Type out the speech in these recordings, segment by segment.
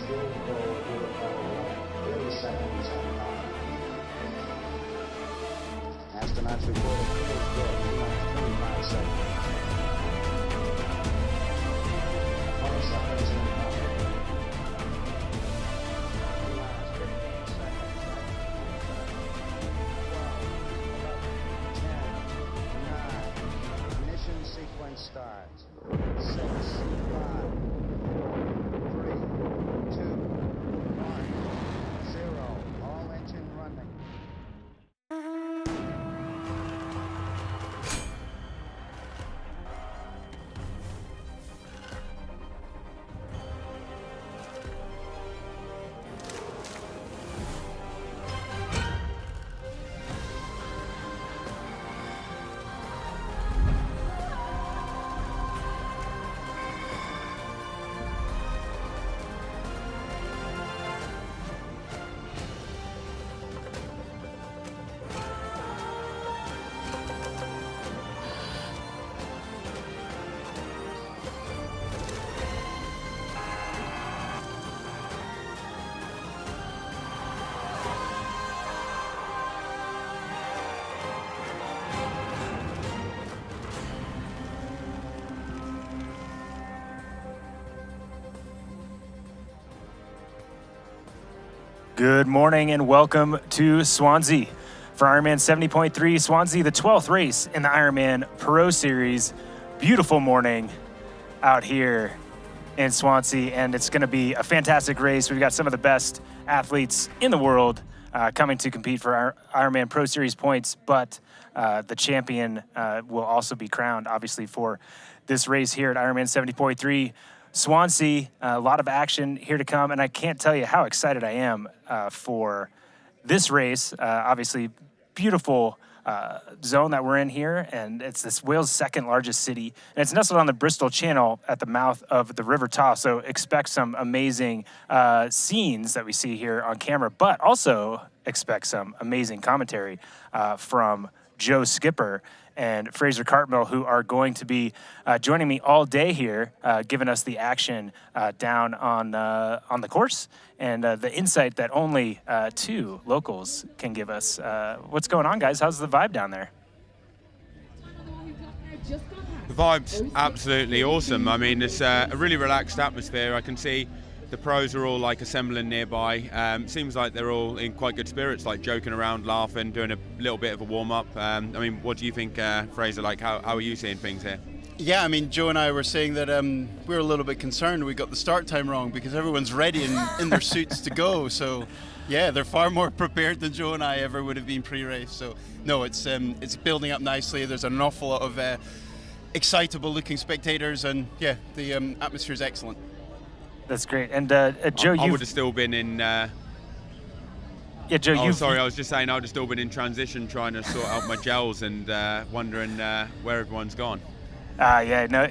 Astronauts report a clear score, 25 seconds. All separation and contact. 15 seconds. 12, 11, 10, 9. Ignition sequence starts. 6, 5, 4, 3, 2, 1, 0. All engine running. Good morning and welcome to Swansea for Ironman 70.3 Swansea, the 12th race in the Ironman Pro Series. Beautiful morning out here in Swansea, and it's going to be a fantastic race. We've got some of the best athletes in the world coming to compete for our Ironman Pro Series points, but the champion will also be crowned, obviously, for this race here at Ironman 70.3 Swansea. A lot of action here to come, and I can't tell you how excited I am for this race. Obviously, beautiful zone that we're in here, and it's this Wales' second largest city, and it's nestled on the Bristol Channel at the mouth of the River Taff, so expect some amazing scenes that we see here on camera, but also expect some amazing commentary from Joe Skipper and Fraser Cartmill, who are going to be joining me all day here, giving us the action down on the course and the insight that only two locals can give us. What's going on, guys? How's the vibe down there? The vibe's absolutely awesome. I mean, it's a really relaxed atmosphere. I can see the pros are all like assembling nearby. Seems like they're all in quite good spirits, like joking around, laughing, doing a little bit of a warm-up. I mean, what do you think, Fraser? Like, how are you seeing things here? Yeah, I mean, Joe and I were saying that we were a little bit concerned we got the start time wrong because everyone's ready in their suits to go. So, yeah, they're far more prepared than Joe and I ever would have been pre-race. So, no, it's building up nicely. There's an awful lot of excitable-looking spectators, and yeah, the atmosphere is excellent. That's great. And Joe, I would have still been in. Yeah, Joe. Oh, sorry. I was just saying I would have still been in transition, trying to sort out my gels and wondering where everyone's gone. Yeah, no,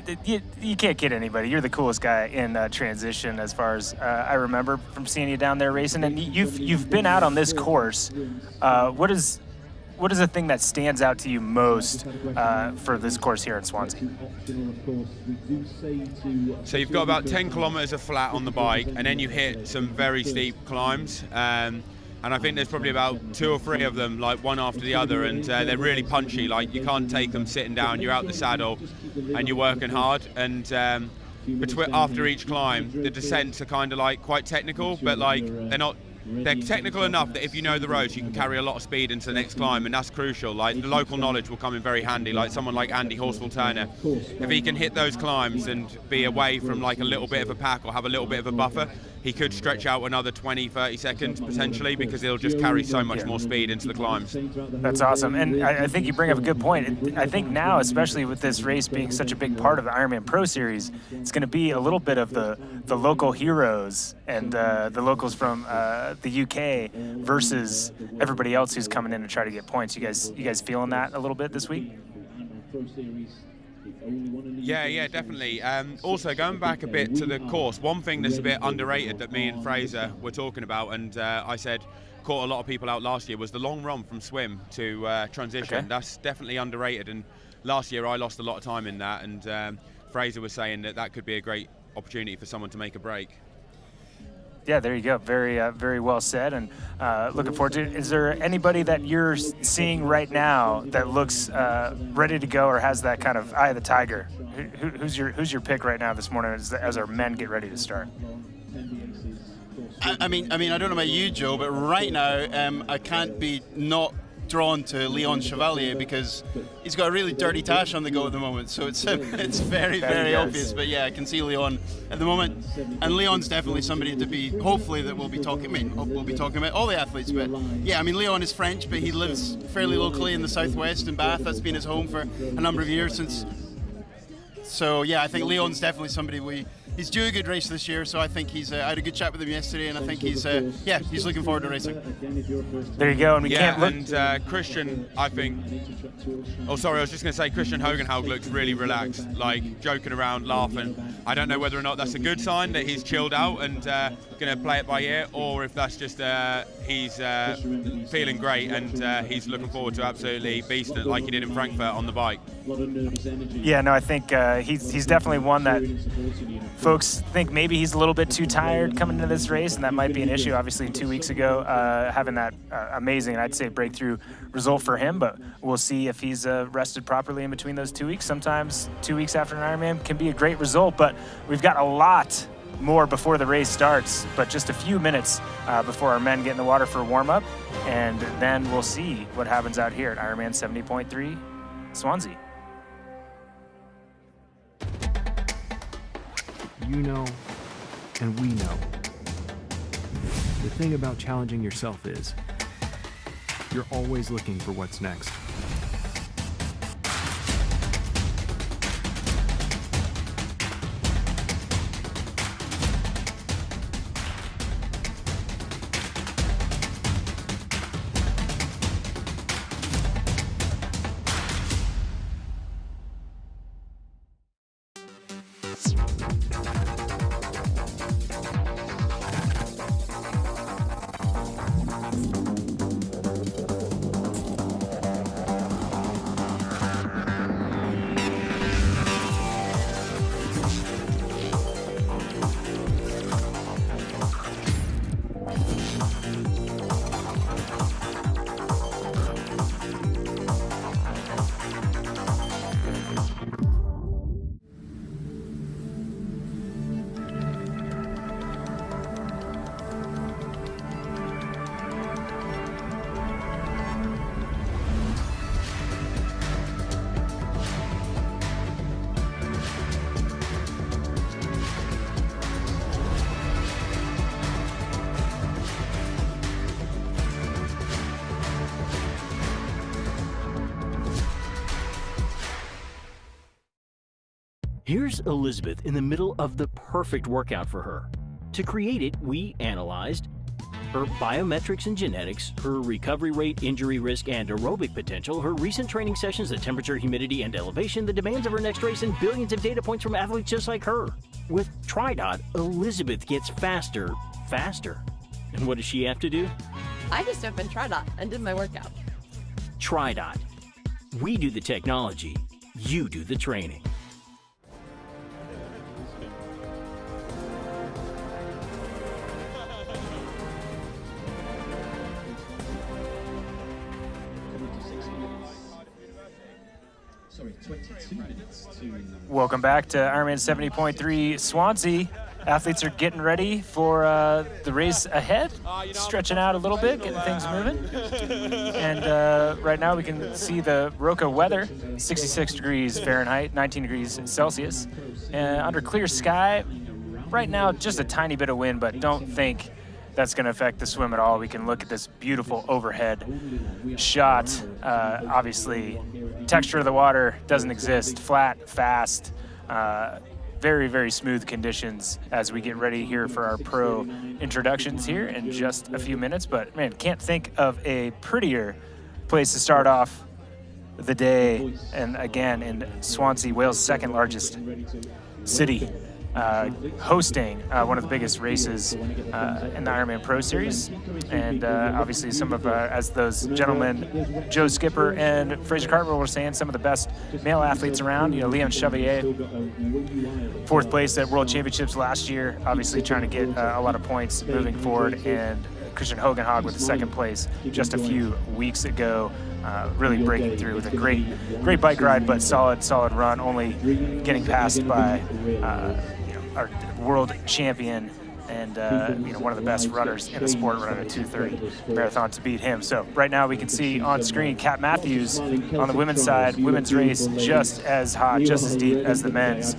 you can't kid anybody. You're the coolest guy in transition, as far as I remember from seeing you down there racing. And you've been out on this course. What is the thing that stands out to you most for this course here in Swansea? So you've got about 10 kilometers of flat on the bike, and then you hit some very steep climbs. And I think there's probably about 2 or 3 of them, like one after the other, and they're really punchy. Like, you can't take them sitting down. You're out the saddle and you're working hard. And after each climb, the descents are kind of like quite technical, but like they're technical enough that if you know the roads, you can carry a lot of speed into the next climb, and that's crucial. Like, the local knowledge will come in very handy. Like someone like Andy Horsfall-Turner, if he can hit those climbs and be away from like a little bit of a pack or have a little bit of a buffer, he could stretch out another 20-30 seconds potentially, because he'll just carry so much more speed into the climbs. That's awesome, and I think you bring up a good point. I think now, especially with this race being such a big part of the Ironman Pro Series, it's going to be a little bit of the local heroes and the locals from the UK versus everybody else who's coming in to try to get points. You guys feeling that a little bit this week? Yeah, definitely. Also, going back a bit to the course, one thing that's a bit underrated that me and Fraser were talking about, and I said caught a lot of people out last year, was the long run from swim to transition. Okay. That's definitely underrated, and last year I lost a lot of time in that, and Fraser was saying that could be a great opportunity for someone to make a break. Yeah, there you go. Very well said, and looking forward to it. Is there anybody that you're seeing right now that looks ready to go or has that kind of eye of the tiger? Who's your pick right now this morning as our men get ready to start? I mean, I don't know about you, Joe, but right now I can't be not drawn to Leon Chevalier because he's got a really dirty tash on the go at the moment. So it's very obvious. But yeah, I can see Leon at the moment, and Leon's definitely somebody to be. Hopefully, that we'll be talking. I mean, we'll be talking about all the athletes. But yeah, I mean, Leon is French, but he lives fairly locally in the southwest in Bath. That's been his home for a number of years since. So yeah, I think Leon's definitely somebody he's due a good race this year, so I think I had a good chat with him yesterday, and I think he's looking forward to racing. There you go, and we can't look. And Christian, I think. Oh, sorry, I was just going to say Christian Hogenhaug looks really relaxed, like joking around, laughing. I don't know whether or not that's a good sign that he's chilled out and going to play it by ear, or if that's just he's feeling great and he's looking forward to absolutely beasting it like he did in Frankfurt on the bike. Yeah, no, I think he's definitely one that folks think maybe he's a little bit too tired coming into this race, and that might be an issue. Obviously, 2 weeks ago, having that amazing, I'd say, breakthrough result for him, but we'll see if he's rested properly in between those 2 weeks. Sometimes 2 weeks after an Ironman can be a great result, but we've got a lot more before the race starts, but just a few minutes before our men get in the water for a warm-up, and then we'll see what happens out here at Ironman 70.3 Swansea. You know, and we know. The thing about challenging yourself is you're always looking for what's next. Here's Elizabeth in the middle of the perfect workout for her. To create it, we analyzed her biometrics and genetics, her recovery rate, injury risk, and aerobic potential, her recent training sessions, the temperature, humidity, and elevation, the demands of her next race, and billions of data points from athletes just like her. With TriDot, Elizabeth gets faster. And what does she have to do? I just opened TriDot and did my workout. TriDot. We do the technology, you do the training. Welcome back to Ironman 70.3 Swansea. Athletes are getting ready for the race ahead, stretching out a little bit, getting things moving. And right now we can see the Roca weather, 66 degrees Fahrenheit, 19 degrees Celsius. Under clear sky, right now just a tiny bit of wind, but don't think that's going to affect the swim at all. We can look at this beautiful overhead shot. Obviously, texture of the water doesn't exist. Flat, fast, very, very smooth conditions as we get ready here for our pro introductions here in just a few minutes. But man, can't think of a prettier place to start off the day. And again, in Swansea, Wales' second largest city. hosting one of the biggest races in the Ironman Pro Series. And obviously some of, as those gentlemen, Joe Skipper and Fraser Cartwell were saying, some of the best male athletes around. You know, Leon Chevalier, 4th place at World Championships last year, obviously trying to get a lot of points moving forward. And Christian Hogenhag with the 2nd place just a few weeks ago, really breaking through with a great bike ride, but solid run, only getting passed by our world champion and one of the best runners in the sport, running a 2:30 marathon to beat him. So right now we can see on screen Kat Matthews on the women's side. Women's race just as hot, just as deep as the men's.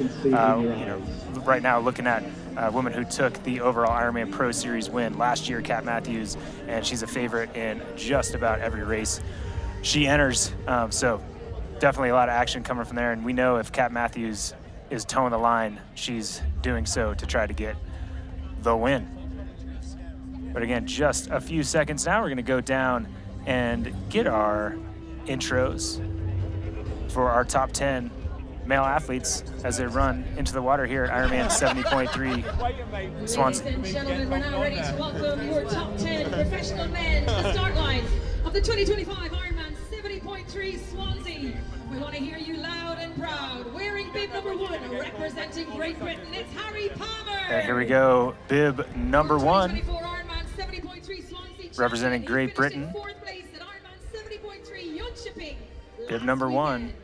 Right now looking at a woman who took the overall Ironman Pro Series win last year, Kat Matthews, and she's a favorite in just about every race she enters. So definitely a lot of action coming from there. And we know if Kat Matthews is towing the line, she's doing so to try to get the win. But again, just a few seconds now, we're going to go down and get our intros for our top 10 male athletes as they run into the water here at Ironman 70.3 Swansea. Ladies and gentlemen, we're now ready to welcome your top 10 professional men to the start line of the 2025 Ironman 70.3 Swansea. We want to hear you loud and proud. Wearing bib number 1, representing Great Britain, it's Harry Palmer. And here we go, bib number 1, 2024 Ironman 70.3 Swansea representing champion. Great He Britain. finished in 4th place at Ironman 70.3 Jönköping Bib last number 1, weekend.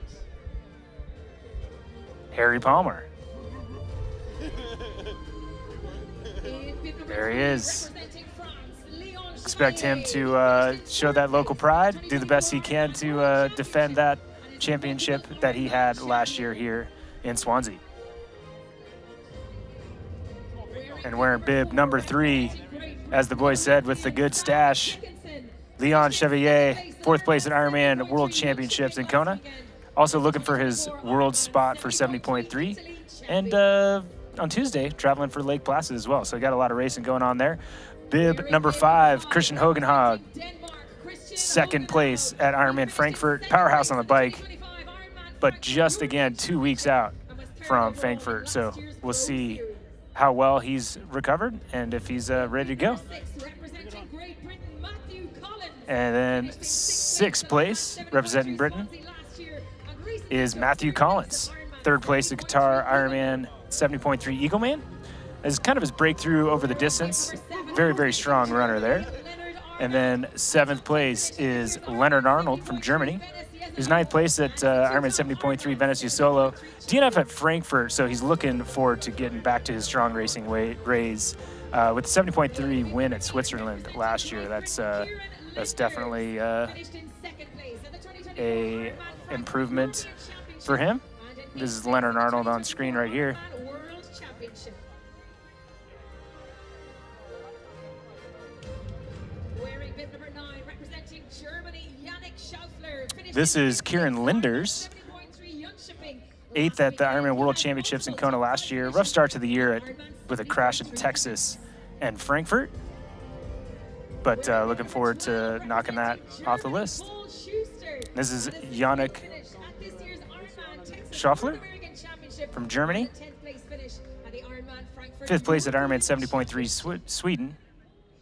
Harry Palmer. In bib number There he 3, is. representing France, Leon Expect him Chevalier. to show that local pride, do the best he can to defend that championship that he had last year here in Swansea. And wearing bib number 3, as the boys said, with the good stash, Leon Chevalier, 4th place at Ironman World Championships in Kona. Also looking for his world spot for 70.3. And on Tuesday, traveling for Lake Placid as well. So got a lot of racing going on there. Bib number 5, Christian Hogenhag, 2nd place at Ironman Frankfurt. Powerhouse on the bike, but just again 2 weeks out from Frankfurt. So we'll see how well he's recovered and if he's ready to go. And then 6th place, representing Britain, is Matthew Collins. 3rd place at Qatar Ironman 70.3 Eagleman. As kind of his breakthrough over the distance. Very strong runner there. And then 7th place is Leonard Arnold from Germany. He's 9th place at Ironman 70.3 Venice Solo. DNF at Frankfurt, so he's looking forward to getting back to his strong racing ways. With the 70.3 win at Switzerland last year, that's definitely a improvement for him. This is Leonard Arnold on screen right here. This is Kieran Linders, 8th at the Ironman World Championships in Kona last year. Rough start to the year with a crash in Texas and Frankfurt, but looking forward to knocking that off the list. This is Yannick Schaffler from Germany, 5th place at Ironman 70.3 Sweden,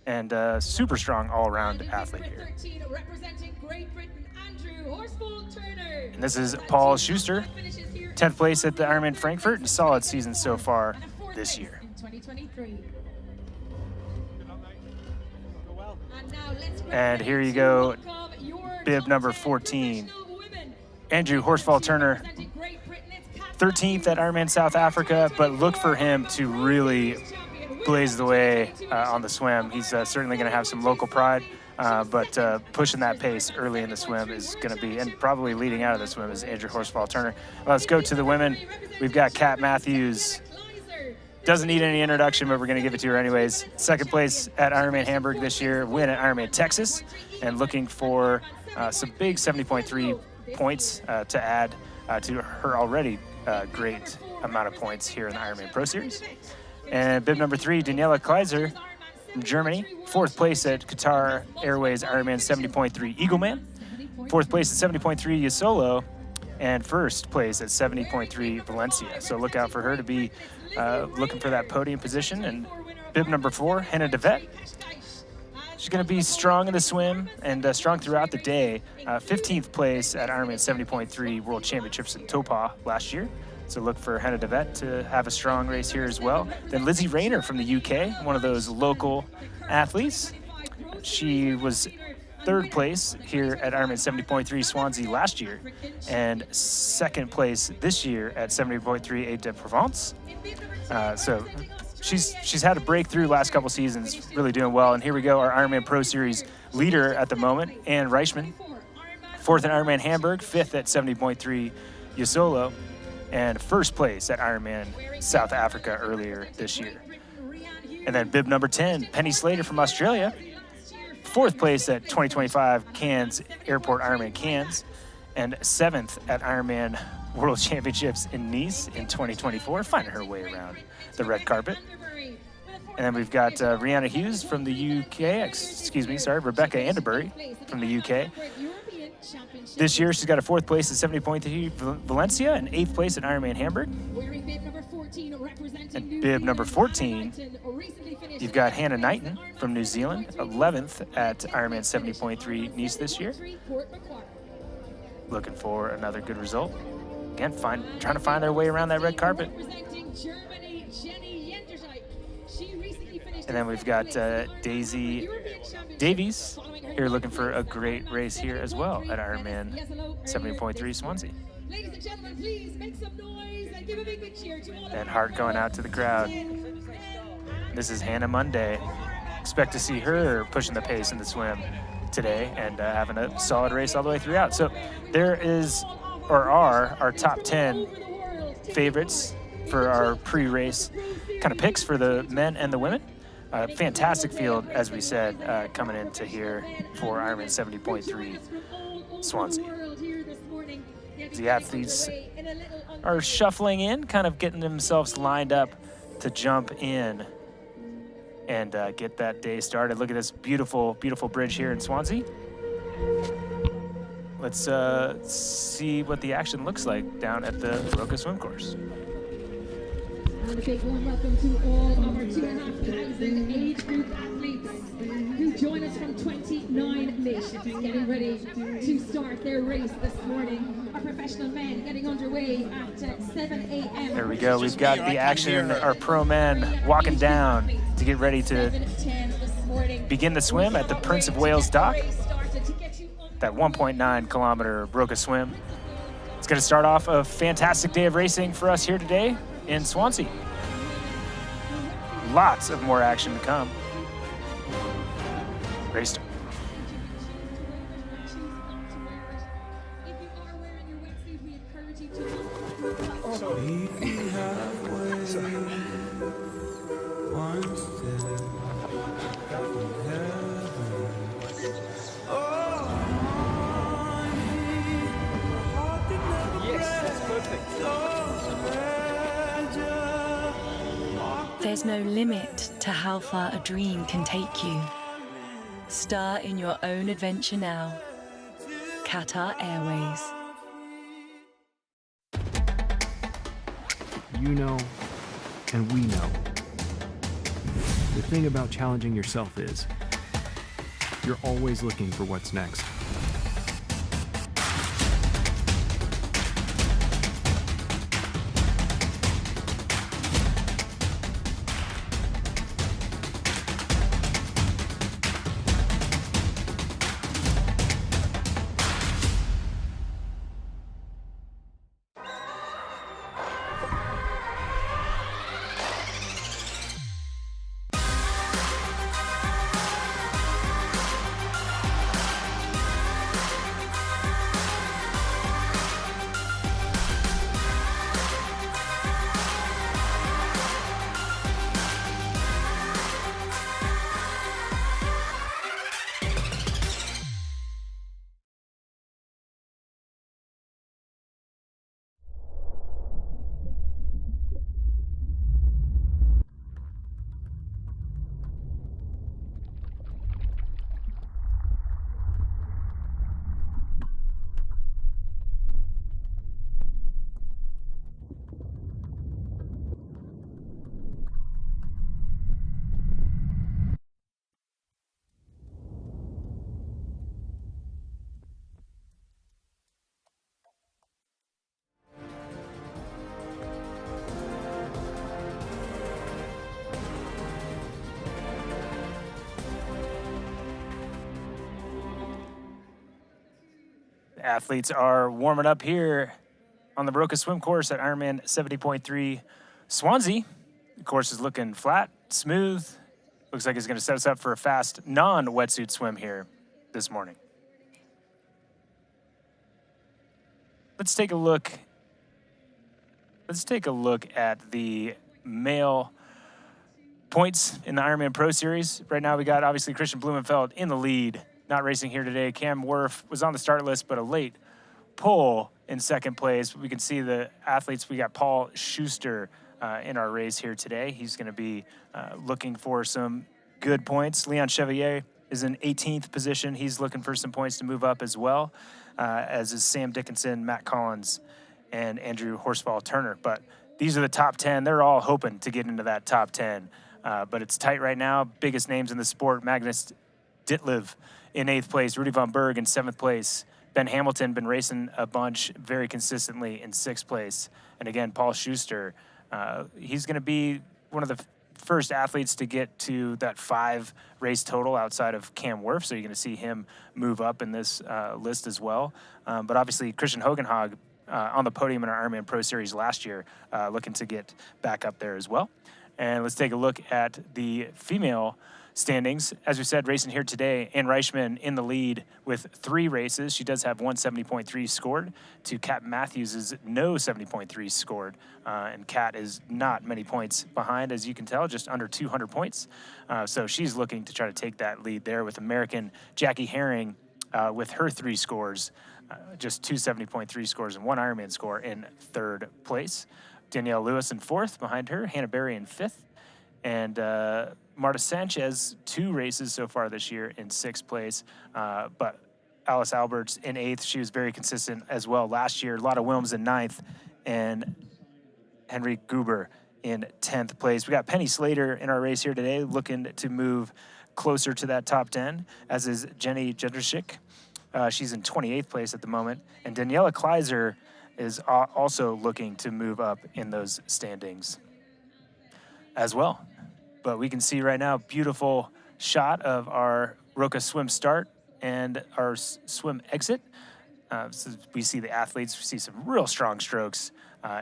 and super strong all-around athlete here. And this is Paul Schuster, 10th place at the Ironman Frankfurt, and a solid season so far this year. And here you go, bib number 14, Andrew Horsfall Turner, 13th at Ironman South Africa, but look for him to really blaze the way on the swim. He's certainly going to have some local pride, but pushing that pace early in the swim is going to be, and probably leading out of the swim, is Andrew Horsfall Turner. Let's go to the women. We've got Kat Matthews. Doesn't need any introduction, but we're going to give it to her anyways. 2nd place at Ironman Hamburg this year, win at Ironman Texas, and looking for some big 70.3 points to add to her already great amount of points here in the Ironman Pro Series. And bib number 3, Daniela Kleiser from Germany, 4th place at Qatar Airways Ironman 70.3 Eagleman, 4th place at 70.3 Yasolo, and first place at 70.3 Valencia. So look out for her to be looking for that podium position. And bib number 4, Hannah DeVette. She's going to be strong in the swim and strong throughout the day. 15th place at Ironman 70.3 World Championships in Topah last year. So look for Hannah DeVette to have a strong race here as well. Then Lizzie Rainer from the UK, one of those local athletes. She was 3rd place here at Ironman 70.3 Swansea last year, and 2nd place this year at 70.3 Aix-de-Provence. So she's had a breakthrough last couple seasons, really doing well. And here we go, our Ironman Pro Series leader at the moment, Ann Reichman. 4th at Ironman Hamburg, 5th at 70.3 Yasolo, and 1st place at Ironman South Africa earlier this year. And then bib number 10, Penny Slater from Australia. 4th place at 2025 Cairns Airport Ironman Cairns, and 7th at Ironman World Championships in Nice in 2024, finding her way around the red carpet. And then we've got Rihanna Hughes from the UK, Rebecca Anderbury from the UK. This year she's got a 4th place at 70.3 Valencia and 8th place at Ironman Hamburg. And bib number 14, you've got Hannah Knighton from New Zealand, 11th at Ironman 70.3 Nice this year. Looking for another good result. Again, trying to find their way around that red carpet. And then we've got Daisy Davies here looking for a great race here as well at Ironman 70.3 Swansea. Ladies and gentlemen, please make some noise and give a big cheer to all of And heart going out to the crowd. This is Hannah Monday. Expect to see her pushing the pace in the swim today and having a solid race all the way throughout. So there are our top 10 favorites for our pre-race kind of picks for the men and the women. Fantastic field, as we said, coming into here for Ironman 70.3 Swansea. The athletes are shuffling in, kind of getting themselves lined up to jump in and get that day started. Look at this beautiful, beautiful bridge here in Swansea. Let's see what the action looks like down at the Roca Swim Course. And a big warm welcome to all of our 2,500 age group athletes who join us from 29 nations, getting ready to start their race this morning. Our professional men getting underway at 7 a.m. There we go. We've got the action. Our pro men walking down to get ready to begin the swim at the Prince of Wales dock. That 1.9 kilometer Roca swim. It's going to start off a fantastic day of racing for us here today in Swansea. Lots of more action to come. Race start. There's no limit to how far a dream can take you. Star in your own adventure now. Qatar Airways. You know, and we know. The thing about challenging yourself is, you're always looking for what's next. Athletes are warming up here on the Baroka swim course at Ironman 70.3 Swansea. The course is looking flat, smooth. Looks like it's going to set us up for a fast non-wetsuit swim here this morning. Let's take a look at the male points in the Ironman Pro Series. Right now we got obviously Christian Blumenfeld in the lead, not racing here today. Cam Werf was on the start list, but a late pole in second place. We can see the athletes. We got Paul Schuster in our race here today. He's going to be looking for some good points. Leon Chevalier is in 18th position. He's looking for some points to move up as well, as is Sam Dickinson, Matt Collins, and Andrew Horsfall-Turner. But these are the top 10. They're all hoping to get into that top 10. But it's tight right now. Biggest names in the sport: Magnus Ditlev in 8th place, Rudy von Berg in 7th place, Ben Hamilton been racing a bunch very consistently in 6th place. And again, Paul Schuster, he's going to be one of the first athletes to get to that 5 race total outside of Cam Werf. So you're going to see him move up in this list as well. But obviously Christian Hogenhag on the podium in our Ironman Pro Series last year, looking to get back up there as well. And let's take a look at the female standings. As we said, racing here today, Ann Reichman in the lead with 3 races. She does have one 70.3 scored to Kat Matthews' no 70.3 scored. And Kat is not many points behind, as you can tell, just under 200 points. So she's looking to try to take that lead there with American Jackie Herring with her 3 scores, just 2 70.3 scores and 1 Ironman score in 3rd place. Danielle Lewis in 4th behind her, Hannah Berry in 5th. And Marta Sanchez, 2 races so far this year in 6th place. But Alice Alberts in 8th. She was very consistent as well last year. Lotta Wilms in 9th. And Henry Gruber in 10th place. We got Penny Slater in our race here today, looking to move closer to that top 10, as is Jenny Jędrzejczyk. She's in 28th place at the moment. And Daniela Kleiser is also looking to move up in those standings as well. But we can see right now, beautiful shot of our Roka swim start and our swim exit. So we see the athletes, we see some real strong strokes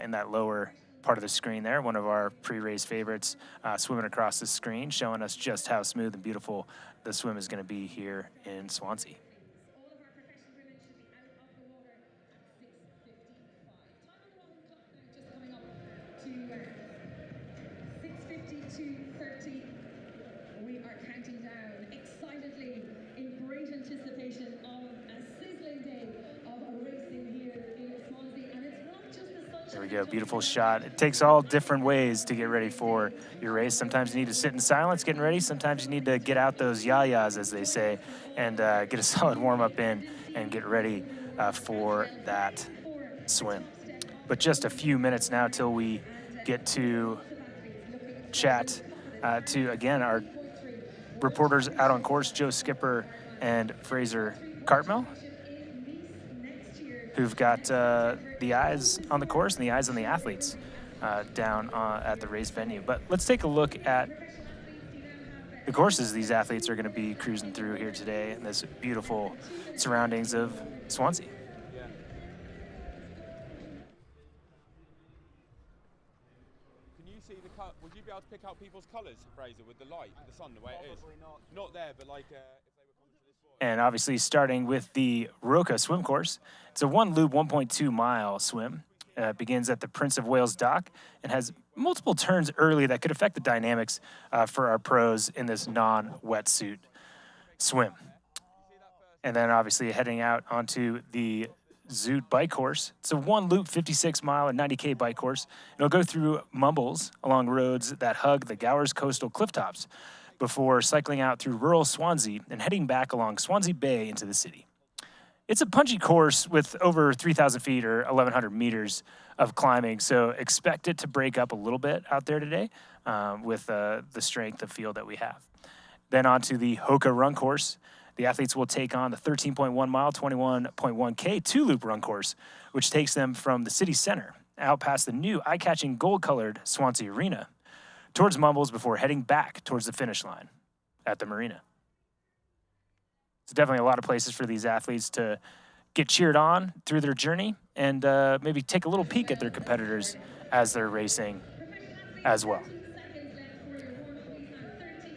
in that lower part of the screen there. One of our pre-race favorites swimming across the screen, showing us just how smooth and beautiful the swim is going to be here in Swansea. There we go, beautiful shot. It takes all different ways to get ready for your race. Sometimes you need to sit in silence getting ready. Sometimes you need to get out those yayas, as they say, and get a solid warm-up in and get ready for that swim. But just a few minutes now till we get to chat to, again, our reporters out on course, Joe Skipper and Fraser Cartmel, who've got the eyes on the course and the eyes on the athletes down at the race venue. But let's take a look at the courses these athletes are going to be cruising through here today in this beautiful surroundings of Swansea. Can you see the cut? Would you be able to pick out people's colours, Fraser, with the light, the sun, the way it is? Not there, but like... And obviously starting with the Roka swim course. It's a 1-loop, 1.2-mile swim. Begins at the Prince of Wales dock and has multiple turns early that could affect the dynamics for our pros in this non-wetsuit swim. And then obviously heading out onto the Zoot bike course. It's a 1-loop, 56-mile and 90K bike course. It'll go through Mumbles along roads that hug the Gowers coastal clifftops before cycling out through rural Swansea and heading back along Swansea Bay into the city. It's a punchy course with over 3,000 feet or 1,100 meters of climbing, so expect it to break up a little bit out there today with the strength of field that we have. Then on to the Hoka run course. The athletes will take on the 13.1 mile, 21.1K 2-loop run course, which takes them from the city center out past the new eye-catching gold-colored Swansea Arena towards Mumbles before heading back towards the finish line at the marina. So definitely a lot of places for these athletes to get cheered on through their journey and maybe take a little peek at their competitors as they're racing as well.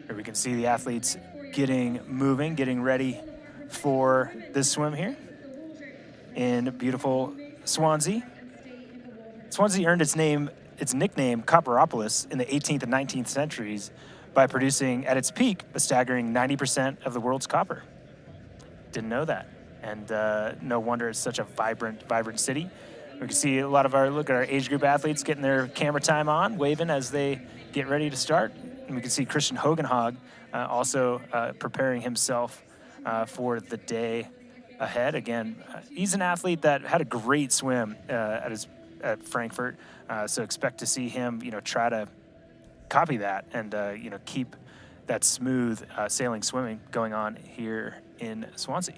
Here we can see the athletes getting moving, getting ready for this swim here in beautiful Swansea. Swansea earned its nickname Copperopolis in the 18th and 19th centuries by producing at its peak a staggering 90% of the world's copper. Didn't know that. And no wonder it's such a vibrant city. We can see a lot of look at our age group athletes getting their camera time on, waving as they get ready to start. And we can see Christian Hogenhag also preparing himself for the day ahead. Again, he's an athlete that had a great swim at Frankfurt, so expect to see him, try to copy that and keep that smooth sailing swimming going on here in Swansea.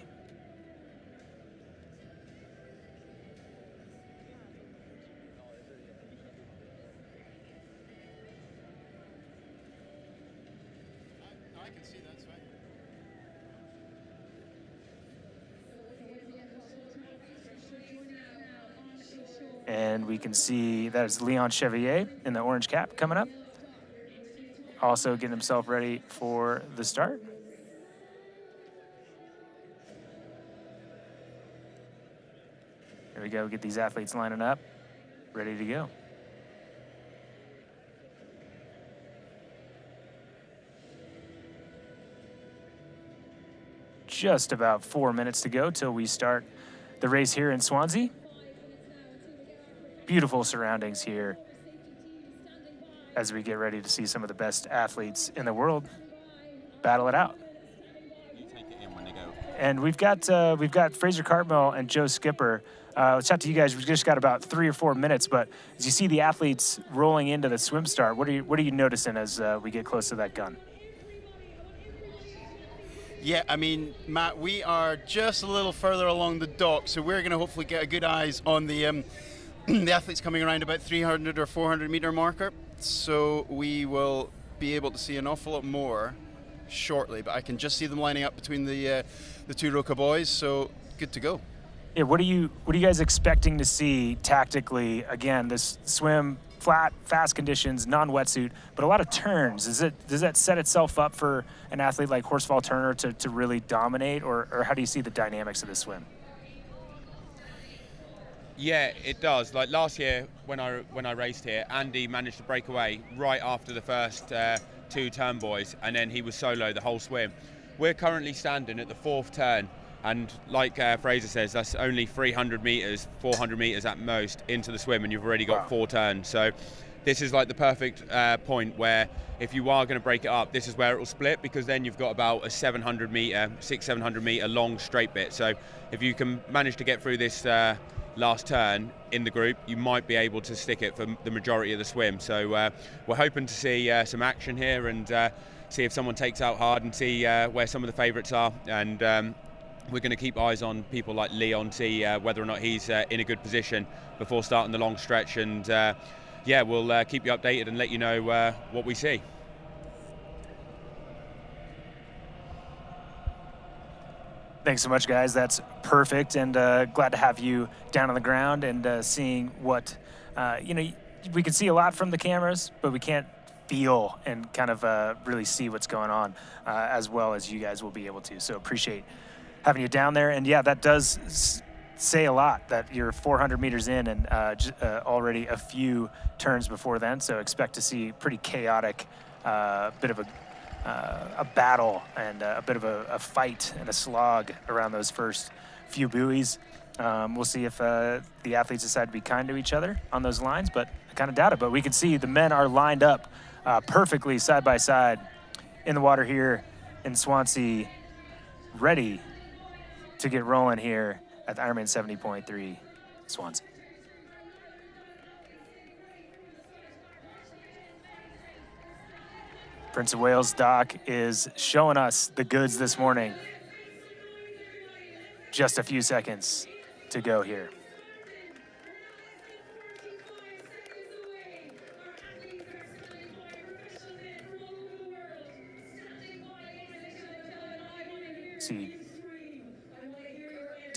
And we can see that is Leon Chevalier in the orange cap coming up. Also getting himself ready for the start. Here we go, get these athletes lining up, ready to go. Just about 4 minutes to go till we start the race here in Swansea. Beautiful surroundings here as we get ready to see some of the best athletes in the world battle it out. You take it in when they go. And we've got Fraser Cartmel and Joe Skipper. Let's chat to you guys. We've just got about 3 or 4 minutes, but as you see the athletes rolling into the swim start, what are you noticing as we get close to that gun? Yeah, I mean, Matt, we are just a little further along the dock, so we're going to hopefully get a good eyes on the the athletes coming around about 300 or 400 meter marker. So we will be able to see an awful lot more shortly, but I can just see them lining up between the two Roca boys, so good to go. Yeah, what are you guys expecting to see tactically? Again, this swim, flat, fast conditions, non-wetsuit, but a lot of turns. Does that set itself up for an athlete like Horsfall Turner to really dominate, or how do you see the dynamics of the swim? Yeah, it does. Like last year when I raced here, Andy managed to break away right after the first 2 turn boys, and then he was solo the whole swim. We're currently standing at the 4th turn, and like Fraser says, that's only 300 meters, 400 meters at most into the swim, and you've already got 4 turns. So this is like the perfect point where if you are going to break it up, this is where it will split, because then you've got about a 700 meter long straight bit. So if you can manage to get through this last turn in the group, you might be able to stick it for the majority of the swim. So we're hoping to see some action here and see if someone takes out hard and see where some of the favourites are. And we're going to keep eyes on people like Leon, see whether or not he's in a good position before starting the long stretch. And yeah, we'll keep you updated and let you know what we see. Thanks so much, guys. That's perfect, and glad to have you down on the ground and seeing what, we can see a lot from the cameras, but we can't feel and kind of really see what's going on as well as you guys will be able to. So appreciate having you down there. And yeah, that does say a lot that you're 400 meters in and already a few turns before then. So expect to see pretty chaotic, bit of a battle and a bit of a fight and a slog around those first few buoys. We'll see if the athletes decide to be kind to each other on those lines, but I kind of doubt it. But we can see the men are lined up perfectly side by side in the water here in Swansea, ready to get rolling here at the Ironman 70.3 Swansea. Prince of Wales Doc is showing us the goods this morning. Just a few seconds to go here. See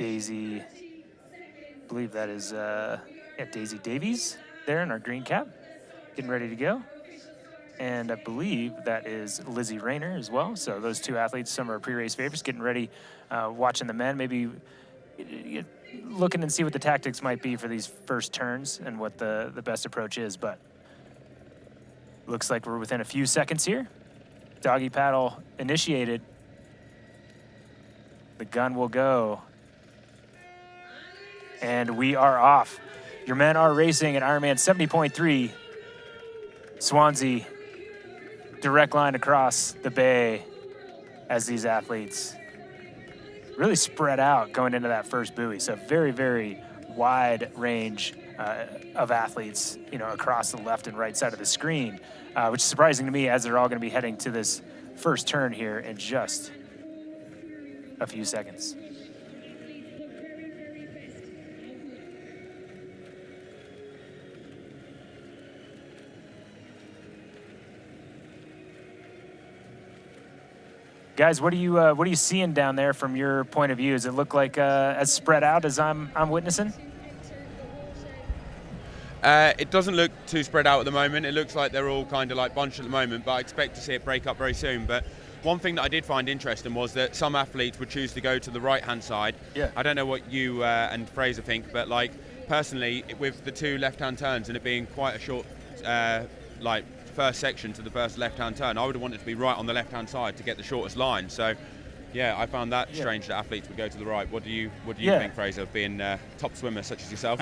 Daisy, I believe that is Daisy Davies there in our green cap, getting ready to go. And I believe that is Lizzie Rainer as well. So those two athletes, some are pre-race favorites, getting ready, watching the men, maybe looking and see what the tactics might be for these first turns and what the best approach is. But looks like we're within a few seconds here. Doggy paddle initiated. The gun will go. And we are off. Your men are racing at Ironman 70.3. Swansea. Direct line across the bay as these athletes really spread out going into that first buoy. So very, very wide range of athletes, across the left and right side of the screen, which is surprising to me as they're all going to be heading to this first turn here in just a few seconds. Guys, what are you seeing down there from your point of view? Does it look like as spread out as I'm witnessing? It doesn't look too spread out at the moment. It looks like they're all kind of like bunched at the moment, but I expect to see it break up very soon. But one thing that I did find interesting was that some athletes would choose to go to the right-hand side. Yeah. I don't know what you and Fraser think, but like personally, with the two left-hand turns and it being quite a short, first section to the first left-hand turn, I would have wanted to be right on the left-hand side to get the shortest line. So, yeah, I found that strange that athletes would go to the right. What do you think, Fraser, being a top swimmer such as yourself?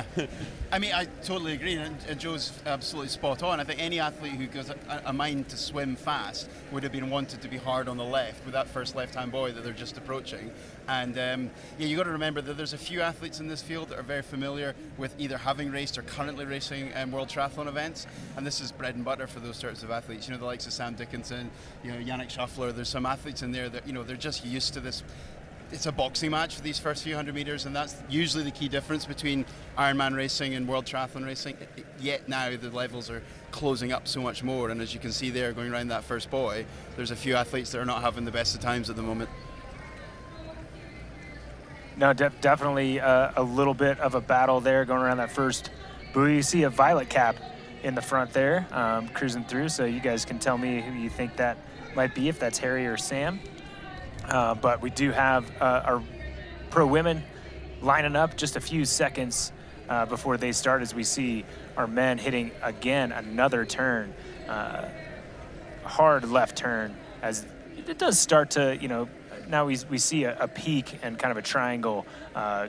I mean, I totally agree, and Joe's absolutely spot on. I think any athlete who goes a mind to swim fast would have been wanted to be hard on the left with that first left-hand buoy that they're just approaching. And you got to remember that there's a few athletes in this field that are very familiar with either having raced or currently racing World Triathlon events, and this is bread and butter for those sorts of athletes. The likes of Sam Dickinson, Yannick Schaffler. There's some athletes in there that they're just used to this. It's a boxing match for these first few hundred meters, and that's usually the key difference between Ironman racing and World Triathlon racing. Yet now the levels are closing up so much more, and as you can see there, going around that first buoy, there's a few athletes that are not having the best of times at the moment. No, definitely a little bit of a battle there going around that first buoy. You see a violet cap in the front there, cruising through, so you guys can tell me who you think that might be, if that's Harry or Sam. But we do have our pro women lining up just a few seconds before they start, as we see our men hitting again another turn, hard left turn, as it does start to, now we see a peak and kind of a triangle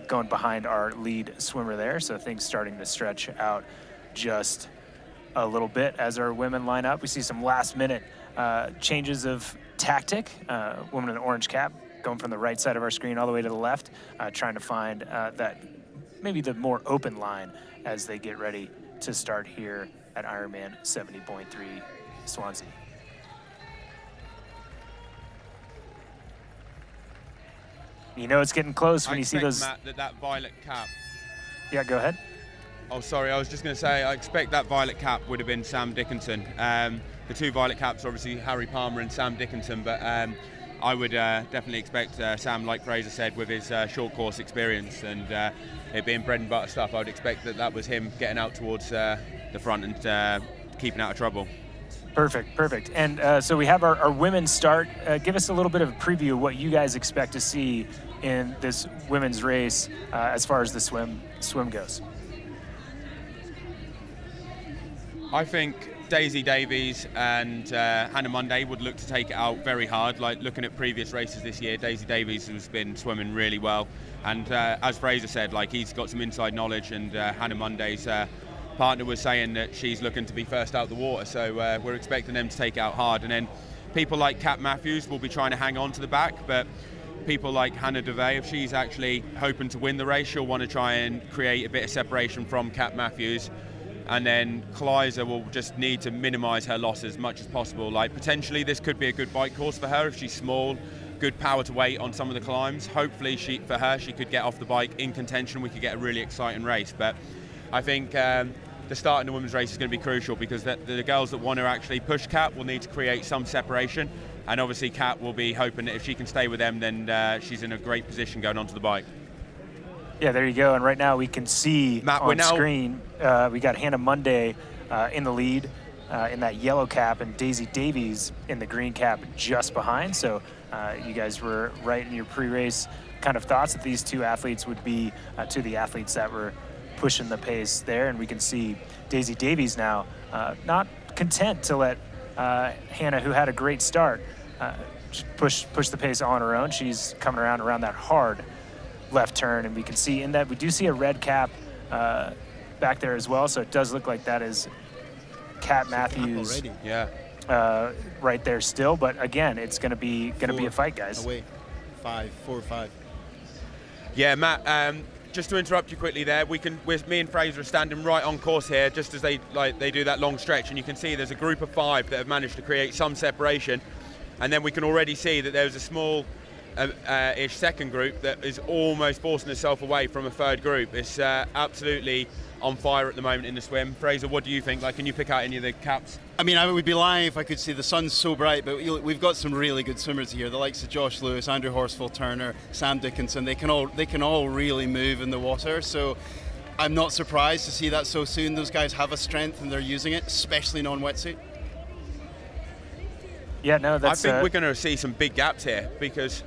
going behind our lead swimmer there. So things starting to stretch out just a little bit as our women line up. We see some last minute changes of tactic. Woman in the orange cap going from the right side of our screen all the way to the left, trying to find that maybe the more open line as they get ready to start here at Ironman 70.3 Swansea. It's getting close when you see those. Matt, that violet cap. Yeah, go ahead. Oh, sorry, I was just going to say, I expect that violet cap would have been Sam Dickinson. The two violet caps are obviously Harry Palmer and Sam Dickinson, but I would definitely expect Sam, like Fraser said, with his short course experience and it being bread and butter stuff, I would expect that was him getting out towards the front and keeping out of trouble. Perfect. And so we have our women's start. Give us a little bit of a preview of what you guys expect to see in this women's race as far as the swim goes. I think Daisy Davies and Hannah Monday would look to take it out very hard. Like looking at previous races this year, Daisy Davies has been swimming really well. And as Fraser said, like he's got some inside knowledge, and Hannah Monday's partner was saying that she's looking to be first out the water. So we're expecting them to take it out hard. And then people like Kat Matthews will be trying to hang on to the back, but people like Hannah DeVay, if she's actually hoping to win the race, she'll want to try and create a bit of separation from Kat Matthews. And then Kleiser will just need to minimise her loss as much as possible. Like potentially this could be a good bike course for her if she's small, good power to weight on some of the climbs. Hopefully she could get off the bike in contention. We could get a really exciting race. But I think the start in the women's race is going to be crucial, because the girls that want to actually push Kat will need to create some separation. And obviously Kat will be hoping that if she can stay with them, then she's in a great position going onto the bike. Yeah, there you go. And right now we can see Matt, on screen, we got Hannah Monday in the lead in that yellow cap, and Daisy Davies in the green cap just behind. So you guys were right in your pre-race kind of thoughts that these two athletes would be two of the athletes that were pushing the pace there. And we can see Daisy Davies now not content to let Hannah, who had a great start, push the pace on her own. She's coming around that hard left turn, and we can see in that we do see a red cap back there as well. So it does look like that is Kat Matthews. Yeah. Right there still, but again, it's gonna be a fight, guys. Away. 4 or 5. Yeah, Matt. Just to interrupt you quickly there, me and Fraser are standing right on course here, just as they do that long stretch, and you can see there's a group of 5 that have managed to create some separation, and then we can already see that there's a small ish second group that is almost forcing itself away from a third group. It's absolutely on fire at the moment in the swim. Fraser, what do you think? Can you pick out any of the caps? I mean, I would be lying if I could say the sun's so bright, but we've got some really good swimmers here. The likes of Josh Lewis, Andrew Horsfall Turner, Sam Dickinson. They can all really move in the water. So I'm not surprised to see that so soon. Those guys have a strength and they're using it, especially non-wetsuit. Yeah, no, that's. I think we're going to see some big gaps here, because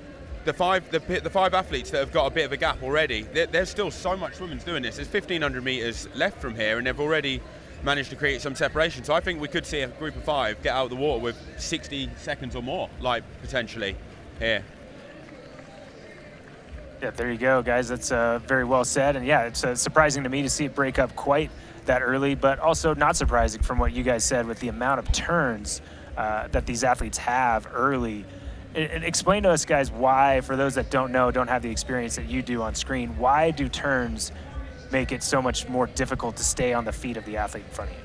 the five athletes that have got a bit of a gap already, there's still so much swimmers doing this. There's 1,500 meters left from here, and they've already managed to create some separation. So I think we could see a group of 5 get out of the water with 60 seconds or more, potentially here. Yeah, there you go, guys. That's very well said. And yeah, it's surprising to me to see it break up quite that early, but also not surprising from what you guys said with the amount of turns that these athletes have early. And explain to us, guys, why, for those that don't have the experience that you do on screen, why do turns make it so much more difficult to stay on the feet of the athlete in front of you?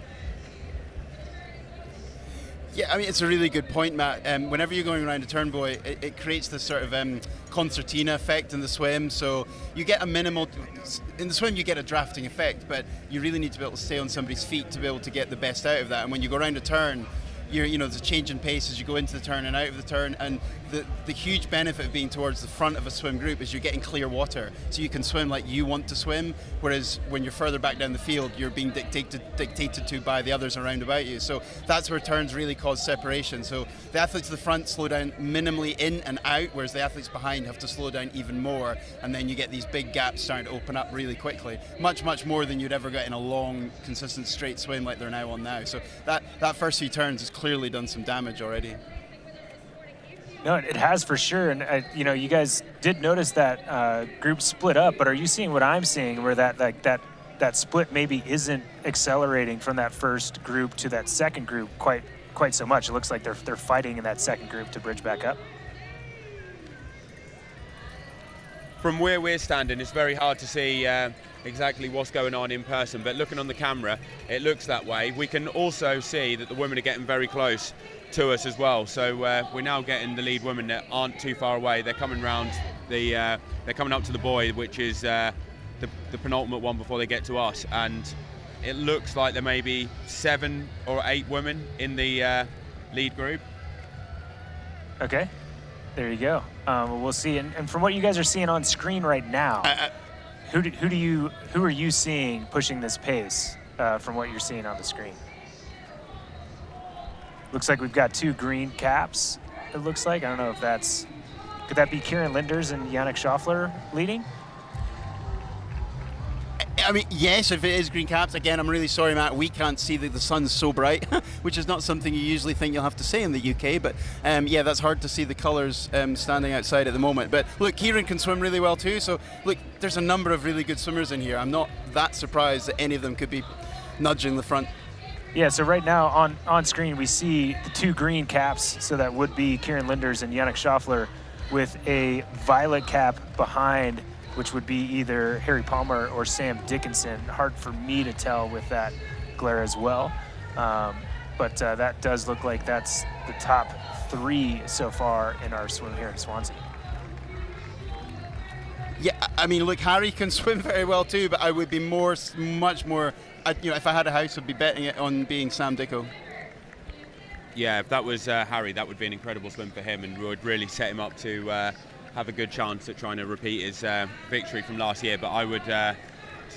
Yeah, I mean, it's a really good point, Matt. Whenever you're going around a turn buoy, it creates this sort of concertina effect in the swim. So you get a minimal, in the swim you get a drafting effect, but you really need to be able to stay on somebody's feet to be able to get the best out of that. And when you go around a turn, there's a change in pace as you go into the turn and out of the turn, and the huge benefit of being towards the front of a swim group is you're getting clear water, so you can swim like you want to swim, whereas when you're further back down the field, you're being dictated to by the others around about you. So that's where turns really cause separation. So the athletes at the front slow down minimally in and out, whereas the athletes behind have to slow down even more, and then you get these big gaps starting to open up really quickly, much more than you'd ever get in a long, consistent straight swim like they're now on now. So that first few turns has clearly done some damage already. No, it has for sure. And, you guys did notice that group split up, but are you seeing what I'm seeing, where that split maybe isn't accelerating from that first group to that second group quite so much? It looks like they're fighting in that second group to bridge back up. From where we're standing, it's very hard to see exactly what's going on in person, but looking on the camera, it looks that way. We can also see that the women are getting very close to us as well. So we're now getting the lead women that aren't too far away. They're coming round they're coming up to the buoy, which is the penultimate one before they get to us, and it looks like there may be 7 or 8 women in the lead group. Okay, there you go. We'll see. And from what you guys are seeing on screen right now, who are you seeing pushing this pace from what you're seeing on the screen? Looks like we've got 2 green caps, it looks like. I don't know if could that be Kieran Linders and Yannick Schaffler leading? I mean, yes, if it is green caps. Again, I'm really sorry, Matt, we can't see that the sun's so bright, which is not something you usually think you'll have to say in the UK, but yeah, that's hard to see the colours standing outside at the moment. But look, Kieran can swim really well too, so look, there's a number of really good swimmers in here. I'm not that surprised that any of them could be nudging the front. Yeah, so right now on screen we see the 2 green caps, so that would be Kieran Linders and Yannick Schaffler, with a violet cap behind, which would be either Harry Palmer or Sam Dickinson. Hard for me to tell with that glare as well. But that does look like that's the top 3 so far in our swim here in Swansea. Yeah, I mean, look, Harry can swim very well too, but I would be much more, if I had a house, I'd be betting it on being Sam Dicko. Yeah, if that was Harry, that would be an incredible swim for him, and would really set him up to have a good chance at trying to repeat his victory from last year. But I would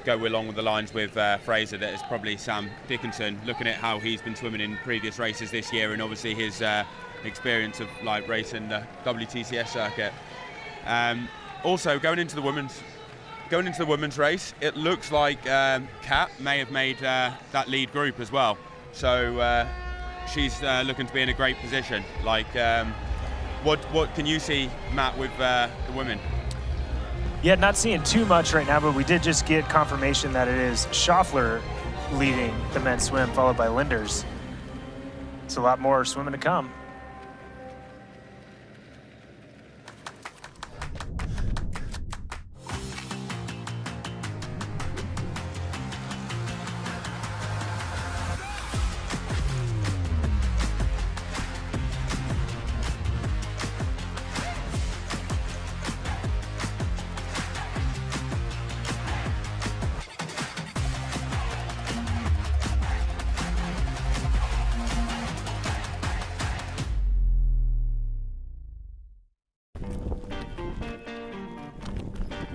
go along with the lines with Fraser, that it's probably Sam Dickinson, looking at how he's been swimming in previous races this year, and obviously his experience of like racing the WTCS circuit. Also going into the women's race, it looks like Kat may have made that lead group as well. So she's looking to be in a great position. Like, what can you see, Matt, with the women? Yeah, not seeing too much right now, but we did just get confirmation that it is Schaffler leading the men's swim, followed by Linders. It's a lot more swimming to come.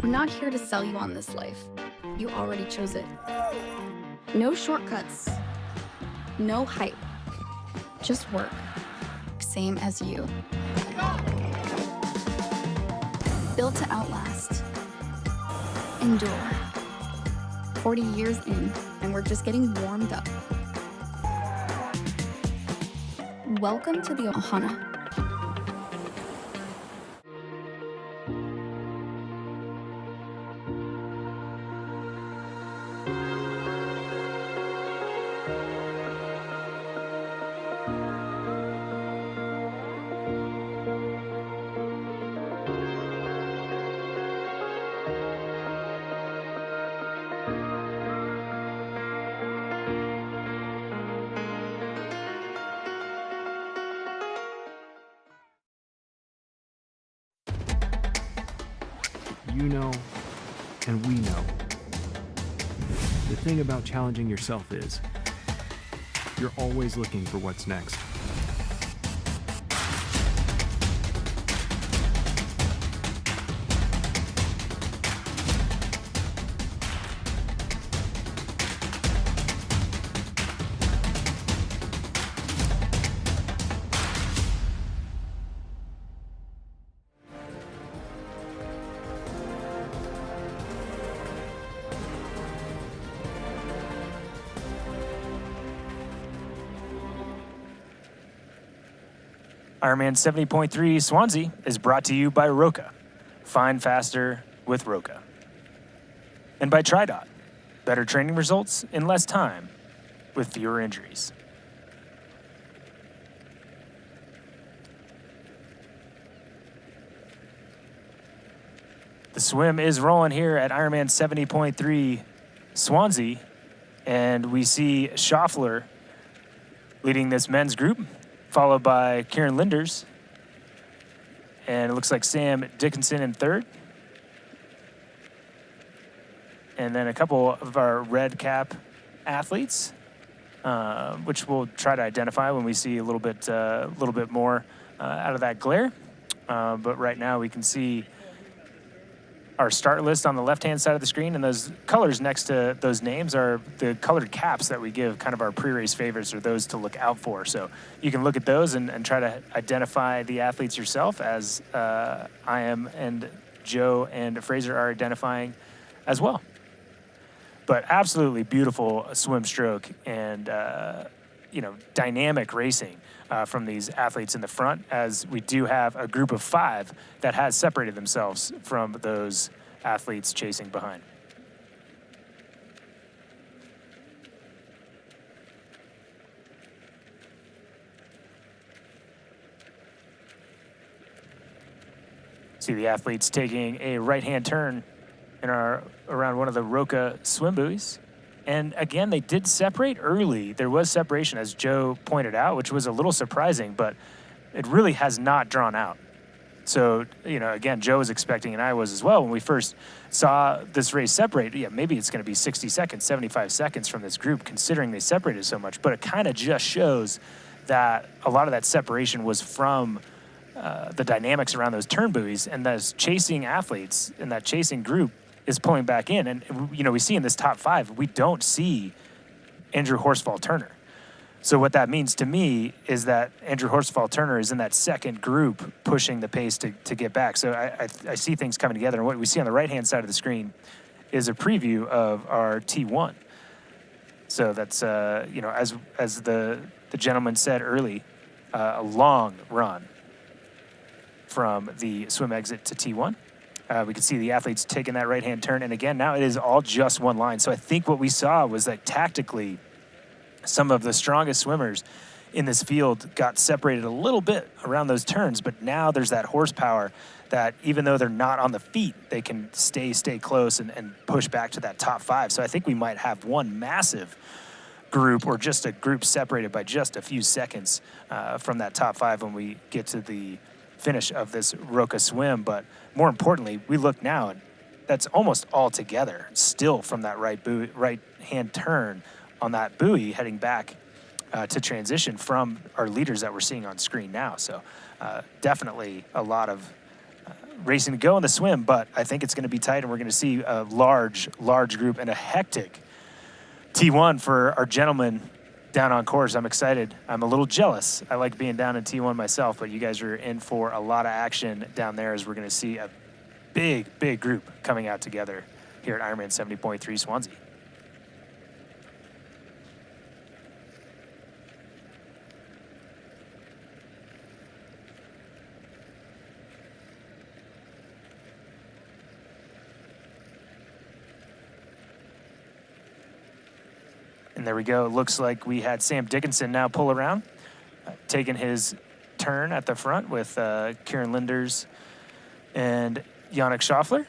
We're not here to sell you on this life. You already chose it. No shortcuts. No hype. Just work. Same as you. Built to outlast. Endure. 40 years in, and we're just getting warmed up. Welcome to the Ohana. You know, and we know. The thing about challenging yourself is, you're always looking for what's next. Ironman 70.3 Swansea is brought to you by Roka. Find faster with Roka. And by TriDot. Better training results in less time with fewer injuries. The swim is rolling here at Ironman 70.3 Swansea, and we see Schaffler leading this men's group, followed by Kieran Linders, and it looks like Sam Dickinson in third. And then a couple of our red cap athletes, which we'll try to identify when we see a little bit more out of that glare. But right now we can see our start list on the left-hand side of the screen, and those colors next to those names are the colored caps that we give kind of our pre-race favorites, or those to look out for. So you can look at those and try to identify the athletes yourself, as I am and Joe and Fraser are identifying as well. But absolutely beautiful swim stroke and dynamic racing from these athletes in the front, as we do have a group of 5 that has separated themselves from those athletes chasing behind. See the athletes taking a right-hand turn around one of the Roka swim buoys. And again, they did separate early. There was separation, as Joe pointed out, which was a little surprising, but it really has not drawn out. So, again, Joe was expecting, and I was as well, when we first saw this race separate, maybe it's going to be 60 seconds, 75 seconds from this group, considering they separated so much. But it kind of just shows that a lot of that separation was from the dynamics around those turn buoys, and those chasing athletes and that chasing group is pulling back in. And, you know, we see in this top 5, we don't see Andrew Horsfall-Turner. So what that means to me is that Andrew Horsfall-Turner is in that second group pushing the pace to get back. So I see things coming together. And what we see on the right-hand side of the screen is a preview of our T1. So that's, you know, as the gentleman said early, a long run from the swim exit to T1. We can see the athletes taking that right-hand turn. And again, now it is all just one line. So I think what we saw was that tactically, some of the strongest swimmers in this field got separated a little bit around those turns, but now there's that horsepower that even though they're not on the feet, they can stay close and push back to that top 5. So I think we might have one massive group or just a group separated by just a few seconds from that top 5 when we get to the finish of this Roca swim. But more importantly, we look now and that's almost all together still from that right-hand turn on that buoy heading back to transition from our leaders that we're seeing on screen now. So definitely a lot of racing to go in the swim, but I think it's going to be tight, and we're going to see a large group and a hectic T1 for our gentlemen down on course. I'm excited. I'm a little jealous. I like being down in T1 myself, but you guys are in for a lot of action down there as we're going to see a big group coming out together here at Ironman 70.3 Swansea. And there we go. It looks like we had Sam Dickinson now pull around, taking his turn at the front with Kieran Linders and Yannick Schaffler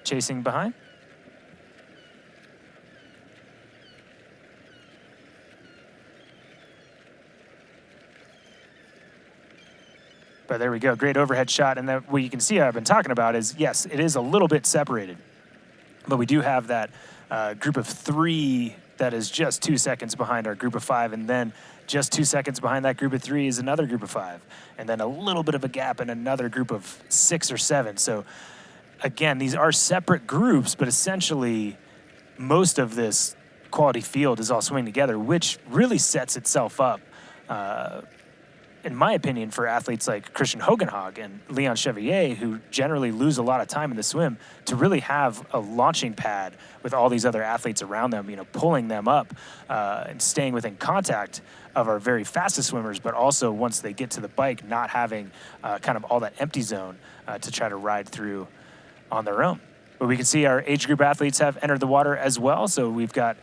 chasing behind. But there we go. Great overhead shot. And what you can see I've been talking about is, yes, it is a little bit separated, but we do have that group of 3 that is just 2 seconds behind our group of 5, and then just 2 seconds behind that group of 3 is another group of 5, and then a little bit of a gap in another group of 6 or 7. So again, these are separate groups, but essentially most of this quality field is all swimming together, which really sets itself up, in my opinion, for athletes like Christian Hogenhag and Leon Chevalier, who generally lose a lot of time in the swim, to really have a launching pad with all these other athletes around them, you know, pulling them up and staying within contact of our very fastest swimmers, but also once they get to the bike, not having kind of all that empty zone to try to ride through on their own. But we can see our age group athletes have entered the water as well. So we've got,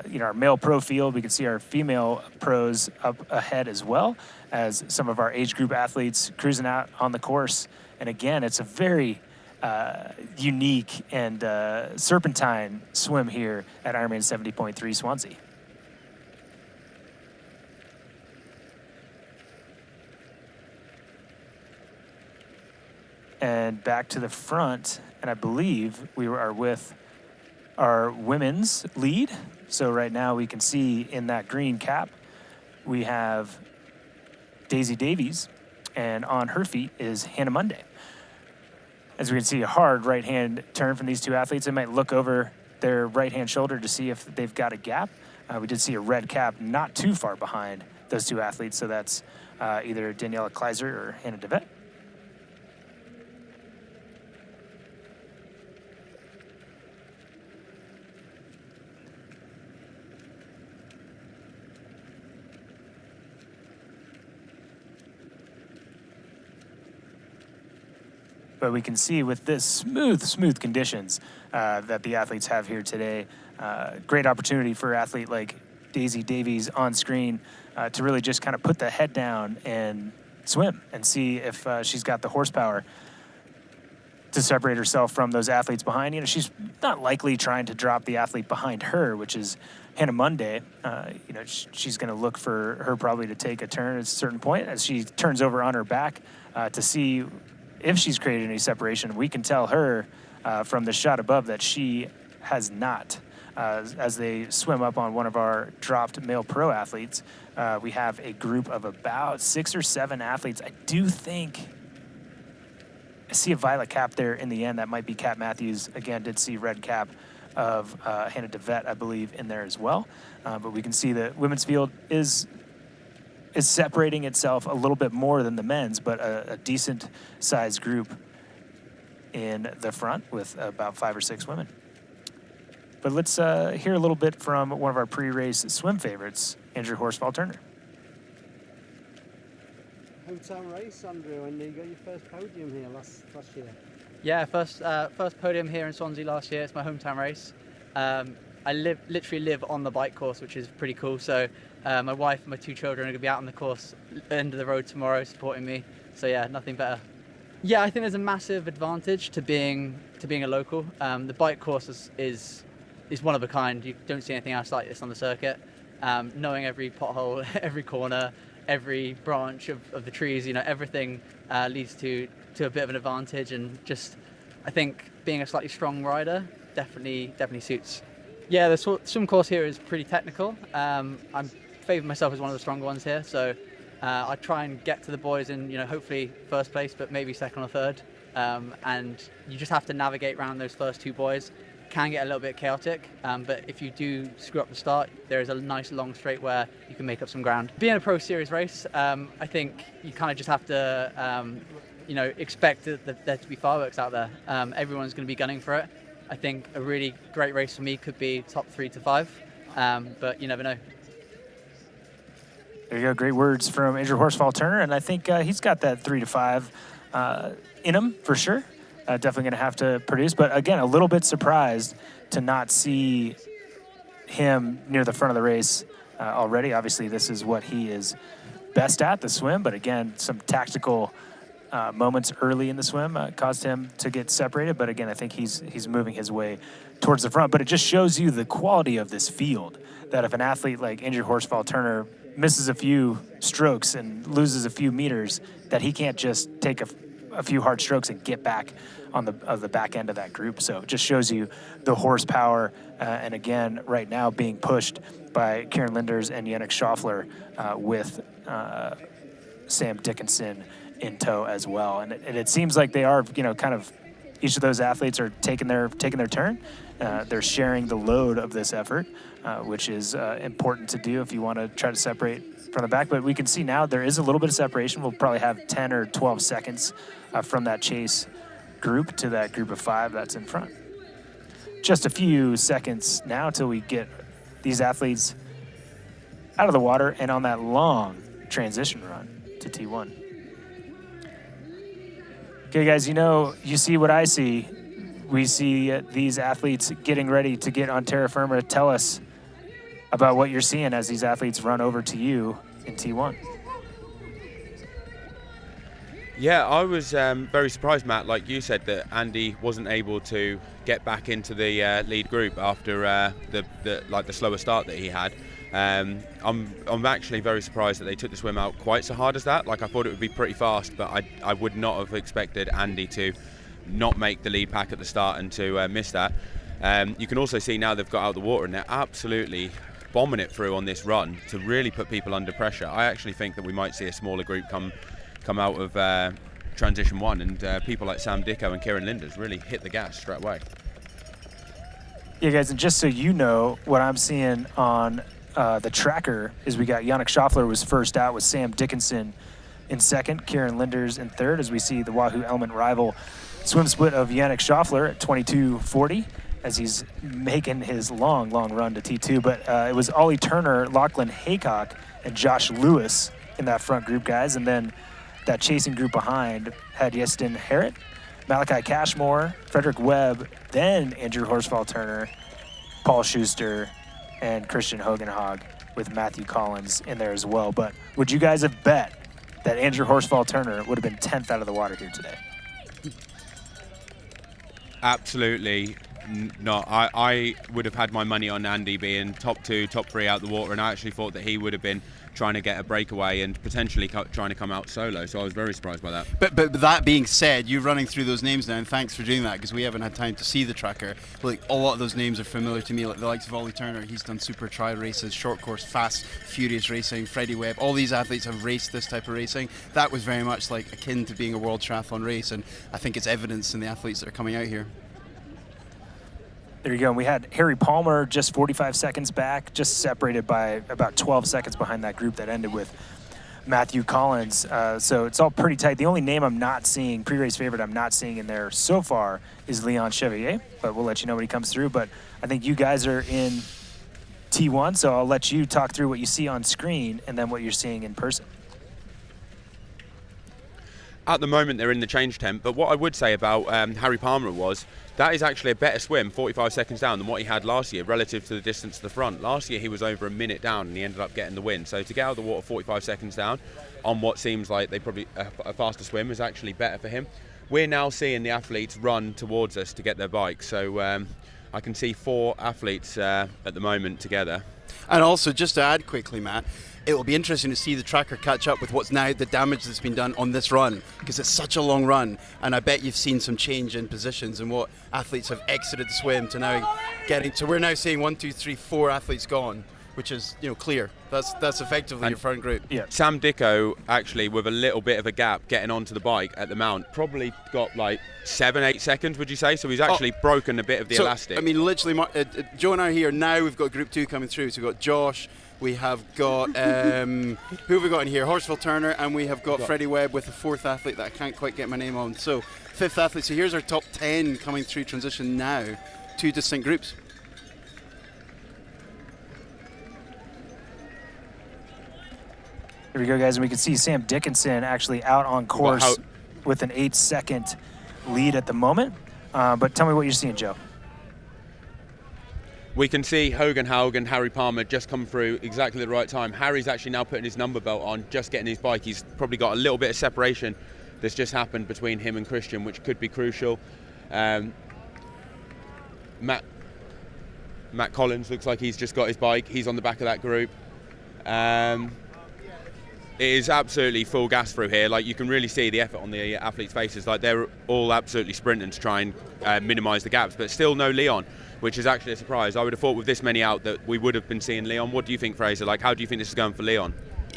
you know, our male pro field. We can see our female pros up ahead as well as some of our age group athletes cruising out on the course. And again, it's a very unique and serpentine swim here at Ironman 70.3 Swansea. And back to the front, and I believe we are with our women's lead. So right now we can see in that green cap, we have Daisy Davies, and on her feet is Hannah Monday. As we can see, a hard right-hand turn from these two athletes. They might look over their right-hand shoulder to see if they've got a gap. We did see a red cap not too far behind those two athletes, so that's either Daniela Kleiser or Hannah DeVette. But we can see with this smooth conditions that the athletes have here today, great opportunity for an athlete like Daisy Davies on screen to really just kind of put the head down and swim and see if she's got the horsepower to separate herself from those athletes behind. You know, she's not likely trying to drop the athlete behind her, which is Hannah Monday. You know, she's going to look for her probably to take a turn at a certain point as she turns over on her back to see if she's created any separation. We can tell her from the shot above that she has not. as they swim up on one of our dropped male pro athletes. We have a group of about 6 or 7 athletes. I do think I see a violet cap there in the end. That might be Kat Matthews. Again, did see red cap of Hannah DeVette, I believe, in there as well. But we can see the women's field is separating itself a little bit more than the men's, but a decent sized group in the front with about 5 or 6 women. But let's hear a little bit from one of our pre-race swim favorites, Andrew Horsfall-Turner. Hometown race, Andrew, and you got your first podium here last year. Yeah, first podium here in Swansea last year. It's my hometown race. I literally live on the bike course, which is pretty cool. So my wife and my 2 children are going to be out on the course, end of the road tomorrow, supporting me. So yeah, nothing better. Yeah, I think there's a massive advantage to being a local. The bike course is one of a kind. You don't see anything else like this on the circuit. Knowing every pothole, every corner, every branch of the trees, everything leads to a bit of an advantage, and just I think being a slightly strong rider definitely suits. Yeah, the swim course here is pretty technical. I'm favour myself as one of the stronger ones here, so I try and get to the boys in hopefully first place, but maybe second or third, and you just have to navigate around those first 2 boys. Can get a little bit chaotic, but if you do screw up the start, there is a nice long straight where you can make up some ground. Being a pro series race, I think you kind of just have to expect there to be fireworks out there. Everyone's going to be gunning for it. I think a really great race for me could be top 3 to 5, but you never know. There you go, great words from Andrew Horsfall-Turner, and I think he's got that 3 to 5 in him for sure. Definitely going to have to produce, but again, a little bit surprised to not see him near the front of the race already. Obviously, this is what he is best at, the swim, but again, some tactical moments early in the swim caused him to get separated, but again, I think he's moving his way towards the front. But it just shows you the quality of this field, that if an athlete like Andrew Horsfall-Turner misses a few strokes and loses a few meters, that he can't just take a few hard strokes and get back on the back end of that group. So it just shows you the horsepower, and again, right now being pushed by Kieran Linders and Yannick Schaffler with Sam Dickinson in tow as well. And it seems like they are, kind of each of those athletes are taking their turn. They're sharing the load of this effort, which is important to do if you want to try to separate from the back. But we can see now there is a little bit of separation. We'll probably have 10 or 12 seconds from that chase group to that group of 5 that's in front. Just a few seconds now till we get these athletes out of the water and on that long transition run to T1. Okay, guys, you see what I see. We see these athletes getting ready to get on terra firma. Tell us about what you're seeing as these athletes run over to you in T1. Yeah, I was very surprised, Matt, like you said, that Andy wasn't able to get back into the lead group after the slower start that he had. I'm actually very surprised that they took the swim out quite so hard as that. Like, I thought it would be pretty fast, but I would not have expected Andy to not make the lead pack at the start and to miss that. You can also see now they've got out of the water and they're absolutely bombing it through on this run to really put people under pressure. I actually think that we might see a smaller group come out of transition 1, and people like Sam Dicko and Kieran Linders really hit the gas straight away. Yeah, guys, and just so you know, what I'm seeing on the tracker is we got Yannick Schaffler was first out with Sam Dickinson in second, Kieran Linders in third, as we see the Wahoo Element rival swim split of Yannick Schaffler at 22:40 as he's making his long run to T2. But it was Ollie Turner, Lachlan Haycock, and Josh Lewis in that front group, guys. And then that chasing group behind had Yestin Harrett, Malachi Cashmore, Frederick Webb, then Andrew Horsfall-Turner, Paul Schuster, and Christian Hogenhag with Matthew Collins in there as well. But would you guys have bet that Andrew Horsfall-Turner would have been 10th out of the water here today? Absolutely. not. I would have had my money on Andy being top 2, top 3 out the water, and I actually thought that he would have been trying to get a breakaway and potentially trying to come out solo, so I was very surprised by that. But that being said, you running through those names now, and thanks for doing that, because we haven't had time to see the tracker. Like, a lot of those names are familiar to me, like the likes of Ollie Turner. He's done super tri races, short course, fast, furious racing. Freddie Webb, all these athletes have raced this type of racing. That was very much like akin to being a world triathlon race, and I think it's evidence in the athletes that are coming out here. There you go. And we had Harry Palmer just 45 seconds back, just separated by about 12 seconds behind that group that ended with Matthew Collins. So it's all pretty tight. The only name I'm not seeing, pre-race favorite I'm not seeing in there so far is Leon Chevalier, but we'll let you know when he comes through. But I think you guys are in T1, so I'll let you talk through what you see on screen and then what you're seeing in person. At the moment, they're in the change tent, but what I would say about Harry Palmer was that is actually a better swim 45 seconds down than what he had last year relative to the distance to the front. Last year, he was over a minute down and he ended up getting the win. So to get out of the water 45 seconds down on what seems like they probably a faster swim is actually better for him. We're now seeing the athletes run towards us to get their bikes. So I can see 4 athletes at the moment together. And also, just to add quickly, Matt, it will be interesting to see the tracker catch up with what's now the damage that's been done on this run, because it's such a long run, and I bet you've seen some change in positions and what athletes have exited the swim to now getting to. We're now seeing 1, 2, 3, 4 athletes gone, which is, you know, clear. That's effectively your front group. Yeah. Sam Dicko actually with a little bit of a gap getting onto the bike at the mount, probably got like 7, 8 seconds, would you say? So he's actually broken a bit of the elastic. I mean, literally, Joe and I are here now. We've got Group 2 coming through. So we've got Josh. We have got, who have we got in here? Horsfall Turner, and we have got Freddie Webb with the 4th athlete that I can't quite get my name on. So 5th athlete. So here's our top 10 coming through transition now. 2 distinct groups. Here we go, guys, and we can see Sam Dickinson actually out on course with an 8-second lead at the moment. But tell me what you're seeing, Joe. We can see Hogan Haug and Harry Palmer just come through exactly at the right time. Harry's actually now putting his number belt on, just getting his bike. He's probably got a little bit of separation that's just happened between him and Christian, which could be crucial. Matt Collins looks like he's just got his bike. He's on the back of that group. It is absolutely full gas through here. Like, you can really see the effort on the athletes' faces. Like, they're all absolutely sprinting to try and minimise the gaps, but still no Leon, which is actually a surprise. I would have thought with this many out that we would have been seeing Leon. What do you think, Fraser? Like, how do you think this is going for Leon?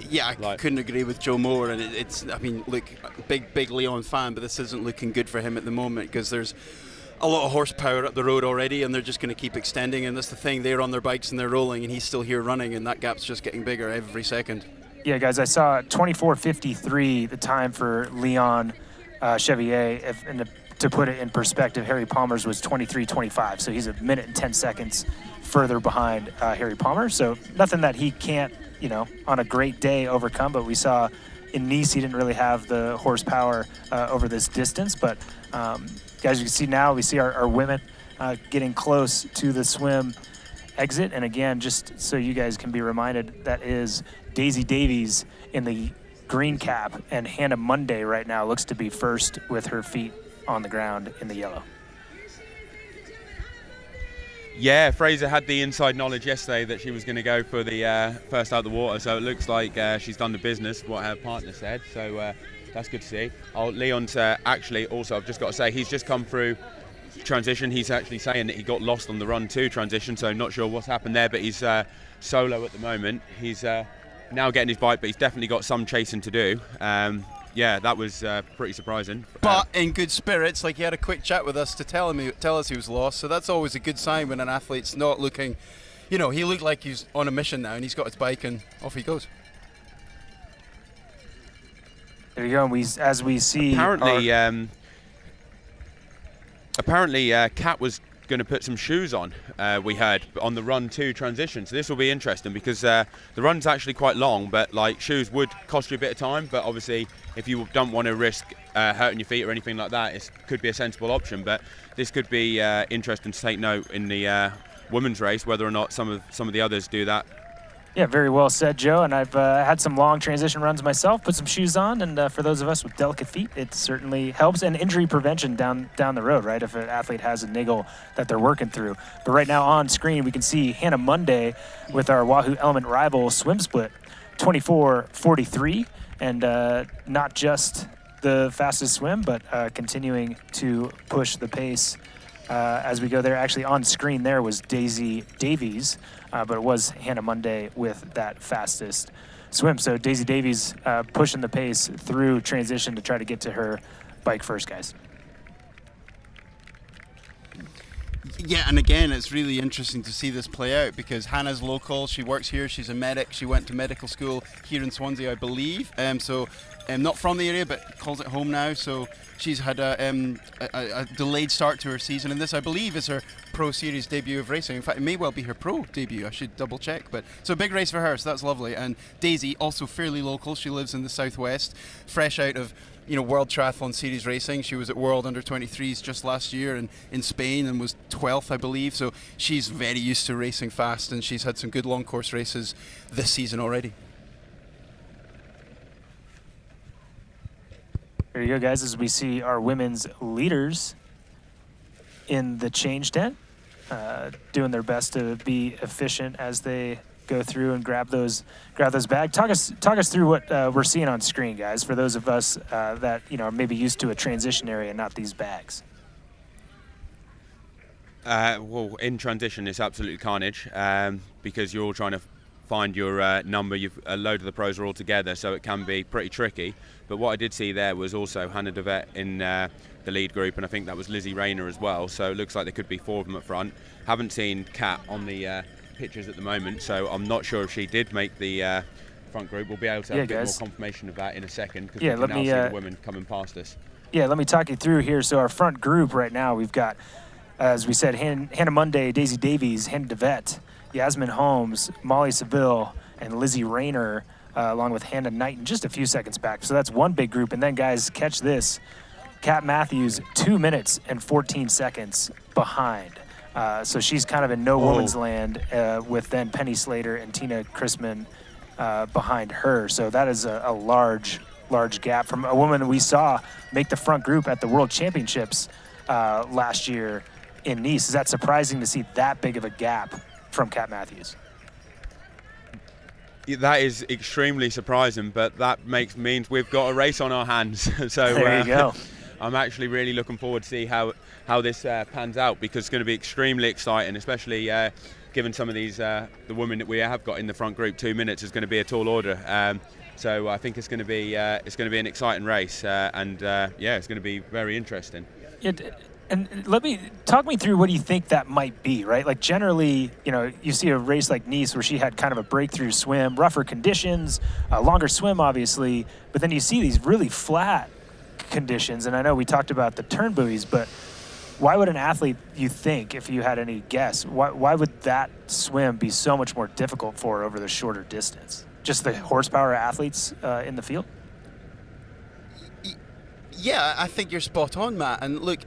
Yeah, I couldn't agree with Joe more. And it's, I mean, look, big Leon fan, but this isn't looking good for him at the moment, because there's a lot of horsepower up the road already, and they're just going to keep extending. And that's the thing, they're on their bikes and they're rolling, and he's still here running, and that gap's just getting bigger every second. Yeah, guys, I saw 24:53 the time for Leon Chevalier. And to put it in perspective, Harry Palmer's was 23:25, so he's a minute and 10 seconds further behind Harry Palmer. So nothing that he can't, you know, on a great day overcome. But we saw in Nice he didn't really have the horsepower over this distance. But guys, you can see now, we see our women getting close to the swim exit. And again, just so you guys can be reminded, that is Daisy Davies in the green cap, and Hannah Monday right now looks to be first with her feet on the ground in the yellow. Yeah, Fraser had the inside knowledge yesterday that she was going to go for the first out of the water, so it looks like she's done the business, what her partner said, so that's good to see. Leon's actually also, I've just got to say, he's just come through transition. He's actually saying that he got lost on the run to transition, so not sure what's happened there, but he's solo at the moment. He's now getting his bike, but he's definitely got some chasing to do. Yeah, that was pretty surprising. But in good spirits, like, he had a quick chat with us to tell us he was lost, so that's always a good sign when an athlete's not looking, you know, he looked like he's on a mission now, and he's got his bike and off he goes. There you go, and as we see... Apparently, Kat was going to put some shoes on, we heard, on the run to transition. So this will be interesting, because the run's actually quite long, but like, shoes would cost you a bit of time. But obviously, if you don't want to risk hurting your feet or anything like that, it could be a sensible option. But this could be interesting to take note in the women's race, whether or not some of the others do that. Yeah, very well said, Joe. And I've had some long transition runs myself, put some shoes on, and for those of us with delicate feet, it certainly helps. And injury prevention down the road, right, if an athlete has a niggle that they're working through. But right now on screen, we can see Hannah Monday with our Wahoo Element rival swim split, 24:43, and not just the fastest swim, but continuing to push the pace as we go there. Actually, on screen there was Daisy Davies, but it was Hannah Monday with that fastest swim. So Daisy Davies pushing the pace through transition to try to get to her bike first, guys. Yeah, and again, it's really interesting to see this play out because Hannah's local. She works here. She's a medic. She went to medical school here in Swansea, I believe. Not from the area, but calls it home now. So she's had a delayed start to her season, and this, I believe, is her Pro Series debut of racing. In fact, it may well be her Pro debut. I should double check. But so a big race for her. So that's lovely. And Daisy, also fairly local. She lives in the southwest, fresh out of World Triathlon Series racing. She was at World Under-23s just last year in Spain and was 12th, I believe. So she's very used to racing fast, and she's had some good long course races this season already. There you go, guys, as we see our women's leaders in the change tent, doing their best to be efficient as they go through and grab those bags. Talk us through what we're seeing on screen, guys, for those of us that are maybe used to a transition area, not these bags. Well, in transition, it's absolutely carnage because you're all trying to find your number. A load of the pros are all together, so it can be pretty tricky. But what I did see there was also Hannah DeVette in the lead group, and I think that was Lizzie Rainer as well. So it looks like there could be 4 of them up front. Haven't seen Kat on the pictures at the moment, so I'm not sure if she did make the front group. We'll be able to have a bit more confirmation of that in a second because we can now see the women coming past us. Yeah, let me talk you through here. So our front group right now, we've got, as we said, Hannah Monday, Daisy Davies, Hannah DeVette, Yasmin Holmes, Molly Seville, and Lizzie Rainer, along with Hannah Knighton, just a few seconds back. So that's one big group. And then, guys, catch this. Kat Matthews, 2 minutes and 14 seconds behind. So she's kind of in no woman's land with then Penny Slater and Tina Chrisman behind her. So that is a large gap from a woman we saw make the front group at the World Championships last year in Nice. Is that surprising to see that big of a gap from Kat Matthews? That is extremely surprising, but that means we've got a race on our hands. So there you go. I'm actually really looking forward to see how this pans out, because it's going to be extremely exciting, especially given some of these the women that we have got in the front group. 2 minutes is going to be a tall order. So I think it's going to be an exciting race, and it's going to be very interesting. And talk me through what do you think that might be, right? Like generally, you see a race like Nice where she had kind of a breakthrough swim, rougher conditions, a longer swim, obviously, but then you see these really flat conditions. And I know we talked about the turn buoys, but why would an athlete, you think, if you had any guess, why would that swim be so much more difficult for her over the shorter distance? Just the horsepower athletes in the field? Yeah, I think you're spot on, Matt. And look,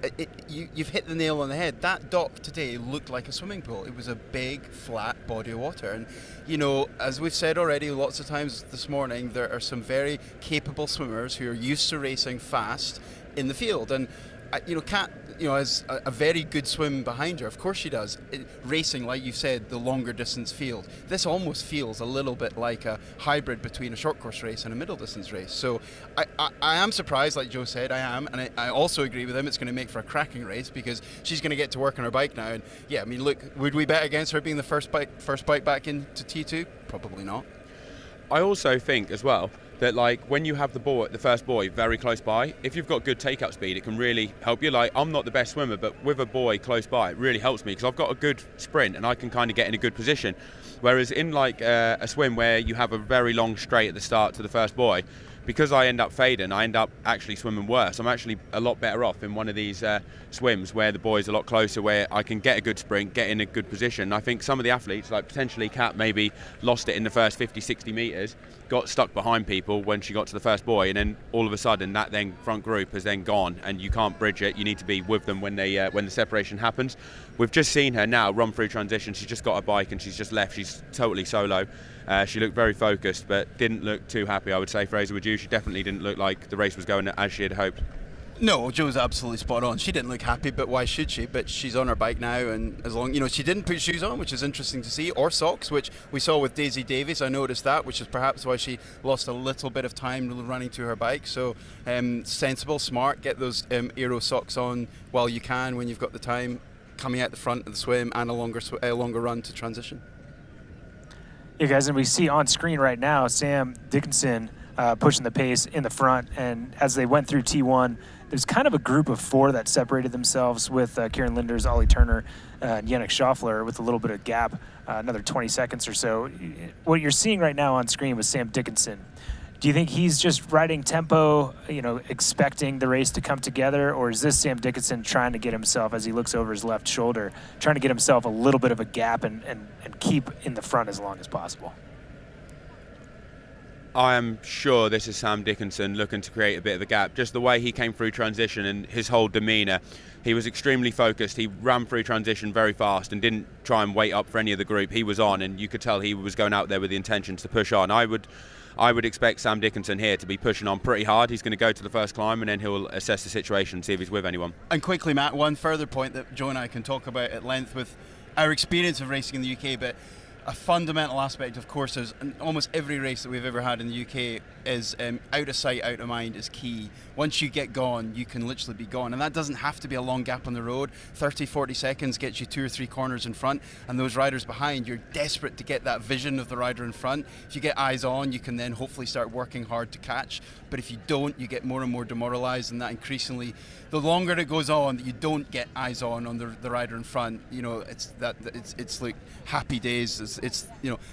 you've hit the nail on the head. That dock today looked like a swimming pool. It was a big, flat body of water. And, as we've said already lots of times this morning, there are some very capable swimmers who are used to racing fast in the field. And, Kat, has a very good swim behind her. Of course she does. Racing, like you said, the longer distance field. This almost feels a little bit like a hybrid between a short course race and a middle distance race. So I am surprised, like Joe said, I am. And I also agree with him. It's going to make for a cracking race because she's going to get to work on her bike now. And yeah, look, would we bet against her being the first bike back into T2? Probably not. I also think as well that when you have the first buoy very close by, if you've got good takeout speed, it can really help you. I'm not the best swimmer, but with a buoy close by, it really helps me because I've got a good sprint and I can kind of get in a good position. Whereas in a swim where you have a very long straight at the start to the first buoy, because I end up fading, I end up actually swimming worse. I'm actually a lot better off in one of these swims where the buoy's a lot closer, where I can get a good sprint, get in a good position. I think some of the athletes, like potentially Kat, maybe lost it in the first 50, 60 metres, got stuck behind people when she got to the first buoy, and then all of a sudden that then front group has then gone and you can't bridge it. You need to be with them when the separation happens. we've just seen her now run through transition. She's just got a bike and she's just left. She's totally solo. She looked very focused, but didn't look too happy, I would say. Fraser, would you? She definitely didn't look like the race was going as she had hoped. No, Joe's absolutely spot on. She didn't look happy, but why should she? But she's on her bike now, and as long, she didn't put shoes on, which is interesting to see, or socks, which we saw with Daisy Davies. I noticed that, which is perhaps why she lost a little bit of time running to her bike. So sensible, smart, get those aero socks on while you can, when you've got the time, coming out the front of the swim and a longer run to transition. Yeah, guys, and we see on screen right now Sam Dickinson pushing the pace in the front, and as they went through T1, there's kind of a group of 4 that separated themselves with Kieran Linders, Ollie Turner, and Yannick Schaffler with a little bit of gap, another 20 seconds or so. What you're seeing right now on screen with Sam Dickinson, do you think he's just riding tempo, expecting the race to come together, or is this Sam Dickinson trying to get himself, as he looks over his left shoulder, trying to get himself a little bit of a gap and keep in the front as long as possible? I am sure this is Sam Dickinson looking to create a bit of a gap. Just the way he came through transition and his whole demeanour, he was extremely focused. He ran through transition very fast and didn't try and wait up for any of the group. He was on, and you could tell he was going out there with the intentions to push on. I would expect Sam Dickinson here to be pushing on pretty hard. He's going to go to the first climb, and then he'll assess the situation, see if he's with anyone. And quickly, Matt, one further point that Joe and I can talk about at length with our experience of racing in the UK, but a fundamental aspect, of course, is almost every race that we've ever had in the UK is out of sight, out of mind is key. Once you get gone, you can literally be gone. And that doesn't have to be a long gap on the road. 30, 40 seconds gets you 2 or 3 corners in front. And those riders behind, you're desperate to get that vision of the rider in front. If you get eyes on, you can then hopefully start working hard to catch. But if you don't, you get more and more demoralised, and that increasingly, the longer it goes on that you don't get eyes on the rider in front, it's like happy days. It's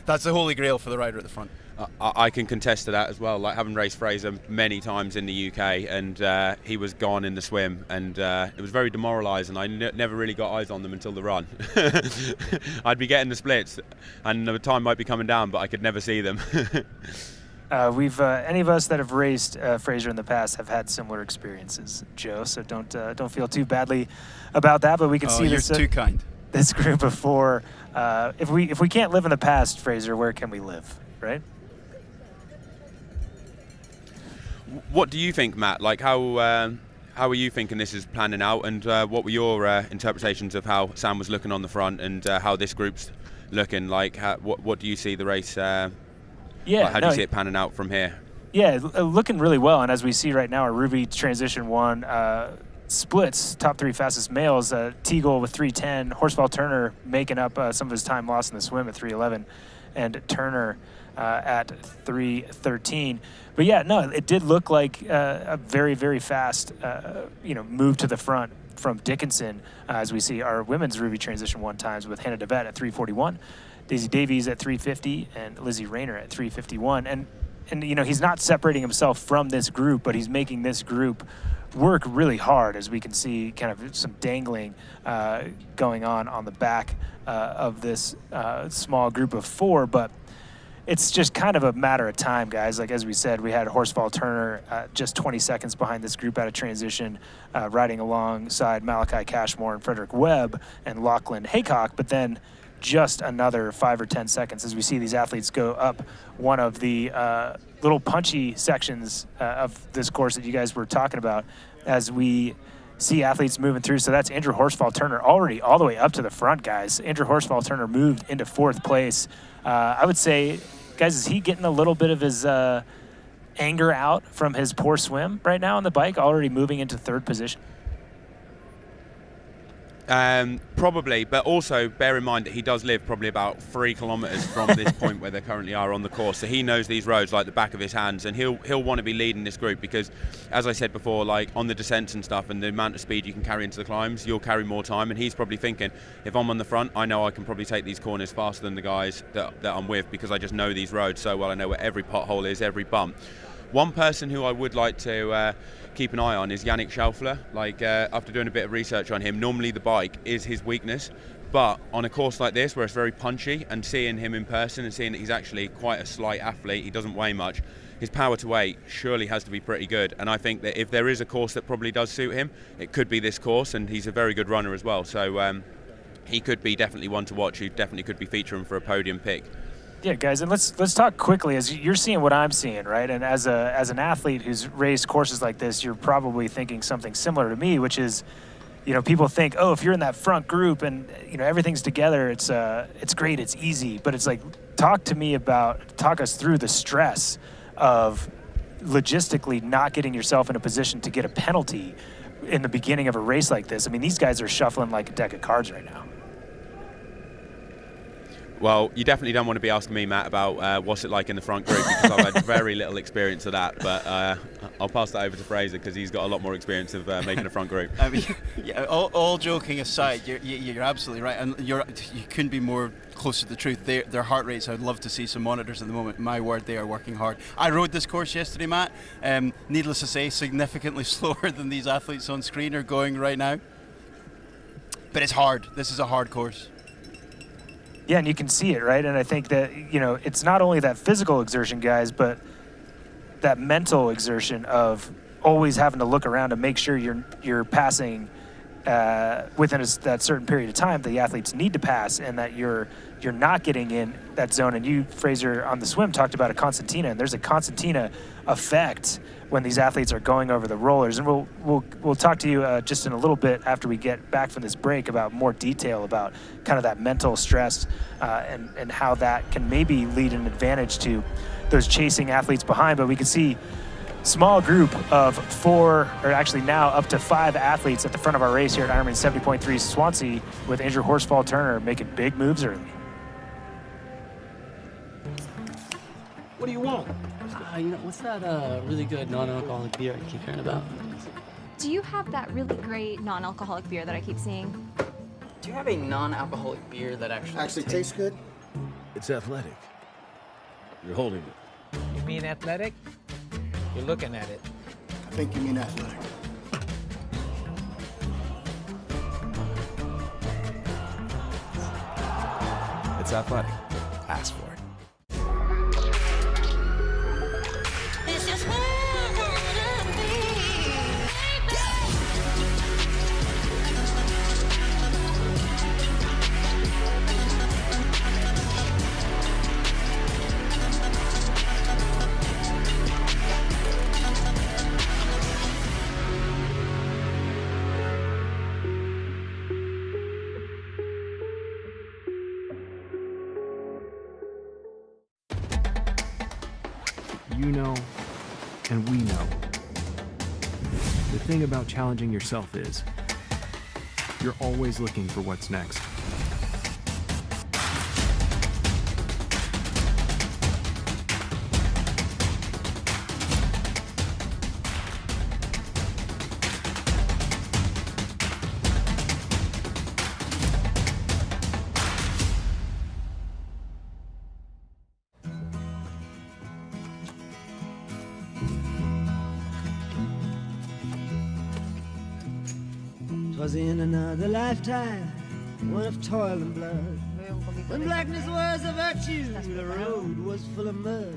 that's the holy grail for the rider at the front. I can contest to that as well. Like, having raced Fraser many times in the UK, and he was gone in the swim, and it was very demoralising. I never really got eyes on them until the run. I'd be getting the splits, and the time might be coming down, but I could never see them. We've any of us that have raced Fraser in the past have had similar experiences, Joe. So don't feel too badly about that. But we can see you're too kind. This group of 4. If we can't live in the past, Fraser, where can we live, right? What do you think, Matt? Like, how are you thinking this is planning out, and what were your interpretations of how Sam was looking on the front, and how this group's looking? Like, what do you see the race? How do you see it panning out from here? Yeah, looking really well. And as we see right now, our Ruby Transition 1 splits, top 3 fastest males. Teagle with 3:10, Horsfall Turner making up some of his time lost in the swim at 3:11, and Turner at 3:13. But yeah, no, it did look like a very, very fast, move to the front from Dickinson, as we see our women's Ruby Transition 1 times with Hannah DeVette at 3:41, Daisy Davies at 3:50, and Lizzie Rainer at 3:51. And he's not separating himself from this group, but he's making this group work really hard, as we can see kind of some dangling going on the back of this small group of 4. But it's just kind of a matter of time, guys. Like, as we said, we had Horsfall Turner just 20 seconds behind this group out of transition, riding alongside Malachi Cashmore and Frederick Webb and Lachlan Haycock, but then just another 5 or 10 seconds as we see these athletes go up one of the little punchy sections of this course that you guys were talking about, as we see athletes moving through. So that's Andrew Horsfall Turner already all the way up to the front, guys. Andrew Horsfall Turner moved into 4th place. I would say, guys, is he getting a little bit of his anger out from his poor swim right now on the bike, already moving into 3rd position? Probably, but also bear in mind that he does live probably about 3 kilometres from this point where they currently are on the course, so he knows these roads like the back of his hands, and he'll want to be leading this group, because, as I said before, like on the descents and stuff and the amount of speed you can carry into the climbs, you'll carry more time, and he's probably thinking, if I'm on the front, I know I can probably take these corners faster than the guys that I'm with, because I just know these roads so well. I know where every pothole is, every bump. One person who I would like to keep an eye on is Yannick Schaffler. Like, after doing a bit of research on him, normally the bike is his weakness, but on a course like this where it's very punchy, and seeing him in person and seeing that he's actually quite a slight athlete, he doesn't weigh much, his power to weight surely has to be pretty good. And I think that if there is a course that probably does suit him, it could be this course, and he's a very good runner as well. So he could be definitely one to watch. He definitely could be featuring for a podium pick. Yeah, guys, and let's talk quickly. As you're seeing what I'm seeing, right? And as an athlete who's raced courses like this, you're probably thinking something similar to me, which is, people think, oh, if you're in that front group and everything's together, it's great, it's easy. But it's like, talk us through the stress of logistically not getting yourself in a position to get a penalty in the beginning of a race like this. I mean, these guys are shuffling like a deck of cards right now. Well, you definitely don't want to be asking me, Matt, about what's it like in the front group, because I've had very little experience of that. But I'll pass that over to Fraser, because he's got a lot more experience of making a front group. I mean, yeah, all joking aside, you're absolutely right, and you couldn't be more close to the truth. Their heart rates, I'd love to see some monitors at the moment. My word, they are working hard. I rode this course yesterday, Matt. Needless to say, significantly slower than these athletes on screen are going right now. But it's hard. This is a hard course. Yeah, and you can see it, right? And I think that, it's not only that physical exertion, guys, but that mental exertion of always having to look around to make sure you're passing within that certain period of time the athletes need to pass, and that you're not getting in that zone. And you, Fraser, on the swim talked about a concertina, and there's a concertina effect when these athletes are going over the rollers. And we'll talk to you just in a little bit after we get back from this break about more detail about kind of that mental stress and how that can maybe lead an advantage to those chasing athletes behind. But we can see small group of 4, or actually now up to 5 athletes at the front of our race here at Ironman 70.3 Swansea, with Andrew Horsfall-Turner making big moves early. What do you want? What's that really good non-alcoholic beer I keep hearing about? Do you have that really great non-alcoholic beer that I keep seeing? Do you have a non-alcoholic beer that actually tastes good? It's athletic. You're holding it. You mean athletic? You're looking at it. I think you mean athletic. It's athletic. Ask for it. You know, and we know. The thing about challenging yourself is, you're always looking for what's next. Was in another lifetime, one of toil and blood. When blackness was a virtue, the road was full of mud.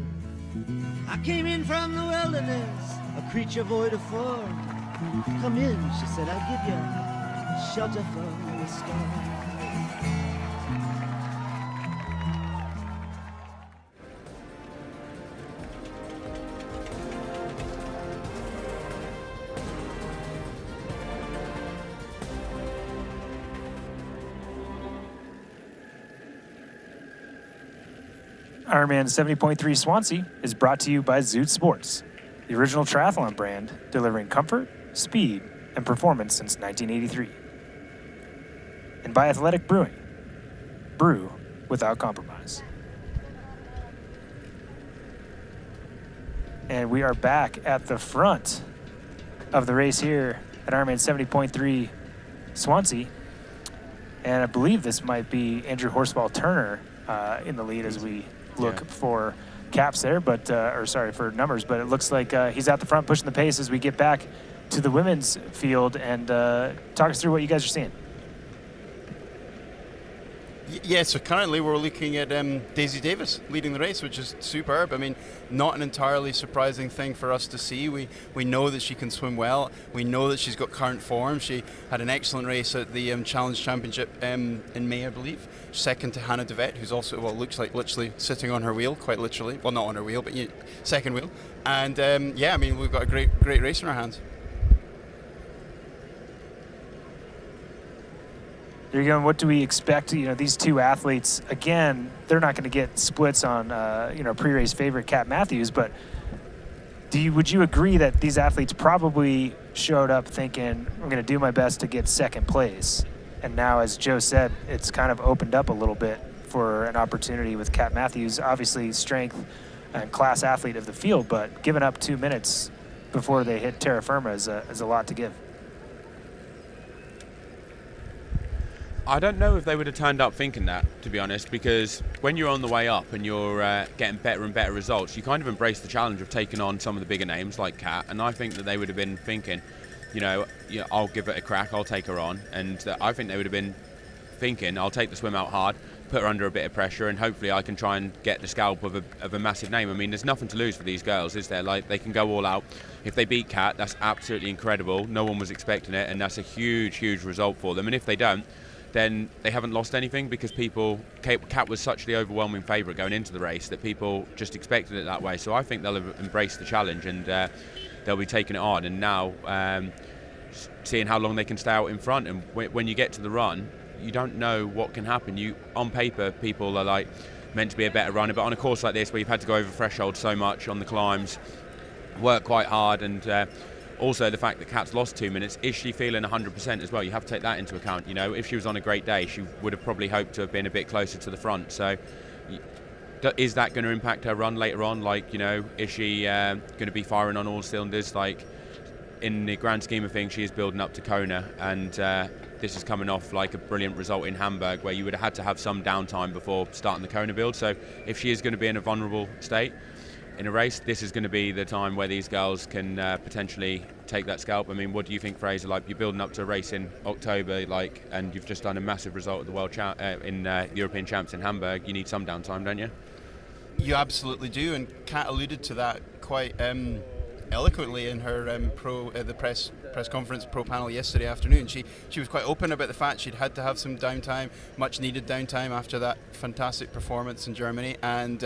I came in from the wilderness, a creature void of form. Come in, she said, I'll give you shelter from the storm. Ironman 70.3 Swansea is brought to you by Zoot Sports, the original triathlon brand delivering comfort, speed, and performance since 1983. And by Athletic Brewing, brew without compromise. And we are back at the front of the race here at Ironman 70.3 Swansea. And I believe this might be Andrew Horsfall-Turner in the lead as we look for caps there, but for numbers. But it looks like he's out the front pushing the pace as we get back to the women's field. And talk us through what you guys are seeing. Yeah, so currently we're looking at Daisy Davis leading the race, which is superb. I mean, not an entirely surprising thing for us to see. We know that she can swim well. We know that she's got current form. She had an excellent race at the Challenge Championship in May, I believe. Second to Hannah DeVette, who's also, well, looks like literally sitting on her wheel, quite literally. Well, not on her wheel, but second wheel. And yeah, I mean, we've got a great race in our hands. There you go. What do we expect? These two athletes, again, they're not going to get splits on, pre-race favorite Kat Matthews, but would you agree that these athletes probably showed up thinking, I'm going to do my best to get second place? And now, as Joe said, it's kind of opened up a little bit for an opportunity with Kat Matthews, obviously strength and class athlete of the field, but giving up 2 minutes before they hit terra firma is a lot to give. I don't know if they would have turned up thinking that, to be honest, because when you're on the way up and you're getting better and better results, you kind of embrace the challenge of taking on some of the bigger names like Kat, and I think that they would have been thinking, I'll give it a crack, I'll take her on, and I think they would have been thinking, I'll take the swim out hard, put her under a bit of pressure, and hopefully I can try and get the scalp of a massive name. I mean, there's nothing to lose for these girls, is there? Like, they can go all out. If they beat Kat, that's absolutely incredible. No one was expecting it, and that's a huge, huge result for them. And if they don't, then they haven't lost anything, because Kat was such the overwhelming favourite going into the race that people just expected it that way. So I think they'll have embraced the challenge, and they'll be taking it on. And now seeing how long they can stay out in front. And when you get to the run, you don't know what can happen. On paper, people are like meant to be a better runner, but on a course like this where you've had to go over threshold so much on the climbs, work quite hard, and also the fact that Kat's lost 2 minutes, is she feeling 100% as well? You have to take that into account. If she was on a great day, she would have probably hoped to have been a bit closer to the front. So is that going to impact her run later on? Is she going to be firing on all cylinders? In the grand scheme of things, she is building up to Kona, and this is coming off like a brilliant result in Hamburg, where you would have had to have some downtime before starting the Kona build. So if she is going to be in a vulnerable state in a race, this is going to be the time where these girls can potentially take that scalp. I mean, what do you think, Fraser? You're building up to a race in October, and you've just done a massive result at the World European Champs in Hamburg. You need some downtime, don't you? You absolutely do, and Kat alluded to that quite eloquently in her the press conference pro panel yesterday afternoon. She was quite open about the fact she'd had to have some downtime, much needed downtime after that fantastic performance in Germany, and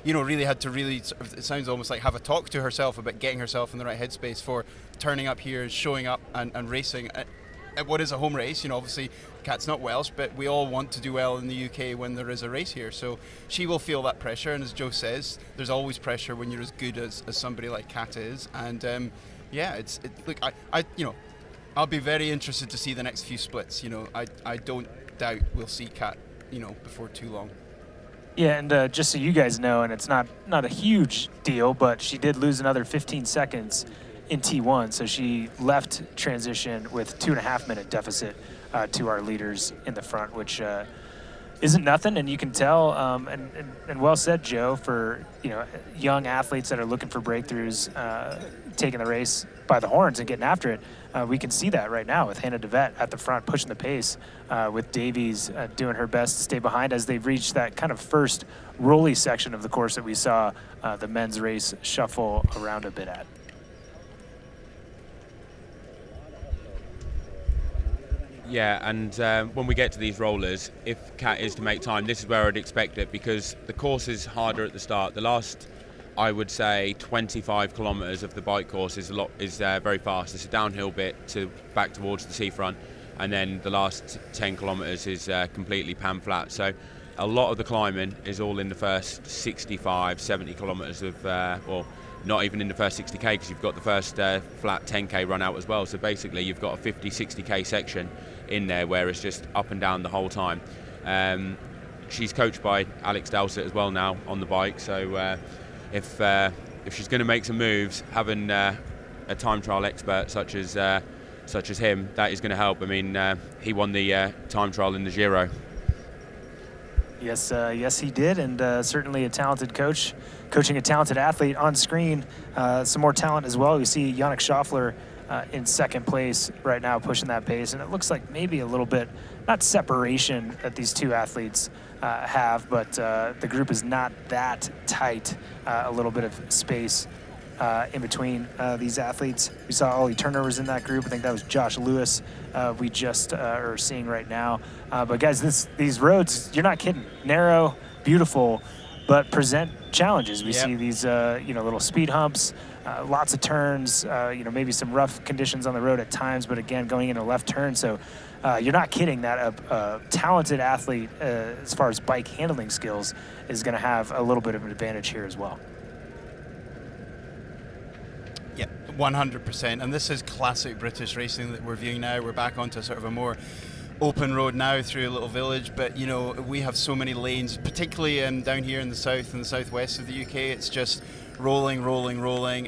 really had to it sounds almost like have a talk to herself about getting herself in the right headspace for turning up here, showing up and racing at what is a home race. Obviously Kat's not Welsh, but we all want to do well in the UK when there is a race here, so she will feel that pressure. And as Joe says, there's always pressure when you're as good as somebody like Kat is. And look, I'll be very interested to see the next few splits. I don't doubt we'll see Kat before too long. Yeah, and just so you guys know, and it's not a huge deal, but she did lose another 15 seconds in T1, so she left transition with 2.5 minute deficit to our leaders in the front, which isn't nothing, and you can tell, and well said, Joe, for young athletes that are looking for breakthroughs, taking the race by the horns and getting after it. We can see that right now with Hannah DeVette at the front pushing the pace, with Davies doing her best to stay behind as they've reached that kind of first rolly section of the course that we saw the men's race shuffle around a bit at. Yeah, and when we get to these rollers, if Kat is to make time, this is where I'd expect it, because the course is harder at the start. The last, I would say, 25 kilometres of the bike course is very fast. It's a downhill bit back towards the seafront, and then the last 10 kilometres is completely pan flat. So a lot of the climbing is all in the first 65, 70 kilometres of, or not even in the first 60k, because you've got the first flat 10k run out as well. So basically you've got a 50, 60k section in there where it's just up and down the whole time. She's coached by Alex Dowsett as well now on the bike, so if she's going to make some moves, having a time trial expert such as him, that is going to help. I mean, he won the time trial in the Giro. Yes, he did, and certainly a talented coach, coaching a talented athlete on screen. Some more talent as well. You see Yannick Schaffler in second place right now, pushing that pace, and it looks like maybe a little bit not separation that these two athletes have, but the group is not that tight. A little bit of space in between these athletes. We saw Ollie turnovers in that group. I think that was Josh Lewis we just are seeing right now. But guys, these roads, you're not kidding. Narrow, beautiful, but present challenges. We see these little speed humps, lots of turns, maybe some rough conditions on the road at times, but again, going into a left turn. So you're not kidding that a talented athlete as far as bike handling skills is going to have a little bit of an advantage here as well. Yeah, 100%. And this is classic British racing that we're viewing now. We're back onto sort of a more open road now through a little village, but we have so many lanes, particularly down here in the south and the southwest of the UK. It's just rolling,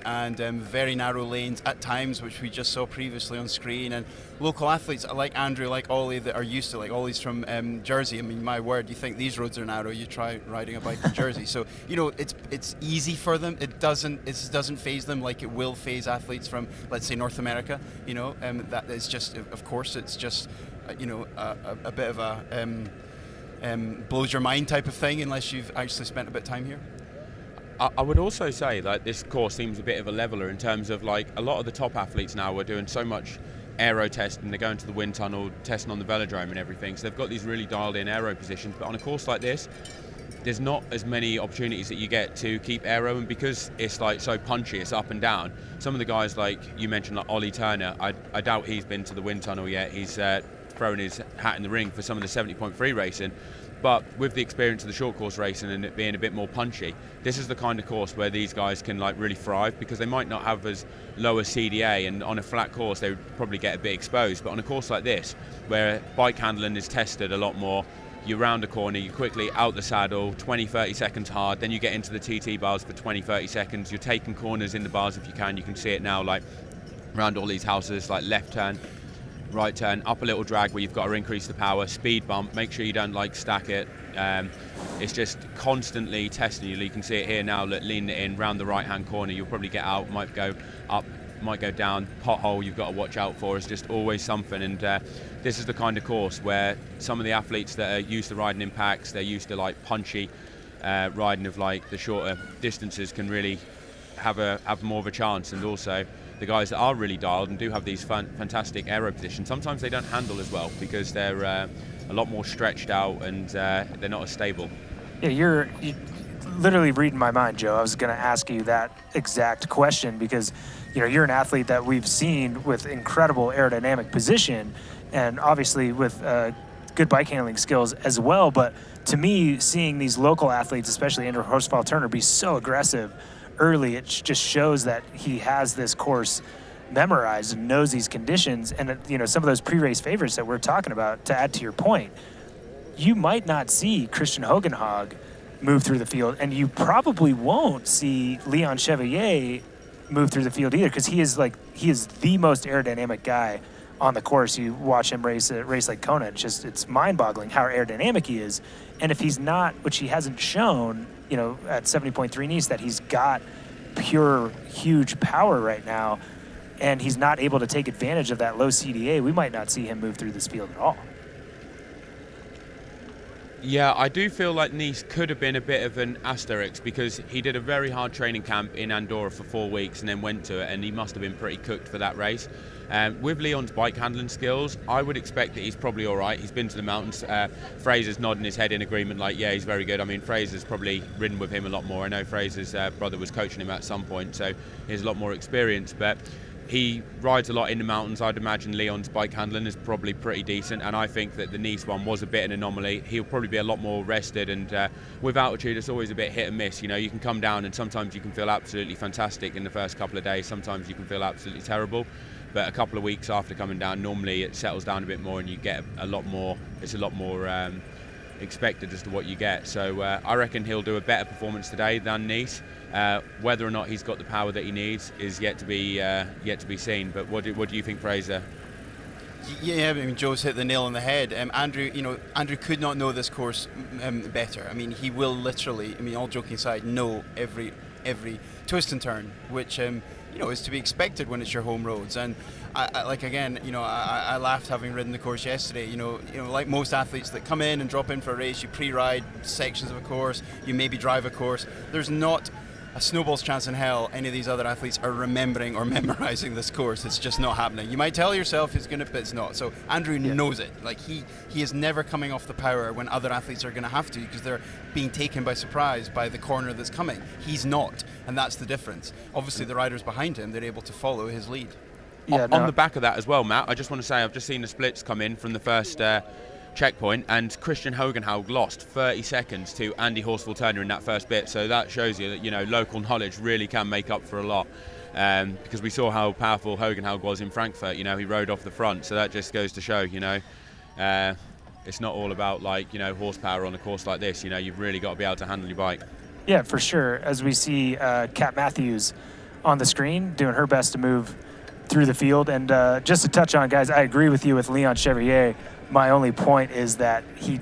and very narrow lanes at times, which we just saw previously on screen. And local athletes like Andrew, like Ollie, that are used to, like Ollie's from Jersey. I mean, my word, you think these roads are narrow, you try riding a bike in Jersey. So it's easy for them. It doesn't phase them like it will phase athletes from, let's say, North America. That is just, of course, it's just a bit of a blows your mind type of thing unless you've actually spent a bit of time here. I would also say that this course seems a bit of a leveler in terms of, like, a lot of the top athletes now are doing so much aero testing. They're going to the wind tunnel, testing on the velodrome and everything. So they've got these really dialed in aero positions. But on a course like this, there's not as many opportunities that you get to keep aero, and because it's like so punchy, it's up and down. Some of the guys, like you mentioned, like Ollie Turner, I doubt he's been to the wind tunnel yet. He's thrown his hat in the ring for some of the 70.3 racing. But with the experience of the short course racing and it being a bit more punchy, this is the kind of course where these guys can really thrive, because they might not have as low a CDA, and on a flat course they would probably get a bit exposed. But on a course like this, where bike handling is tested a lot more, you round a corner, you quickly out the saddle, 20-30 seconds hard, then you get into the TT bars for 20-30 seconds. You're taking corners in the bars if you can. You can see it now, like around all these houses, like left turn, right turn, up a little drag where you've got to increase the power, speed bump, make sure you don't stack it. It's just constantly testing you. You can see it here now, lean it in, round the right hand corner, you'll probably get out, might go up, might go down, pothole you've got to watch out for. It's just always something. And this is the kind of course where some of the athletes that are used to riding in packs, they're used to punchy riding of the shorter distances, can really have more of a chance. And also the guys that are really dialed and do have these fantastic aero positions, sometimes they don't handle as well because they're a lot more stretched out and they're not as stable. Yeah, you're literally reading my mind, Joe. I was going to ask you that exact question because you're an athlete that we've seen with incredible aerodynamic position and obviously with good bike handling skills as well. But to me, seeing these local athletes, especially Andrew Horsfall Turner, be so aggressive early, it just shows that he has this course memorized and knows these conditions. And some of those pre-race favorites that we're talking about, to add to your point, you might not see Christian Hogenhag move through the field, and you probably won't see Leon Chevalier move through the field either, because he is the most aerodynamic guy on the course. You watch him race like Kona, it's mind-boggling how aerodynamic he is. And if he's not, which he hasn't shown, at 70.3 Nice, that he's got pure, huge power right now, and he's not able to take advantage of that low CDA, we might not see him move through this field at all. Yeah, I do feel like Nice could have been a bit of an asterisk because he did a very hard training camp in Andorra for 4 weeks and then went to it, and he must have been pretty cooked for that race. With Leon's bike handling skills, I would expect that he's probably all right. He's been to the mountains. Fraser's nodding his head in agreement, yeah, he's very good. I mean, Fraser's probably ridden with him a lot more. I know Fraser's brother was coaching him at some point, so he has a lot more experience. But he rides a lot in the mountains. I'd imagine Leon's bike handling is probably pretty decent, and I think that the Nice one was a bit an anomaly. He'll probably be a lot more rested, and with altitude it's always a bit hit and miss. You can come down and sometimes you can feel absolutely fantastic in the first couple of days, sometimes you can feel absolutely terrible. But a couple of weeks after coming down, normally it settles down a bit more and you get a lot more, it's a lot more expected as to what you get. So I reckon he'll do a better performance today than Nice. Whether or not he's got the power that he needs is yet to be seen. But what do you think, Fraser? Yeah, I mean, Joe's hit the nail on the head. Andrew could not know this course better. I mean, he will literally, all joking aside, know every every twist and turn, which is to be expected when it's your home roads. And I laughed having ridden the course yesterday. Like most athletes that come in and drop in for a race, you pre-ride sections of a course, you maybe drive a course. There's not a snowball's chance in hell any of these other athletes are remembering or memorizing this course. It's just not happening. You might tell yourself he's going to, but it's not. So Andrew knows it. Like he is never coming off the power when other athletes are going to have to, because they're being taken by surprise by the corner that's coming. He's not, and that's the difference. Obviously the riders behind him, they're able to follow his lead. On the back of that as well, Matt, I just want to say I've just seen the splits come in from the first checkpoint, and Christian Hogenhaug lost 30 seconds to Andy Horsfall-Turner in that first bit. So that shows you that local knowledge really can make up for a lot, because we saw how powerful Hogenhaug was in Frankfurt. He rode off the front, so that just goes to show it's not all about horsepower on a course like this. You've really got to be able to handle your bike. Yeah, for sure. As we see Kat Matthews on the screen doing her best to move through the field. And just to touch on, guys, I agree with you with Leon Chevrier. My only point is that he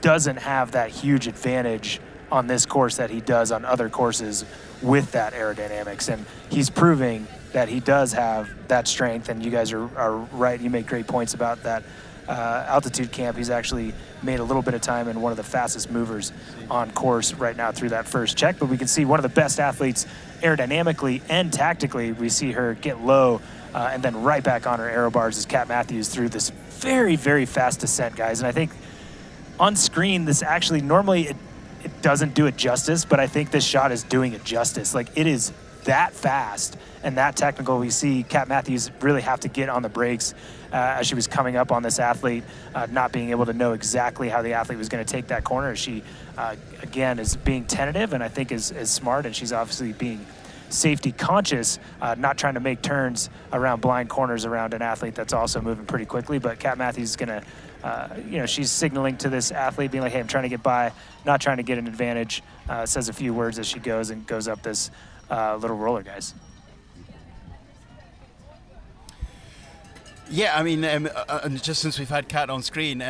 doesn't have that huge advantage on this course that he does on other courses with that aerodynamics. And he's proving that he does have that strength. And you guys are right. You make great points about that altitude camp. He's actually made a little bit of time and one of the fastest movers on course right now through that first check. But we can see one of the best athletes aerodynamically and tactically. We see her get low and then right back on her aero bars as Kat Matthews through this very, very fast descent, guys. And I think on screen, this actually normally it doesn't do it justice, but I think this shot is doing it justice. Like, it is that fast and that technical. We see Kat Matthews really have to get on the brakes as she was coming up on this athlete, not being able to know exactly how the athlete was going to take that corner. She, again, is being tentative and I think is smart, and she's obviously being safety conscious, not trying to make turns around blind corners around an athlete that's also moving pretty quickly. But Kat Matthews is going to, she's signaling to this athlete, being like, hey, I'm trying to get by, not trying to get an advantage, says a few words as she goes up this little roller, guys. Yeah, I mean, just since we've had Kat on screen,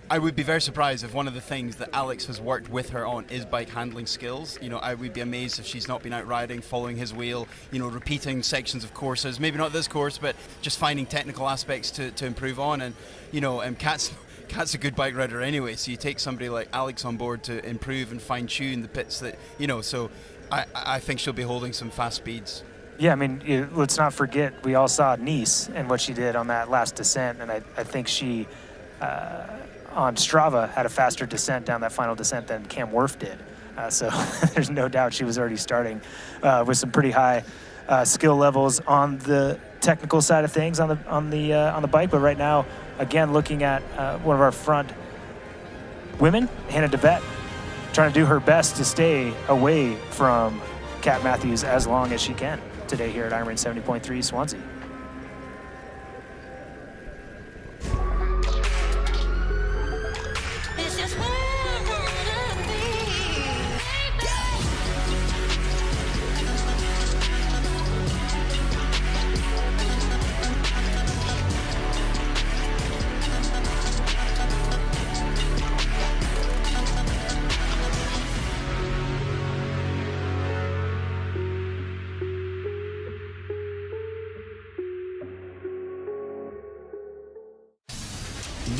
I would be very surprised if one of the things that Alex has worked with her on is bike handling skills. I would be amazed if she's not been out riding, following his wheel, repeating sections of courses, maybe not this course, but just finding technical aspects to improve on. And Kat's a good bike rider anyway, so you take somebody like Alex on board to improve and fine-tune the bits that, so I think she'll be holding some fast speeds. Yeah, I mean, let's not forget, we all saw Nice and what she did on that last descent, and I think she, on Strava, had a faster descent down that final descent than Cam Wurf did. So there's no doubt she was already starting with some pretty high skill levels on the technical side of things on the bike. But right now, again, looking at one of our front women, Hannah DeVette, trying to do her best to stay away from Kat Matthews as long as she can today here at Ironman 70.3 Swansea.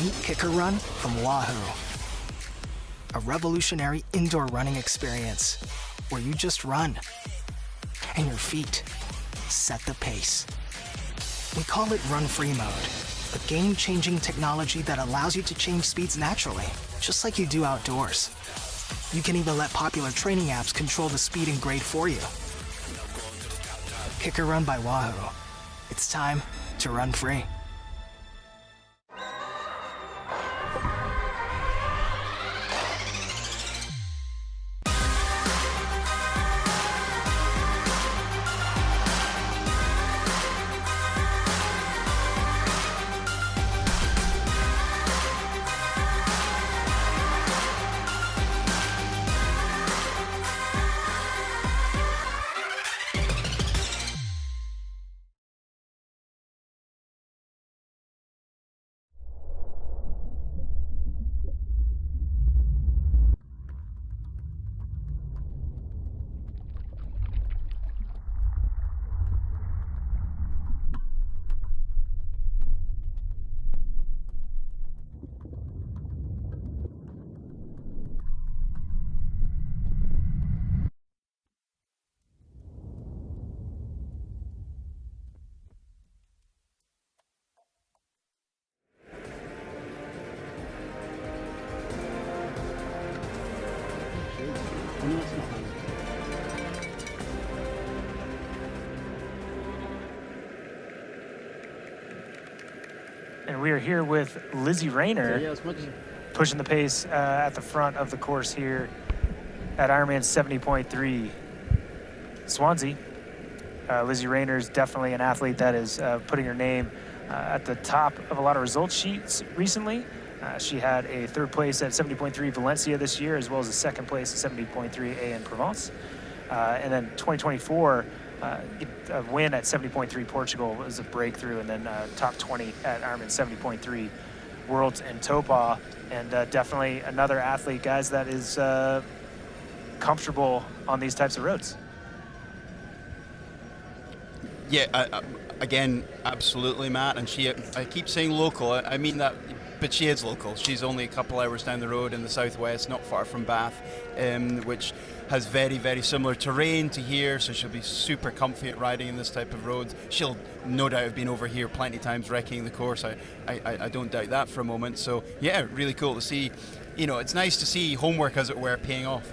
Meet Kicker Run from Wahoo, a revolutionary indoor running experience where you just run and your feet set the pace. We call it Run Free Mode, a game-changing technology that allows you to change speeds naturally, just like you do outdoors. You can even let popular training apps control the speed and grade for you. Kicker Run by Wahoo. It's time to run free. No, it's not. And we are here with Lizzie Rainer, Yeah, as much as pushing the pace at the front of the course here at Ironman 70.3 Swansea. Lizzie Rainer is definitely an athlete that is putting her name at the top of a lot of results sheets recently. She had a third place at 70.3 Valencia this year, as well as a second place at 70.3 Aix-en-Provence. And then 2024, a win at 70.3 Portugal was a breakthrough, and then top 20 at Ironman 70.3 Worlds in Topah. And definitely another athlete, guys, that is comfortable on these types of roads. Yeah, again, absolutely, Matt. And I keep saying local. I mean that, but she is local. She's only a couple hours down the road in the southwest, not far from Bath, which has very, very similar terrain to here. So she'll be super comfy at riding in this type of roads. She'll no doubt have been over here plenty of times wrecking the course. I don't doubt that for a moment. So yeah, really cool to see. You know, it's nice to see homework, as it were, paying off.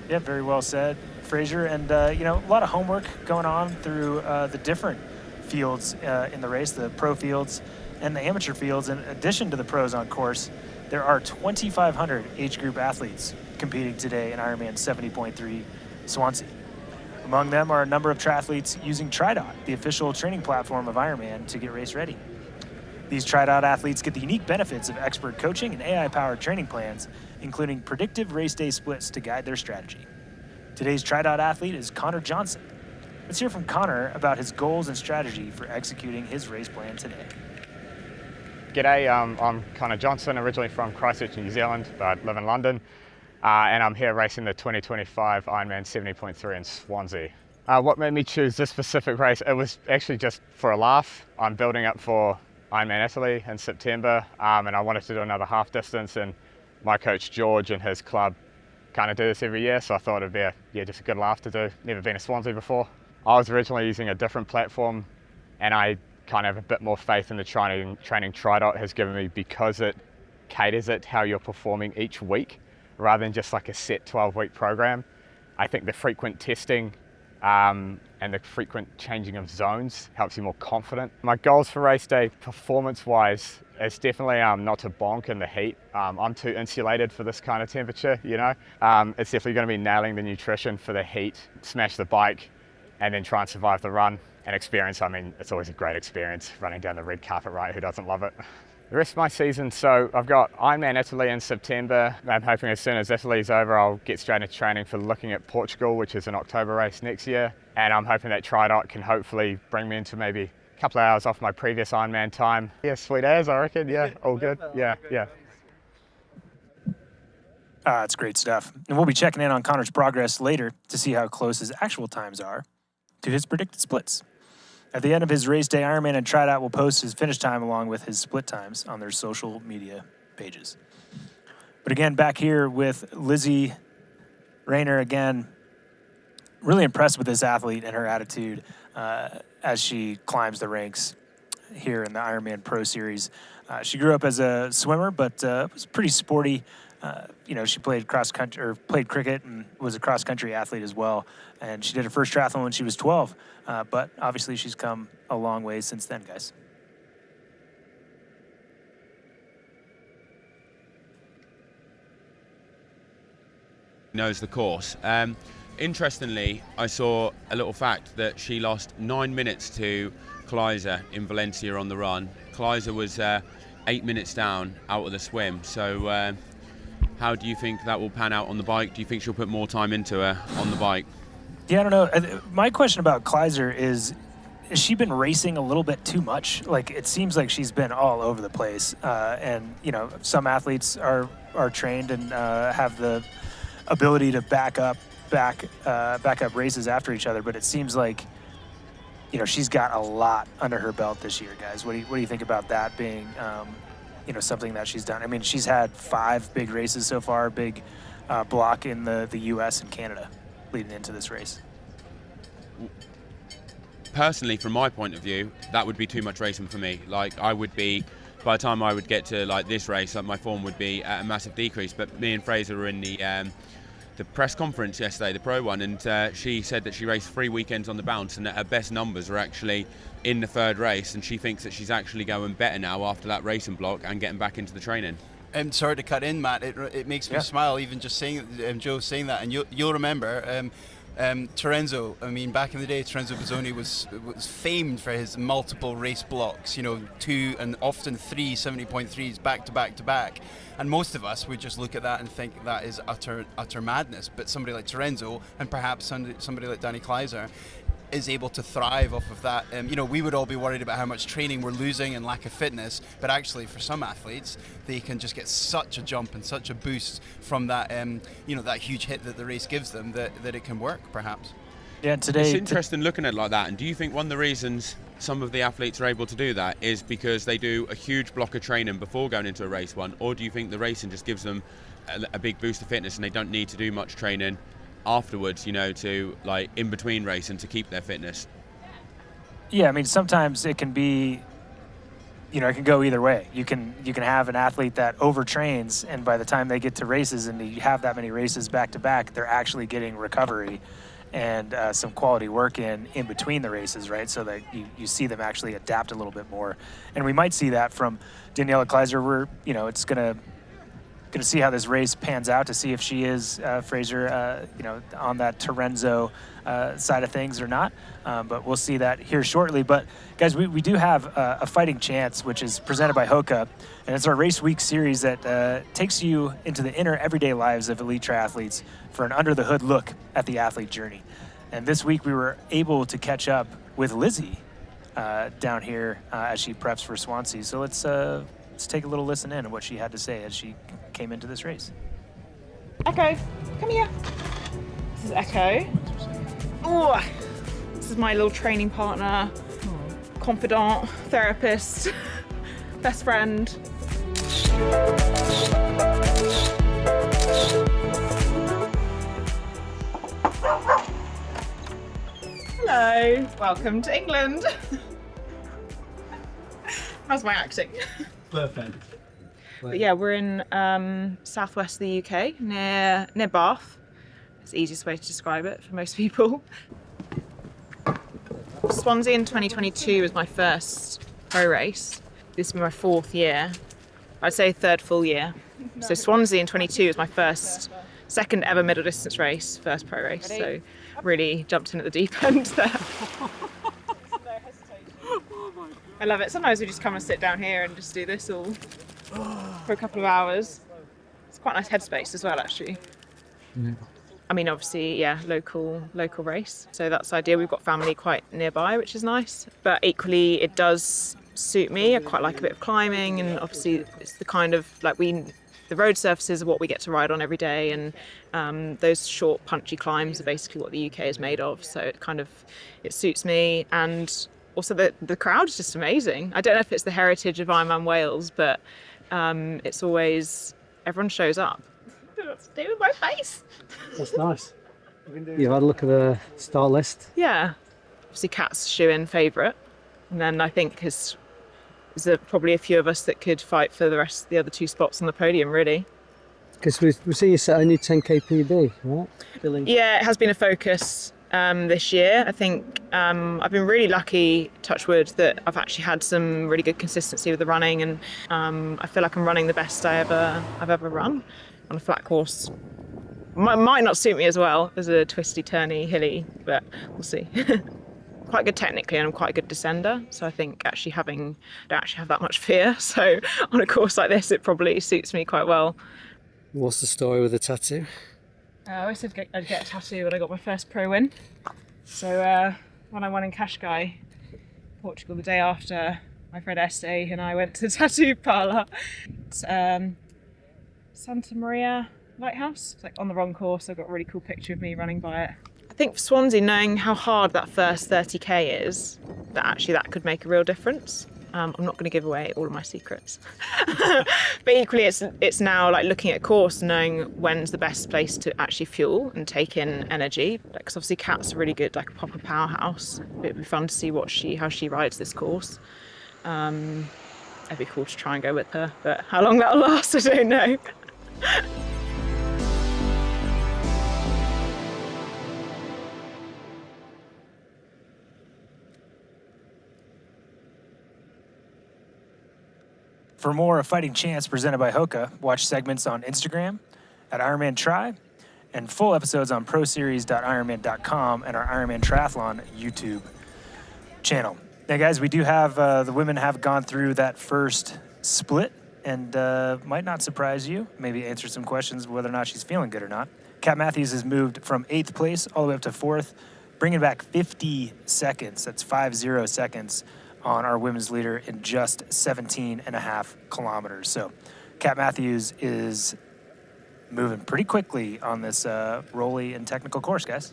Yeah, very well said, Fraser. And, you know, a lot of homework going on through the different fields in the race, the pro fields and the amateur fields. In addition to the pros on course, there are 2,500 age group athletes competing today in Ironman 70.3 Swansea. Among them are a number of triathletes using TriDot, the official training platform of Ironman, to get race ready. These TriDot athletes get the unique benefits of expert coaching and AI-powered training plans, including predictive race day splits to guide their strategy. Today's TriDot athlete is Connor Johnson. Let's hear from Connor about his goals and strategy for executing his race plan today. G'day, I'm Connor Johnson, originally from Christchurch, New Zealand, but live in London. And I'm here racing the 2025 Ironman 70.3 in Swansea. What made me choose this specific race? It was actually just for a laugh. I'm building up for Ironman Italy in September, and I wanted to do another half distance, and my coach George and his club kind of do this every year, so I thought it'd be just a good laugh to do. Never been to Swansea before. I was originally using a different platform, and I kind of have a bit more faith in the training TriDot has given me, because it caters it how you're performing each week rather than just like a set 12-week program. I think the frequent testing and the frequent changing of zones helps you more confident. My goals for race day, performance-wise, is definitely not to bonk in the heat. I'm too insulated for this kind of temperature, you know. It's definitely going to be nailing the nutrition for the heat, smash the bike, and then try and survive the run. And experience, I mean, it's always a great experience running down the red carpet, right? Who doesn't love it? The rest of my season, so I've got Ironman Italy in September. I'm hoping as soon as Italy's over, I'll get straight into training for looking at Portugal, which is an October race next year. And I'm hoping that TriDot can hopefully bring me into maybe a couple of hours off my previous Ironman time. Yeah, sweet as, I reckon. Yeah, all good. Yeah. It's great stuff. And we'll be checking in on Connor's progress later to see how close his actual times are to his predicted splits. At the end of his race day, Ironman and TriDot will post his finish time along with his split times on their social media pages. But again, back here with Lizzie Rainer again, really impressed with this athlete and her attitude as she climbs the ranks here in the Ironman Pro Series. She grew up as a swimmer, but was pretty sporty. You know, she played cricket and was a cross-country athlete as well. And she did her first triathlon when she was 12. But obviously she's come a long way since then, guys. Knows the course. Interestingly, I saw a little fact that she lost 9 minutes to Kleiser in Valencia on the run. Kleiser was 8 minutes down out of the swim. So how do you think that will pan out on the bike? Do you think she'll put more time into her on the bike? Yeah, I don't know. My question about Kleiser is, has she been racing a little bit too much? Like, it seems like she's been all over the place. And, you know, some athletes are trained and have the ability to back up races after each other. But it seems like, you know, she's got a lot under her belt this year, guys. What do you think about that being, you know, something that she's done? I mean, she's had 5 big races so far, big block in the U.S. and Canada leading into this race. Personally, from my point of view, that would be too much racing for me. Like, I would be by the time I would get to like this race, like my form would be at a massive decrease. But me and Fraser were in the press conference yesterday, the pro one, and she said that she raced 3 weekends on the bounce and that her best numbers are actually in the third race, and she thinks that she's actually going better now after that racing block and getting back into the training. Sorry to cut in, Matt. It makes me smile even just saying Joe saying that, and you'll remember Terenzo. I mean, back in the day, Terenzo Bozzoni was famed for his multiple race blocks. 2 and often 3 70.3s back to back to back. And most of us would just look at that and think that is utter madness. But somebody like Terenzo, and perhaps somebody like Danny Kleiser, is able to thrive off of that. We would all be worried about how much training we're losing and lack of fitness, but actually for some athletes, they can just get such a jump and such a boost from that, that huge hit that the race gives them that it can work, perhaps. Yeah, today it's interesting looking at it like that. And do you think one of the reasons some of the athletes are able to do that is because they do a huge block of training before going into a race one, or do you think the racing just gives them a big boost of fitness and they don't need to do much training afterwards, to like in between racing to keep their fitness? Yeah, I mean, sometimes it can be, it can go either way. You can have an athlete that overtrains, and by the time they get to races and you have that many races back to back, they're actually getting recovery and some quality work in between the races, right? So that you see them actually adapt a little bit more. And we might see that from Daniela Kleiser. We're, it's going to see how this race pans out to see if she is, Fraser, on that Terenzo side of things or not. But we'll see that here shortly. But guys, we do have a fighting chance, which is presented by Hoka. And it's our race week series that takes you into the inner everyday lives of elite triathletes for an under the hood look at the athlete journey. And this week we were able to catch up with Lizzie down here as she preps for Swansea. So let's take a little listen in on what she had to say as she came into this race. Echo, come here. This is Echo. Oh, this is my little training partner, confidant, therapist, best friend. Hello, welcome to England. How's my acting? Perfect. But yeah, we're in southwest of the UK, near Bath. It's the easiest way to describe it for most people. Swansea in 2022 was my first pro race. This will be my 4th year. I'd say 3rd full year. So Swansea in 22 was my second ever middle distance race, first pro race. So really jumped in at the deep end there. I love it. Sometimes we just come and sit down here and just do this all for a couple of hours. It's quite a nice headspace as well, actually. I mean, obviously, yeah, local race. So that's ideal. We've got family quite nearby, which is nice. But equally, it does suit me. I quite like a bit of climbing, and obviously, it's the kind of the road surfaces are what we get to ride on every day, and those short, punchy climbs are basically what the UK is made of. So it suits me, and also the crowd is just amazing. I don't know if it's the heritage of Ironman Wales, but it's always everyone shows up. What's to do with my face? That's nice. You've had a look at the start list? Yeah. Obviously, Kat's shoe-in favourite. And then I think there's probably a few of us that could fight for the other 2 spots on the podium, really. Because we see you set a new 10k PB, right? Yeah, it has been a focus this year. I think I've been really lucky, touch wood, that I've actually had some really good consistency with the running, and I feel like I'm running the best I've ever run on a flat course. Might not suit me as well as a twisty, turny, hilly, but we'll see. Quite good technically, and I'm quite a good descender, so I think I don't actually have that much fear. So on a course like this, it probably suits me quite well. What's the story with the tattoo? I always said I'd get a tattoo when I got my first pro win. So when I won in Cascais, Portugal, the day after, my friend Estee and I went to the tattoo parlour. It's Santa Maria Lighthouse. It's on the wrong course. I've got a really cool picture of me running by it. I think for Swansea, knowing how hard that first 30k is, that could make a real difference. I'm not going to give away all of my secrets. But equally, it's now looking at course, knowing when's the best place to actually fuel and take in energy. Because obviously Kat's really good, a proper powerhouse. It'd be fun to see how she rides this course. it'd be cool to try and go with her. But how long that'll last, I don't know. For more of Fighting Chance presented by Hoka, watch segments on Instagram at Ironman Tri and full episodes on proseries.ironman.com and our Ironman Triathlon YouTube channel. Now, guys, we do have the women have gone through that first split and might not surprise you, maybe answer some questions whether or not she's feeling good or not. Kat Matthews has moved from 8th place all the way up to 4th, bringing back 50 seconds. That's 50 seconds on our women's leader in just 17.5 kilometers. So Kat Matthews is moving pretty quickly on this rolly and technical course, guys.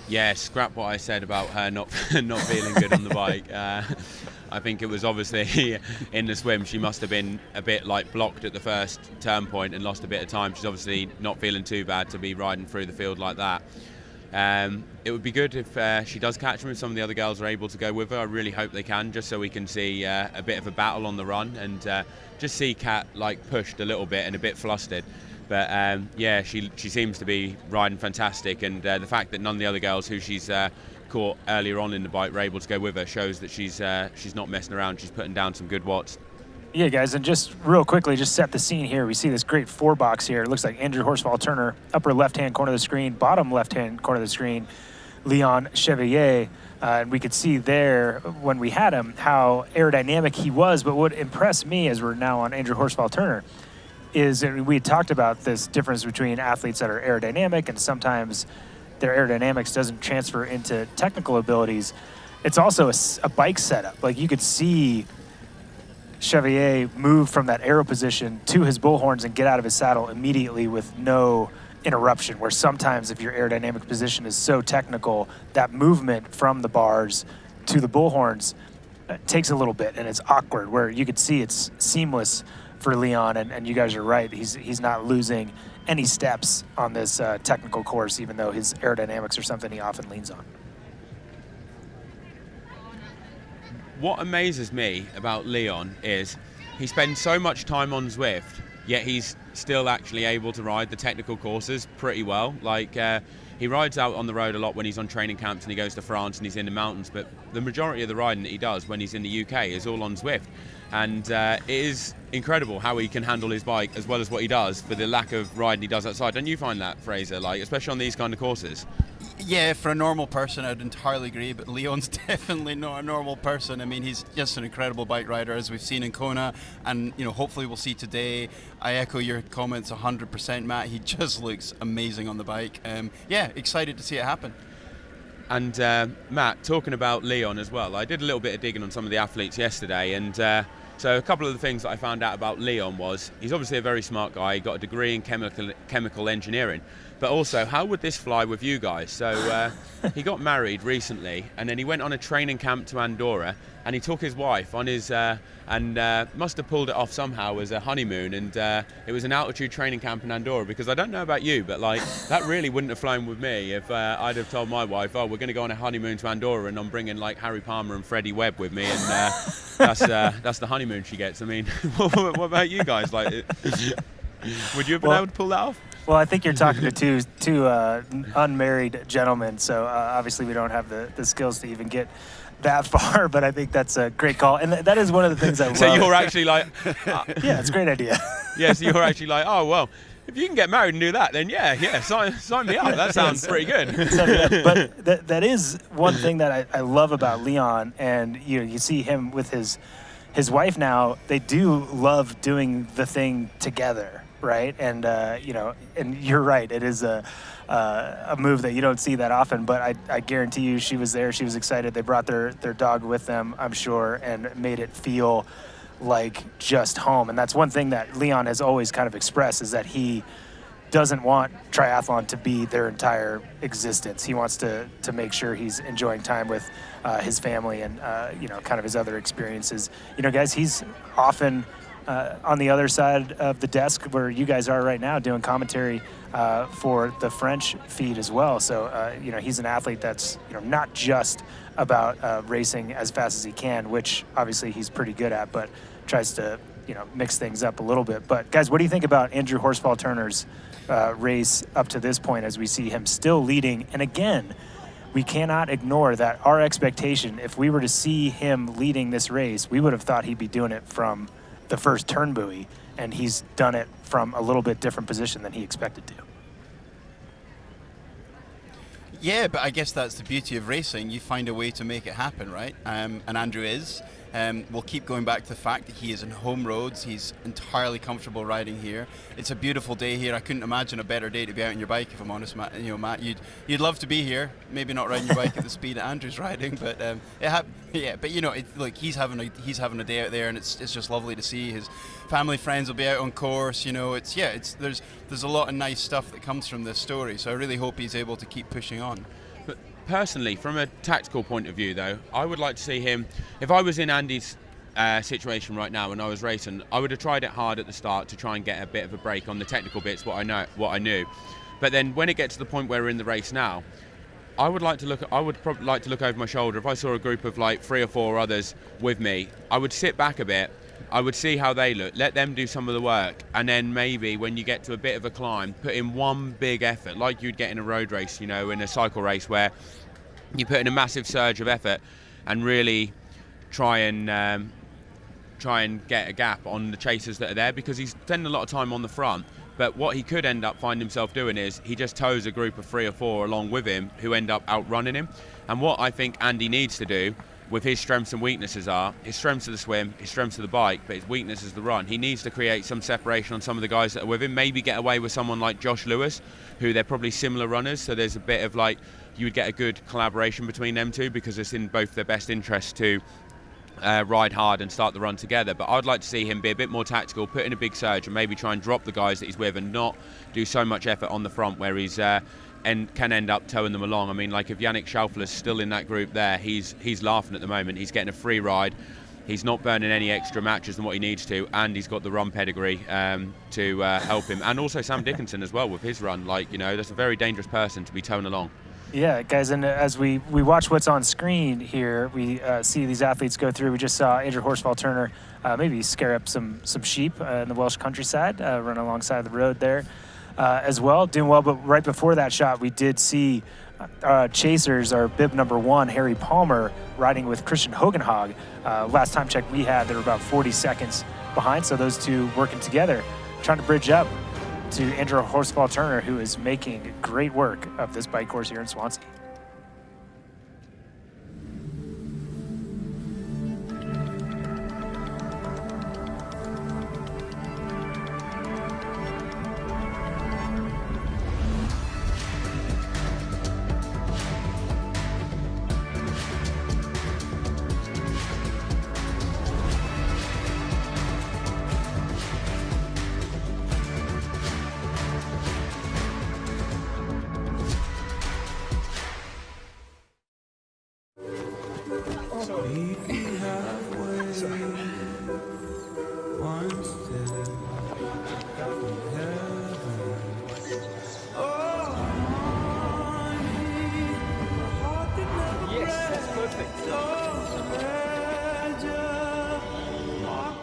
Yeah, scrap what I said about her not feeling good on the bike. I think it was obviously in the swim she must have been a bit like blocked at the first turn point and lost a bit of time. She's obviously not feeling too bad to be riding through the field like that. It would be good if she does catch him, if some of the other girls are able to go with her. I really hope they can, just so we can see a bit of a battle on the run and just see Kat like pushed a little bit and a bit flustered. But yeah, she seems to be riding fantastic, and the fact that none of the other girls who she's caught earlier on in the bike were able to go with her shows that she's not messing around. She's putting down some good watts. Yeah, guys, and just real quickly, just set the scene here. We see this great 4-box here. It looks like Andrew Horsfall-Turner, upper left-hand corner of the screen, bottom left-hand corner of the screen, Leon Chevalier. And we could see there when we had him how aerodynamic he was. But what impressed me, as we're now on Andrew Horsfall-Turner, is that we had talked about this difference between athletes that are aerodynamic and sometimes their aerodynamics doesn't transfer into technical abilities. It's also a bike setup. Like, you could see Chevalier move from that aero position to his bullhorns and get out of his saddle immediately with no interruption, where sometimes if your aerodynamic position is so technical, that movement from the bars to the bullhorns takes a little bit and it's awkward, where you could see it's seamless for Leon, and you guys are right, he's not losing any steps on this technical course, even though his aerodynamics are something he often leans on. What amazes me about Leon is he spends so much time on Zwift, yet he's still actually able to ride the technical courses pretty well. Like, he rides out on the road a lot when he's on training camps and he goes to France and he's in the mountains, but the majority of the riding that he does when he's in the UK is all on Zwift. And it is incredible how he can handle his bike as well as what he does for the lack of riding he does outside. Don't you find that, Fraser, like, especially on these kind of courses? Yeah, for a normal person, I'd entirely agree, but Leon's definitely not a normal person. I mean, he's just an incredible bike rider, as we've seen in Kona, and, you know, hopefully we'll see today. I echo your comments 100%, Matt. He just looks amazing on the bike. Yeah, excited to see it happen. And Matt, talking about Leon as well, I did a little bit of digging on some of the athletes yesterday, and so a couple of the things that I found out about Leon was he's obviously a very smart guy. He got a degree in chemical engineering. But also, how would this fly with you guys? So he got married recently, and then he went on a training camp to Andorra, and he took his wife on his, and must have pulled it off somehow as a honeymoon, and it was an altitude training camp in Andorra, because I don't know about you, but like, that really wouldn't have flown with me if I'd have told my wife, oh, we're going to go on a honeymoon to Andorra, and I'm bringing like Harry Palmer and Freddie Webb with me, and that's the honeymoon she gets. I mean, what about you guys? Like, would you have been able to pull that off? Well, I think you're talking to two unmarried gentlemen, so obviously we don't have the skills to even get that far, but I think that's a great call. And that is one of the things I love. So you're actually like... yeah, it's a great idea. Yeah, so you're actually like, oh, well, if you can get married and do that, then yeah, sign me up. That sounds pretty good. But that is one thing that I love about Leon, and you see him with his wife now. They do love doing the thing together. Right, and and you're right. It is a move that you don't see that often. But I guarantee you, she was there. She was excited. They brought their dog with them, I'm sure, and made it feel like just home. And that's one thing that Leon has always kind of expressed, is that he doesn't want triathlon to be their entire existence. He wants to make sure he's enjoying time with his family and kind of his other experiences. Guys, he's often on the other side of the desk where you guys are right now doing commentary for the French feed as well. So, you know, he's an athlete that's, you know, not just about racing as fast as he can, which obviously he's pretty good at, but tries to, you know, mix things up a little bit. But guys, what do you think about Andrew Horsfall Turner's race up to this point as we see him still leading? And again, we cannot ignore that our expectation, if we were to see him leading this race, we would have thought he'd be doing it from the first turn buoy, and he's done it from a little bit different position than he expected to. Yeah, but I guess that's the beauty of racing. You find a way to make it happen, right? And Andrew is. We'll keep going back to the fact that he is in home roads. He's entirely comfortable riding here. It's a beautiful day here. I couldn't imagine a better day to be out on your bike, if I'm honest, Matt. You know, Matt, you'd love to be here. Maybe not riding your bike at the speed that Andrew's riding, but yeah. But you know, like he's having a day out there, and it's just lovely to see. His family, friends will be out on course. You know, there's a lot of nice stuff that comes from this story. So I really hope he's able to keep pushing on. Personally, from a tactical point of view, though, I would like to see him. If I was in Andy's situation right now and I was racing, I would have tried it hard at the start to try and get a bit of a break on the technical bits, what I knew. But then when it gets to the point where we're in the race now, I would probably like to look over my shoulder. If I saw a group of like 3 or 4 others with me, I would sit back a bit. I would see how they look, let them do some of the work, and then maybe when you get to a bit of a climb, put in one big effort, like you'd get in a road race, you know, in a cycle race, where you put in a massive surge of effort and really try and get a gap on the chasers that are there, because he's spending a lot of time on the front. But what he could end up finding himself doing is he just tows a group of 3 or 4 along with him who end up outrunning him. And what I think Andy needs to do, with his strengths and weaknesses, are his strengths are the swim, his strengths are the bike, but his weakness is the run. He needs to create some separation on some of the guys that are with him, maybe get away with someone like Josh Lewis, who they're probably similar runners, so there's a bit of like, you would get a good collaboration between them two, because it's in both their best interest to ride hard and start the run together. But I'd like to see him be a bit more tactical, put in a big surge, and maybe try and drop the guys that he's with and not do so much effort on the front where he's and can end up towing them along. I mean, like if Yannick Schaufler's still in that group there, he's laughing at the moment. He's getting a free ride. He's not burning any extra matches than what he needs to, and he's got the run pedigree to help him. And also Sam Dickinson as well with his run. Like, you know, that's a very dangerous person to be towing along. Yeah, guys, and as we watch what's on screen here, we see these athletes go through. We just saw Andrew Horsfall Turner maybe scare up some sheep in the Welsh countryside, run alongside the road there as well, doing well. But right before that shot, we did see chasers, our bib number 1, Harry Palmer, riding with Christian Hogenhag. Last time check we had, they were about 40 seconds behind, so those two working together, trying to bridge up to Andrew Horsfall Turner, who is making great work of this bike course here in Swansea.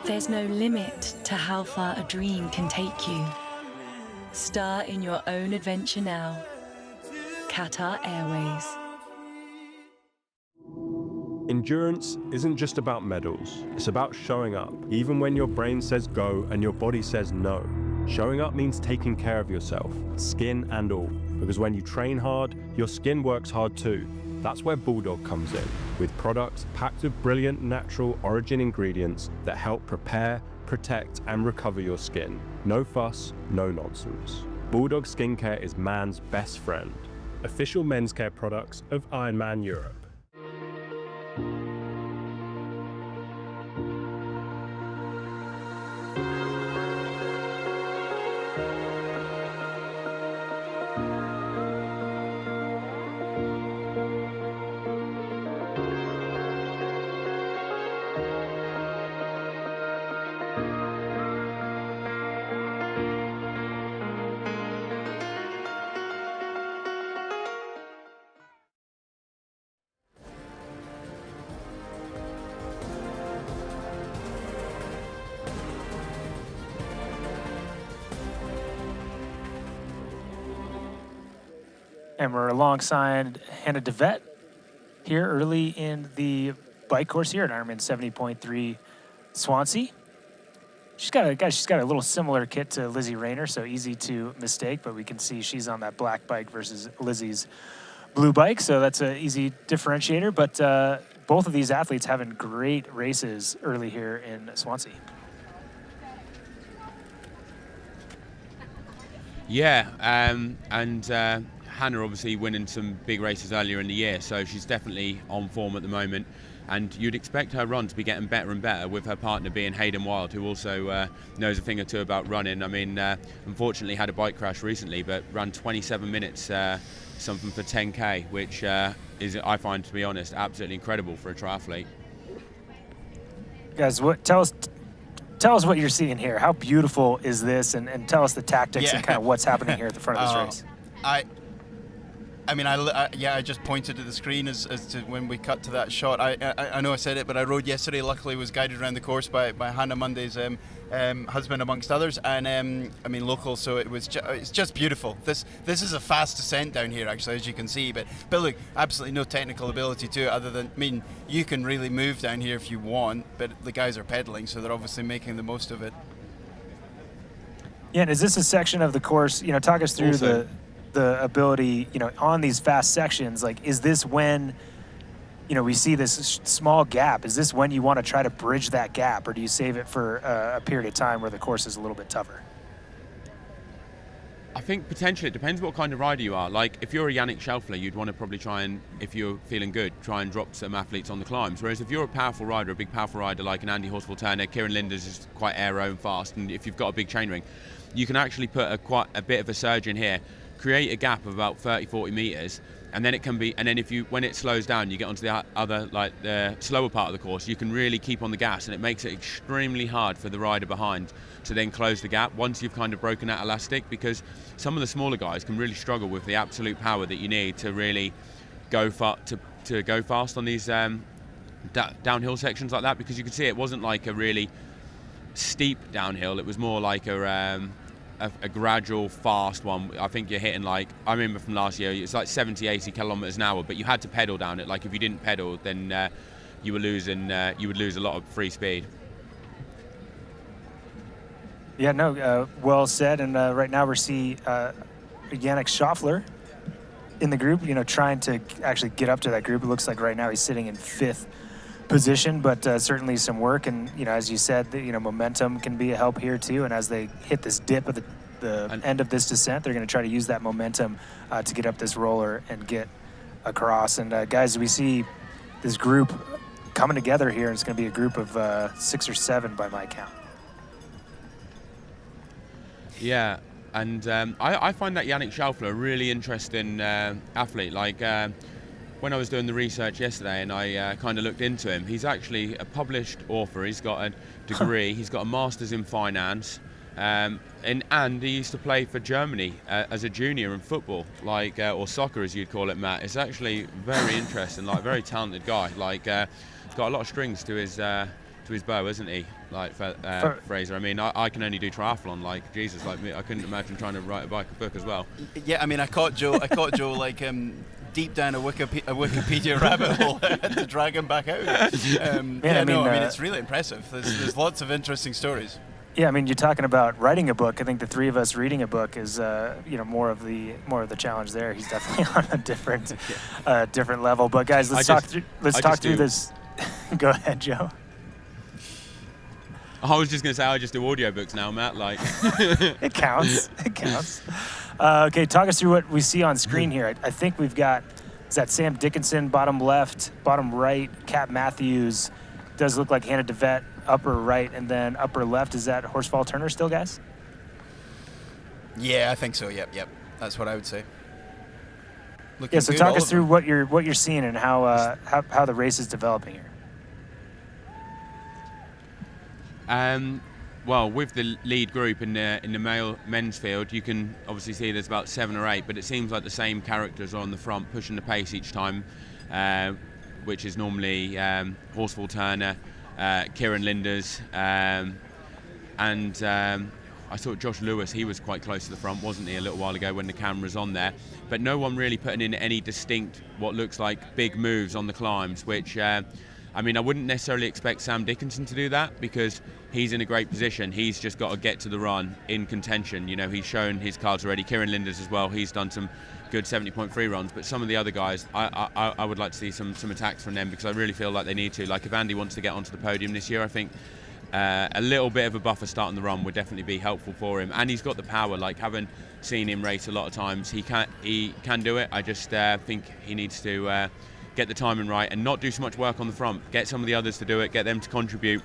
There's no limit to how far a dream can take you. Star in your own adventure now. Qatar Airways. Endurance isn't just about medals, it's about showing up, even when your brain says go and your body says no. Showing up means taking care of yourself, skin and all, because when you train hard, your skin works hard too. That's where Bulldog comes in, with products packed with brilliant natural origin ingredients that help prepare, protect and recover your skin. No fuss, no nonsense. Bulldog Skincare is man's best friend. Official men's care products of Ironman Europe. And we're alongside Hannah DeVette here early in the bike course here at Ironman 70.3 Swansea. She's got a little similar kit to Lizzie Rainer, so easy to mistake, but we can see she's on that black bike versus Lizzie's blue bike, so that's an easy differentiator. But both of these athletes having great races early here in Swansea. Yeah, and Hannah obviously winning some big races earlier in the year, so she's definitely on form at the moment. And you'd expect her run to be getting better and better with her partner being Hayden Wild, who also knows a thing or two about running. I mean, unfortunately had a bike crash recently, but ran 27 minutes something for 10K, which is, I find, to be honest, absolutely incredible for a triathlete. Guys, tell us what you're seeing here. How beautiful is this? And tell us the tactics and kind of what's happening here at the front of this race. I just pointed to the screen as to when we cut to that shot. I know I said it, but I rode yesterday. Luckily, was guided around the course by Hannah Monday's husband, amongst others, and local. So it's just beautiful. This is a fast descent down here, actually, as you can see. But look, absolutely no technical ability to it, other than you can really move down here if you want, but the guys are pedaling, so they're obviously making the most of it. Yeah, and is this a section of the course? Talk us through the ability, on these fast sections. Like, is this when, we see this small gap? Is this when you want to try to bridge that gap, or do you save it for a period of time where the course is a little bit tougher? I think potentially it depends what kind of rider you are. Like, if you're a Yannick Shelfler, you'd want to probably try and, if you're feeling good, try and drop some athletes on the climbs. Whereas if you're a powerful rider, a big powerful rider like an Andy Horsfall-Turner, Kieran Linders is quite aero and fast, and if you've got a big chainring, you can actually put quite a bit of a surge in here, create a gap of about 30-40 meters, and then it can be, and then when it slows down, you get onto the other, like the slower part of the course, you can really keep on the gas, and it makes it extremely hard for the rider behind to then close the gap once you've kind of broken that elastic, because some of the smaller guys can really struggle with the absolute power that you need to really go to go fast on these downhill sections like that, because you can see it wasn't like a really steep downhill, it was more like a gradual, fast one. I think you're hitting, like, I remember from last year, it's like 70, 80 kilometers an hour, but you had to pedal down it. Like, if you didn't pedal, then you would lose a lot of free speed. Yeah, no, well said. And right now we're seeing Yannick Schaffler in the group, trying to actually get up to that group. It looks like right now he's sitting in 5th position, but certainly some work. And, as you said, momentum can be a help here too. And as they hit this dip at the end of this descent, they're going to try to use that momentum to get up this roller and get across. And guys, we see this group coming together here, and it's going to be a group of 6 or 7 by my count. Yeah, and I find that Yannick Schaffler a really interesting athlete. Like, when I was doing the research yesterday and I kind of looked into him, he's actually a published author. He's got a degree, he's got a master's in finance, and he used to play for Germany as a junior in football, like, or soccer as you'd call it, Matt. It's actually very interesting, like, very talented guy. Like, he's got a lot of strings to his bow, isn't he? Like, Fraser. I mean, I can only do triathlon. Like, Jesus, like me, I couldn't imagine trying to write a book as well. Yeah, I mean, I caught Joe like deep down a Wikipedia rabbit hole. I had to drag him back out. I mean, it's really impressive. There's lots of interesting stories. Yeah, I mean, you're talking about writing a book. I think the three of us reading a book is, more of the challenge there. He's definitely on a different level. But guys, let's talk through this. Go ahead, Joe. I was just going to say I just do audiobooks now, Matt. Like, it counts. It counts. Okay, talk us through what we see on screen here. I think we've got, is that Sam Dickinson, bottom left, bottom right, Kat Matthews. Does look like Hannah DeVette, upper right, and then upper left. Is that Horsfall-Turner still, guys? Yeah, I think so. Yep. That's what I would say. Looking so talk us through what you're seeing and how the race is developing here. Well, with the lead group in the men's field, you can obviously see there's about 7 or 8, but it seems like the same characters are on the front pushing the pace each time, which is normally Horsfall-Turner, Kieran Linders, and I thought Josh Lewis, he was quite close to the front, wasn't he, a little while ago when the camera's on there. But no one really putting in any distinct, what looks like big moves on the climbs, which, I mean, I wouldn't necessarily expect Sam Dickinson to do that because he's in a great position. He's just got to get to the run in contention. You know, he's shown his cards already. Kieran Linders as well, he's done some good 70.3 runs, but some of the other guys, I would like to see some attacks from them because I really feel like they need to. Like if Andy wants to get onto the podium this year, I think a little bit of a buffer starting the run would definitely be helpful for him. And he's got the power, like having seen him race a lot of times, he can do it. I just think he needs to get the timing right and not do so much work on the front. Get some of the others to do it, get them to contribute.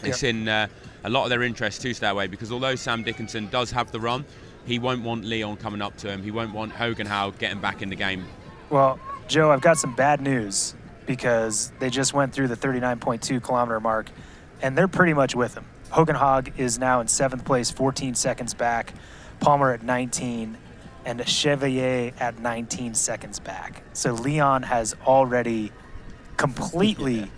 It's in a lot of their interest to stay away because although Sam Dickinson does have the run, he won't want Leon coming up to him. He won't want Hogenhow getting back in the game. Well, Joe, I've got some bad news because they just went through the 39.2 kilometer mark and they're pretty much with him. Hogenhaug is now in 7th place, 14 seconds back. Palmer at 19 and Chevalier at 19 seconds back. So Leon has already completely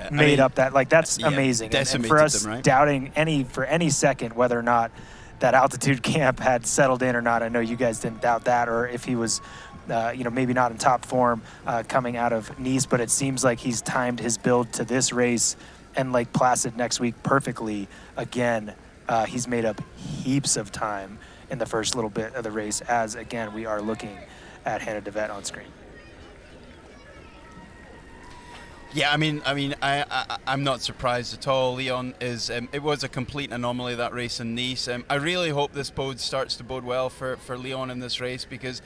made up that. Like that's amazing. And for us them, right? doubting for any second whether or not that altitude camp had settled in or not. I know you guys didn't doubt that, or if he was, maybe not in top form coming out of Nice, but it seems like he's timed his build to this race and Lake Placid next week perfectly. Again, he's made up heaps of time in the first little bit of the race as, again, we are looking at Hannah DeVette on screen. Yeah, I mean, I'm not surprised at all. Leon is. It was a complete anomaly, that race in Nice. I really hope this starts to bode well for Leon in this race because,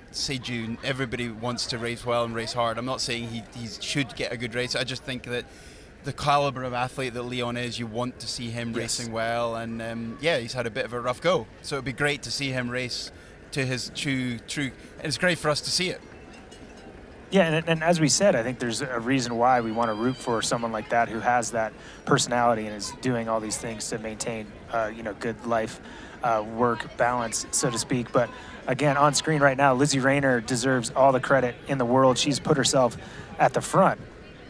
say June. Everybody wants to race well and race hard. I'm not saying he should get a good race. I just think that the caliber of athlete that Leon is, you want to see him racing well. And he's had a bit of a rough go. So it'd be great to see him race to his true. And it's great for us to see it. Yeah, and as we said, I think there's a reason why we want to root for someone like that who has that personality and is doing all these things to maintain, good life, work balance, so to speak. But again, on screen right now, Lizzie Rainer deserves all the credit in the world. She's put herself at the front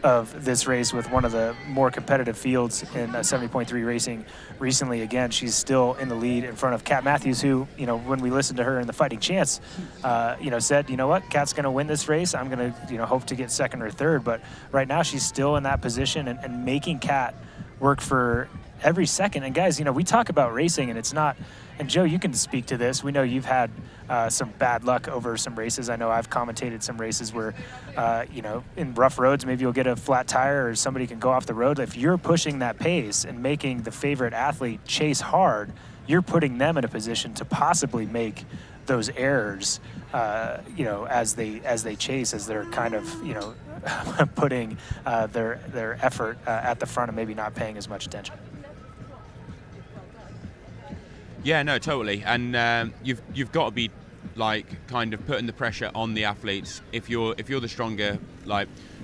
of this race with one of the more competitive fields in 70.3 racing recently. Again, she's still in the lead in front of Kat Matthews, who, when we listened to her in the Fighting Chance, said, you know what, Kat's going to win this race. I'm going to, hope to get second or third. But right now she's still in that position and making Kat work for every second. And guys, we talk about racing and it's not, and Joe, you can speak to this. We know you've had some bad luck over some races. I know I've commentated some races where, in rough roads, maybe you'll get a flat tire or somebody can go off the road. If you're pushing that pace and making the favorite athlete chase hard, you're putting them in a position to possibly make those errors, as they chase, as they're kind of, putting their effort at the front and maybe not paying as much attention. Yeah, no, totally. And you've got to be kind of putting the pressure on the athletes. If you're the stronger,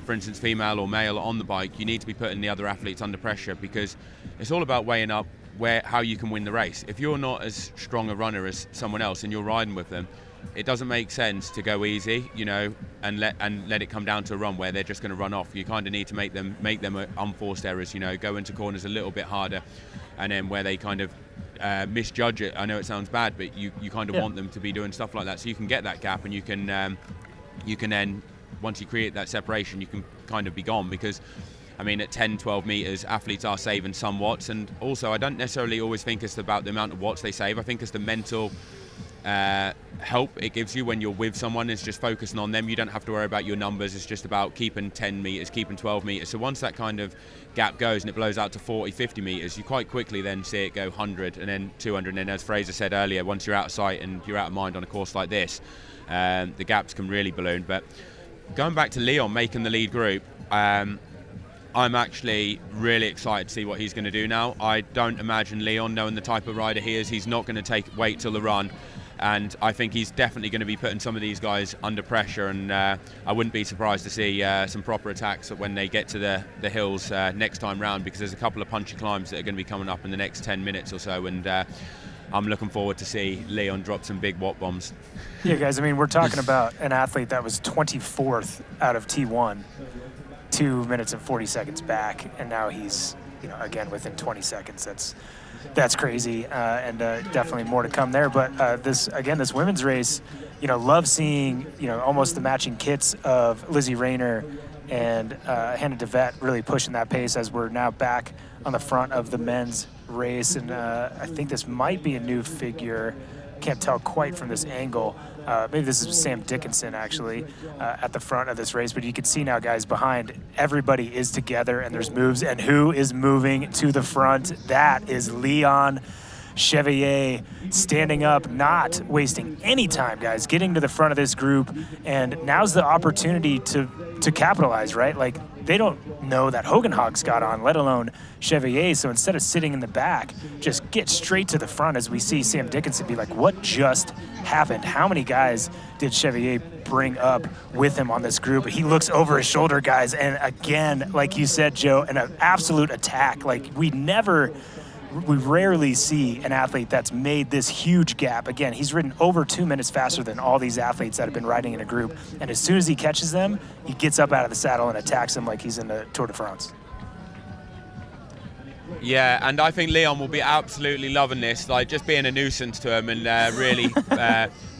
for instance, female or male on the bike, you need to be putting the other athletes under pressure because it's all about weighing up how you can win the race. If you're not as strong a runner as someone else and you're riding with them, it doesn't make sense to go easy, and let it come down to a run where they're just going to run off. You kind of need to make them unforced errors, go into corners a little bit harder, and then where they kind of misjudge it. I know it sounds bad, but you kind of want them to be doing stuff like that so you can get that gap and you can then, once you create that separation, you can kind of be gone because, at 10, 12 meters, athletes are saving some watts. And also, I don't necessarily always think it's about the amount of watts they save. I think it's the mental help it gives you when you're with someone. It's just focusing on them. You don't have to worry about your numbers. It's just about keeping 10 meters, keeping 12 meters. So once that kind of gap goes and it blows out to 40, 50 meters, you quite quickly then see it go 100 and then 200. And then, as Fraser said earlier, once you're out of sight and you're out of mind on a course like this, the gaps can really balloon. But going back to Leon making the lead group, I'm actually really excited to see what he's going to do now. I don't imagine Leon, knowing the type of rider he is, he's not going to wait till the run. And I think he's definitely going to be putting some of these guys under pressure. And I wouldn't be surprised to see some proper attacks when they get to the hills next time round, because there's a couple of punchy climbs that are going to be coming up in the next 10 minutes or so. And I'm looking forward to see Leon drop some big watt bombs. Yeah, guys, we're talking about an athlete that was 24th out of T1, 2 minutes and 40 seconds back, and now he's, again, within 20 seconds. that's crazy, and definitely more to come there. But this women's race, love seeing, almost the matching kits of Lizzie Rainer and Hannah DeVette really pushing that pace as we're now back on the front of the men's race. And I think this might be a new figure. Can't tell quite from this angle. Maybe this is Sam Dickinson, actually, at the front of this race. But you can see now, guys, behind, everybody is together and there's moves. And who is moving to the front? That is Leon Chevalier, standing up, not wasting any time, guys, getting to the front of this group. And now's the opportunity to capitalize, right? Like, they don't know that Hogenhog's got on, let alone Chevalier. So instead of sitting in the back, just get straight to the front, as we see Sam Dickinson be like, what just happened? How many guys did Chevalier bring up with him on this group? He looks over his shoulder, guys, and again, like you said, Joe, an absolute attack. Like, we rarely see an athlete that's made this huge gap. Again, he's ridden over 2 minutes faster than all these athletes that have been riding in a group. And as soon as he catches them, he gets up out of the saddle and attacks them like he's in the Tour de France. Yeah, and I think Leon will be absolutely loving this, like just being a nuisance to him and really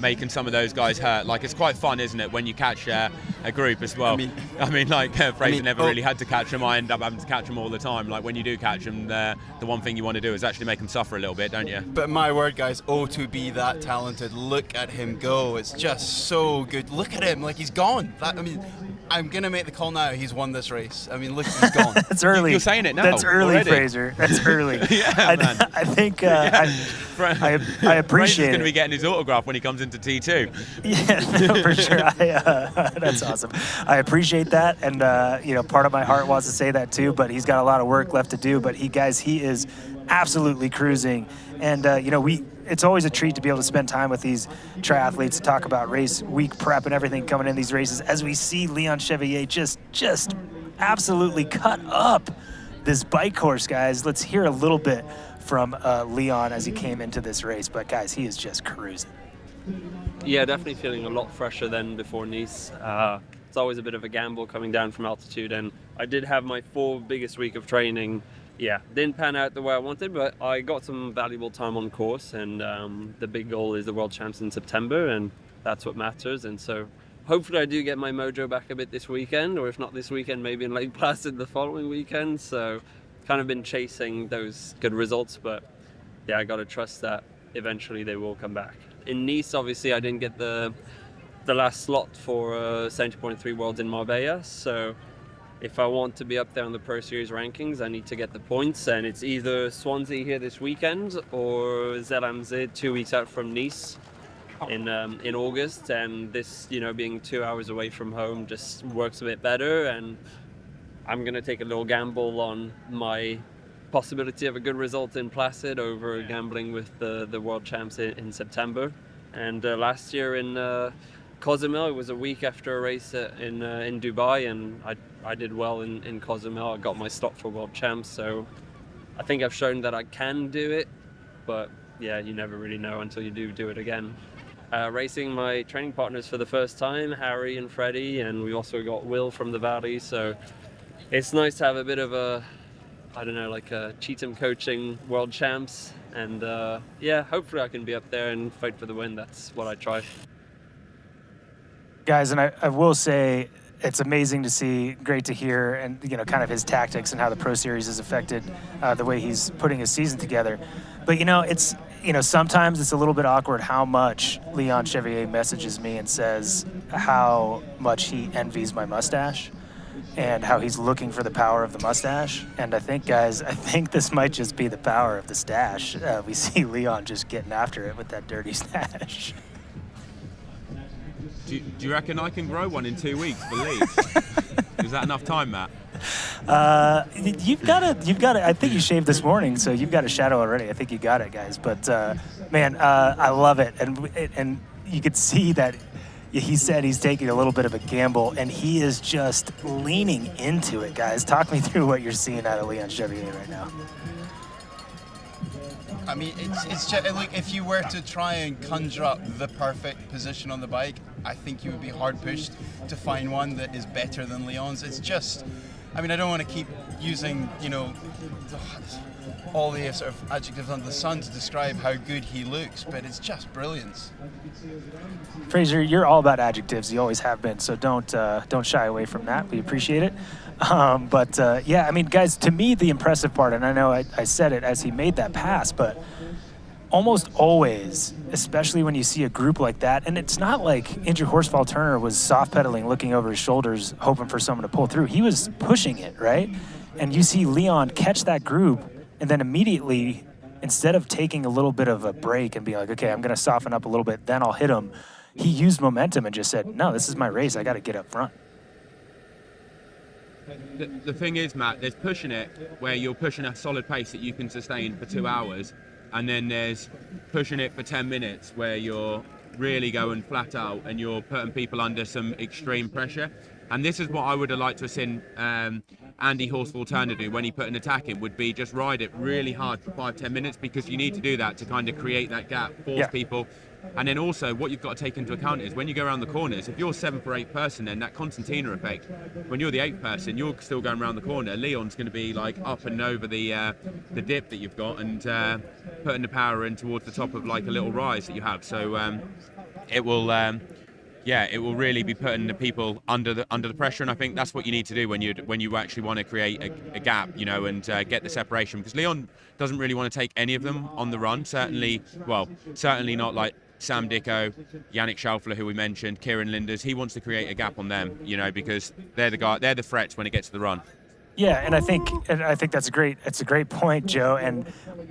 making some of those guys hurt. Like, it's quite fun, isn't it, when you catch a group as well? Fraser never really had to catch them. I end up having to catch them all the time. Like, when you do catch them, the one thing you want to do is actually make them suffer a little bit, don't you? But my word, guys, to be that talented. Look at him go. It's just so good. Look at him, like he's gone. I'm going to make the call now. He's won this race. Look, he's gone. That's early. You're saying it now. That's early, already. Fraser. That's early. Yeah, man. I think I appreciate Fraser's going to be getting his autograph when he comes into T2. Yeah, no, for sure. That's awesome. I appreciate that, and part of my heart wants to say that too. But he's got a lot of work left to do. But he is absolutely cruising, and it's always a treat to be able to spend time with these triathletes to talk about race week prep and everything coming in these races. As we see Leon Chevalier just absolutely cut up this bike course, guys. Let's hear a little bit from Leon as he came into this race. But guys, he is just cruising. Yeah, definitely feeling a lot fresher than before Nice. It's always a bit of a gamble coming down from altitude, and I did have my 4 biggest week of training. Yeah, didn't pan out the way I wanted, but I got some valuable time on course, and the big goal is the World Champs in September, and that's what matters. And so hopefully I do get my mojo back a bit this weekend, or if not this weekend, maybe in Lake Placid the following weekend. So kind of been chasing those good results, but yeah, I got to trust that eventually they will come back. In Nice, obviously, I didn't get the last slot for 70.3 Worlds in Marbella, so if I want to be up there on the Pro Series rankings, I need to get the points, and it's either Swansea here this weekend or Zellamzee 2 weeks out from Nice in August. And this, being 2 hours away from home just works a bit better, and I'm going to take a little gamble on my possibility of a good result in Placid over gambling with the World Champs in September. And last year in Cozumel, it was a week after a race in Dubai, and I did well in Cozumel. I got my stop for World Champs, so I think I've shown that I can do it, but yeah, you never really know until you do it again. Racing my training partners for the first time, Harry and Freddie, and we also got Will from the Valley, so it's nice to have a bit of a Cheatham coaching World Champs, and yeah, hopefully I can be up there and fight for the win. That's what I try. Guys, and I will say it's amazing to see, great to hear, and kind of his tactics and how the Pro Series has affected the way he's putting his season together. But it's sometimes it's a little bit awkward how much Leon Chevalier messages me and says how much he envies my mustache and how he's looking for the power of the mustache. And I think, guys, this might just be the power of the stash. We see Leon just getting after it with that dirty stash. Do you reckon I can grow one in 2 weeks for Leeds? Is that enough time, Matt? You've got it. I think you shaved this morning, so you've got a shadow already. I think you got it, guys. But man, I love it, and you could see that he said he's taking a little bit of a gamble, and he is just leaning into it, guys. Talk me through what you're seeing out of Leon Chevalier right now. It's just, look, if you were to try and conjure up the perfect position on the bike, I think you would be hard pushed to find one that is better than Leon's. It's just, I don't want to keep using, all the sort of adjectives under the sun to describe how good he looks, but it's just brilliance. Fraser, you're all about adjectives. You always have been, so don't shy away from that. We appreciate it. Yeah, I mean, guys, to me, the impressive part, and I know I said it as he made that pass, but almost always, especially when you see a group like that, and it's not like Andrew Horsfall-Turner was soft pedaling, looking over his shoulders, hoping for someone to pull through. He was pushing it, right? And you see Leon catch that group, and then immediately, instead of taking a little bit of a break and being like, okay, I'm going to soften up a little bit, then I'll hit him, he used momentum and just said, no, this is my race. I got to get up front. The thing is, Matt, there's pushing it where you're pushing a solid pace that you can sustain for 2 hours, and then there's pushing it for 10 minutes where you're really going flat out and you're putting people under some extreme pressure. And this is what I would have liked to have seen Andy Horsfall-Turner do when he put an attack in, would be just ride it really hard for 5-10 minutes, because you need to do that to kind of create that gap, force people. And then also what you've got to take into account is when you go around the corners, if you're 7th or 8th person, then that concertina effect, when you're the 8th person, you're still going around the corner. Leon's going to be like up and over the dip that you've got, and putting the power in towards the top of like a little rise that you have. So it will it will really be putting the people under the pressure, and I think that's what you need to do when you actually want to create a gap, you know, and get the separation. Because Leon doesn't really want to take any of them on the run. Certainly not like Sam Dicko, Yannick Schaufler, who we mentioned, Kieran Linders. He wants to create a gap on them, you know, because they're the threats when it gets to the run. Yeah, and I think that's a great point, Joe. And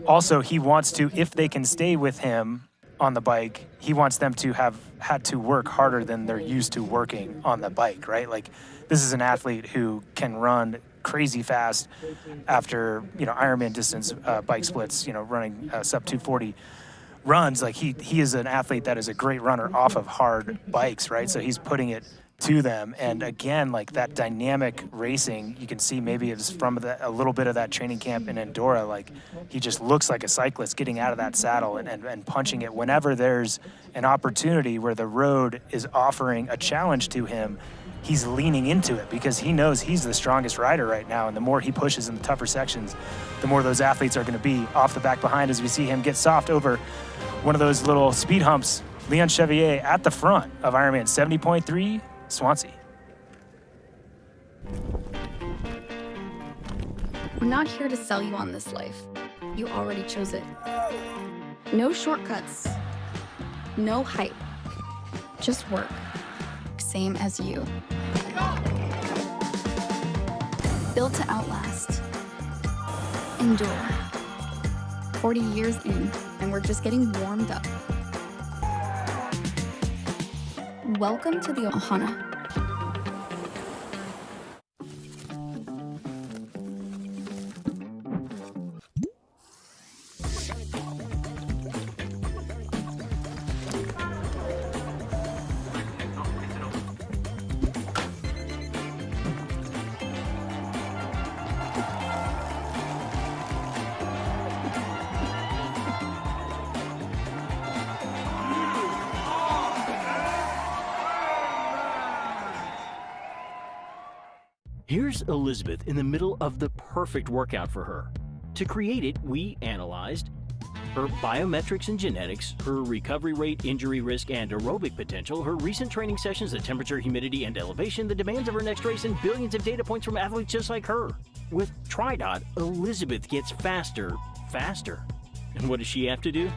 also he wants to, if they can stay with him on the bike, he wants them to have had to work harder than they're used to working on the bike, right? Like, this is an athlete who can run crazy fast after, you know, Ironman distance bike splits, you know, running sub 240 runs. Like, he is an athlete that is a great runner off of hard bikes, right? So he's putting it to them. And again, like, that dynamic racing, you can see maybe it's from a little bit of that training camp in Andorra. Like, he just looks like a cyclist getting out of that saddle and punching it. Whenever there's an opportunity where the road is offering a challenge to him, he's leaning into it, because he knows he's the strongest rider right now. And the more he pushes in the tougher sections, the more those athletes are going to be off the back behind, as we see him get soft over one of those little speed humps. Leon Chevier at the front of Ironman 70.3 Swansea. We're not here to sell you on this life. You already chose it. No shortcuts. No hype. Just work. Same as you. Built to outlast. Endure. 40 years in, and we're just getting warmed up. Welcome to the Ohana. Here's Elizabeth in the middle of the perfect workout for her. To create it, we analyzed her biometrics and genetics, her recovery rate, injury risk, and aerobic potential, her recent training sessions, the temperature, humidity, and elevation, the demands of her next race, and billions of data points from athletes just like her. With TriDot, Elizabeth gets faster. And what does she have to do?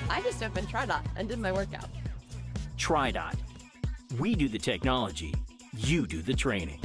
I just opened TriDot and did my workout. TriDot. We do the technology, you do the training.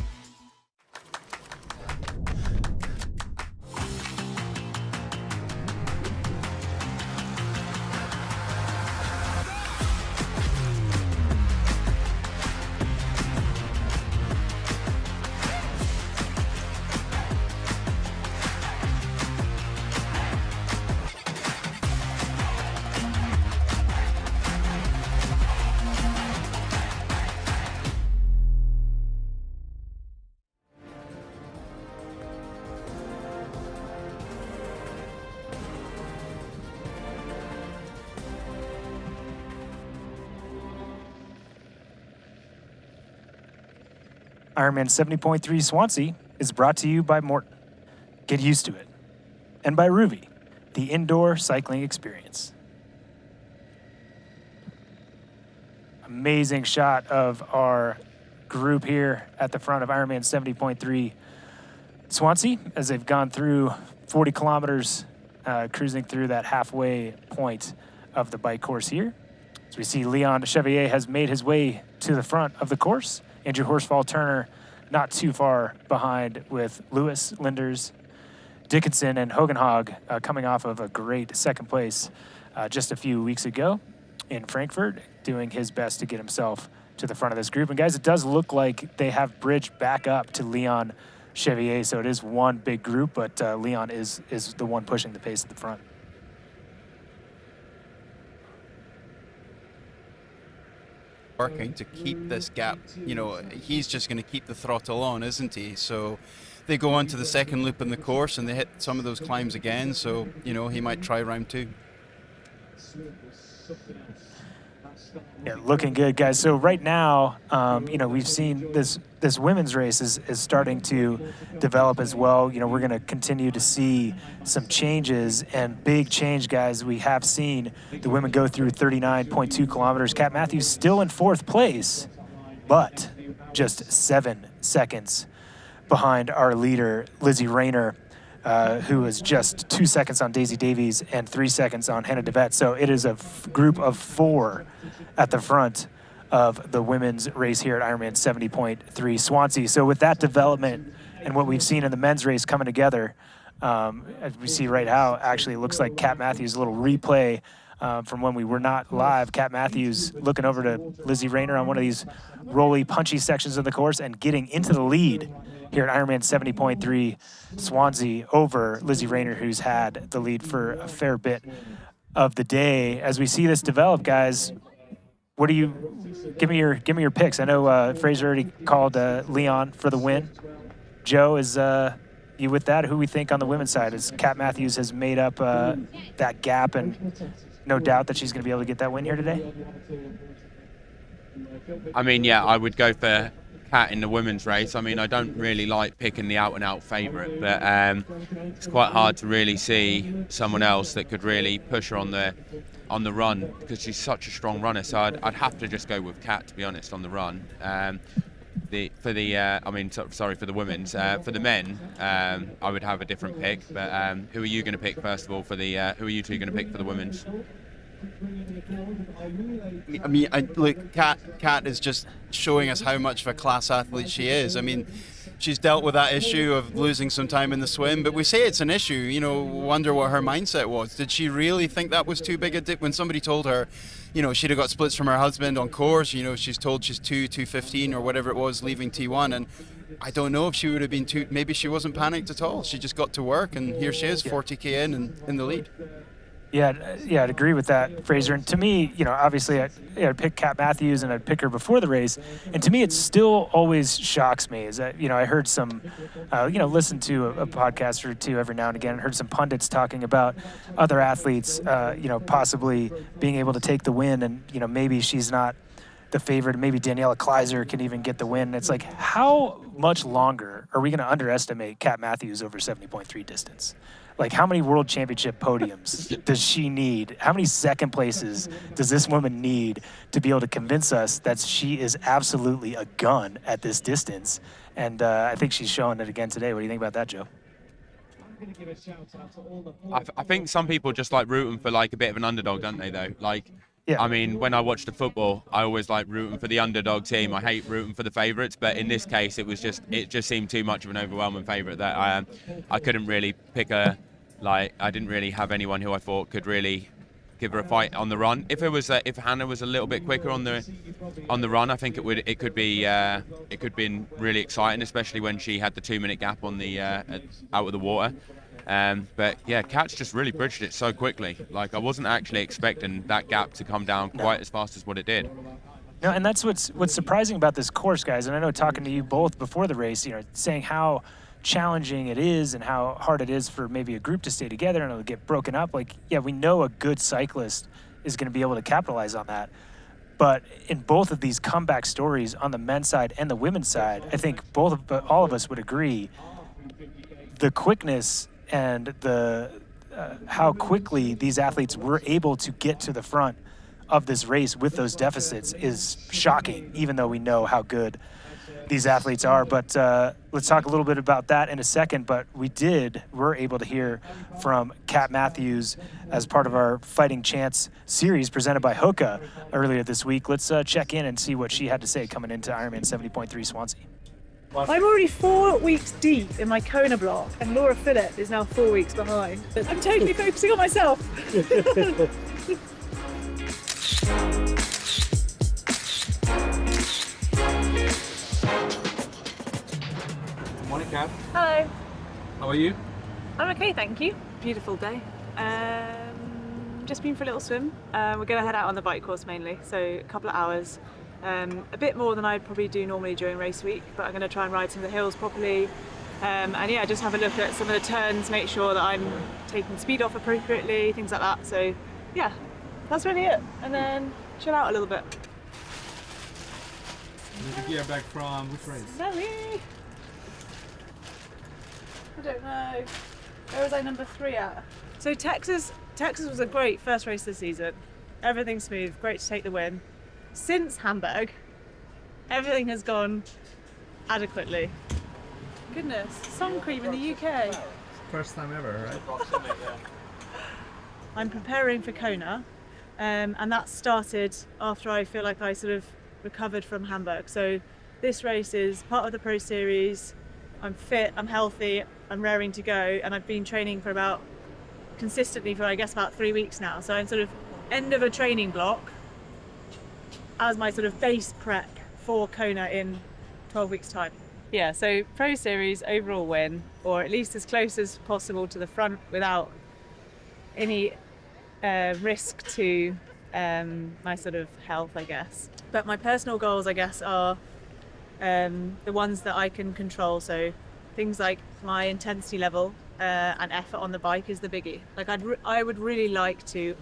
Ironman 70.3 Swansea is brought to you by Morton. Get used to it. And by Ruby. the indoor cycling experience. Amazing shot of our group here at the front of Ironman 70.3 Swansea as they've gone through 40 kilometers, cruising through that halfway point of the bike course here. As we see, Leon Chevalier has made his way to the front of the course. Andrew Horsfall-Turner not too far behind with Lewis, Linders, Dickinson, and Hogenhag coming off of a great second place just a few weeks ago in Frankfurt, doing his best to get himself to the front of this group. And guys, it does look like they have bridged back up to Leon Chevalier, so it is one big group, but Leon is the one pushing the pace at the front. Working to keep this gap, you know, he's just going to keep the throttle on, isn't he? So they go on to the second loop in the course and they hit some of those climbs again, so, you know, he might try round 2. Yeah, looking good, guys. So right now, you know, we've seen this women's race is starting to develop as well. You know, we're going to continue to see some changes, and big change, guys. We have seen the women go through 39.2 kilometers. Kat Matthews still in 4th place, but just 7 seconds behind our leader, Lizzie Rainer, who is just 2 seconds on Daisy Davies and 3 seconds on Hannah DeVette. So it is a group of 4 at the front of the women's race here at Ironman 70.3 Swansea. So with that development and what we've seen in the men's race coming together, as we see right now, actually it looks like Kat Matthews, a little replay from when we were not live. Kat Matthews looking over to Lizzie Rainer on one of these rolly, punchy sections of the course and getting into the lead here at Ironman 70.3 Swansea over Lizzie Rainer, who's had the lead for a fair bit of the day. As we see this develop, guys, what do you give me your picks? I know Fraser already called Leon for the win. Joe, is you with that? Who we think on the women's side? As Kat Matthews has made up that gap, and no doubt that she's going to be able to get that win here today. I mean, yeah, I would go for Kat in the women's race. I mean, I don't really like picking the out-and-out favourite, but it's quite hard to really see someone else that could really push her on the run, because she's such a strong runner. So I'd have to just go with Kat, to be honest, on the run. For the women's. For the men, I would have a different pick. But who are you going to pick first of all for the? Who are you two going to pick for the women's? I mean, look, Kat is just showing us how much of a class athlete she is. I mean, she's dealt with that issue of losing some time in the swim, but we say it's an issue. You know, wonder what her mindset was. Did she really think that was too big a dip? When somebody told her, you know, she'd have got splits from her husband on course, you know, she's told she's 2:15 or whatever it was leaving T1, and I don't know if she would have been maybe she wasn't panicked at all. She just got to work, and here she is, 40k in the lead. Yeah, I'd agree with that, Fraser. And to me, you know, obviously I'd pick Kat Matthews and I'd pick her before the race. And to me, it still always shocks me is that, you know, I heard some, listen to a podcast or two every now and again, and heard some pundits talking about other athletes, possibly being able to take the win. And, you know, maybe she's not the favorite. Maybe Daniela Kleiser can even get the win. It's like, how much longer are we going to underestimate Kat Matthews over 70.3 distance? Like, how many world championship podiums does she need? How many second places does this woman need to be able to convince us that she is absolutely a gun at this distance? And I think she's showing it again today. What do you think about that, Joe? I think some people just like rooting for like a bit of an underdog, don't they, though? Like, yeah. I mean, when I watch the football, I always like rooting for the underdog team. I hate rooting for the favourites, but in this case, it just seemed too much of an overwhelming favourite that I couldn't really pick I didn't really have anyone who I thought could really give her a fight on the run. If Hannah was a little bit quicker on the run, I think it could been really exciting, especially when she had the 2-minute gap on the out of the water. But yeah, Kat's just really bridged it so quickly. Like, I wasn't actually expecting that gap to come down quite as fast as what it did. No, and that's what's surprising about this course, guys. And I know talking to you both before the race, you know, saying how challenging it is and how hard it is for maybe a group to stay together and it'll get broken up. Like, yeah, we know a good cyclist is going to be able to capitalize on that. But in both of these comeback stories on the men's side and the women's side, I think all of us would agree the quickness and the how quickly these athletes were able to get to the front of this race with those deficits is shocking, even though we know how good these athletes are. But let's talk a little bit about that in a second. But we're able to hear from Kat Matthews as part of our Fighting Chance series presented by Hoka earlier this week. Let's check in and see what she had to say coming into Ironman 70.3 Swansea. I'm already 4 weeks deep in my Kona block, and Laura Phillip is now 4 weeks behind. I'm totally focusing on myself. Morning, Kat. Hello. How are you? I'm okay, thank you. Beautiful day. Just been for a little swim. We're going to head out on the bike course mainly, so a couple of hours. A bit more than I'd probably do normally during race week, but I'm going to try and ride some of the hills properly. And yeah, just have a look at some of the turns, make sure that I'm taking speed off appropriately, things like that. So yeah, that's really it. And then chill out a little bit. Did you get back from which race? Sorry. I don't know. Where was I number 3 at? So Texas was a great first race this season. Everything smooth, great to take the win. Since Hamburg, everything has gone adequately. Goodness, sun cream in the UK. First time ever, right? I'm preparing for Kona, and that started after I feel like I sort of recovered from Hamburg. So this race is part of the Pro Series. I'm fit, I'm healthy, I'm raring to go, and I've been training consistently for I guess about 3 weeks now. So I'm sort of end of a training block as my sort of base prep for Kona in 12 weeks time. Yeah, so Pro Series overall win, or at least as close as possible to the front without any risk to my sort of health, I guess. But my personal goals, I guess, are the ones that I can control. So things like my intensity level and effort on the bike is the biggie. Like I would really like to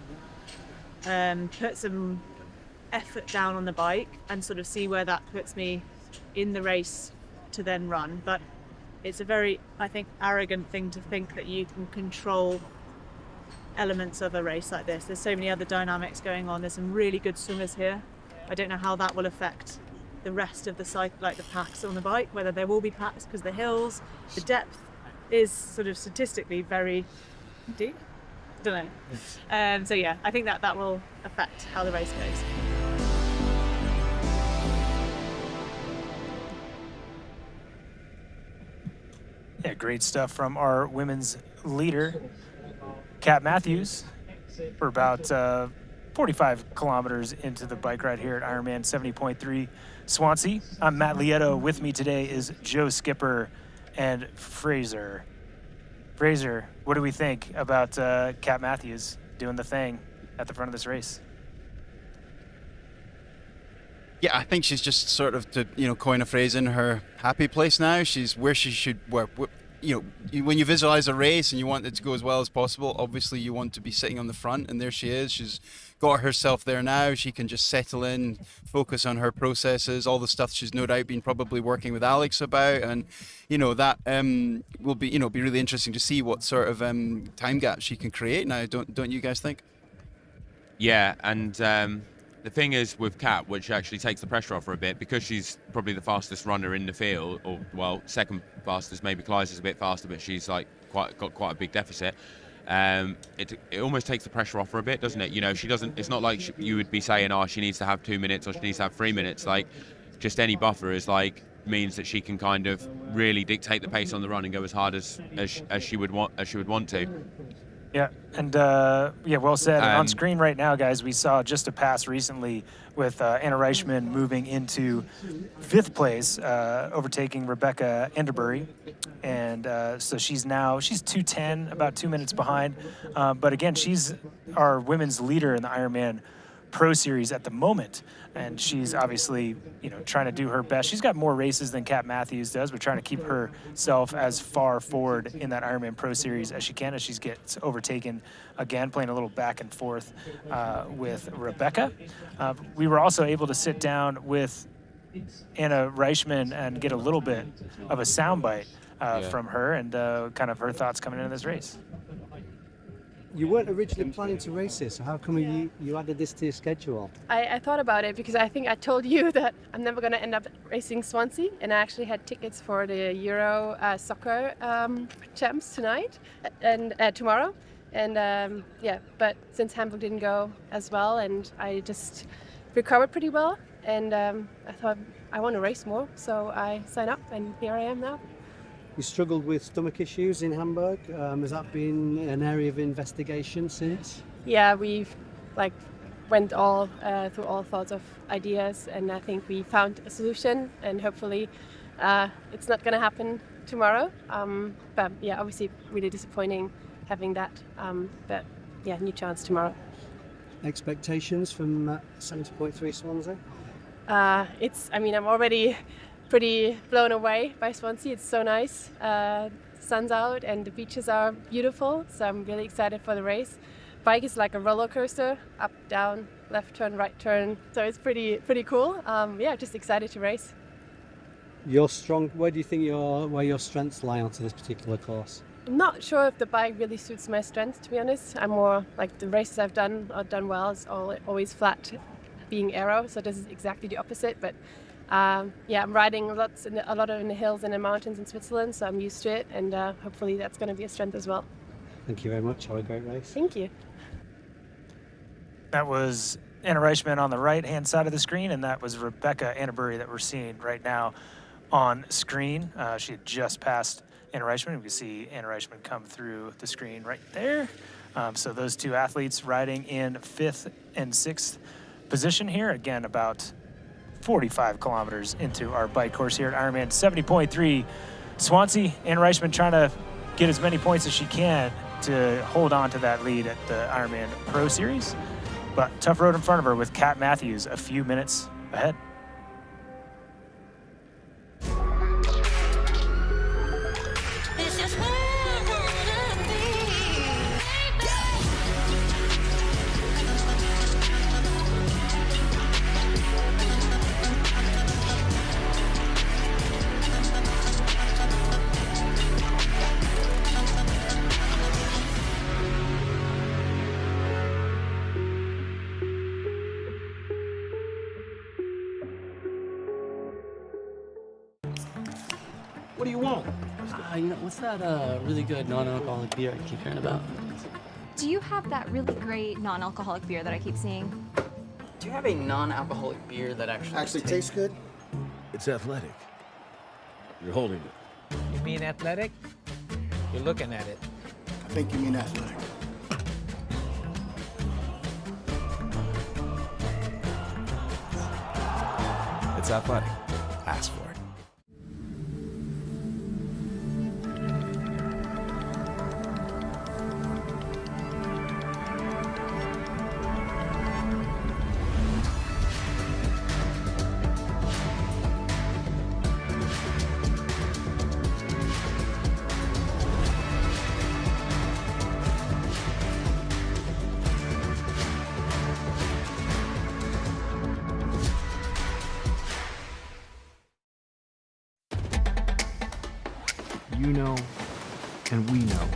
put some effort down on the bike and sort of see where that puts me in the race to then run. But it's a very, I think, arrogant thing to think that you can control elements of a race like this. There's so many other dynamics going on. There's some really good swimmers here. I don't know how that will affect the rest of the cycle, like the packs on the bike, whether there will be packs because the hills, the depth is sort of statistically very deep. Don't know. So yeah, I think that will affect how the race goes. Yeah, great stuff from our women's leader, Kat Matthews. We're about 45 kilometers into the bike ride here at Ironman 70.3 Swansea. I'm Matt Lieto. With me today is Joe Skipper and Fraser. Fraser, what do we think about Kat Matthews doing the thing at the front of this race? Yeah, I think she's just sort of, to coin a phrase, in her happy place now. She's where she should work. When you visualize a race and you want it to go as well as possible, obviously you want to be sitting on the front, and there she is. She's got herself there now. She can just settle in, focus on her processes, all the stuff she's no doubt been probably working with Alex about, and that will be be really interesting to see what sort of time gap she can create now. Don't you guys think? Yeah, and the thing is with Kat, which actually takes the pressure off her a bit, because she's probably the fastest runner in the field, or well, second fastest. Maybe Kleiser's is a bit faster, but she's like got quite a big deficit. It almost takes the pressure off her a bit, doesn't it? She doesn't. It's not like you would be saying, "Oh, she needs to have 2 minutes or she needs to have 3 minutes." Like, just any buffer is means that she can kind of really dictate the pace on the run and go as hard as she would want to. Yeah, and well said. And on screen right now, guys, we saw just a pass recently with Anna Reichman moving into 5th place, overtaking Rebecca Enderbury. And so she's 2:10, about 2 minutes behind. But again, she's our women's leader in the Ironman Pro Series at the moment. And she's obviously, trying to do her best. She's got more races than Kat Matthews does. We're trying to keep herself as far forward in that Ironman Pro Series as she can, as she gets overtaken again, playing a little back and forth with Rebecca. We were also able to sit down with Anna Reichman and get a little bit of a soundbite from her and kind of her thoughts coming into this race. You weren't originally planning to race this, so how come you added this to your schedule? I thought about it because I think I told you that I'm never going to end up racing Swansea, and I actually had tickets for the Euro soccer champs tonight and tomorrow. And yeah, but since Hamburg didn't go as well, and I just recovered pretty well, and I thought I want to race more, so I signed up, and here I am now. You struggled with stomach issues in Hamburg. Has that been an area of investigation since? Yeah, we've went all through all sorts of ideas, and I think we found a solution, and hopefully it's not going to happen tomorrow. But yeah, obviously really disappointing having that. But yeah, new chance tomorrow. Expectations from 70.3 Swansea? I'm already pretty blown away by Swansea. It's so nice. Sun's out and the beaches are beautiful, so I'm really excited for the race. Bike is like a roller coaster, up, down, left turn, right turn, so it's pretty cool. Yeah, just excited to race. You're strong. Where do you think where your strengths lie onto this particular course? I'm not sure if the bike really suits my strength, to be honest. I'm more like the races I've done well. It's always flat, being aero, so this is exactly the opposite. But yeah, I'm riding a lot in the hills and the mountains in Switzerland, so I'm used to it, and hopefully that's going to be a strength as well. Thank you very much. Have a great race. Thank you. That was Anna Reichman on the right-hand side of the screen, and that was Rebecca Annabury that we're seeing right now on screen. She had just passed Anna Reichman. We can see Anna Reichman come through the screen right there. So those two athletes riding in 5th and 6th position here. Again, about 45 kilometers into our bike course here at Ironman 70.3 Swansea. Anna Reichman trying to get as many points as she can to hold on to that lead at the Ironman Pro Series. But tough road in front of her with Kat Matthews a few minutes ahead. What do you want? What's that really good non-alcoholic beer I keep hearing about? Do you have that really great non-alcoholic beer that I keep seeing? Do you have a non-alcoholic beer that actually tastes good? It's athletic. You're holding it. You mean athletic? You're looking at it. I think you mean athletic. It's athletic. Ask for it. You know, and we know.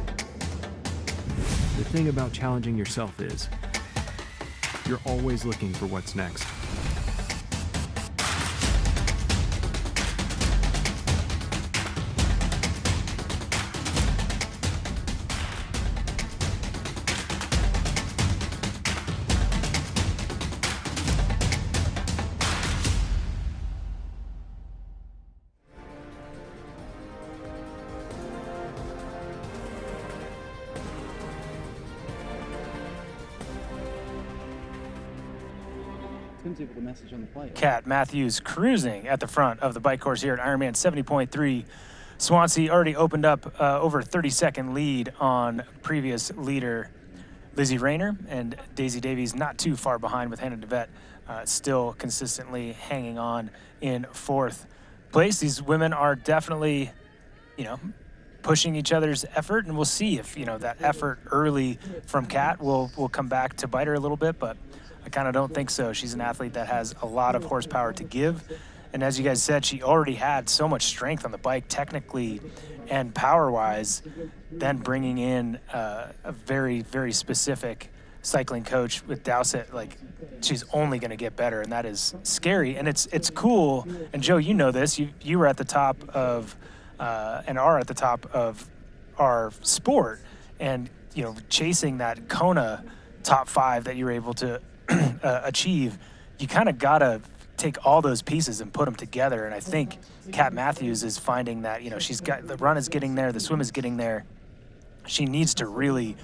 The thing about challenging yourself is, you're always looking for what's next. With the message on the plate. Kat Matthews cruising at the front of the bike course here at Ironman 70.3. Swansea already opened up over a 30-second lead on previous leader Lizzie Rainer, and Daisy Davies not too far behind with Hannah DeVette still consistently hanging on in 4th place. These women are definitely, pushing each other's effort, and we'll see if, that effort early from Kat will come back to bite her a little bit, but I kind of don't think so. She's an athlete that has a lot of horsepower to give, And as you guys said, she already had so much strength on the bike, technically and power-wise. Then bringing in a very, very specific cycling coach with DAZN, like, she's only going to get better, and that is scary. And it's cool. And Joe, you know this. You were at the top of and are at the top of our sport, and chasing that Kona top 5 that you were able to achieve. You kind of gotta take all those pieces and put them together. And I think Kat Matthews is finding that she's got the run is getting there, the swim is getting there. She needs to really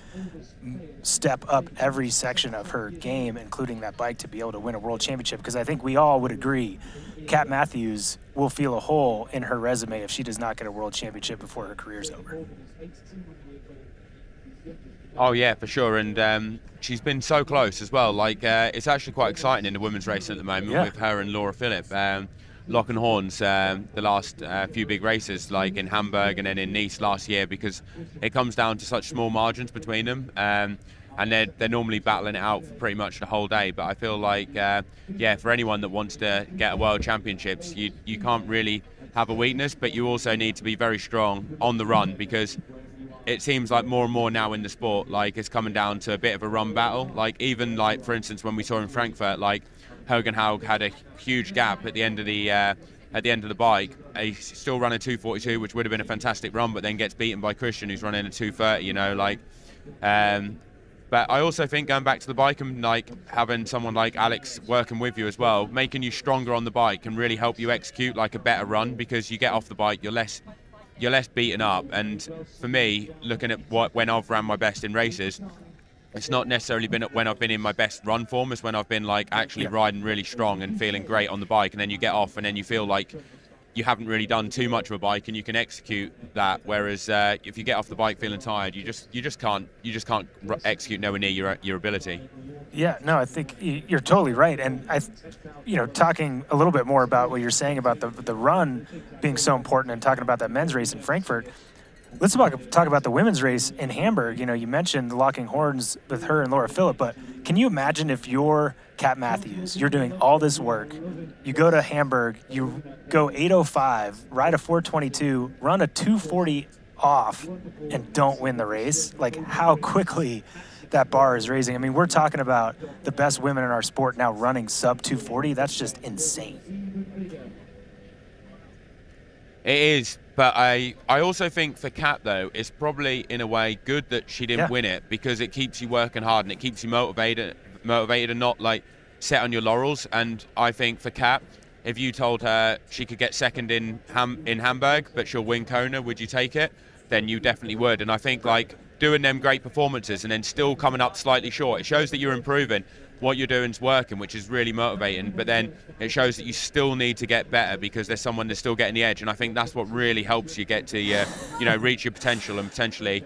step up every section of her game, including that bike, to be able to win a world championship. Because I think we all would agree, Kat Matthews will feel a hole in her resume if she does not get a world championship before her career's over. Oh yeah, for sure, and she's been so close as well. Like it's actually quite exciting in the women's race at the moment with her and Laura Philipp. Lock and Horns, the last few big races, like in Hamburg and then in Nice last year, because it comes down to such small margins between them, and they're normally battling it out for pretty much the whole day. But I feel like, for anyone that wants to get a world championships, you can't really have a weakness, but you also need to be very strong on the run, because it seems like more and more now in the sport, like it's coming down to a bit of a run battle. Like even like, for instance, when we saw in Frankfurt, like Hogan Haug had a huge gap at the end of the bike. He's still running 2:42, which would have been a fantastic run, but then gets beaten by Christian, who's running a 2:30. But I also think going back to the bike and like having someone like Alex working with you as well, making you stronger on the bike can really help you execute like a better run, because you get off the bike, you're less beaten up. And for me, looking at when I've ran my best in races, it's not necessarily been when I've been in my best run form, it's when I've been like actually riding really strong and feeling great on the bike, and then you get off and then you feel like you haven't really done too much of a bike and you can execute that. Whereas if you get off the bike feeling tired, you just can't execute nowhere near your ability. Yeah, no, I think you're totally right. And talking a little bit more about what you're saying about the run being so important, and talking about that men's race in Frankfurt, let's talk about the women's race in Hamburg. You mentioned locking horns with her and Laura Philipp, but can you imagine if you're Kat Matthews, you're doing all this work, you go to Hamburg, you go 8:05, ride a 4:22, run a 2:40 off, and don't win the race? Like, how quickly that bar is raising. I mean, we're talking about the best women in our sport now running sub 2:40. That's just insane. It is, but I also think for Kat, though, it's probably in a way good that she didn't win it, because it keeps you working hard and it keeps you motivated and not like set on your laurels. And I think for Kat, if you told her she could get second in Hamburg, but she'll win Kona, would you take it? Then you definitely would. And I think like doing them great performances and then still coming up slightly short, it shows that you're improving. What you're doing is working, which is really motivating, but then it shows that you still need to get better, because there's someone that's still getting the edge. And I think that's what really helps you get to reach your potential, and potentially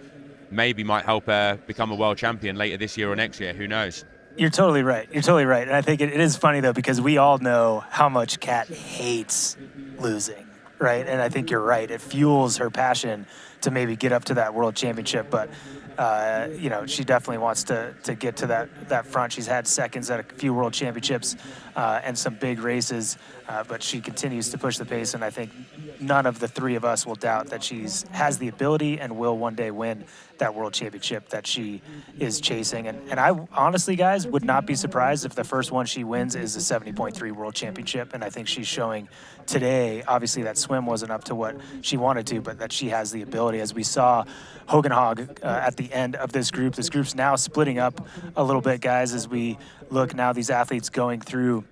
maybe might help become a world champion later this year or next year. Who knows? You're totally right. And I think it is funny, though, because we all know how much Kat hates losing, right? And I think you're right. It fuels her passion to maybe get up to that world championship, but she definitely wants to get to that front. She's had seconds at a few world championships and some big races, but she continues to push the pace, and I think none of the three of us will doubt that has the ability and will one day win that world championship that she is chasing. And I honestly, guys, would not be surprised if the first one she wins is the 70.3 world championship. And I think she's showing today, obviously that swim wasn't up to what she wanted to, but that she has the ability. As we saw Hogan Haug at the end of this group. This group's now splitting up a little bit, guys, as we look now, these athletes going through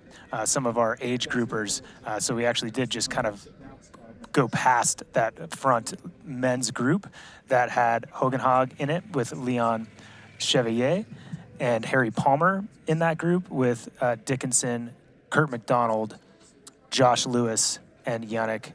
some of our age groupers. So we actually did just kind of go past that front men's group that had Hogan Haug in it with Leon Chevalier, and Harry Palmer in that group with Dickinson, Kurt McDonald, Josh Lewis, and Yannick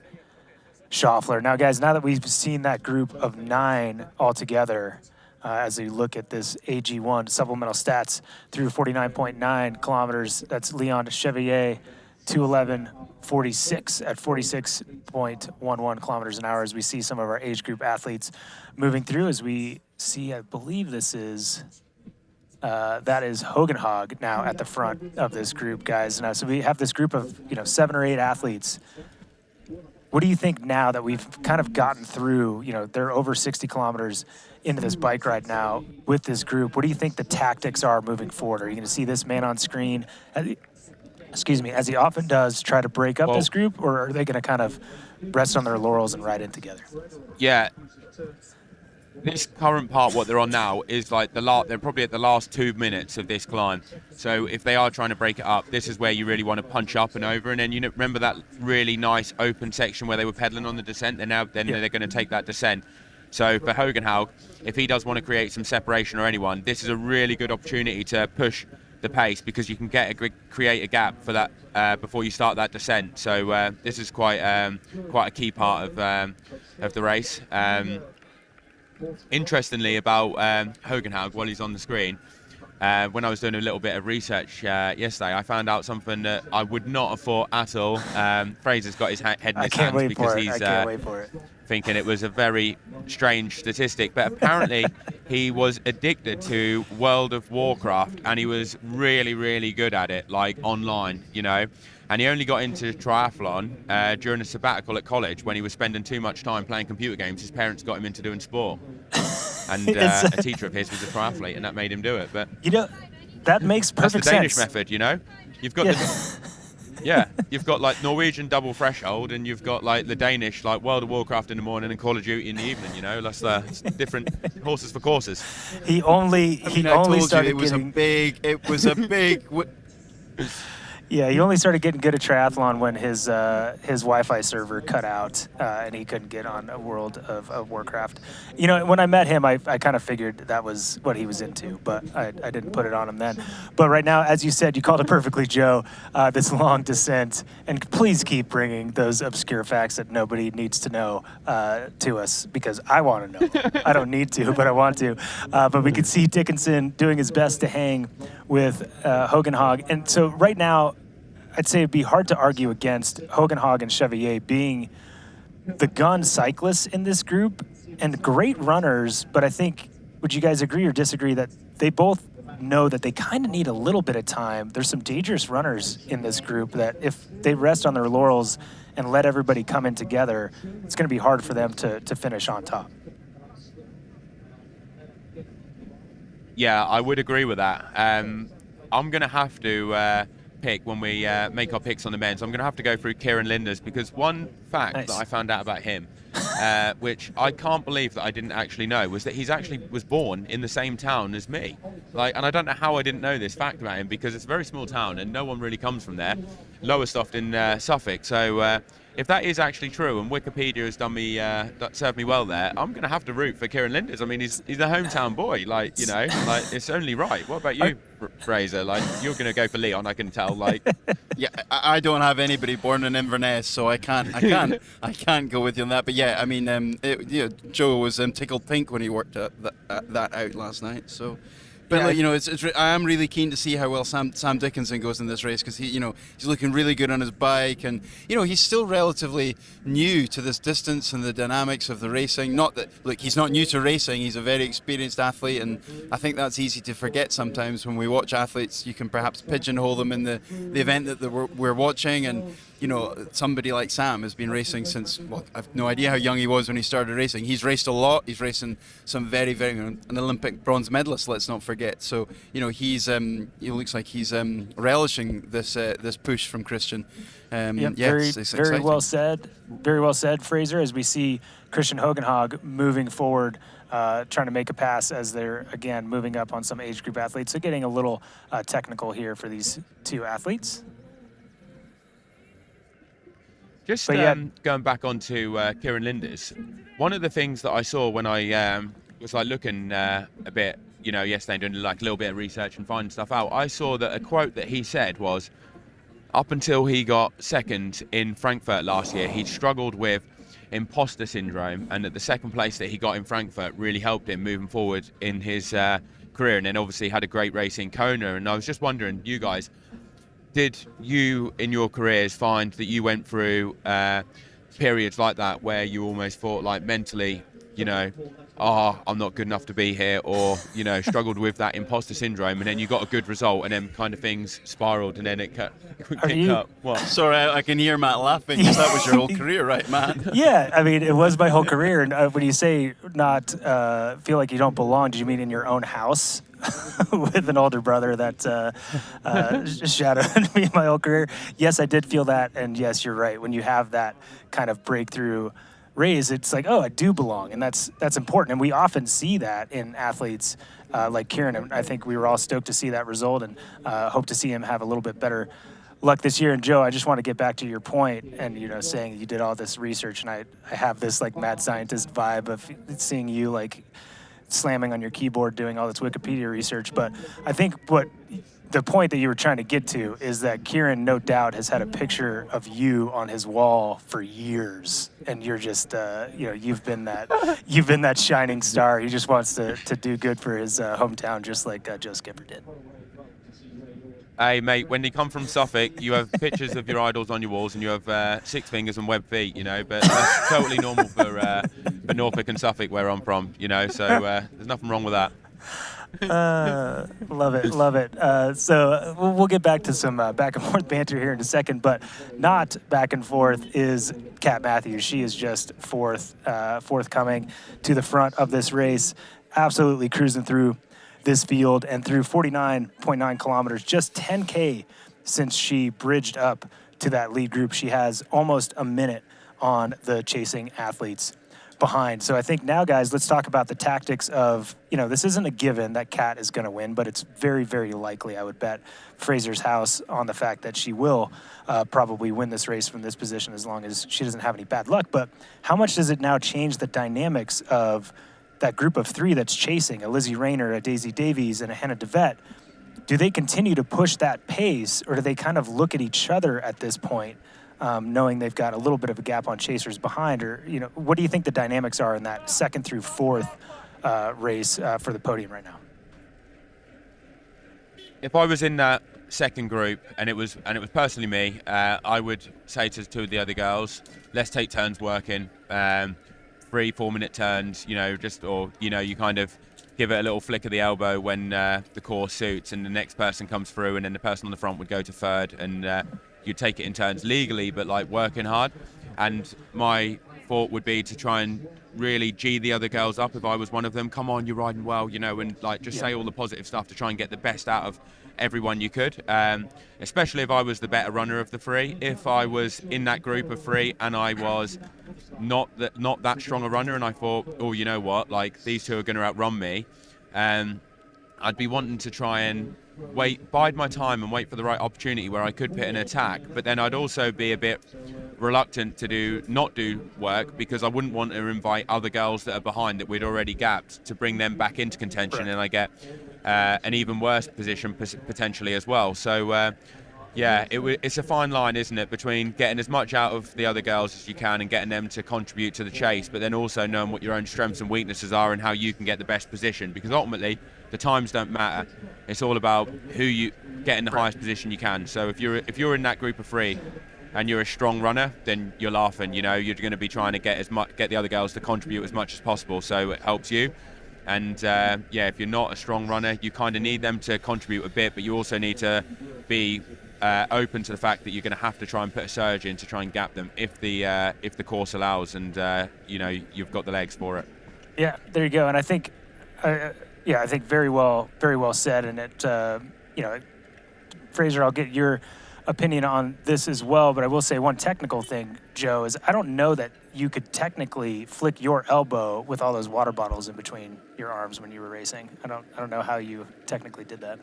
Schaffler. Now, guys, now that we've seen that group of 9 altogether, as we look at this AG1 supplemental stats through 49.9 kilometers, that's Leon Chevalier, 2:11.46 at 46.11 kilometers an hour, as we see some of our age group athletes moving through. As we see, I believe this is That is Hogenhog now at the front of this group, guys. Now, so we have this group of 7 or 8 athletes. What do you think now that we've kind of gotten through, they're over 60 kilometers into this bike ride now with this group? What do you think the tactics are moving forward? Are you going to see this man on screen, as he often does, try to break up this group, or are they going to kind of rest on their laurels and ride in together? Yeah. This current part, what they're on now, is like they're probably at the last 2 minutes of this climb. So if they are trying to break it up, this is where you really want to punch up and over. And then remember that really nice open section where they were pedaling on the descent. They're going to take that descent. So for Hogenhaug, if he does want to create some separation or anyone, this is a really good opportunity to push the pace, because you can create a gap for that before you start that descent. So this is quite a key part of the race. Interestingly about Hogenhaug, while he's on the screen, when I was doing a little bit of research yesterday, I found out something that I would not have thought at all. Fraser's got his head in his hands because he's thinking it was a very strange statistic, but apparently he was addicted to World of Warcraft, and he was really, really good at it, like online, and he only got into triathlon during a sabbatical at college when he was spending too much time playing computer games. His parents got him into doing sport, and a teacher of his was a triathlete, and that made him do it. But that makes perfect sense. That's the Danish method, You've got you've got like Norwegian double threshold, and you've got like the Danish, like World of Warcraft in the morning and Call of Duty in the evening. That's different horses for courses. He only started it was a big. Yeah, he only started getting good at triathlon when his Wi-Fi server cut out, and he couldn't get on a World of Warcraft. When I met him, I kind of figured that was what he was into, but I didn't put it on him then. But right now, as you said, you called it perfectly, Joe, this long descent. And please keep bringing those obscure facts that nobody needs to know to us, because I want to know. I don't need to, but I want to. But we could see Dickinson doing his best to hang with Hogenhog. And so right now, I'd say it'd be hard to argue against Hogenhog and Chevalier being the gun cyclists in this group and great runners, but I think, would you guys agree or disagree that they both know that they kind of need a little bit of time? There's some dangerous runners in this group that if they rest on their laurels and let everybody come in together, it's going to be hard for them to finish on top. Yeah, I would agree with that. I'm going to have to pick when we make our picks on the men's. I'm going to have to go through Kieran Linders, because one fact that I found out about him, which I can't believe that I didn't actually know, was that he's actually was born in the same town as me. And I don't know how I didn't know this fact about him, because it's a very small town and no one really comes from there. Lowestoft in Suffolk. So if that is actually true, and Wikipedia has done me that served me well there, I'm going to have to root for Kieran Linders. I mean, he's a hometown boy, it's only right. What about you, Fraser? You're going to go for Leon, I can tell. Yeah, I don't have anybody born in Inverness, so I can't go with you on that. But yeah, I mean, Joe was tickled pink when he worked that out last night. So. But I am really keen to see how well Sam Dickinson goes in this race, because he's looking really good on his bike, and he's still relatively new to this distance and the dynamics of the racing. Not that he's not new to racing; he's a very experienced athlete, and I think that's easy to forget sometimes when we watch athletes. You can perhaps pigeonhole them in the event that we're watching, and somebody like Sam has been racing since, I've no idea how young he was when he started racing. He's raced a lot. He's racing some very, very, an Olympic bronze medalist, let's not forget. So, he looks like he's relishing this push from Christian. Very well said. Very well said, Fraser, as we see Christian Hogenhog moving forward, trying to make a pass as they're, again, moving up on some age group athletes. So getting a little technical here for these two athletes. Just going back onto Kieran Linders, one of the things that I saw when I was looking a bit, yesterday, doing a little bit of research and finding stuff out, I saw that a quote that he said was, up until he got second in Frankfurt last year, he'd struggled with imposter syndrome, and that the second place that he got in Frankfurt really helped him moving forward in his career, and then obviously had a great race in Kona. And I was just wondering, you guys, did you in your careers find that you went through periods like that where you almost thought mentally, oh, I'm not good enough to be here, or, struggled with that imposter syndrome, and then you got a good result, and then kind of things spiraled, and then it picked up. What? Sorry, I can hear Matt laughing, because that was your whole career, right, Matt? Yeah, I mean, it was my whole career. And when you say not feel like you don't belong, do you mean in your own house with an older brother that shadowed me my whole career? Yes, I did feel that, and yes, you're right. When you have that kind of breakthrough raise, it's like, oh, I do belong, and that's important. And we often see that in athletes like Kieran, and I think we were all stoked to see that result, and hope to see him have a little bit better luck this year. And Joe, I just want to get back to your point, and saying you did all this research, and I have this like mad scientist vibe of seeing you like slamming on your keyboard doing all this Wikipedia research. But I think the point that you were trying to get to is that Kieran, no doubt, has had a picture of you on his wall for years, and you're just, you've been that shining star. He just wants to do good for his hometown, just like Joe Skipper did. Hey, mate, when you come from Suffolk, you have pictures of your idols on your walls, and you have 6 fingers and webbed feet, but that's totally normal for Norfolk and Suffolk, where I'm from, so there's nothing wrong with that. Love it. So we'll get back to some back and forth banter here in a second, but not back and forth is Kat Matthews. She is just forthcoming to the front of this race, absolutely cruising through this field, and through 49.9 kilometers, just 10K since she bridged up to that lead group. She has almost a minute on the chasing athletes behind. So I think now, guys, let's talk about the tactics of, this isn't a given that Kat is going to win, but it's very, very likely. I would bet Fraser's house on the fact that she will probably win this race from this position, as long as she doesn't have any bad luck. But how much does it now change the dynamics of that group of 3 that's chasing, a Lizzie Rainer, a Daisy Davies, and a Hannah DeVette? Do they continue to push that pace, or do they kind of look at each other at this point, knowing they've got a little bit of a gap on chasers behind? Or, what do you think the dynamics are in that 2nd through 4th race for the podium right now? If I was in that second group and it was personally me, I would say to 2 of the other girls, let's take turns working. 3-4 minute turns, you kind of give it a little flick of the elbow when the course suits, and the next person comes through, and then the person on the front would go to 3rd, and you take it in turns legally, but like working hard. And my thought would be to try and really G the other girls up if I was one of them. Come on, you're riding well, and like just say all the positive stuff to try and get the best out of everyone you could, especially if I was the better runner of the 3. If I was in that group of 3 and I was not that strong a runner, and I thought, oh, you know what, like these 2 are going to outrun me, I'd be wanting to try and bide my time and wait for the right opportunity where I could pit an attack. But then I'd also be a bit reluctant to not do work, because I wouldn't want to invite other girls that are behind that we'd already gapped to bring them back into contention, right. And I get an even worse position potentially as well. So it's a fine line, isn't it, between getting as much out of the other girls as you can and getting them to contribute to the chase, but then also knowing what your own strengths and weaknesses are and how you can get the best position, because ultimately the times don't matter. It's all about who you get in the highest position you can. So if you're in that group of 3 and you're a strong runner, then you're laughing. You're going to be trying to get the other girls to contribute as much as possible, so it helps you. And if you're not a strong runner, you kind of need them to contribute a bit, but you also need to be open to the fact that you're going to have to try and put a surge in to try and gap them if the course allows, and you've got the legs for it. Yeah, there you go. And I think I think very well said. And it Fraser, I'll get your opinion on this as well, but I will say one technical thing, Joe, is I don't know that you could technically flick your elbow with all those water bottles in between your arms when you were racing. I don't know how you technically did that.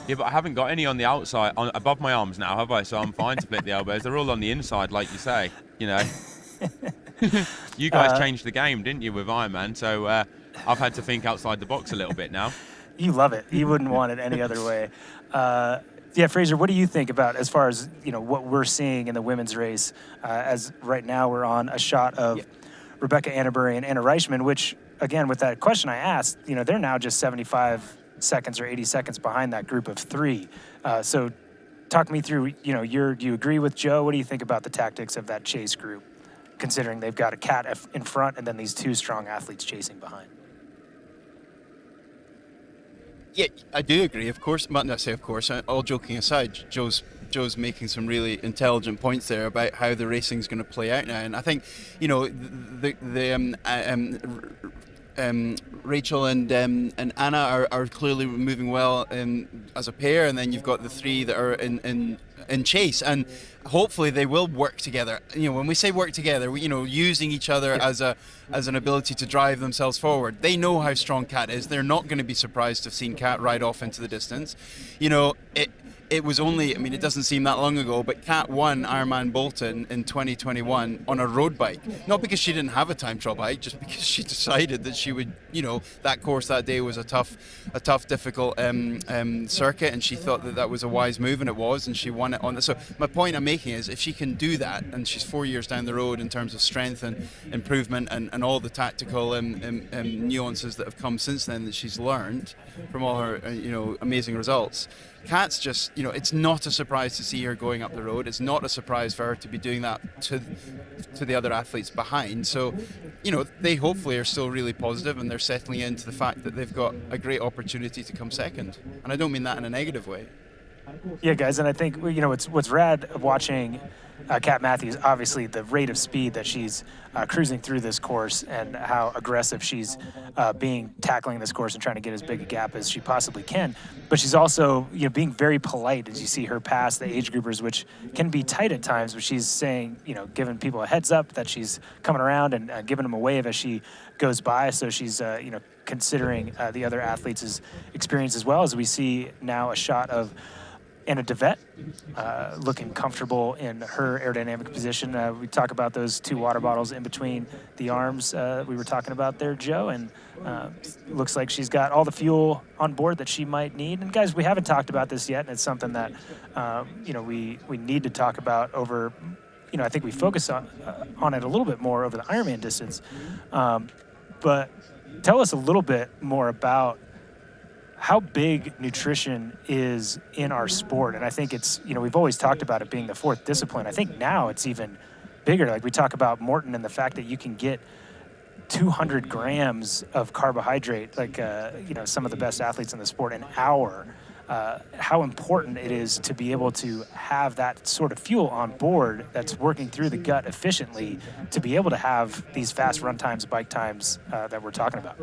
Yeah, but I haven't got any on the outside, above my arms now, have I? So I'm fine to flick the elbows. They're all on the inside, like you say. You guys changed the game, didn't you, with Ironman? So I've had to think outside the box a little bit now. You love it. You wouldn't want it any other way. Fraser, what do you think about as far as what we're seeing in the women's race? As right now we're on a shot of Rebecca Annebury and Anna Reichman, which again, with that question I asked, they're now just 75 seconds or 80 seconds behind that group of 3. So talk me through, do you agree with Joe? What do you think about the tactics of that chase group? considering they've got a Cat in front and then these two strong athletes chasing behind. Yeah, I do agree, of course. But not say of course. All joking aside, Joe's making some really intelligent points there about how the racing's going to play out now, and I think, you know, Rachel and Anna are clearly moving well as a pair, and then you've got the three that are in chase, and hopefully they will work together. You know, when we say work together, using each other as an ability to drive themselves forward. They know how strong Cat is. They're not going to be surprised to have seen Cat ride off into the distance. You know, it was only, I mean, it doesn't seem that long ago, but Cat won Ironman Bolton in 2021 on a road bike. Not because she didn't have a time trial bike, just because she decided that she would, that course that day was a tough, difficult circuit, and she thought that was a wise move, and it was, and she won it on it. So my point I'm making is, if she can do that, and she's 4 years down the road in terms of strength and improvement and all the tactical nuances that have come since then that she's learned from all her, amazing results. Kat's just, it's not a surprise to see her going up the road. It's not a surprise for her to be doing that to the other athletes behind. So, they hopefully are still really positive, and they're settling into the fact that they've got a great opportunity to come second. And I don't mean that in a negative way. Yeah, guys, and I think, what's rad watching Kat Matthews, obviously the rate of speed that she's cruising through this course and how aggressive she's tackling this course and trying to get as big a gap as she possibly can. But she's also, being very polite as you see her pass the age groupers, which can be tight at times, but she's saying, giving people a heads up that she's coming around and giving them a wave as she goes by. So she's, considering the other athletes' experience as well, as we see now a shot of Anna DeVette looking comfortable in her aerodynamic position. We talk about those two water bottles in between the arms we were talking about there, Joe, and looks like she's got all the fuel on board that she might need. And guys, we haven't talked about this yet, and it's something that we need to talk about over. I think we focus on it a little bit more over the Ironman distance. But tell us a little bit more about how big nutrition is in our sport. And I think it's, we've always talked about it being the fourth discipline. I think now it's even bigger. Like we talk about Morton and the fact that you can get 200 grams of carbohydrate, like, some of the best athletes in the sport, an hour. How important it is to be able to have that sort of fuel on board that's working through the gut efficiently to be able to have these fast run times, bike times that we're talking about.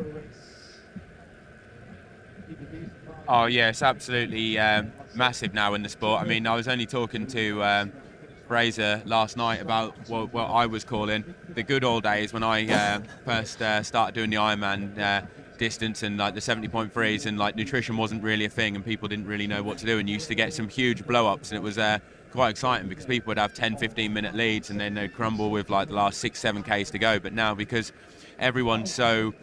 Oh yeah, it's absolutely massive now in the sport. I mean, I was only talking to Fraser last night about what I was calling the good old days when I first started doing the Ironman distance and like the 70.3s, and like nutrition wasn't really a thing and people didn't really know what to do, and you used to get some huge blow-ups, and it was quite exciting because people would have 10-15 minute leads and then they'd crumble with like the last 6-7 Ks to go. But now, because everyone's so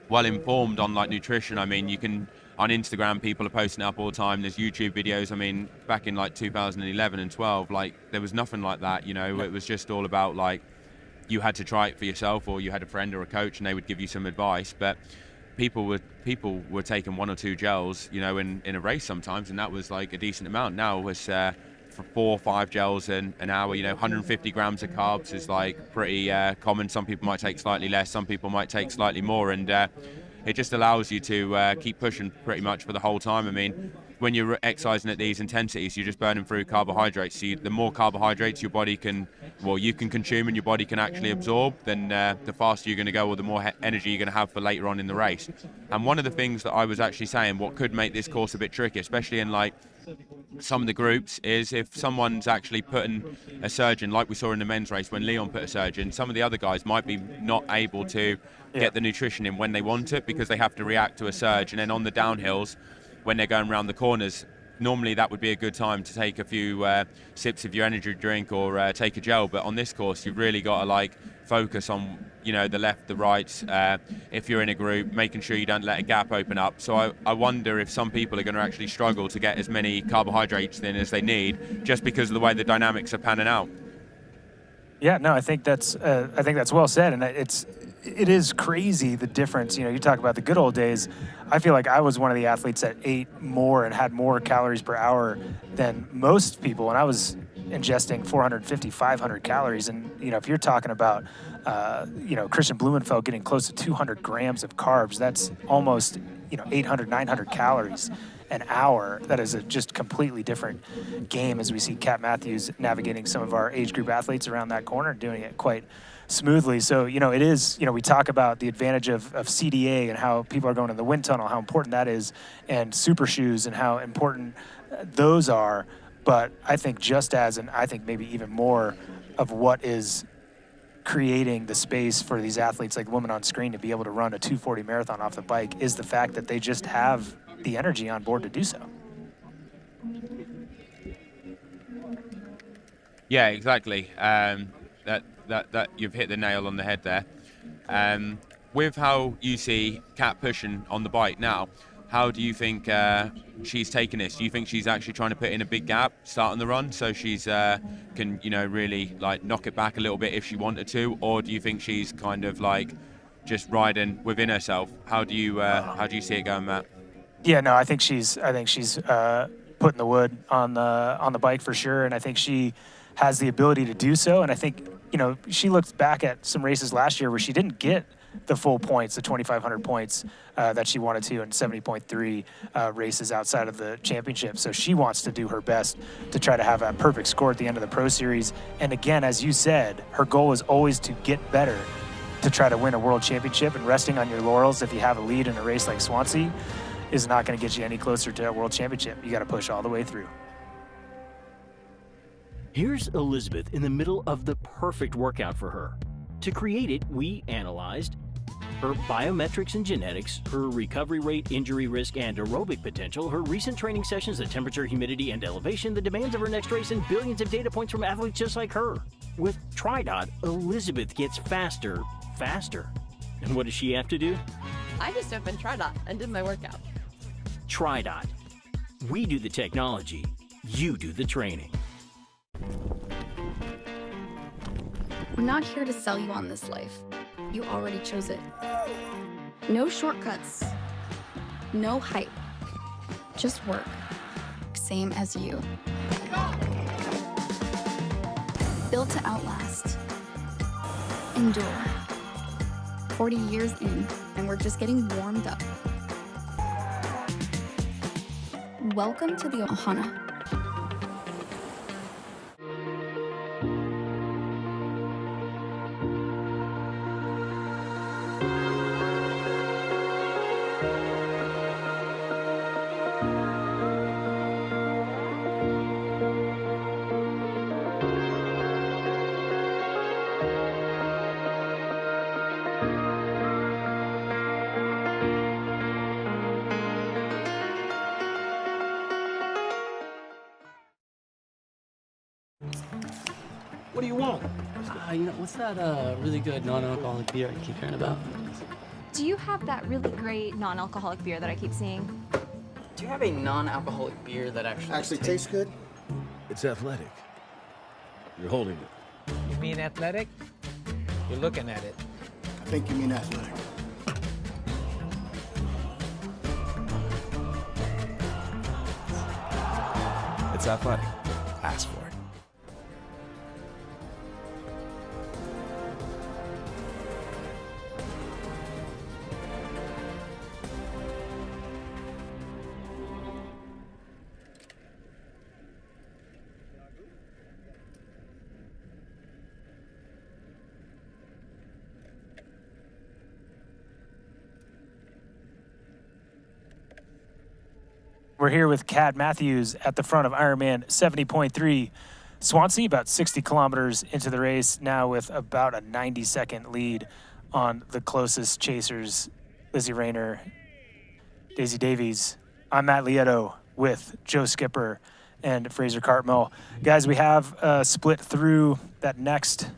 well informed on like nutrition, I mean, you can, on Instagram, people are posting it up all the time. There's YouTube videos. I mean, back in like 2011 and 12, like there was nothing like that, It was just all about like you had to try it for yourself, or you had a friend or a coach and they would give you some advice. But people were taking 1 or 2 gels, in a race sometimes, and that was like a decent amount. Now it's for 4 or 5 gels in an hour. 150 grams of carbs is like pretty common. Some people might take slightly less, some people might take slightly more, and it just allows you to keep pushing pretty much for the whole time. I mean, when you're exercising at these intensities, you're just burning through carbohydrates. So the more carbohydrates your body you can consume and your body can actually absorb, then the faster you're going to go, or the more energy you're going to have for later on in the race. And one of the things that I was actually saying, what could make this course a bit tricky, especially in like some of the groups, is if someone's actually putting a surge in, like we saw in the men's race when Leon put a surge in, some of the other guys might be not able to get the nutrition in when they want it because they have to react to a surge. And then on the downhills, when they're going around the corners, normally that would be a good time to take a few sips of your energy drink or take a gel. But on this course, you've really got to like focus on the left, the right, if you're in a group, making sure you don't let a gap open up. So I wonder if some people are going to actually struggle to get as many carbohydrates in as they need, just because of the way the dynamics are panning out. Yeah, no, I think that's well said, and it is crazy the difference. You talk about the good old days. I feel like I was one of the athletes that ate more and had more calories per hour than most people when I was ingesting 450, 500 calories. And, you know, if you're talking about, you know, Christian Blumenfeld getting close to 200 grams of carbs, that's almost, you know, 800, 900 calories an hour. That is a just completely different game as we see Kat Matthews navigating some of our age group athletes around that corner, doing it quite smoothly. So, you know, it is, you know, we talk about the advantage of CDA and how people are going in the wind tunnel, how important that is, and super shoes and how important those are. But I think just as, and I think maybe even more of what is creating the space for these athletes like the woman on screen to be able to run a 2:40 marathon off the bike is the fact that they just have the energy on board to do so. Yeah, exactly. That you've hit the nail on the head there. With how you see Kat pushing on the bike now, how do you think she's taken this? Do you think she's actually trying to put in a big gap starting the run so she's can, you know, really like knock it back a little bit if she wanted to, or do you think she's kind of like just riding within herself? How do you see it going, Matt? Yeah, no, I think she's putting the wood on the bike for sure, and I think she has the ability to do so. And I think, you know, she looked back at some races last year where she didn't get the full points, the 2,500 points that she wanted to in 70.3 races outside of the championship. So she wants to do her best to try to have a perfect score at the end of the Pro Series. And again, as you said, her goal is always to get better to try to win a world championship, and resting on your laurels if you have a lead in a race like Swansea is not going to get you any closer to a world championship. You got to push all the way through. Here's Elizabeth in the middle of the perfect workout for her. To create it, we analyzed her biometrics and genetics, her recovery rate, injury risk, and aerobic potential, her recent training sessions, the temperature, humidity, and elevation, the demands of her next race, and billions of data points from athletes just like her. With TriDot, Elizabeth gets faster. And what does she have to do? I just opened TriDot and did my workout. TriDot. We do the technology, you do the training. We're not here to sell you on this life. You already chose it. No shortcuts. No hype. Just work. Same as you. Built to outlast. Endure. 40 years in, and we're just getting warmed up. Welcome to the Ohana. What do you want? You know, what's that really good non-alcoholic beer I keep hearing about? Do you have that really great non-alcoholic beer that I keep seeing? Do you have a non-alcoholic beer that actually tastes good? It's athletic. You're holding it. You mean athletic? You're looking at it. I think you mean athletic. It's athletic. Ask for it. We're here with Kat Matthews at the front of Ironman 70.3 Swansea, about 60 kilometers into the race, now with about a 90-second lead on the closest chasers, Lizzie Rainer, Daisy Davies. I'm Matt Lieto with Joe Skipper and Fraser Cartmill. Guys, we have split through that next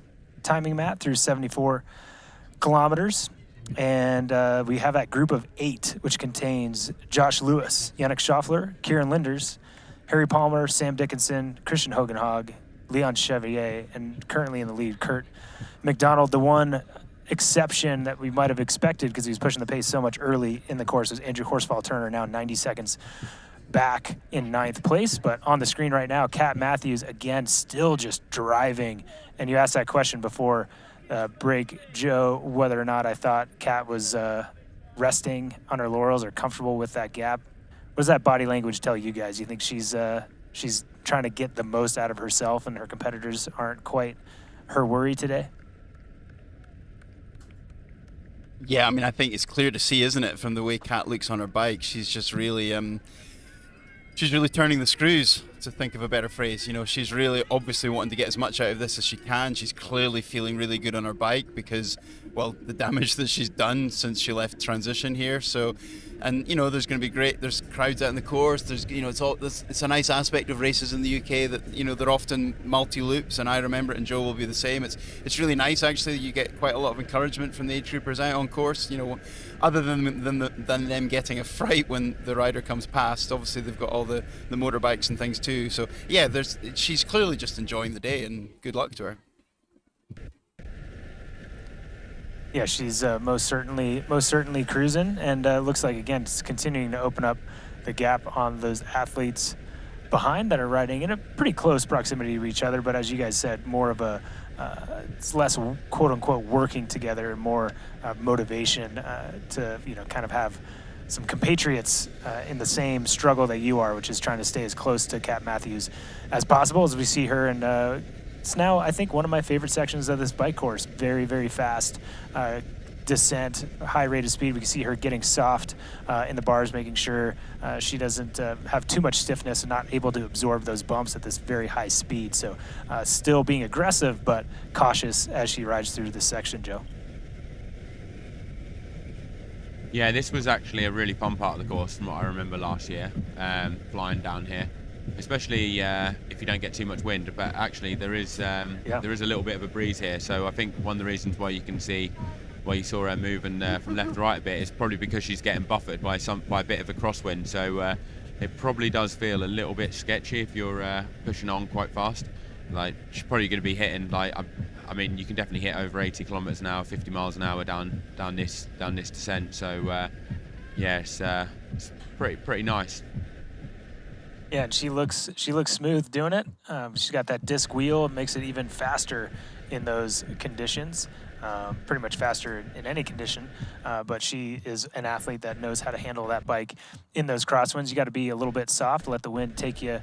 timing, Matt, through 74 kilometers. And we have that group of 8, which contains Josh Lewis, Yannick Schaffler, Kieran Linders, Harry Palmer, Sam Dickinson, Christian Hogenhag, Leon Chevalier, and currently in the lead, Kurt McDonald. The one exception that we might have expected because he was pushing the pace so much early in the course was Andrew Horsfall Turner, now 90 seconds back in 9th place. But on the screen right now, Kat Matthews, again, still just driving. And you asked that question before break, Joe, whether or not I thought Kat was resting on her laurels or comfortable with that gap. What does that body language tell you guys? You think she's trying to get the most out of herself and her competitors aren't quite her worry today? Yeah, I mean, I think it's clear to see, isn't it, from the way Kat looks on her bike. She's just really, turning the screws, to think of a better phrase. You know, she's really obviously wanting to get as much out of this as she can. She's clearly feeling really good on her bike because, well, the damage that she's done since she left transition here. So, and you know, there's going to be there's crowds out in the course. There's, you know, it's a nice aspect of races in the UK that, you know, they're often multi-loops, and I remember it, and Joe will be the same. It's really nice actually. You get quite a lot of encouragement from the age groupers out on course. You know, other than them getting a fright when the rider comes past. Obviously, they've got all the motorbikes and things too. So yeah, she's clearly just enjoying the day, and good luck to her. Yeah, she's most certainly cruising, and looks like, again, it's continuing to open up the gap on those athletes behind that are riding in a pretty close proximity to each other. But as you guys said, more of a it's less quote unquote working together and more motivation to, you know, kind of have some compatriots in the same struggle that you are, which is trying to stay as close to Kat Matthews as possible. As we see her, and it's now, I think, one of my favorite sections of this bike course. Very, very fast descent, high rate of speed. We can see her getting soft in the bars, making sure she doesn't have too much stiffness and not able to absorb those bumps at this very high speed. So still being aggressive, but cautious as she rides through this section, Joe. Yeah, this was actually a really fun part of the course from what I remember last year, flying down here, especially if you don't get too much wind. But actually, there is a little bit of a breeze here. So I think one of the reasons why you saw her moving from left to right a bit is probably because she's getting buffered by a bit of a crosswind. So it probably does feel a little bit sketchy if you're pushing on quite fast. Like, she's probably going to be hitting, like, I mean, you can definitely hit over 80 kilometers an hour, 50 miles an hour down this descent. So yeah, it's pretty nice. Yeah, and she looks smooth doing it. She's got that disc wheel. It makes it even faster in those conditions. Pretty much faster in any condition. But she is an athlete that knows how to handle that bike in those crosswinds. You got to be a little bit soft, let the wind take you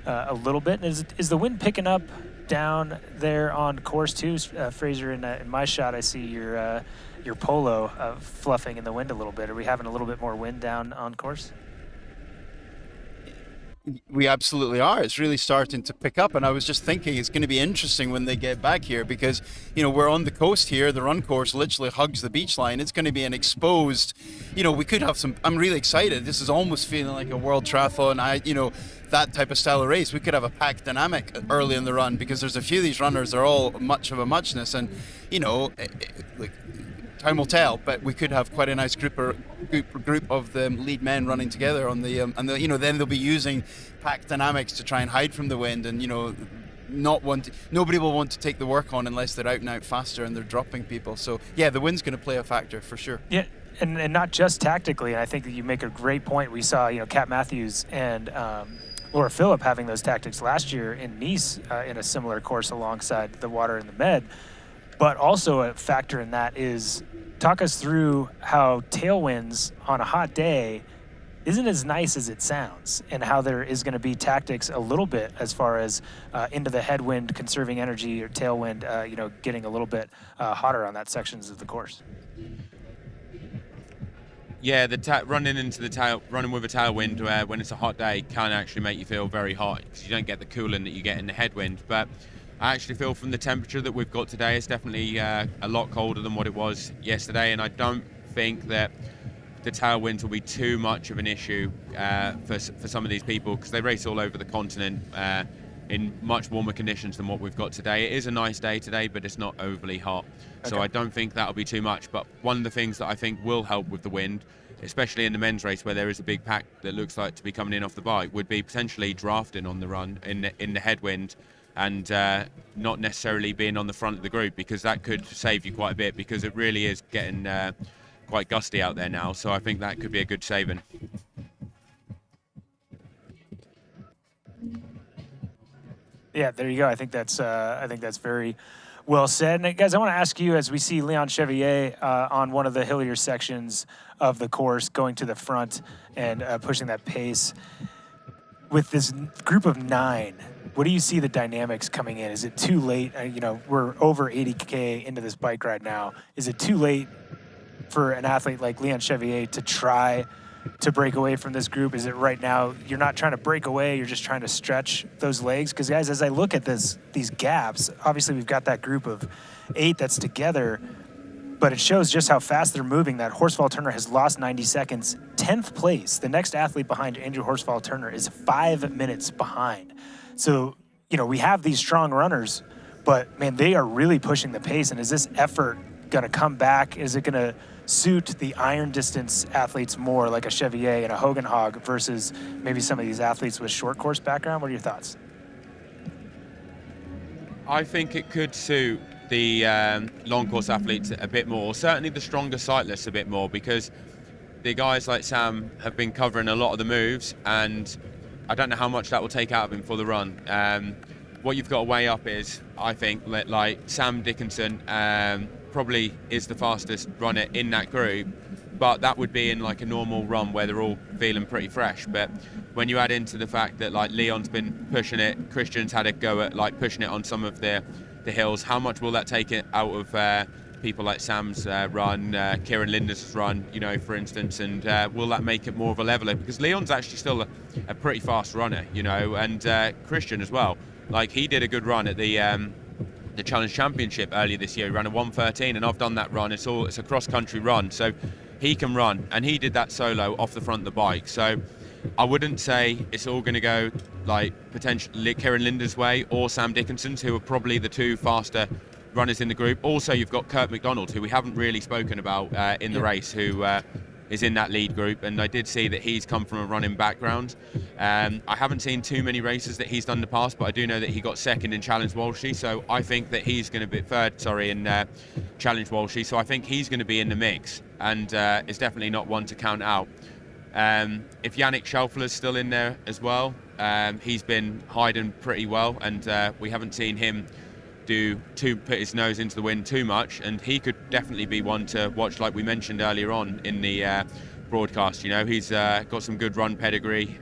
a little bit. And is the wind picking up down there on course too? Fraser, in my shot, I see your polo fluffing in the wind a little bit. Are we having a little bit more wind down on course? We absolutely are. It's really starting to pick up, and I was just thinking it's going to be interesting when they get back here because, you know, we're on the coast here. The run course literally hugs the beach line. It's going to be an exposed, you know, we could have some, I'm really excited. This is almost feeling like a world triathlon, you know, that type of style of race. We could have a pack dynamic early in the run because there's a few of these runners, they're all much of a muchness, and, you know, like, time will tell, but we could have quite a nice group of the lead men running together on the you know, then they'll be using pack dynamics to try and hide from the wind, and, you know, nobody will want to take the work on unless they're out and out faster and they're dropping people. So yeah, the wind's going to play a factor for sure. Yeah, and not just tactically. I think that you make a great point. We saw, you know, Kat Matthews and Laura Philipp having those tactics last year in Nice in a similar course alongside the Water and the Med. But also a factor in that is, talk us through how tailwinds on a hot day isn't as nice as it sounds, and how there is going to be tactics a little bit as far as into the headwind, conserving energy, or tailwind, you know, getting a little bit hotter on that sections of the course. Yeah, running with a tailwind when it's a hot day can actually make you feel very hot because you don't get the cooling that you get in the headwind. But I actually feel from the temperature that we've got today, it's definitely a lot colder than what it was yesterday, and I don't think that the tailwinds will be too much of an issue for some of these people because they race all over the continent in much warmer conditions than what we've got today. It is a nice day today, but it's not overly hot, so I don't think that'll be too much. But one of the things that I think will help with the wind, especially in the men's race where there is a big pack that looks like to be coming in off the bike, would be potentially drafting on the run in the headwind, and not necessarily being on the front of the group, because that could save you quite a bit, because it really is getting quite gusty out there now. So I think that could be a good saving. Yeah, there you go. I think that's very well said. And guys, I want to ask you, as we see Leon Chevier on one of the hillier sections of the course, going to the front and pushing that pace with this group of 9. What do you see the dynamics coming in? Is it too late? We're over 80K into this bike ride now. Is it too late for an athlete like Leon Chevier to try to break away from this group? Is it right now you're not trying to break away, you're just trying to stretch those legs? Because guys, as I look at these gaps, obviously we've got that group of 8 that's together, but it shows just how fast they're moving. That Horsfall-Turner has lost 90 seconds, 10th place. The next athlete behind Andrew Horsfall-Turner is 5 minutes behind. So, we have these strong runners, but man, they are really pushing the pace. And is this effort going to come back? Is it going to suit the iron distance athletes more, like a Chevier and a Hogenhog, versus maybe some of these athletes with short course background? What are your thoughts? I think it could suit the long course athletes a bit more, certainly the stronger cyclists a bit more, because the guys like Sam have been covering a lot of the moves, and I don't know how much that will take out of him for the run. What you've got to weigh up is, I think, like Sam Dickinson probably is the fastest runner in that group, but that would be in like a normal run where they're all feeling pretty fresh. But when you add into the fact that like Leon's been pushing it, Christian's had a go at like pushing it on some of the hills, how much will that take it out of people like Sam's run, Kieran Linder's run, for instance, and will that make it more of a leveler? Because Leon's actually still a pretty fast runner, and Christian as well. Like, he did a good run at the Challenge Championship earlier this year. He ran a 1:13, and I've done that run. It's a cross-country run, so he can run, and he did that solo off the front of the bike. So I wouldn't say it's all going to go like potentially Kieran Linder's way or Sam Dickinson's, who are probably the 2 faster runners in the group. Also, you've got Kurt McDonald, who we haven't really spoken about in the race, who is in that lead group, and I did see that he's come from a running background. I haven't seen too many races that he's done in the past, but I do know that he got second in Challenge Walshy, so I think that he's going to be third, in Challenge Walshy, so I think he's going to be in the mix, and is definitely not one to count out. If Yannick Schauffele's still in there as well, he's been hiding pretty well, and we haven't seen him put his nose into the wind too much, and he could definitely be one to watch, like we mentioned earlier on in the broadcast. He's got some good run pedigree,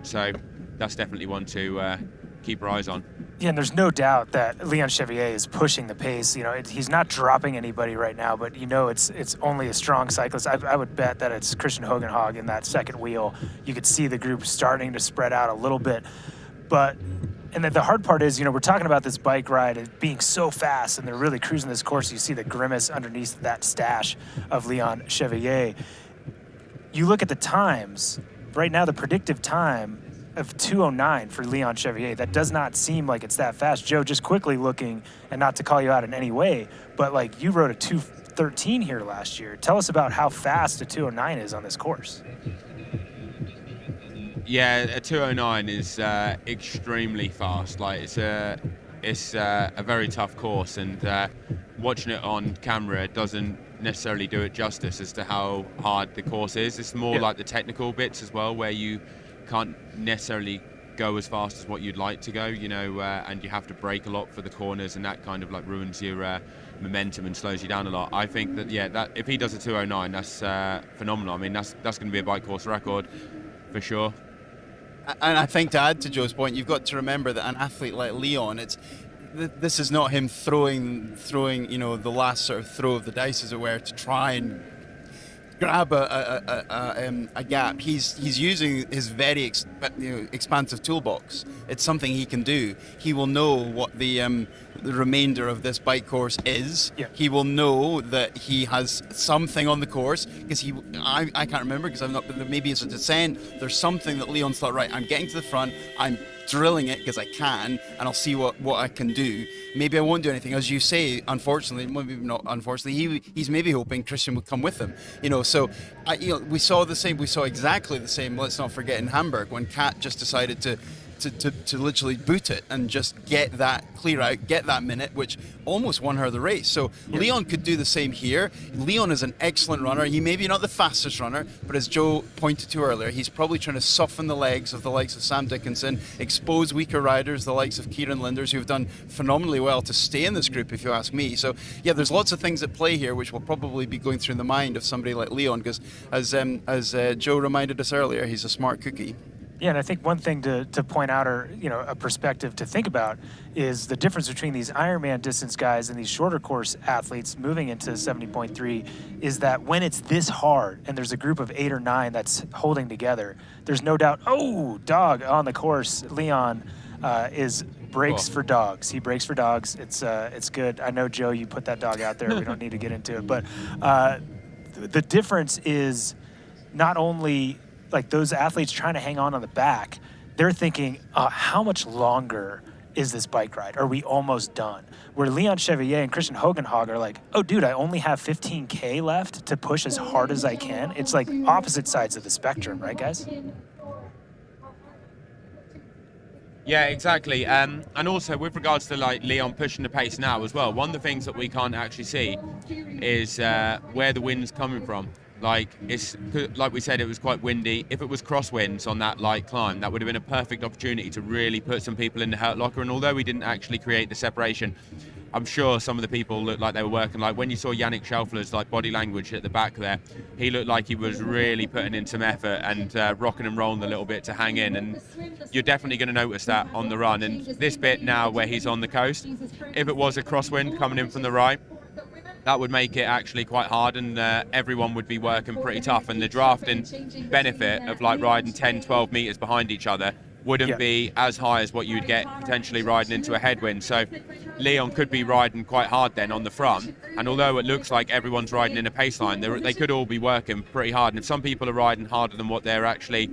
so that's definitely one to keep our eyes on. Yeah, and there's no doubt that Leon Chevier is pushing the pace. He's not dropping anybody right now, but it's only a strong cyclist. I would bet that it's Christian Hogenhog in that second wheel. You could see the group starting to spread out a little bit, and then the hard part is, we're talking about this bike ride as being so fast, and they're really cruising this course. You see the grimace underneath that stash of Leon Chevier. You look at the times. Right now, the predictive time of 2:09 for Leon Chevier. That does not seem like it's that fast. Joe, just quickly looking, and not to call you out in any way, but you rode a 2:13 here last year. Tell us about how fast a 2:09 is on this course. Yeah, a 2:09 is extremely fast. It's a very tough course, and watching it on camera doesn't necessarily do it justice as to how hard the course is. It's more like the technical bits as well, where you can't necessarily go as fast as what you'd like to go, and you have to brake a lot for the corners, and that kind of ruins your momentum and slows you down a lot. I think that that if he does a 2:09, that's phenomenal. I mean, that's going to be a bike course record for sure. And I think, to add to Joe's point, you've got to remember that an athlete like Leon, this is not him throwing the last sort of throw of the dice, as it were, to try and grab a gap. He's using his very expansive toolbox. It's something he can do. He will know what the remainder of this bike course is. Yeah. He will know that he has something on the course, because I can't remember, because I've not been there. Maybe it's a descent. There's something that Leon's thought, right, I'm getting to the front, I'm drilling it because I can, and I'll see what I can do. Maybe I won't do anything. As you say, unfortunately, maybe not unfortunately, he's maybe hoping Christian would come with him. So we saw exactly the same, let's not forget, in Hamburg, when Kat just decided to to literally boot it and just get that clear out, get that minute, which almost won her the race. So Leon could do the same here. Leon is an excellent runner. He may be not the fastest runner, but as Joe pointed to earlier, he's probably trying to soften the legs of the likes of Sam Dickinson, expose weaker riders, the likes of Kieran Linders, who've done phenomenally well to stay in this group, if you ask me. So yeah, there's lots of things at play here which will probably be going through the mind of somebody like Leon, because as Joe reminded us earlier, he's a smart cookie. Yeah, and I think one thing to point out, or a perspective to think about, is the difference between these Ironman distance guys and these shorter course athletes moving into 70.3 is that when it's this hard and there's a group of 8 or 9 that's holding together, there's no doubt, dog on the course. Leon breaks for dogs. He breaks for dogs. It's good. I know, Joe, you put that dog out there. We don't need to get into it, but the difference is not only like those athletes trying to hang on the back, they're thinking, how much longer is this bike ride? Are we almost done? Where Leon Chevalier and Christian Hogenhag are like, oh, dude, I only have 15K left to push as hard as I can. It's like opposite sides of the spectrum, right, guys? Yeah, exactly. And also with regards to like Leon pushing the pace now as well, one of the things that we can't actually see is where the wind's coming from. Like we said, it was quite windy. If it was crosswinds on that light climb, that would have been a perfect opportunity to really put some people in the hurt locker. And although we didn't actually create the separation, I'm sure some of the people looked like they were working. Like when you saw Yannick Schauffele's like body language at the back there, he looked like he was really putting in some effort and rocking and rolling a little bit to hang in. And you're definitely going to notice that on the run. And this bit now where he's on the coast, if it was a crosswind coming in from the right, that would make it actually quite hard, and everyone would be working pretty tough, and the drafting benefit of like riding 10, 12 meters behind each other wouldn't be as high as what you'd get potentially riding into a headwind. So Leon could be riding quite hard then on the front, and although it looks like everyone's riding in a pace line, they could all be working pretty hard. And if some people are riding harder than what they're actually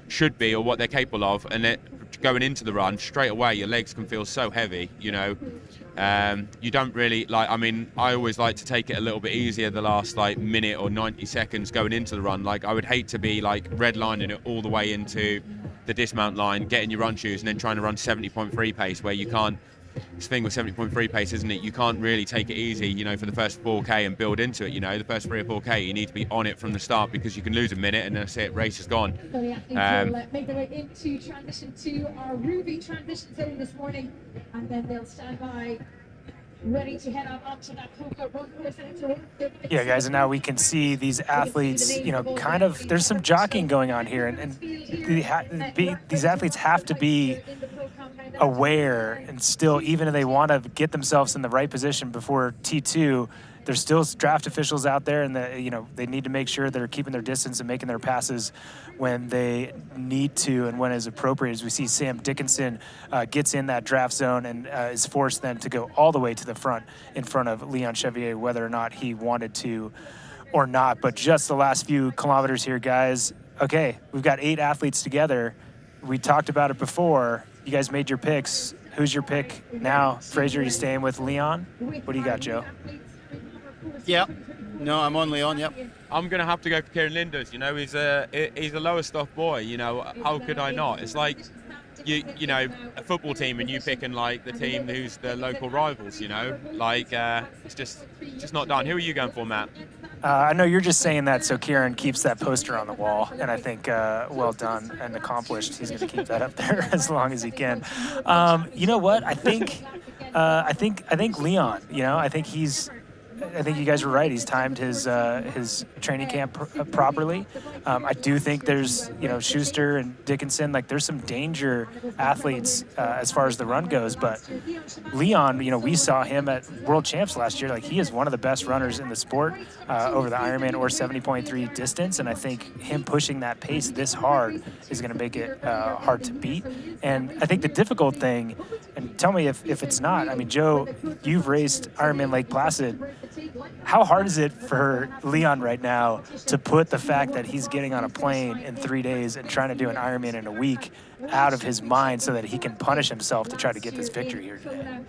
should be or what they're capable of, and going into the run straight away, your legs can feel so heavy, you don't really like, I always like to take it a little bit easier the last like minute or 90 seconds going into the run. Like I would hate to be like redlining it all the way into the dismount line, getting your run shoes and then trying to run 70.3 pace where you can't. This thing with 70.3 pace, isn't it? You can't really take it easy, for the first 4K and build into it. The first 3 or 4K, you need to be on it from the start because you can lose a minute and that's it, race is gone. Make their way into transition to our Ruby transition zone this morning, and then they'll stand by, ready to head onto that run course. Yeah, guys, and now we can see these athletes, kind of, there's some jockeying going on here, and these athletes have to be aware and still, even if they want to get themselves in the right position before T2, there's still draft officials out there, and they need to make sure they're keeping their distance and making their passes when they need to and when is appropriate. As we see Sam Dickinson gets in that draft zone and is forced then to go all the way to the front in front of Leon Chevalier, whether or not he wanted to or not. But just the last few kilometers here, guys. Okay, we've got 8 athletes together. We talked about it before. You guys made your picks. Who's your pick now? Fraser, you staying with Leon? What do you got, Joe? Yeah. No, I'm on Leon, yep. I'm going to have to go for Kieran Linders. He's a Lowestoft boy. How could I not? It's like, a football team and you picking like the team who's the local rivals, it's just not done. Who are you going for, Matt? I know you're just saying that so Kieran keeps that poster on the wall, and I think well done and accomplished. He's going to keep that up there as long as he can. You know what? I think Leon. I think you guys were right. He's timed his training camp properly. I do think there's, Schuster and Dickinson, like there's some danger athletes as far as the run goes. But Leon, we saw him at World Champs last year. Like he is one of the best runners in the sport over the Ironman or 70.3 distance. And I think him pushing that pace this hard is going to make it hard to beat. And I think the difficult thing, and tell me if it's not, Joe, you've raced Ironman Lake Placid. How hard is it for Leon right now to put the fact that he's getting on a plane in 3 days and trying to do an Ironman in a week out of his mind so that he can punish himself to try to get this victory here today?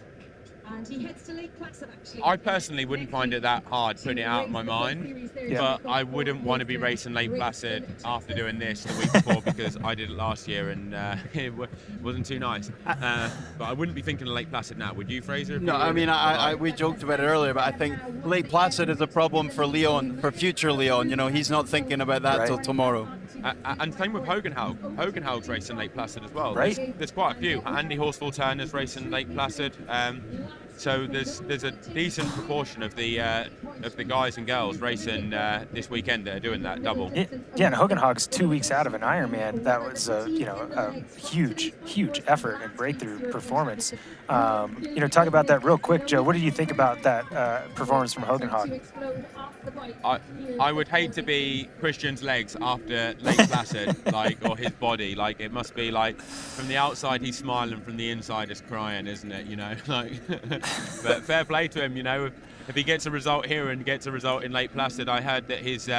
And he heads to Lake Placid, actually. I personally wouldn't find it that hard putting it out of my mind, but I wouldn't want to be racing Lake Placid after doing this the week before because I did it last year and it wasn't too nice. But I wouldn't be thinking of Lake Placid now. Would you, Fraser? No, I mean, we joked about it earlier, but I think Lake Placid is a problem for Leon, for future Leon. You know, he's not thinking about that till tomorrow. And same with Hogenhaug. Hogenhaug's racing Lake Placid as well. Right. There's quite a few. Andy Horsfall Turner's racing Lake Placid. So there's a decent proportion of the guys and girls racing this weekend that are doing that double. Yeah, and Hogenhaug's 2 weeks out of an Ironman. That was a huge effort and breakthrough performance. Talk about that real quick, Joe. What did you think about that performance from Hogenhaug? I would hate to be Christian's legs after Lake Placid, or his body. Like, it must be like from the outside he's smiling, from the inside he's crying, isn't it? But fair play to him. If he gets a result here and gets a result in Lake Placid, I heard that his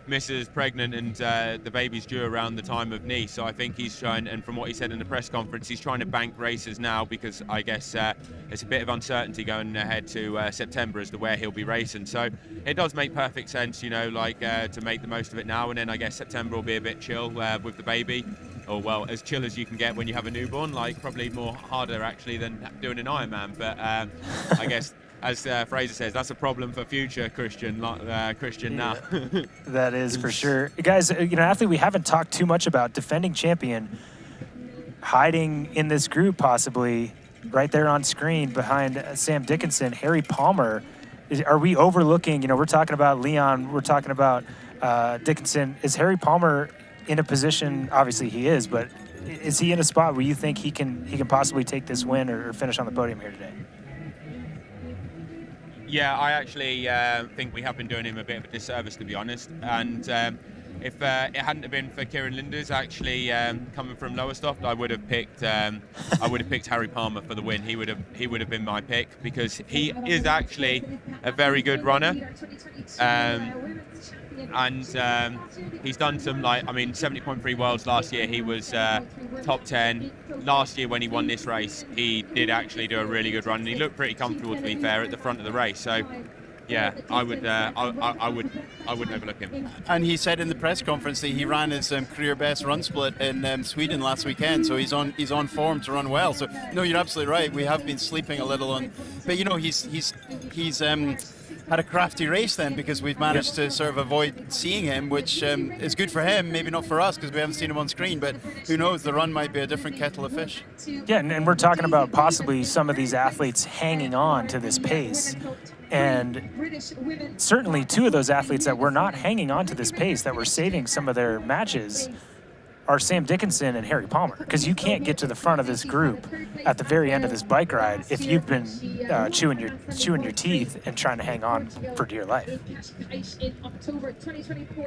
missus pregnant and the baby's due around the time of Nice. So I think he's trying, and from what he said in the press conference, he's trying to bank races now because I guess it's a bit of uncertainty going ahead to September as to where he'll be racing. So it does make perfect sense, to make the most of it now, and then I guess September will be a bit chill with the baby. Or, well, as chill as you can get when you have a newborn, probably more harder actually than doing an Ironman. But I guess, as Fraser says, that's a problem for future Christian, Christian now. That is for sure. Guys, athlete we haven't talked too much about, defending champion, hiding in this group possibly, right there on screen behind Sam Dickinson, Harry Palmer. Are we overlooking, we're talking about Leon, we're talking about Dickinson. Is Harry Palmer in a position, obviously he is, but is he in a spot where you think he can possibly take this win or finish on the podium here today? Yeah, I actually think we have been doing him a bit of a disservice, to be honest. And if it hadn't have been for Kieran Linders actually coming from Lowestoft, I would have picked Harry Palmer for the win. He would have been my pick because he is actually a very good runner. And he's done some 70.3 worlds last year. He was top 10 last year when he won this race. He did actually do a really good run, and he looked pretty comfortable, to be fair, at the front of the race. So yeah, I wouldn't overlook him. And he said in the press conference that he ran his career best run split in Sweden last weekend, so he's on form to run well. So no, you're absolutely right. We have been sleeping a little on, but he's had a crafty race then, because we've managed to sort of avoid seeing him, which is good for him, maybe not for us because we haven't seen him on screen, but who knows, the run might be a different kettle of fish. Yeah, and we're talking about possibly some of these athletes hanging on to this pace. And certainly two of those athletes that were not hanging on to this pace, that were saving some of their matches, are Sam Dickinson and Harry Palmer, because you can't get to the front of this group at the very end of this bike ride if you've been chewing your teeth and trying to hang on for dear life.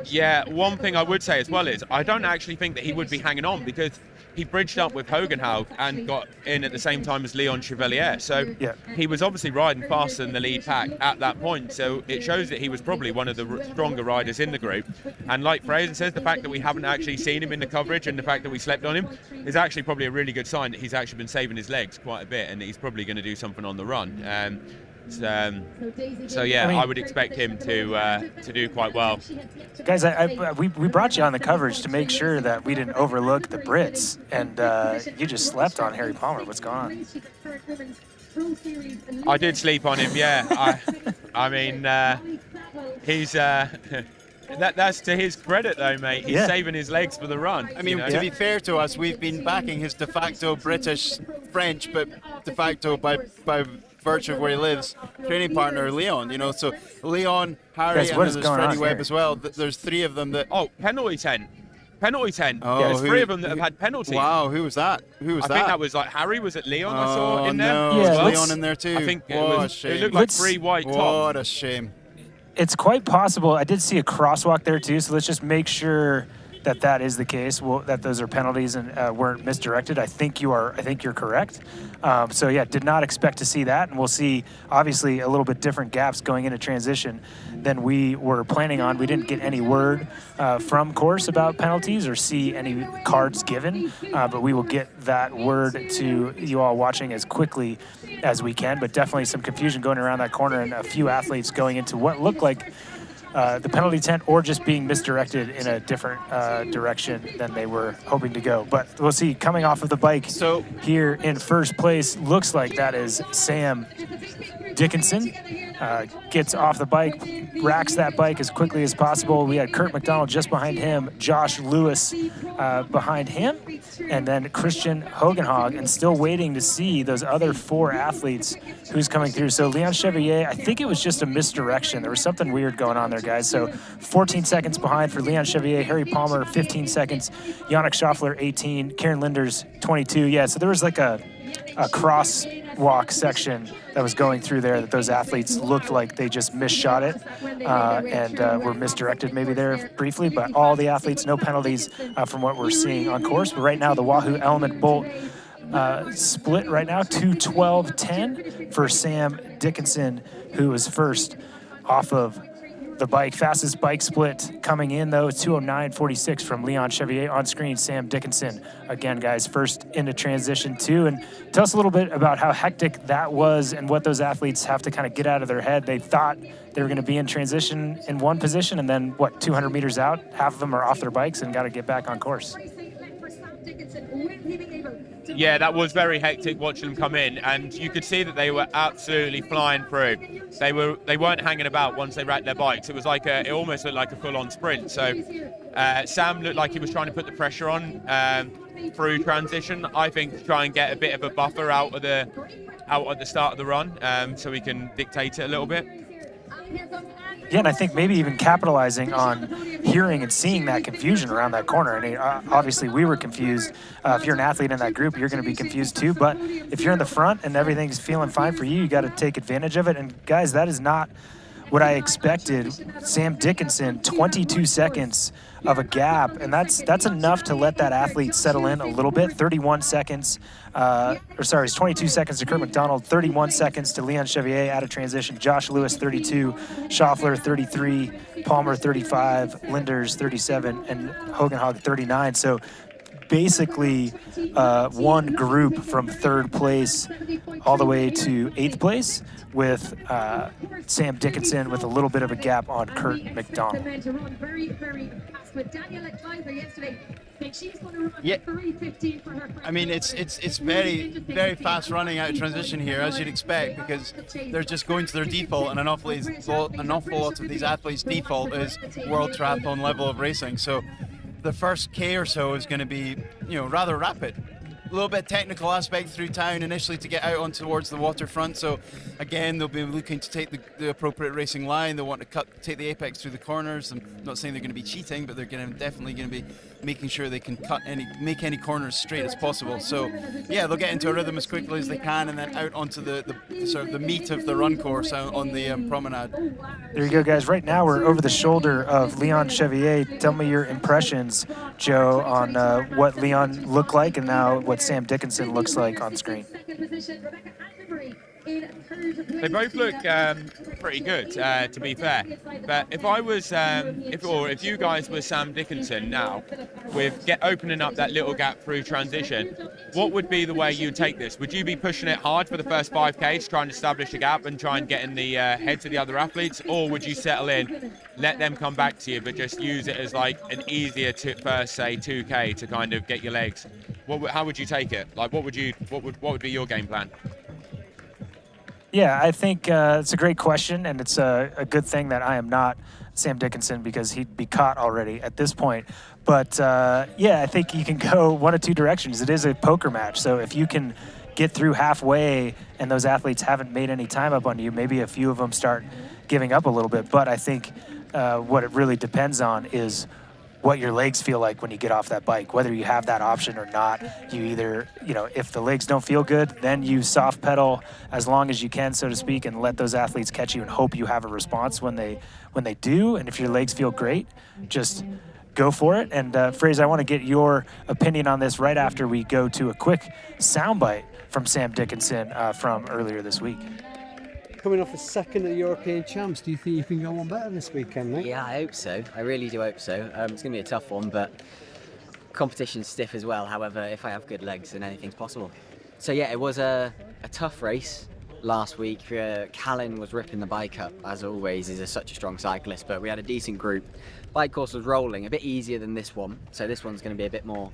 Yeah, one thing I would say as well is I don't actually think that he would be hanging on, because he bridged up with Hogenhaug and got in at the same time as Leon Chevalier. So he was obviously riding faster than the lead pack at that point. So it shows that he was probably one of the stronger riders in the group. And like Fraser says, the fact that we haven't actually seen him in the coverage and the fact that we slept on him is actually probably a really good sign that he's actually been saving his legs quite a bit, and that he's probably going to do something on the run. So yeah, I would expect him to do quite well. Guys, we brought you on the coverage to make sure that we didn't overlook the Brits, and you just slept on Harry Palmer. What's going on? I did sleep on him, yeah. I mean, he's that's to his credit though, mate. He's saving his legs for the run. I mean, to be fair to us, we've been backing his de facto British French, but de facto by virtue of where he lives, training partner Leon. So Leon, Harry, and there's Freddie Webb as well. There's three of them that. Oh, penalty 10. Penalty 10. Oh, yeah, there's three of them that have had penalties. Wow, who was that? I think that was Harry. Was it Leon? I saw in there. No, yeah, Leon in there too. I think it looked like three white tops. What a shame. It's quite possible. I did see a crosswalk there too, so let's just make sure that is the case, that those are penalties and weren't misdirected. I think you're correct. So yeah, did not expect to see that, and we'll see obviously a little bit different gaps going into transition than we were planning on. We didn't get any word from course about penalties or see any cards given, but we will get that word to you all watching as quickly as we can. But definitely some confusion going around that corner and a few athletes going into what looked like the penalty tent or just being misdirected in a different direction than they were hoping to go. But we'll see. Coming off of the bike here in first place, looks like that is Sam Dickinson. Gets off the bike, racks that bike as quickly as possible. We had Kurt McDonald just behind him, Josh Lewis behind him, and then Christian Hogenhog, and still waiting to see those other 4 athletes who's coming through. So Leon Chevalier, I think it was just a misdirection. There was something weird going on there, guys. So 14 seconds behind for Leon Chevalier, Harry Palmer 15 seconds, Yannick Schaffler 18, Karen Linders 22. Yeah, so there was like a crosswalk section that was going through there that those athletes looked like they just misshot it and were misdirected maybe there briefly, but all the athletes, no penalties from what we're seeing on course. But right now the Wahoo Element Bolt split right now, 2:12.10 for Sam Dickinson, who was first off of the bike. Fastest bike split coming in, though, 2:09.46 from Leon Chevalier. On screen, Sam Dickinson. Again, guys, first into transition 2. And tell us a little bit about how hectic that was and what those athletes have to kind of get out of their head. They thought they were going to be in transition in one position, and then, 200 meters out, half of them are off their bikes and got to get back on course. Yeah, that was very hectic watching them come in, and you could see that they were absolutely flying through. They weren't hanging about once they racked their bikes. It was like it almost looked like a full-on sprint. So Sam looked like he was trying to put the pressure on through transition. I think to try and get a bit of a buffer out at the start of the run, so he can dictate it a little bit. Yeah, and I think maybe even capitalizing on hearing and seeing that confusion around that corner. I mean, obviously we were confused. If you're an athlete in that group, you're going to be confused too. But if you're in the front and everything's feeling fine for you, you got to take advantage of it. And guys, that is not what I expected. Sam Dickinson, 22 seconds of a gap, and that's enough to let that athlete settle in a little bit. 31 seconds, it's 22 seconds to Kurt McDonald, 31 seconds to Leon Chevalier out of transition, Josh Lewis 32, Schaffler 33, Palmer 35, Linders 37, and Hogenhog 39. So basically one group from 3rd place all the way to 8th place, with Sam Dickinson with a little bit of a gap on Kurt McDonald. Yeah, I mean it's very, very fast running out of transition here, as you'd expect, because they're just going to their default, and an awful lot of these athletes' default is world triathlon level of racing. So the first K or so is going to be, rather rapid. A little bit technical aspect through town initially to get out on towards the waterfront. So again, they'll be looking to take the appropriate racing line. They'll want to take the apex through the corners. I'm not saying they're going to be cheating, but they're definitely going to be making sure they can make any corners straight as possible. So yeah, they'll get into a rhythm as quickly as they can, and then out onto the sort of the meat of the run course out on the promenade. There you go, guys. Right now we're over the shoulder of Leon Chevalier. Tell me your impressions, Joe, on what Leon looked like and now what Sam Dickinson looks like on screen. They both look pretty good, to be fair. But if I was, if you guys were Sam Dickinson now, with opening up that little gap through transition, what would be the way you'd take this? Would you be pushing it hard for the first 5K to try and establish a gap and try and get in the heads of the other athletes, or would you settle in, let them come back to you, but just use it as like an easier first, say, 2K to kind of get your legs? How would you take it? Like, what would be your game plan? Yeah, I think it's a great question, and it's a good thing that I am not Sam Dickinson, because he'd be caught already at this point. But yeah, I think you can go one of two directions. It is a poker match, so if you can get through halfway and those athletes haven't made any time up on you, maybe a few of them start giving up a little bit. But I think what it really depends on is what your legs feel like when you get off that bike, whether you have that option or not. You either, if the legs don't feel good, then you soft pedal as long as you can, so to speak, and let those athletes catch you and hope you have a response when they do. And if your legs feel great, just go for it. And Fraser, I want to get your opinion on this right after we go to a quick soundbite from Sam Dickinson from earlier this week. Coming off a second at the European Champs, do you think you can go on better this weekend, mate? Yeah, I hope so. I really do hope so. It's going to be a tough one, but competition's stiff as well. However, if I have good legs, then anything's possible. So yeah, it was a tough race last week. Callan was ripping the bike up, as always. He's such a strong cyclist, but we had a decent group. Bike course was rolling, a bit easier than this one. So this one's going to be a bit more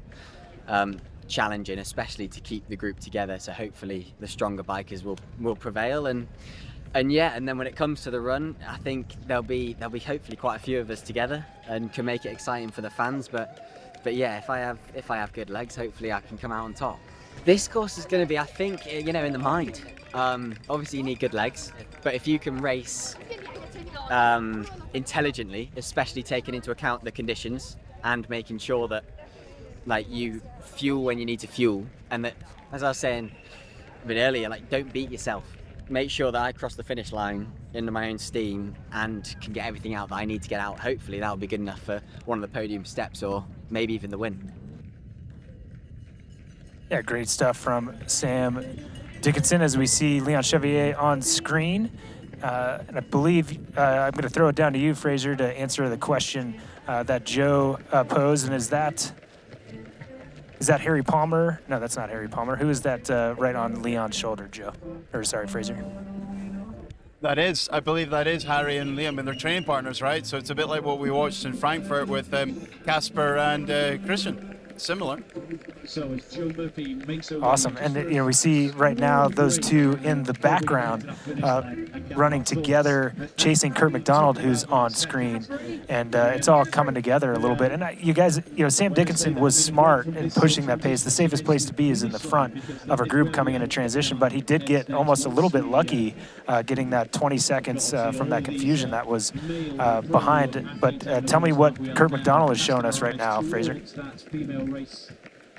challenging, especially to keep the group together. So hopefully the stronger bikers will prevail. And yeah, and then when it comes to the run, I think there'll be hopefully quite a few of us together and can make it exciting for the fans. But yeah, if I have good legs, hopefully I can come out on top. This course is going to be, I think, in the mind. Obviously you need good legs, but if you can race intelligently, especially taking into account the conditions and making sure that like you fuel when you need to fuel, and that, as I was saying a bit earlier, like don't beat yourself. Make sure that I cross the finish line into my own steam and can get everything out that I need to get out. Hopefully that'll be good enough for one of the podium steps or maybe even the win. Yeah, great stuff from Sam Dickinson as we see Leon Chevalier on screen. And I believe I'm going to throw it down to you, Fraser, to answer the question that Joe posed. And is that Harry Palmer? No, that's not Harry Palmer. Who is that right on Leon's shoulder, Joe? Or sorry, Fraser. I believe that is Harry and Liam, and they're training partners, right? So it's a bit like what we watched in Frankfurt with Casper and Christian. Similar. Awesome. And we see right now those two in the background running together, chasing Kurt McDonald, who's on screen, and it's all coming together a little bit. And you guys, Sam Dickinson was smart in pushing that pace. The safest place to be is in the front of a group coming into transition, but he did get almost a little bit lucky getting that 20 seconds from that confusion that was behind. But tell me what Kurt McDonald has shown us right now, Fraser.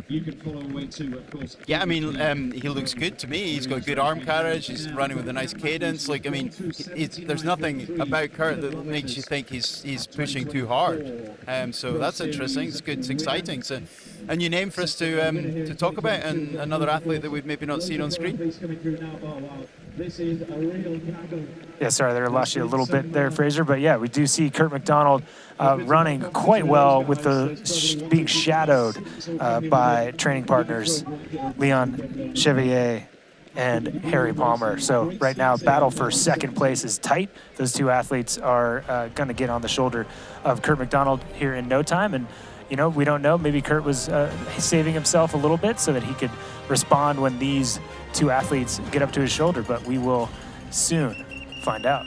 You can follow away too, of course. Yeah, I mean, he looks good to me. He's got good arm carriage. He's running with a nice cadence. Like, I mean, there's nothing about Kurt that makes you think he's pushing too hard. So that's interesting. It's good. It's exciting. So, a new name for us to talk about, and another athlete that we've maybe not seen on screen. Yeah, sorry, there I lost you a little bit there, Fraser. But yeah, we do see Kurt McDonald running quite well with being shadowed by training partners Leon Chevalier and Harry Palmer. So right now, battle for second place is tight. Those two athletes are going to get on the shoulder of Kurt McDonald here in no time. And we don't know. Maybe Kurt was saving himself a little bit so that he could respond when these two athletes get up to his shoulder, but we will soon find out.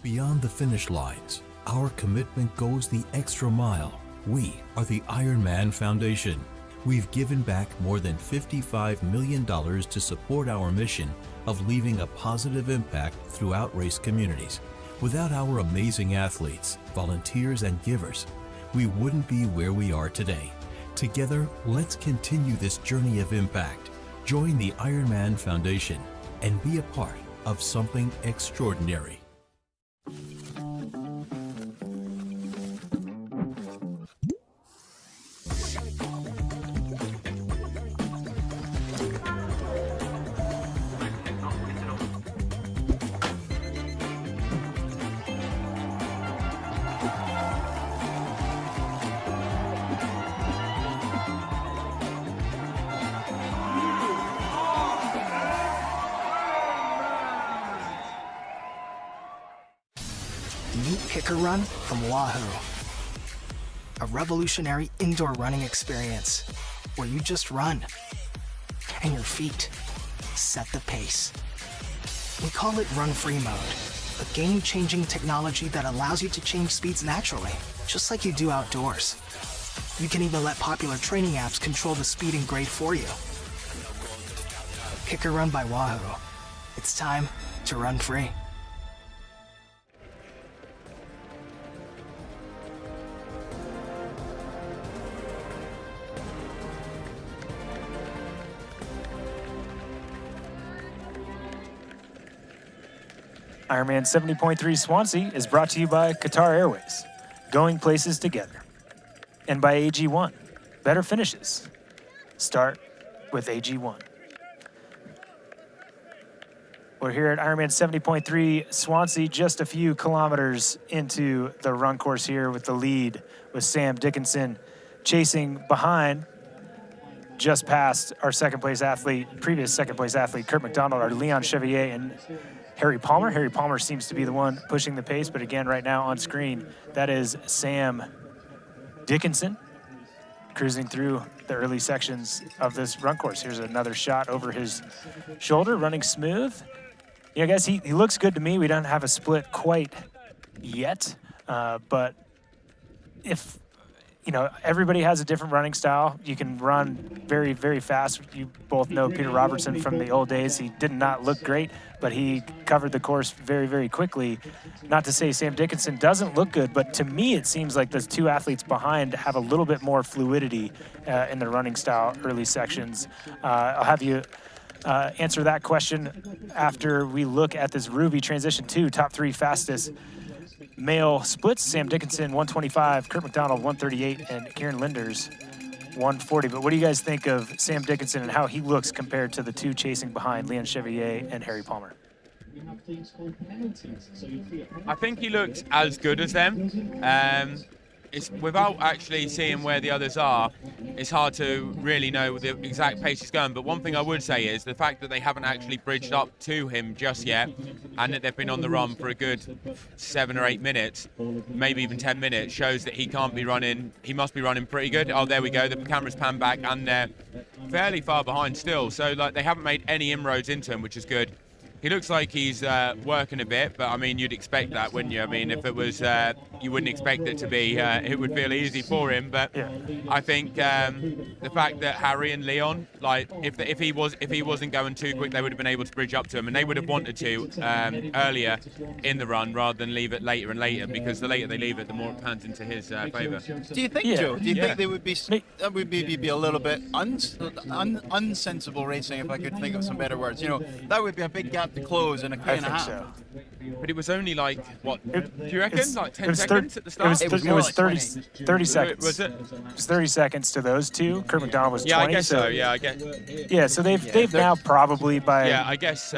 Beyond the finish lines, our commitment goes the extra mile. We are the Ironman Foundation. We've given back more than $55 million to support our mission of leaving a positive impact throughout race communities. Without our amazing athletes, volunteers, and givers, we wouldn't be where we are today. Together, let's continue this journey of impact. Join the Ironman Foundation and be a part of something extraordinary. Kicker Run from Wahoo. A revolutionary indoor running experience where you just run and your feet set the pace. We call it Run Free Mode, a game-changing technology that allows you to change speeds naturally, just like you do outdoors. You can even let popular training apps control the speed and grade for you. Pick a run by Wahoo. It's time to run free. Ironman 70.3 Swansea is brought to you by Qatar Airways, going places together. And by AG1, better finishes. Start with AG1. We're here at Ironman 70.3 Swansea, just a few kilometers into the run course here with the lead with Sam Dickinson chasing behind just past our previous second place athlete, Kurt McDonald, our Leon Chevier, and Harry Palmer. Harry Palmer seems to be the one pushing the pace, but again, right now on screen, that is Sam Dickinson cruising through the early sections of this run course. Here's another shot over his shoulder, running smooth. Yeah, guys, he looks good to me. We don't have a split quite yet, but if, everybody has a different running style. You can run very, very fast. You both know Peter Robertson from the old days. He did not look great, but he covered the course very, very quickly. Not to say Sam Dickinson doesn't look good, but to me it seems like those two athletes behind have a little bit more fluidity in their running style early sections. I'll have you answer that question after we look at this Ruby Transition 2 top 3 fastest male splits. Sam Dickinson, 125, Kurt McDonald, 138, and Kieran Linders, 140. But what do you guys think of Sam Dickinson and how he looks compared to the two chasing behind, Leon Chevier and Harry Palmer? I think he looks as good as them. It's without actually seeing where the others are, it's hard to really know the exact pace he's going. But one thing I would say is the fact that they haven't actually bridged up to him just yet, and that they've been on the run for a good 7 or 8 minutes, maybe even 10 minutes, shows that he can't be running. He must be running pretty good. Oh, there we go. The camera's panned back, and they're fairly far behind still. So they haven't made any inroads into him, which is good. He looks like he's working a bit, but I mean, you'd expect that, wouldn't you? I mean, if it was, you wouldn't expect it to be, it would feel easy for him. But yeah. I think the fact that Harry and Leon, if he wasn't going too quick, they would have been able to bridge up to him, and they would have wanted to earlier in the run rather than leave it later and later, because the later they leave it, the more it pans into his favour. Do you think, Joe? Do you think they would be maybe be a little bit unsensible racing, if I could think of some better words? That would be a big gap to close in a K and a half. So. But it was only do you reckon? 10 seconds at the start? It was 30 seconds. Was it? It was 30 seconds to those two. Kurt McDonald was 20. Yeah, I guess so. Yeah, I guess. Yeah, so they've now probably by... Yeah, I guess...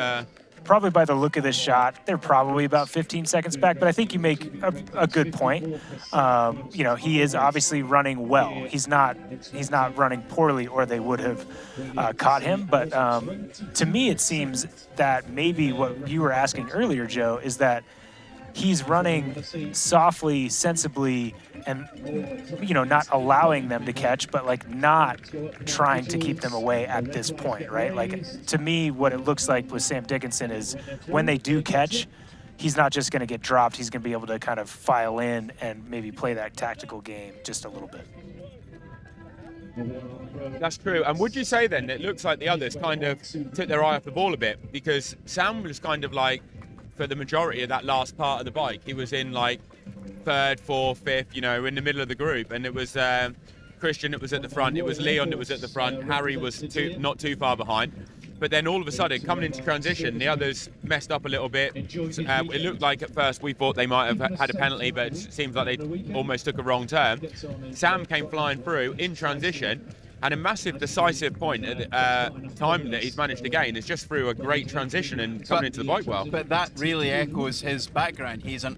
probably by the look of this shot, they're probably about 15 seconds back, but I think you make a good point. He is obviously running well. He's not running poorly, or they would have caught him. But to me, it seems that maybe what you were asking earlier, Joe, is that he's running softly, sensibly, and not allowing them to catch, but not trying to keep them away at this point, right? To me, what it looks like with Sam Dickinson is when they do catch, he's not just going to get dropped. He's going to be able to kind of file in and maybe play that tactical game just a little bit. That's true. And would you say then it looks like the others kind of took their eye off the ball a bit, because Sam was kind of for the majority of that last part of the bike, he was in third, fourth, fifth, in the middle of the group, and it was Christian that was at the front, it was Leon that was at the front, Harry was not too far behind. But then all of a sudden, coming into transition, the others messed up a little bit. It looked like at first we thought they might have had a penalty, but it seems like they almost took a wrong turn. Sam came flying through in transition, and a massive decisive point at the time that he's managed to gain is just through a great transition and coming into the bike well. But that really echoes his background. He's a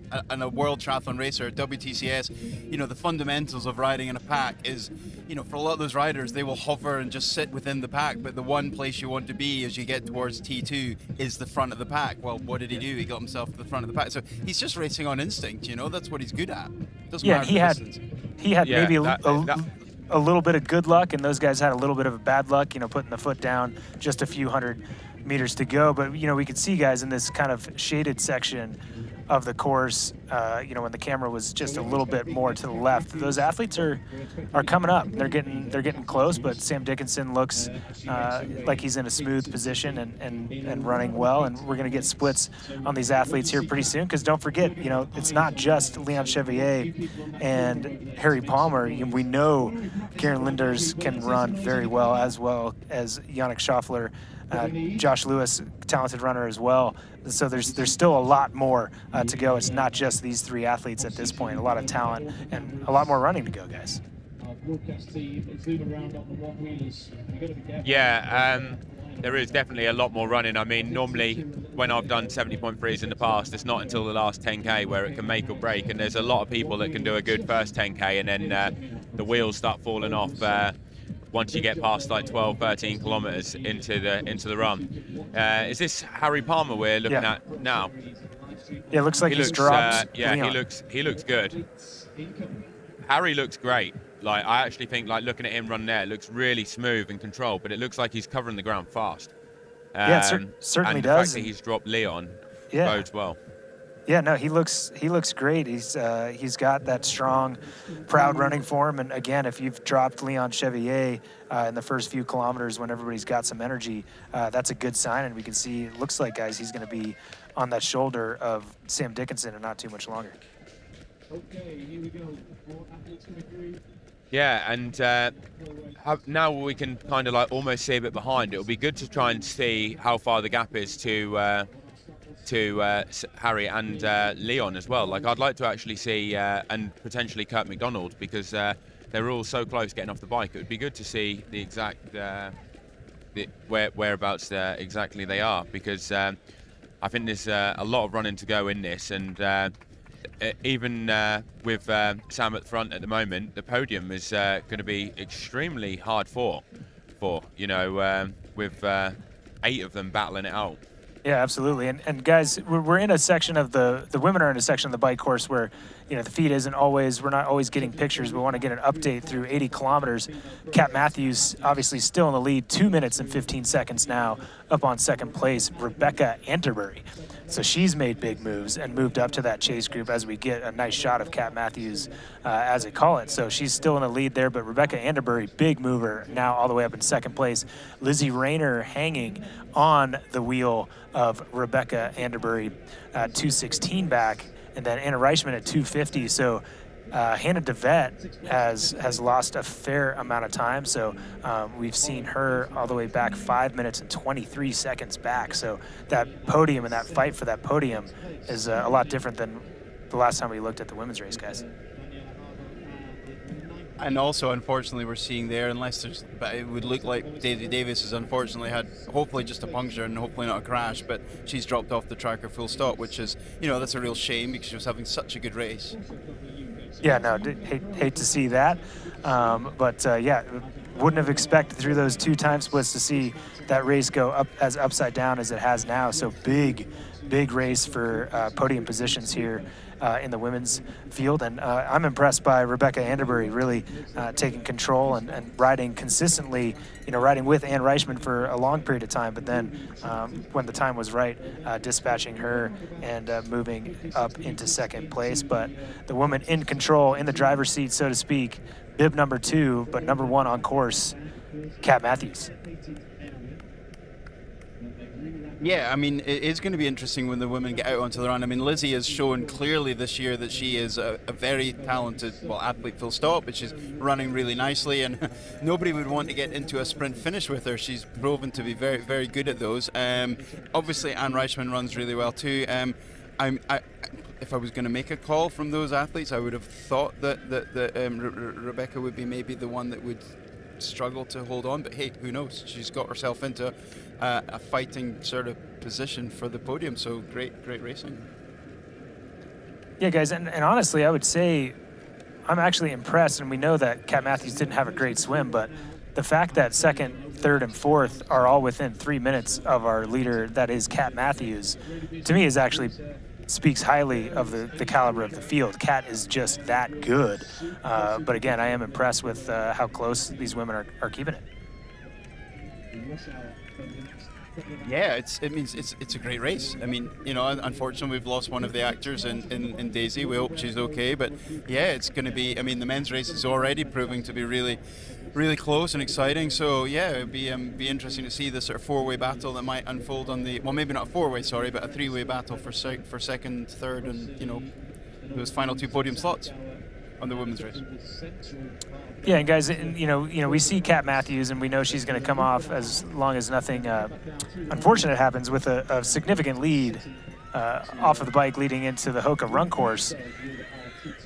world triathlon racer at WTCS. The fundamentals of riding in a pack is, for a lot of those riders, they will hover and just sit within the pack, but the one place you want to be as you get towards T2 is the front of the pack. Well, what did he do? He got himself to the front of the pack. So he's just racing on instinct, that's what he's good at. Doesn't matter he had maybe a little bit of good luck, and those guys had a little bit of bad luck, putting the foot down just a few hundred meters to go. But, we could see guys in this kind of shaded section of the course, when the camera was just a little bit more to the left. Those athletes are coming up. They're getting close, but Sam Dickinson looks like he's in a smooth position and running well. And we're going to get splits on these athletes here pretty soon, because don't forget, it's not just Leon Chevier and Harry Palmer. We know Kieran Linders can run very well as Yannick Schaffler. Josh Lewis, talented runner as well. So there's still a lot more to go. It's not just these 3 athletes at this point. A lot of talent and a lot more running to go, guys. Yeah, there is definitely a lot more running. I mean, normally when I've done 70.3s in the past, it's not until the last 10K where it can make or break. And there's a lot of people that can do a good first 10K, and then the wheels start falling off once you get past like 12, 13 kilometers into the run. Is this Harry Palmer we're looking at now? Yeah, it looks like he's dropped. He looks good. Harry looks great. Like, I actually think, like, looking at him run there, it looks really smooth and controlled, but it looks like he's covering the ground fast. Certainly and does. The fact that he's dropped Leon bodes well. Yeah, no, he looks great. He's got that strong, proud running form. And again, if you've dropped Leon Chevier in the first few kilometers when everybody's got some energy, that's a good sign. And we can see, it looks like, guys, he's going to be on that shoulder of Sam Dickinson in not too much longer. Okay, here we go. More athletes coming through. Yeah, and now we can kind of like almost see a bit behind. It'll be good to try and see how far the gap is to Harry and Leon as well. Like, I'd like to actually see, and potentially Kurt McDonald, because they're all so close getting off the bike. It would be good to see the exact whereabouts exactly they are, because I think there's a lot of running to go in this, and even with Sam at the front at the moment, the podium is going to be extremely hard fought with 8 of them battling it out. Yeah, absolutely. And guys, we're in a section of the women are in a section of the bike course where, the feed isn't always, we're not always getting pictures. We want to get an update through 80 kilometers. Kat Matthews obviously still in the lead, 2 minutes and 15 seconds now, up on second place, Rebecca Anderbury. So she's made big moves and moved up to that chase group as we get a nice shot of Kat Matthews, as they call it. So she's still in the lead there, but Rebecca Anderbury, big mover, now all the way up in second place. Lizzie Rainer hanging on the wheel of Rebecca Anderbury, 2:16 back, and then Anna Reichman at 2:50. So Hannah DeVette has lost a fair amount of time. So we've seen her all the way back 5 minutes and 23 seconds back. So that podium and that fight for that podium is a lot different than the last time we looked at the women's race, guys. And also, unfortunately, we're seeing there, but it would look like Daisy Davis has unfortunately had hopefully just a puncture and hopefully not a crash, but she's dropped off the tracker full stop, which is, that's a real shame because she was having such a good race. Yeah, no, hate to see that. But wouldn't have expected through those 2 time splits to see that race go up as upside down as it has now. So big race for podium positions here in the women's field. And I'm impressed by Rebecca Anderbury really taking control and riding consistently, riding with Ann Reichman for a long period of time. But then when the time was right, dispatching her and moving up into second place. But the woman in control, in the driver's seat, so to speak, bib number 2, but number 1 on course, Kat Matthews. Yeah, I mean, it is going to be interesting when the women get out onto the run. I mean, Lizzie has shown clearly this year that she is a very talented, athlete full stop, but she's running really nicely, and nobody would want to get into a sprint finish with her. She's proven to be very, very good at those. Obviously, Ann Reichman runs really well too. If I was going to make a call from those athletes, I would have thought that Rebecca would be maybe the one that would struggle to hold on, but hey, who knows? She's got herself into a fighting sort of position for the podium, so great racing. Yeah, guys, and honestly, I would say I'm actually impressed, and we know that Kat Matthews didn't have a great swim, but the fact that second, third, and fourth are all within 3 minutes of our leader, that is Kat Matthews, to me is actually speaks highly of the caliber of the field. Kat is just that good. But again, I am impressed with how close these women are keeping it. Yeah, it means it's a great race. I mean, you know, unfortunately we've lost one of the actors in Daisy. We hope she's okay, but yeah, it's going to be. I mean, the men's race is already proving to be really close and exciting. So yeah, it'd be interesting to see the sort of four-way battle that might unfold on the, well, maybe not a four-way, sorry, but a three-way battle for second, third, and, you know, those final 2 podium slots on the women's race. Yeah, and guys, you know, we see Kat Matthews, and we know she's going to come off, as long as nothing unfortunate happens, with a significant lead off of the bike leading into the Hoka run course.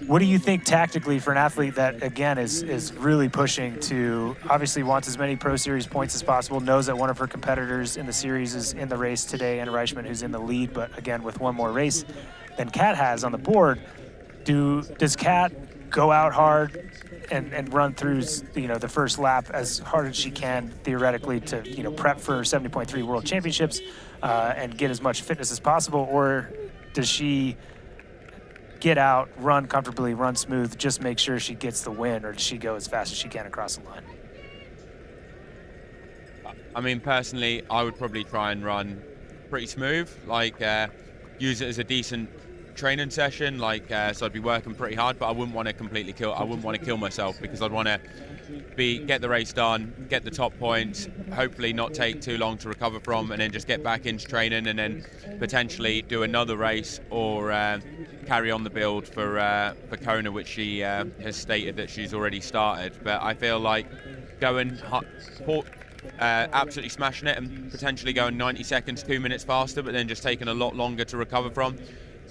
What do you think tactically for an athlete that, again, is really pushing to, obviously wants as many Pro Series points as possible, knows that one of her competitors in the series is in the race today, Anna Reichman, who's in the lead, but again, with one more race than Kat has on the board, does Kat go out hard and run through, you know, the first lap as hard as she can, theoretically, to, you know, prep for 70.3 World Championships and get as much fitness as possible, or does she get out, run comfortably, run smooth, just make sure she gets the win, or does she go as fast as she can across the line? I mean, personally, I would probably try and run pretty smooth, like use it as a decent training session, like so I'd be working pretty hard, but I wouldn't want to completely kill myself, because I'd want to get the race done, get the top points, hopefully not take too long to recover from, and then just get back into training, and then potentially do another race or carry on the build for Kona, which she has stated that she's already started. But I feel like going absolutely smashing it and potentially going 90 seconds, 2 minutes faster, but then just taking a lot longer to recover from,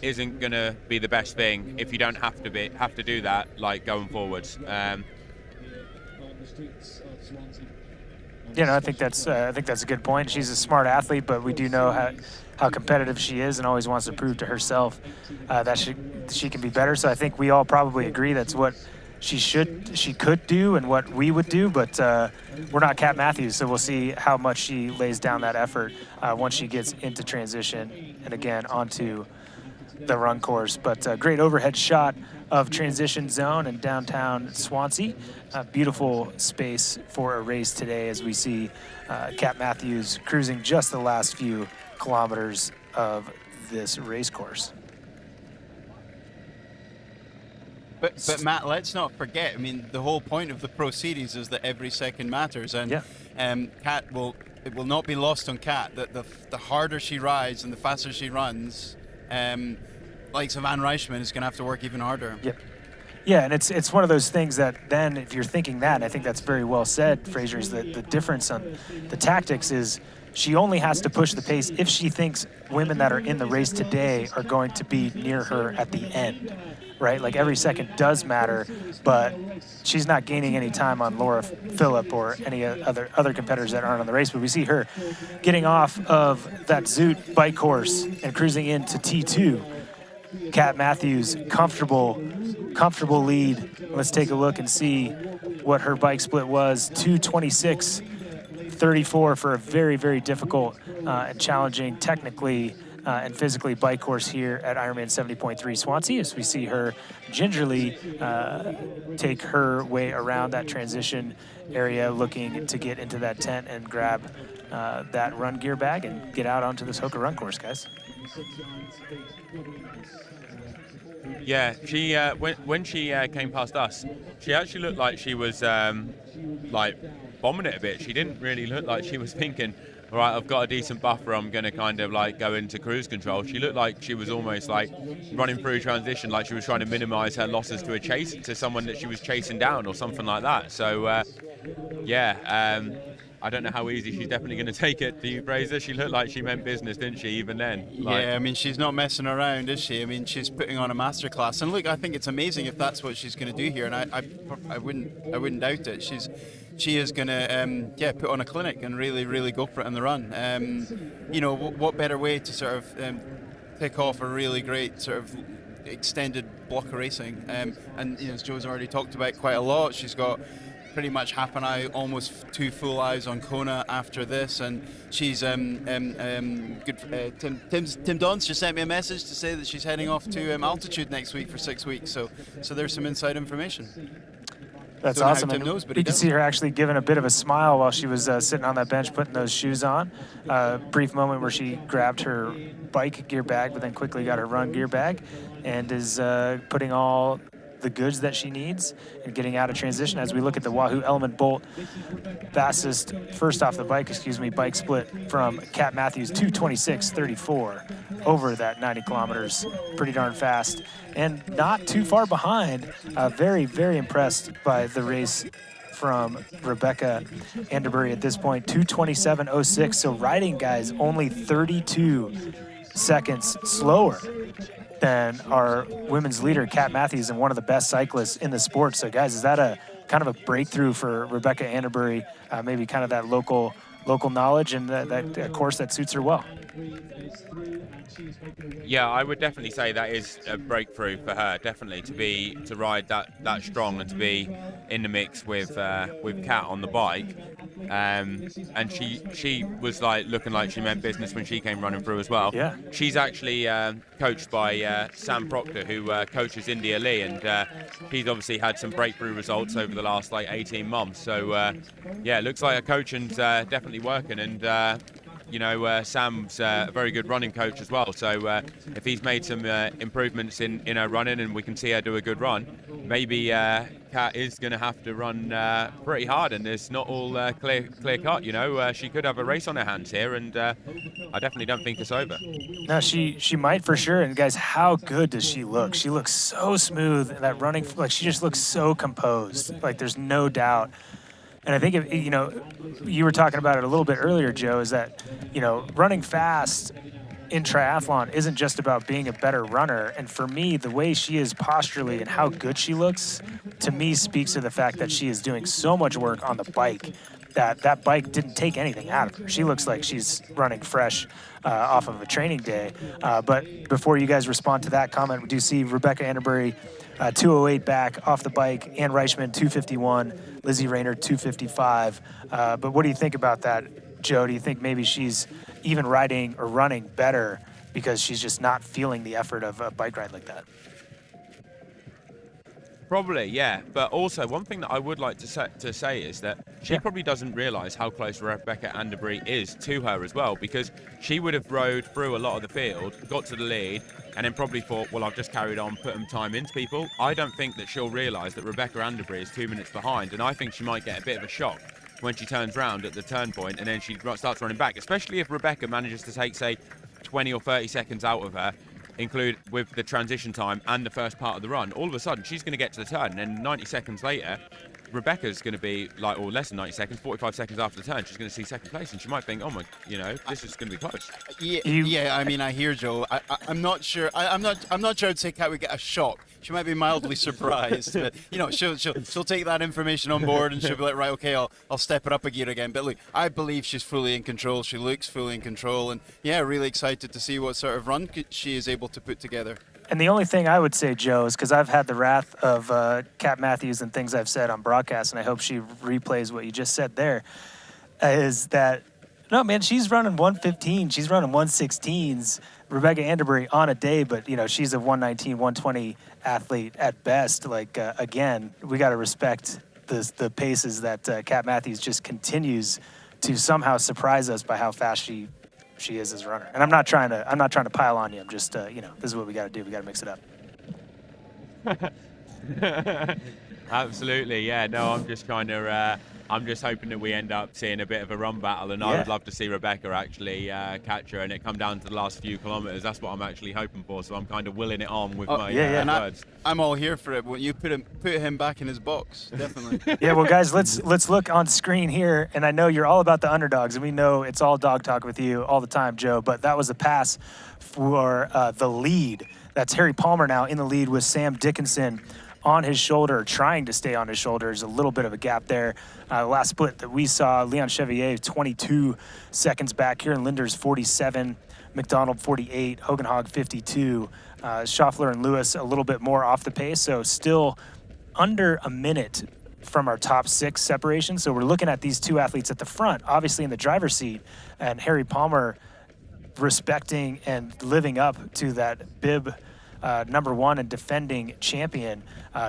isn't going to be the best thing if you don't have to do that, like, going forwards. You know, I think that's a good point. She's a smart athlete, but we do know how competitive she is, and always wants to prove to herself that she can be better. So I think we all probably agree that's what she could do and what we would do, but we're not Kat Matthews, so we'll see how much she lays down that effort once she gets into transition and again onto the run course. But great overhead shot of transition zone in downtown Swansea. Beautiful space for a race today, as we see Kat Matthews cruising just the last few kilometers of this race course. But Matt, let's not forget, I mean, the whole point of the Pro Series is that every second matters, and Kat it will not be lost on Kat that the harder she rides and the faster she runs, like Anna Reichman is going to have to work even harder. Yep. Yeah, and it's one of those things that then, if you're thinking that, and I think that's very well said, Fraser, is that the difference on the tactics is she only has to push the pace if she thinks women that are in the race today are going to be near her at the end, right? Like, every second does matter, but she's not gaining any time on Laura Phillip or any other competitors that aren't on the race. But we see her getting off of that Zoot bike course and cruising into T2. Kat Matthews, comfortable lead. Let's take a look and see what her bike split was. 2:26.34 for a very, very difficult and challenging technically and physically bike course here at Ironman 70.3 Swansea, as we see her gingerly take her way around that transition area, looking to get into that tent and grab that run gear bag and get out onto this Hoka run course, guys. Yeah, she when she came past us, she actually looked like she was like bombing it a bit. She didn't really look like she was thinking, all right, I've got a decent buffer, I'm going to kind of like go into cruise control. She looked like she was almost like running through transition, like she was trying to minimize her losses to someone that she was chasing down or something like that. So I don't know how easy she's definitely going to take it. Do you, Fraser? She looked like she meant business, didn't she, even then? Yeah, I mean, she's not messing around, is she? I mean, she's putting on a masterclass. And look, I think it's amazing if that's what she's going to do here, and I wouldn't doubt it. She is going to put on a clinic and really go for it on the run. You know, what better way to sort of pick off a really great sort of extended block of racing? And you know, as Joe's already talked about quite a lot, she's got pretty much half an eye, almost 2 full eyes on Kona after this, and she's good. Tim Dons just sent me a message to say that she's heading off to altitude next week for 6 weeks. So there's some inside information. That's Don't know awesome. how Tim And knows, but you he can does. see her actually giving a bit of a smile while she was sitting on that bench putting those shoes on. Brief moment where she grabbed her bike gear bag, but then quickly got her run gear bag, and is putting all the goods that she needs and getting out of transition. As we look at the Wahoo Element Bolt fastest first off the bike, bike split from Kat Matthews, 2:26.34 over that 90 kilometers, pretty darn fast, and not too far behind. Very, very impressed by the race from Rebecca Anderbury at this point, 2:27.06. So riding, guys, only 32 seconds slower than our women's leader, Kat Matthews, and one of the best cyclists in the sport. So, guys, is that a kind of a breakthrough for Rebecca Anderbury? Maybe kind of that local knowledge and that course that suits her well. Yeah, I would definitely say that is a breakthrough for her. Definitely to ride that strong and to be in the mix with Kat on the bike. And she was like looking like she meant business when she came running through as well. Yeah. She's actually coached by Sam Proctor, who coaches India Lee, and he's obviously had some breakthrough results over the last 18 months. So yeah, it looks like her coaching's definitely working, and Sam's a very good running coach as well. So if he's made some improvements in her running and we can see her do a good run, maybe Kat is going to have to run pretty hard, and it's not all clear cut. She could have a race on her hands here, and I definitely don't think it's over. No, she might for sure. And guys, how good does she look? She looks so smooth. That running, she just looks so composed. There's no doubt. And I think, you were talking about it a little bit earlier, Joe, is that, running fast in triathlon isn't just about being a better runner. And for me, the way she is posturally and how good she looks, to me, speaks to the fact that she is doing so much work on the bike that bike didn't take anything out of her. She looks like she's running fresh off of a training day. But before you guys respond to that comment, we do see Rebecca Anderbury 2:08 back off the bike, Ann Reichman 2:51, Lizzie Rainer 2:55. But what do you think about that, Joe? Do you think maybe she's even riding or running better because she's just not feeling the effort of a bike ride like that? Probably, yeah. But also, one thing that I would like to say is that she probably doesn't realise how close Rebecca Anderbury is to her as well, because she would have rode through a lot of the field, got to the lead, and then probably thought, well, I've just carried on, put some time into people. I don't think that she'll realise that Rebecca Anderbury is 2 minutes behind, and I think she might get a bit of a shock when she turns round at the turn point and then she starts running back, especially if Rebecca manages to take, say, 20 or 30 seconds out of her, include with the transition time and the first part of the run. All of a sudden, she's going to get to the turn, and then 90 seconds later, Rebecca's going to be or less than 90 seconds, 45 seconds after the turn, she's going to see second place, and she might think, oh my, this is going to be close. Yeah. I mean, I hear Joe. I'm not sure. I'm not sure I'd say Kat would get a shock. She might be mildly surprised, but she'll take that information on board, and she'll be like, right, okay, I'll step it up a gear again. But look, I believe she's fully in control. She looks fully in control, and really excited to see what sort of run she is able to put together. And the only thing I would say, Joe, is because I've had the wrath of Kat Matthews and things I've said on broadcast, and I hope she replays what you just said there, is that, no, man, she's running 115. She's running 116s. Rebecca Anderbury on a day, but, she's a 119, 120 athlete at best. Again, we got to respect the paces that Kat Matthews just continues to somehow surprise us by how fast she is as a runner. And I'm not trying to pile on you. I'm just, this is what we got to do. We got to mix it up. Absolutely, yeah. No, I'm just I'm just hoping that we end up seeing a bit of a run battle, and I would love to see Rebecca actually catch her and it come down to the last few kilometres. That's what I'm actually hoping for, so I'm kind of willing it on with my words. I'm all here for it. When you put him back in his box, definitely. Yeah, well, guys, let's look on screen here, and I know you're all about the underdogs, and we know it's all dog talk with you all the time, Joe, but that was a pass for the lead. That's Harry Palmer now in the lead with Sam Dickinson on his shoulder, trying to stay on his shoulder. There's a little bit of a gap there. Last split that we saw, Leon Chevier 22 seconds back. Kieran Linders 47, McDonald 48, Hogenhog 52. Schaffler and Lewis a little bit more off the pace, so still under a minute from our top six separation. So we're looking at these two athletes at the front, obviously in the driver's seat, and Harry Palmer respecting and living up to that bib #1 and defending champion,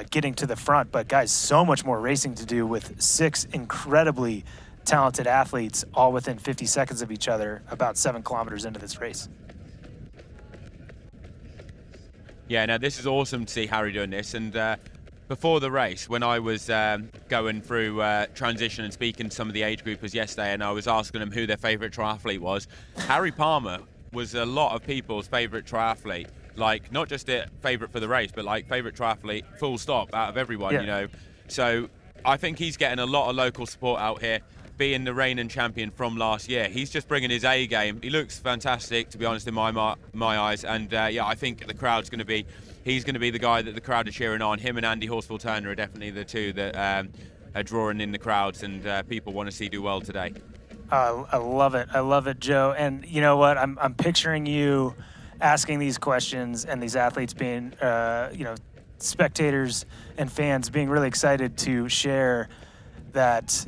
getting to the front. But guys, so much more racing to do with 6 incredibly talented athletes all within 50 seconds of each other, about 7 kilometers into this race. Yeah, no, this is awesome to see Harry doing this. And before the race, when I was going through transition and speaking to some of the age groupers yesterday, and I was asking them who their favourite triathlete was, Harry Palmer was a lot of people's favourite triathlete. Like, not just their favourite for the race, but like favourite triathlete, full stop, out of everyone, you know. So I think he's getting a lot of local support out here, being the reigning champion from last year. He's just bringing his A game. He looks fantastic, to be honest, in my eyes. And yeah, I think the crowd's going to be, he's going to be the guy that the crowd are cheering on. Him and Andy Horsfall-Turner are definitely the two that are drawing in the crowds, and people want to see do well today. I love it. I love it, Joe. And you know what? I'm picturing you asking these questions and these athletes being, you know, spectators and fans being really excited to share that,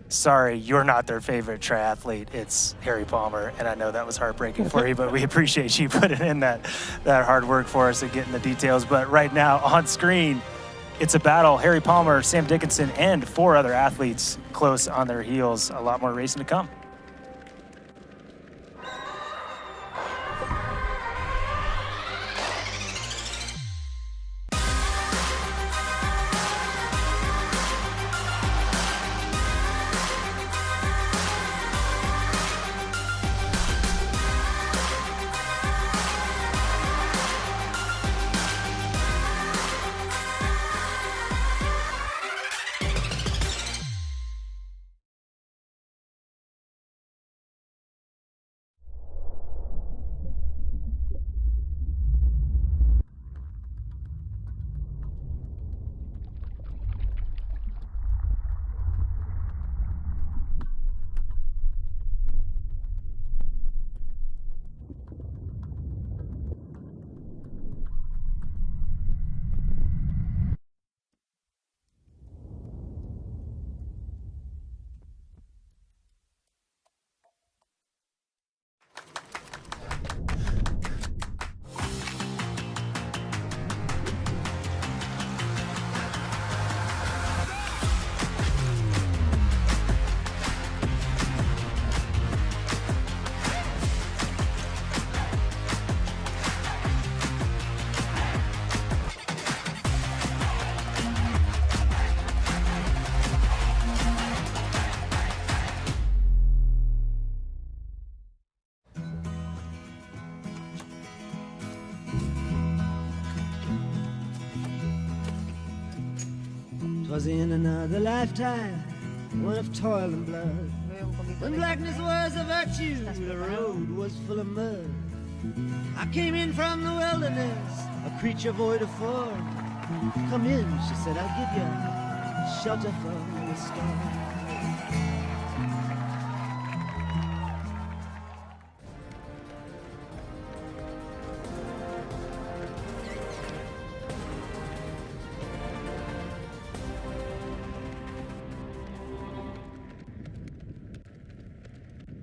sorry, you're not their favorite triathlete. It's Harry Palmer. And I know that was heartbreaking for you, but we appreciate you putting in that hard work for us and getting the details. But right now on screen, it's a battle. Harry Palmer, Sam Dickinson, and 4 other athletes close on their heels. A lot more racing to come. Was in another lifetime, one of toil and blood. When blackness was a virtue, the road was full of mud. I came in from the wilderness, a creature void of form. Come in, she said, I'll give you shelter from the storm.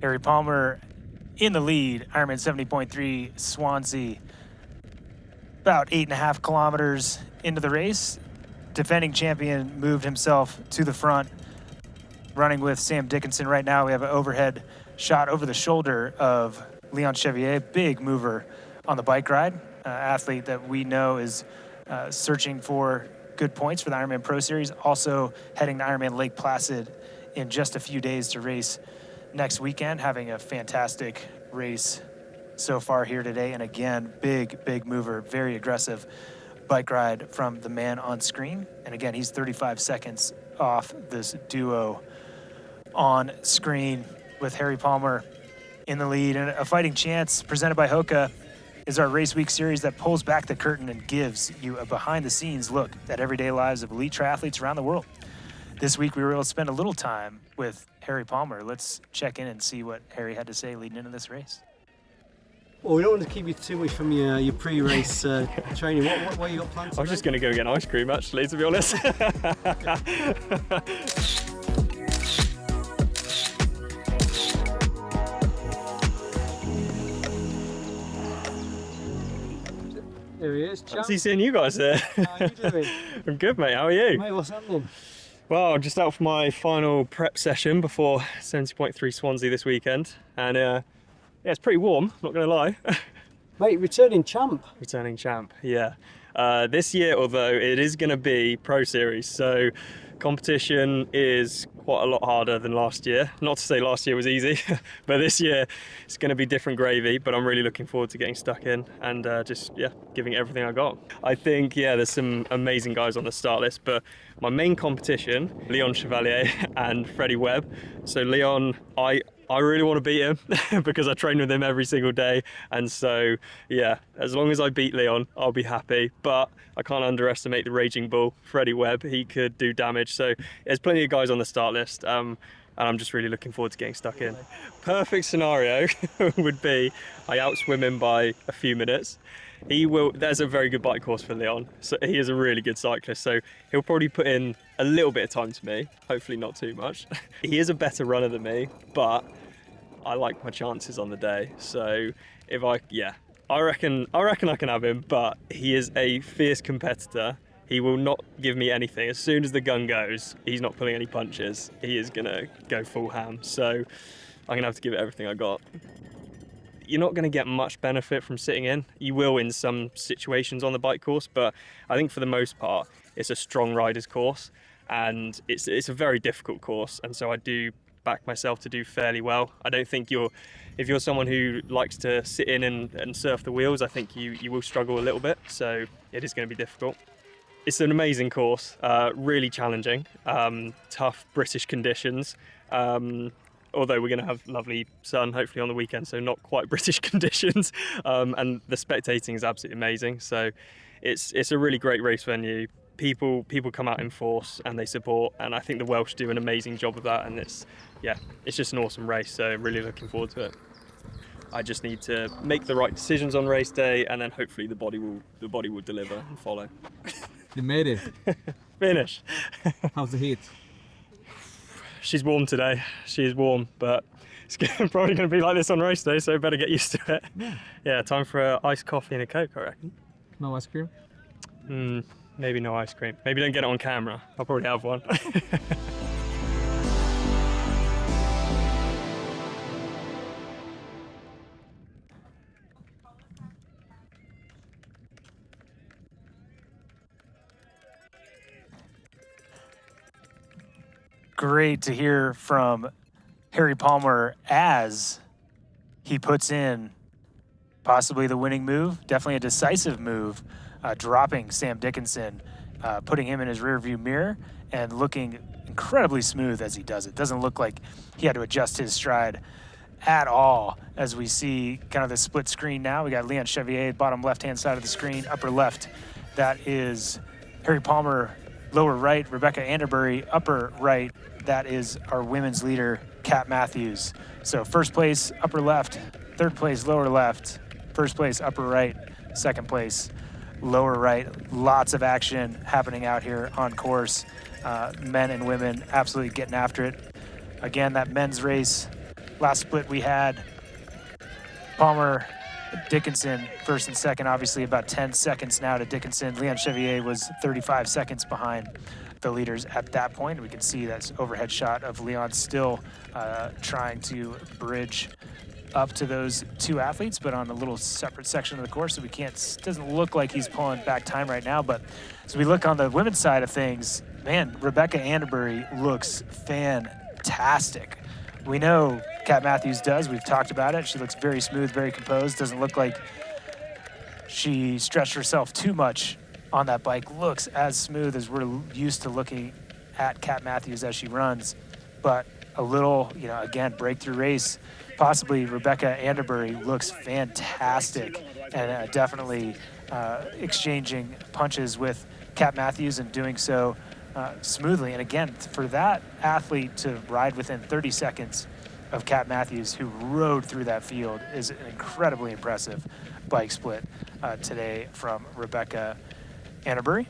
Harry Palmer in the lead, Ironman 70.3 Swansea. About 8.5 kilometers into the race. Defending champion moved himself to the front, running with Sam Dickinson. Right now we have an overhead shot over the shoulder of Leon Chevier, big mover on the bike ride, athlete that we know is searching for good points for the Ironman Pro Series, also heading to Ironman Lake Placid in just a few days to race next weekend, having a fantastic race so far here today. And again, big mover, very aggressive bike ride from the man on screen. And again, he's 35 seconds off this duo on screen with Harry Palmer in the lead. And a fighting chance presented by Hoka is our race week series that pulls back the curtain and gives you a behind the scenes look at everyday lives of elite triathletes around the world. This week we were able to spend a little time with Harry Palmer. Let's check in and see what Harry had to say leading into this race. Well, we don't want to keep you too much from your pre-race training. What you got planned today? I was just going to go get an ice cream, actually, to be honest. There he is, champ. Fancy seeing you guys there. How are you doing? I'm good, mate. How are you? Mate, what's happening? Well, just out for my final prep session before 70.3 Swansea this weekend. And yeah, it's pretty warm, not going to lie. Mate, returning champ. Returning champ, yeah. This year, although, it is going to be Pro Series, so competition is quite a lot harder than last year. Not to say last year was easy, but this year it's going to be different gravy, but I'm really looking forward to getting stuck in and just, yeah, giving it everything I got. I think, yeah, there's some amazing guys on the start list, but my main competition, Leon Chevalier and Freddie Webb. So Leon, I really want to beat him because I train with him every single day. And so, yeah, as long as I beat Leon, I'll be happy. But I can't underestimate the Raging Bull, Freddie Webb. He could do damage. So there's plenty of guys on the start list. And I'm just really looking forward to getting stuck in. Perfect scenario would be I outswim him by a few minutes. There's a very good bike course for Leon. So he is a really good cyclist. So he'll probably put in a little bit of time to me, hopefully not too much. He is a better runner than me, but I like my chances on the day. So I reckon I can have him, but he is a fierce competitor. He will not give me anything. As soon as the gun goes, he's not pulling any punches. He is gonna go full ham. So I'm gonna have to give it everything I got. You're not going to get much benefit from sitting in. You will in some situations on the bike course, but I think for the most part, it's a strong riders course, and it's a very difficult course. And so I do back myself to do fairly well. I don't think if you're someone who likes to sit in and surf the wheels, I think you will struggle a little bit. So it is going to be difficult. It's an amazing course, really challenging, tough British conditions. Although we're going to have lovely sun, hopefully on the weekend, so not quite British conditions. And the spectating is absolutely amazing. So it's a really great race venue. People come out in force and they support, and I think the Welsh do an amazing job of that. And it's just an awesome race. So really looking forward to it. I just need to make the right decisions on race day, and then hopefully the body will deliver and follow. You made it. Finished. How's the heat? She's warm today. She is warm, but it's probably going to be like this on race day, so better get used to it. Yeah, time for an iced coffee and a Coke, I reckon. No ice cream? Maybe no ice cream. Maybe don't get it on camera. I'll probably have one. Great to hear from Harry Palmer as he puts in possibly the winning move, definitely a decisive move, dropping Sam Dickinson, putting him in his rearview mirror and looking incredibly smooth as he does it. Doesn't look like he had to adjust his stride at all as we see kind of the split screen now. We got Leon Chevalier, bottom left-hand side of the screen, upper left. That is Harry Palmer, lower right, Rebecca Anderbury, upper right. That is our women's leader, Kat Matthews. So first place, upper left, third place, lower left, first place, upper right, second place, lower right. Lots of action happening out here on course. Men and women absolutely getting after it. Again, that men's race, last split we had, Palmer, Dickinson first and second, obviously about 10 seconds now to Dickinson. Leon Chevalier was 35 seconds behind the leaders at that point. We can see that overhead shot of Leon still trying to bridge up to those two athletes, but on a little separate section of the course, so doesn't look like he's pulling back time right now. But as we look on the women's side of things, man, Rebecca Anderbury looks fantastic. We know Kat Matthews does. We've talked about it. She looks very smooth, very composed. Doesn't look like she stretched herself too much on that bike. Looks as smooth as we're used to looking at Kat Matthews as she runs. But a little, again, breakthrough race. Possibly Rebecca Anderbury looks fantastic and definitely exchanging punches with Kat Matthews and doing so smoothly. And again, for that athlete to ride within 30 seconds of Kat Matthews, who rode through that field, is an incredibly impressive bike split today from Rebecca Anderbury.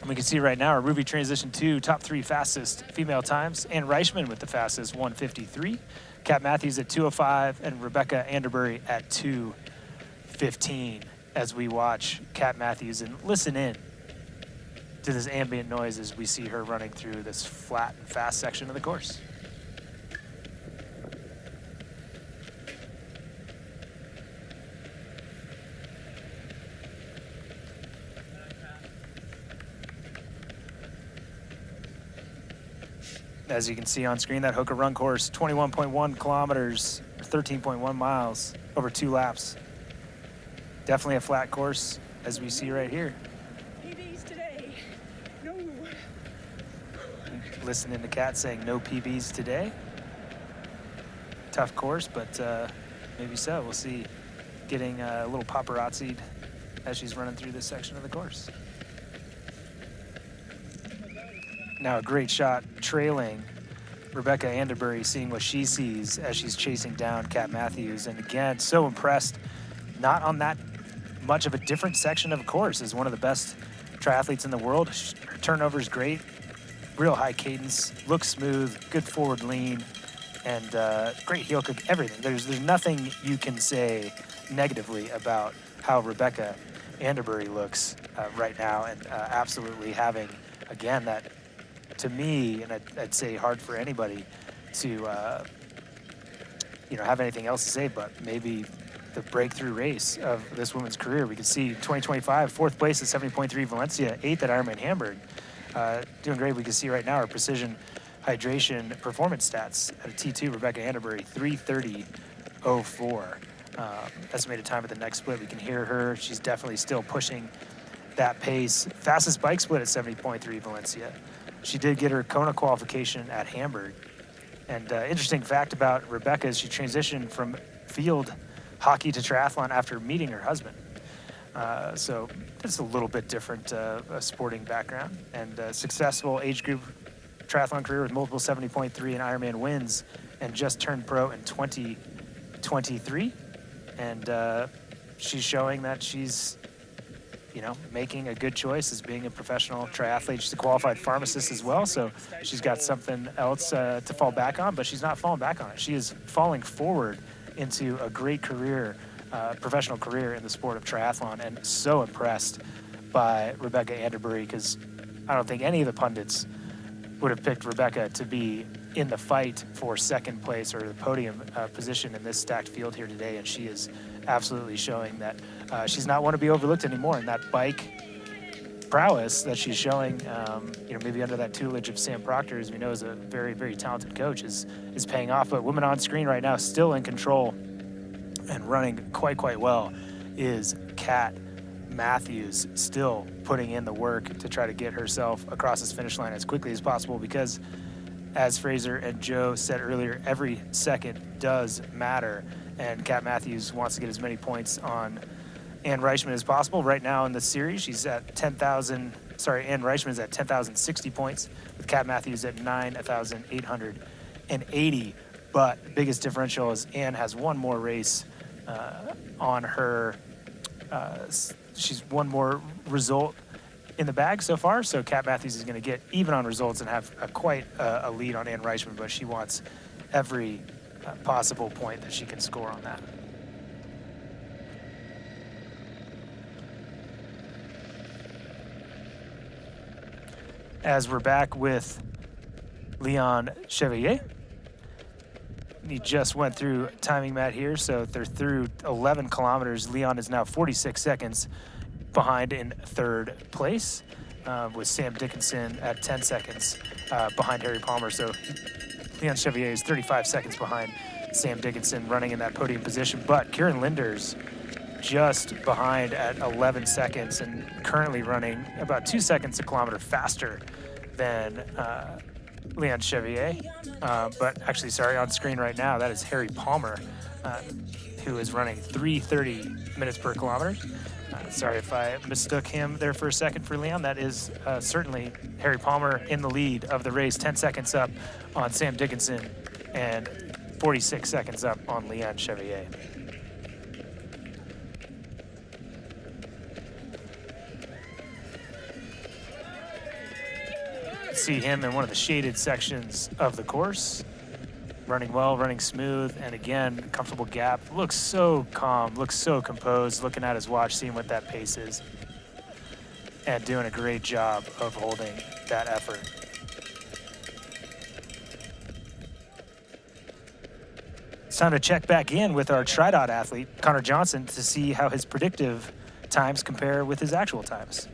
And we can see right now our Ruby Transition 2 top three fastest female times. Ann Reichman with the fastest 1:53, Kat Matthews at 2:05, and Rebecca Anderbury at 2:15. as we watch Kat Matthews and listen in to this ambient noise as we see her running through this flat and fast section of the course. As you can see on screen, that Hoka run course, 21.1 kilometers, 13.1 miles, over 2 laps. Definitely a flat course, as we see right here. PBs today. No. Listening to Kat saying no PBs today. Tough course, but maybe so. We'll see. Getting a little paparazzi'd as she's running through this section of the course. Now a great shot trailing Rebecca Anderbury, seeing what she sees as she's chasing down Kat Matthews. And again, so impressed, not on that much of a different section of course, as one of the best triathletes in the world. Her turnover's great, real high cadence, looks smooth, good forward lean, and great heel kick, everything. There's nothing you can say negatively about how Rebecca Anderbury looks right now, and absolutely having, again, that, to me, and I'd say hard for anybody to, have anything else to say, but maybe the breakthrough race of this woman's career. We can see 2025, 4th place at 70.3 Valencia, 8th at Ironman Hamburg. Doing great. We can see right now our precision hydration performance stats at a T2, Rebecca Anderbury, 3:30.04. Estimated time at the next split. We can hear her. She's definitely still pushing that pace. Fastest bike split at 70.3 Valencia. She did get her Kona qualification at Hamburg. And interesting fact about Rebecca is she transitioned from field hockey to triathlon after meeting her husband. So it's a little bit different a sporting background, and successful age group triathlon career with multiple 70.3 and Ironman wins, and just turned pro in 2023. And she's showing that she's, making a good choice as being a professional triathlete. She's a qualified pharmacist as well, so she's got something else to fall back on, but she's not falling back on it. She is falling forward into a great career, professional career in the sport of triathlon, and so impressed by Rebecca Anderbury, because I don't think any of the pundits would have picked Rebecca to be in the fight for second place or the podium position in this stacked field here today, and she is absolutely showing that she's not one to be overlooked anymore, and that bike prowess that she's showing, maybe under that tutelage of Sam Proctor, as we know is a very, very talented coach, is paying off. But woman on screen right now, still in control and running quite well, is Kat Matthews, still putting in the work to try to get herself across this finish line as quickly as possible, because as Fraser and Joe said earlier, every second does matter, and Kat Matthews wants to get as many points on Ann Reichman as possible. Right now in the series, she's at 10,000. Ann Reichman's at 10,060 points, with Kat Matthews at 9,880. But biggest differential is Ann has one more race on her. She's one more result in the bag so far. So Kat Matthews is going to get even on results and have quite a lead on Ann Reichman, but she wants every possible point that she can score on that. As we're back with Leon Chevalier. He just went through timing mat here, so they're through 11 kilometers. Leon is now 46 seconds behind in 3rd place, with Sam Dickinson at 10 seconds behind Harry Palmer. So Leon Chevalier is 35 seconds behind Sam Dickinson, running in that podium position. But Kieran Linder's just behind at 11 seconds and currently running about 2 seconds a kilometer faster than Leon Chevalier. But actually, sorry, on screen right now, that is Harry Palmer, who is running 3:30 minutes per kilometer. Sorry if I mistook him there for a second for Leon. That is certainly Harry Palmer in the lead of the race, 10 seconds up on Sam Dickinson and 46 seconds up on Leon Chevalier. See him in one of the shaded sections of the course. running well, running smooth, and again, comfortable gap. Looks so calm, looks so composed, looking at his watch, seeing what that pace is, and doing a great job of holding that effort. It's time to check back in with our Tri-Dot athlete, Connor Johnson, to see how his predictive times compare with his actual times.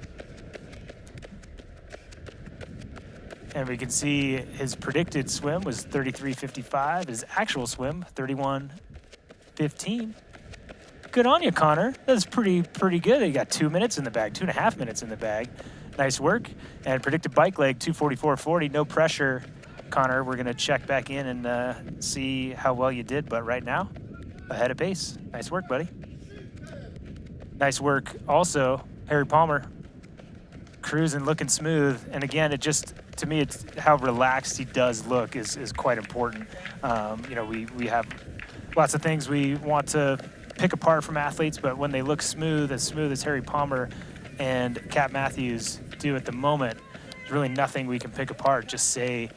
And we can see his predicted swim was 33:55. His actual swim, 31:15. Good on you, Connor. That's pretty good. You got 2 minutes in the bag, 2.5 minutes in the bag. Nice work. And predicted bike leg, 2:44.40. No pressure, Connor. We're gonna check back in and see how well you did. But right now, ahead of pace. Nice work, buddy. Nice work also, Harry Palmer. Cruising, looking smooth. And again, it just, to me, it's how relaxed he does look is quite important. You know, we have lots of things we want to pick apart from athletes, but when they look smooth as Harry Palmer and Kat Matthews do at the moment, there's really nothing we can pick apart. Just say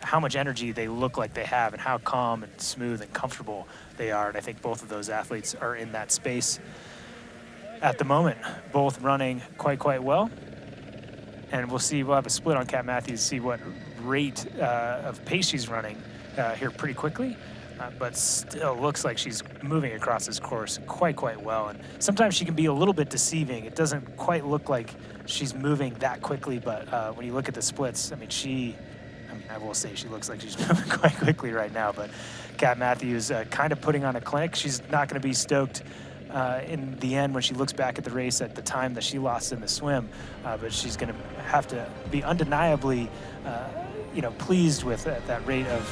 how much energy they look like they have and how calm and smooth and comfortable they are. And I think both of those athletes are in that space at the moment, both running quite well. And we'll have a split on Kat Matthews, see what rate of pace she's running here pretty quickly. But still looks like she's moving across this course quite well. And sometimes she can be a little bit deceiving. It doesn't quite look like she's moving that quickly, but when you look at the splits, I will say she looks like she's moving quite quickly right now. But Kat Matthews kind of putting on a clinic. She's not going to be stoked in the end when she looks back at the race at the time that she lost in the swim, but she's going to have to be undeniably pleased with that rate of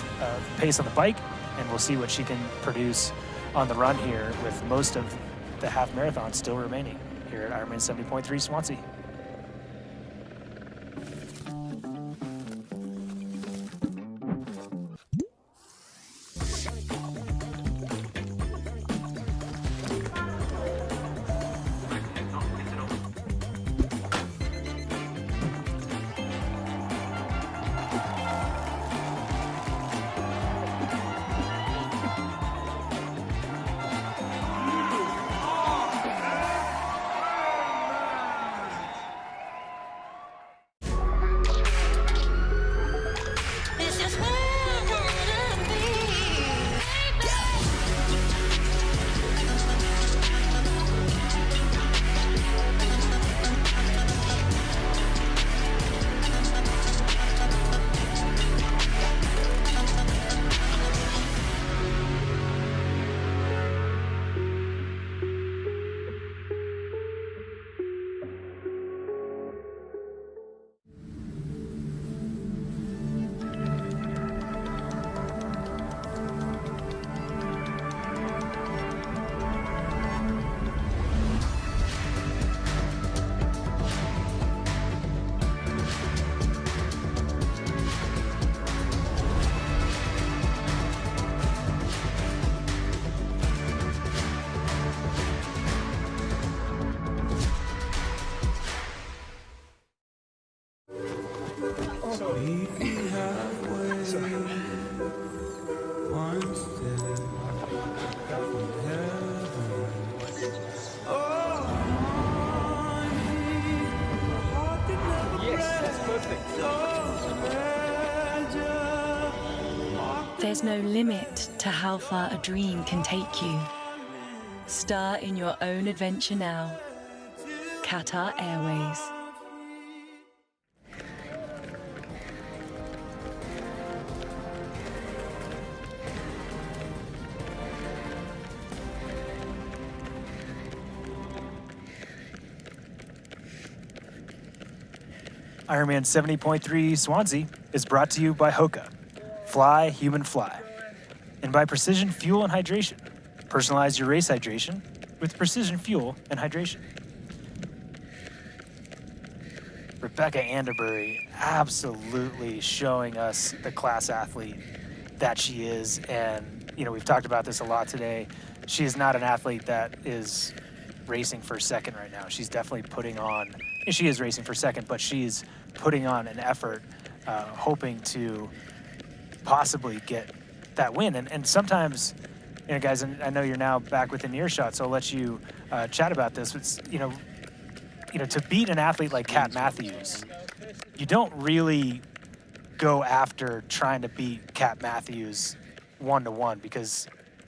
pace on the bike, and we'll see what she can produce on the run here with most of the half marathon still remaining here at Ironman 70.3 Swansea. There's no limit to how far a dream can take you. Star in your own adventure now. Qatar Airways. Ironman 70.3 Swansea is brought to you by Hoka. Fly, human fly. And by Precision Fuel and Hydration. Personalize your race hydration with Precision Fuel and Hydration. Rebecca Anderbury absolutely showing us the class athlete that she is. And, we've talked about this a lot today. She is not an athlete that is racing for second right now. She's definitely putting on, she is racing for second, but she's putting on an effort, hoping to possibly get that win. And sometimes, you know, guys, and I know you're now back within earshot, so I'll let you chat about this. It's, you know, to beat an athlete like Kat Matthews, you don't really go after trying to beat Kat Matthews 1-to-1, because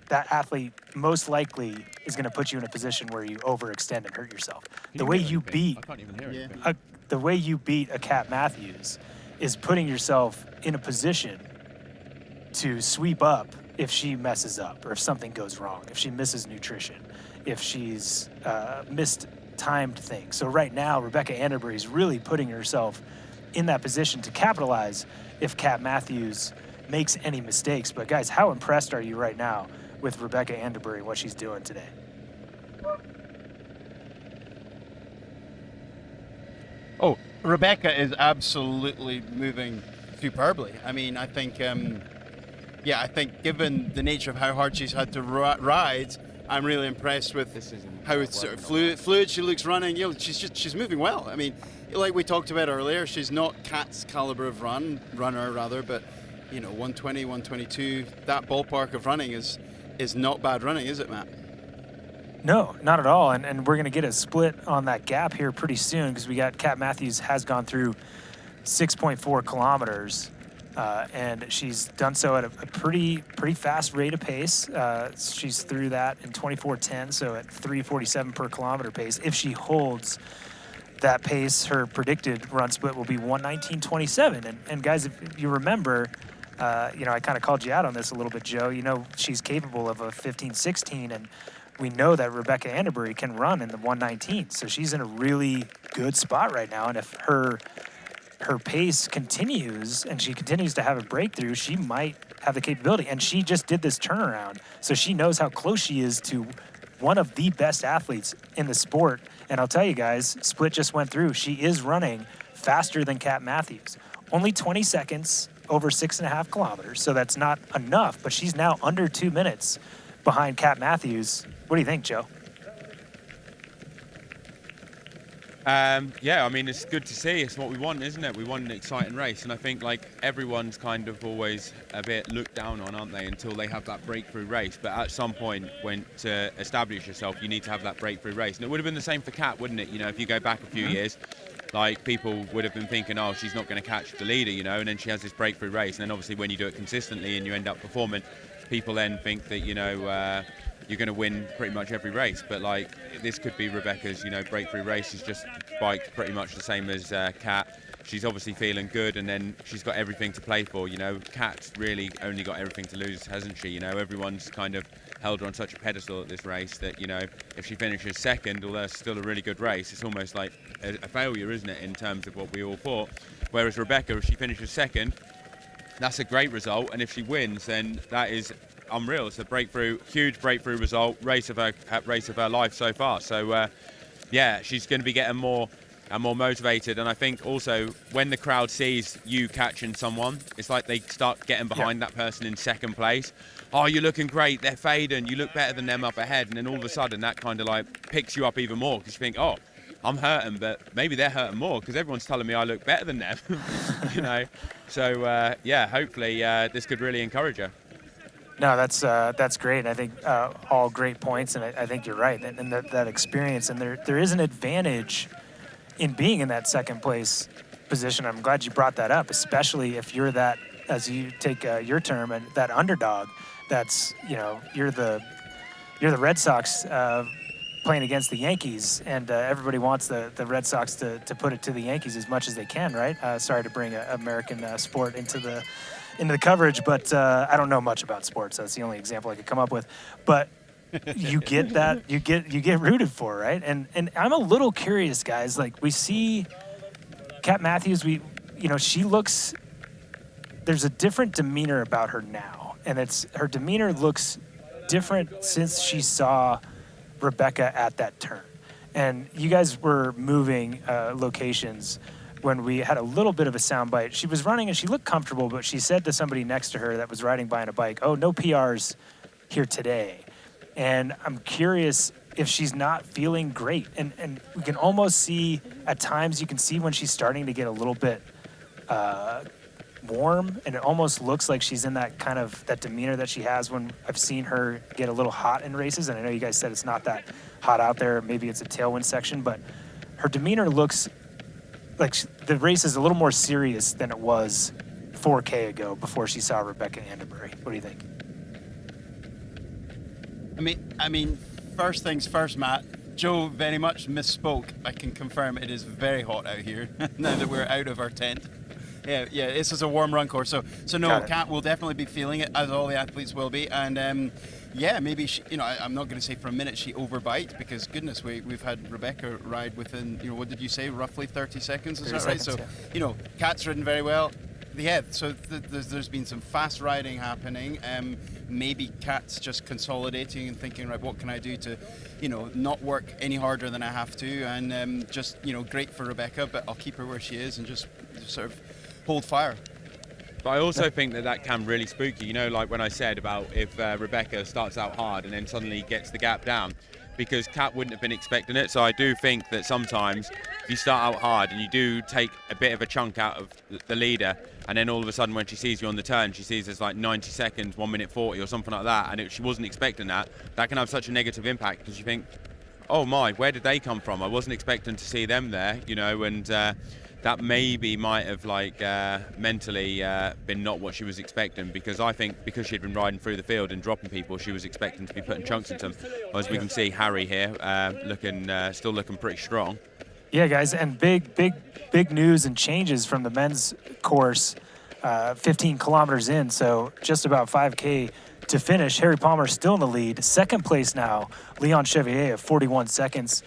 that athlete most likely is going to put you in a position where you overextend and hurt yourself. The way you beat a Kat Matthews is putting yourself in a position to sweep up if she messes up or if something goes wrong, if she misses nutrition, if she's missed timed things. So right now, Rebecca Anderbury is really putting herself in that position to capitalize if Kat Matthews makes any mistakes. But guys, how impressed are you right now with Rebecca Anderbury and what she's doing today? Oh, Rebecca is absolutely moving superbly. I mean, I think, I think given the nature of how hard she's had to ride, I'm really impressed with how it's sort of fluid she looks running. You know, she's moving well. I mean, like we talked about earlier, she's not Kat's caliber of runner rather, but you know, 120, 122, that ballpark of running is not bad running, is it, Matt? No, not at all. And we're going to get a split on that gap here pretty soon, because we got Kat Matthews has gone through 6.4 kilometers, and she's done so at a pretty fast rate of pace. She's through that in 24:10, so at 3:47 per kilometer pace. If she holds that pace, her predicted run split will be 1:19:27. And guys, if you remember, I kind of called you out on this a little bit, Joe. You know, she's capable of a 15:16, and we know that Rebecca Anderbury can run in the 1:19. So she's in a really good spot right now. And if her pace continues and she continues to have a breakthrough, she might have the capability. And she just did this turnaround, so she knows how close she is to one of the best athletes in the sport. And I'll tell you guys, split just went through. She is running faster than Kat Matthews. Only 20 seconds over 6.5 kilometers, so that's not enough, but she's now under 2 minutes behind Kat Matthews. What do you think, Joe? I mean, it's good to see. It's what we want, isn't it? We want an exciting race, and I think like everyone's kind of always a bit looked down on, aren't they, until they have that breakthrough race. But at some point, when to establish yourself, you need to have that breakthrough race. And it would have been the same for Kat, wouldn't it? You know, if you go back a few years, like people would have been thinking, oh, she's not going to catch the leader, you know, and then she has this breakthrough race. And then obviously when you do it consistently and you end up performing, people then think that, you know, you're going to win pretty much every race. But like this could be Rebecca's, you know, breakthrough race. She's just biked pretty much the same as Kat. She's obviously feeling good, and then she's got everything to play for. You know, Kat's really only got everything to lose, hasn't she? You know, everyone's kind of held her on such a pedestal at this race that, you know, if she finishes second, although it's still a really good race, it's almost like a failure, isn't it, in terms of what we all thought. Whereas Rebecca, if she finishes second, that's a great result, and if she wins, then that is unreal. It's a breakthrough, huge breakthrough result, race of her life so far. So she's going to be getting more and more motivated. And I think also when the crowd sees you catching someone, it's like they start getting behind that person in second place. Oh, you're looking great, they're fading, you look better than them up ahead. And then all of a sudden that kind of like picks you up even more, because you think, oh, I'm hurting, but maybe they're hurting more because everyone's telling me I look better than them. You know, so hopefully this could really encourage her. No, that's great. I think all great points, and I think you're right. And that experience, and there is an advantage in being in that second place position. I'm glad you brought that up, especially if you're that, as you take your term, and that underdog. That's, you know, you're the Red Sox playing against the Yankees, and everybody wants the Red Sox to put it to the Yankees as much as they can, right? Sorry to bring American sport into the coverage, but I don't know much about sports. That's the only example I could come up with. But you get that, you get rooted for, right? And I'm a little curious, guys. Like, we see Kat Matthews, she looks, there's a different demeanor about her now, and her demeanor looks different since she saw Rebecca at that turn. And you guys were moving locations when we had a little bit of a soundbite. She was running and she looked comfortable, but she said to somebody next to her that was riding by on a bike, oh, no PRs here today. And I'm curious if she's not feeling great. And we can almost see, at times you can see when she's starting to get a little bit warm, and it almost looks like she's in that kind of that demeanor that she has when I've seen her get a little hot in races. And I know you guys said it's not that hot out there. Maybe it's a tailwind section, but her demeanor looks like the race is a little more serious than it was 4K ago before she saw Rebecca Anderbury. What do you think? I mean, first things first, Matt. Joe very much misspoke. I can confirm it is very hot out here now that we're out of our tent. Yeah, this is a warm run course. So no, Kat will definitely be feeling it, as all the athletes will be. And yeah, maybe she, I'm not going to say for a minute she overbite, because goodness, we've had Rebecca ride within, what did you say, roughly 30 seconds? Is that right? So, Kat's ridden very well. Yeah, so there's been some fast riding happening. Maybe Kat's just consolidating and thinking, right, what can I do to, not work any harder than I have to, and just, great for Rebecca, but I'll keep her where she is and just sort of hold fire. But I also think that can really spook you, like when I said about if Rebecca starts out hard and then suddenly gets the gap down, because Kat wouldn't have been expecting it. So I do think that sometimes if you start out hard and you do take a bit of a chunk out of the leader, and then all of a sudden when she sees you on the turn, she sees it's like 90 seconds, 1 minute 40 or something like that, and she wasn't expecting that can have such a negative impact, because you think, oh my, where did they come from? I wasn't expecting to see them there, and that maybe might have mentally been not what she was expecting, because I think because she'd been riding through the field and dropping people, she was expecting to be putting chunks into them. As we can see, Harry here still looking pretty strong. Yeah, guys, and big news and changes from the men's course, 15 kilometers in, so just about 5K to finish. Harry Palmer still in the lead. Second place now, Leon Chevier at 41 seconds.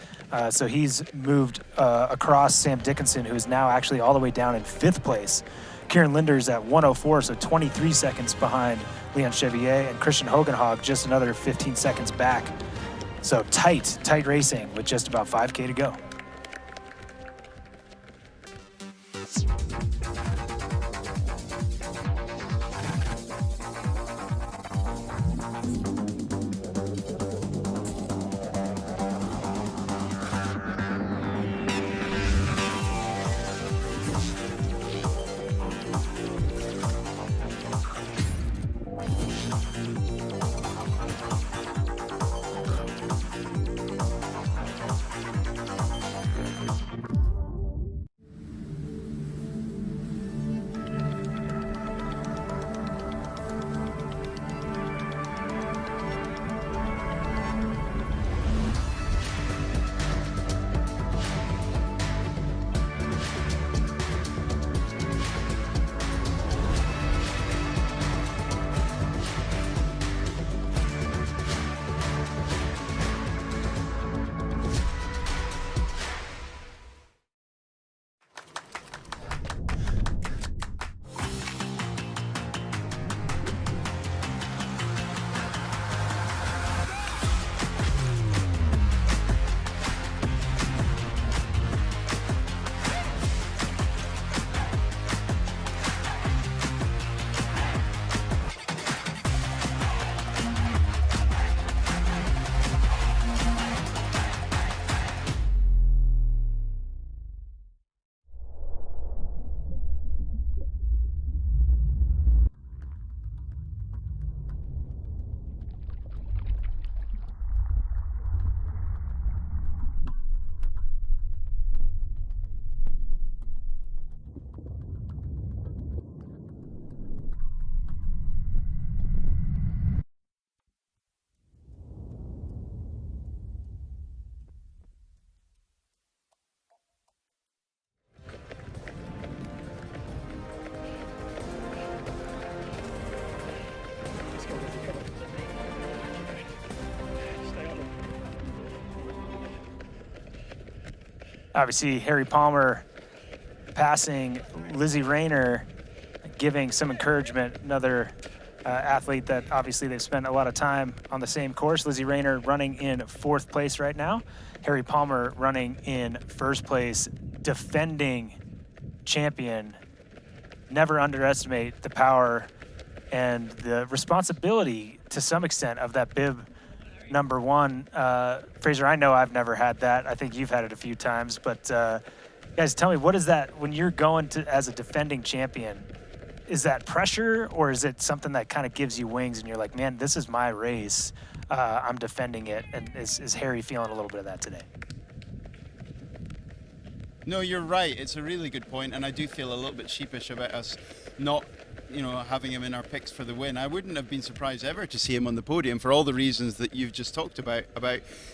So he's moved across Sam Dickinson, who is now actually all the way down in 5th place. Kieran Linder's at 104, so 23 seconds behind Leon Chevier, and Christian Hogenhog just another 15 seconds back. So tight racing with just about 5K to go. Obviously, Harry Palmer passing Lizzie Rainer, giving some encouragement. Another athlete that obviously they've spent a lot of time on the same course. Lizzie Rainer running in 4th place right now. Harry Palmer running in 1st place, defending champion. Never underestimate the power and the responsibility to some extent of that bib number 1. Fraser, I know I've never had that. I think you've had it a few times, but guys, tell me, what is that when you're going to as a defending champion? is that pressure, or is it something that kind of gives you wings and you're like, man, this is my race, I'm defending it? And is Harry feeling a little bit of that today? No, you're right. It's a really good point, and I do feel a little bit sheepish about us not, having him in our picks for the win. I wouldn't have been surprised ever to see him on the podium for all the reasons that you've just talked about,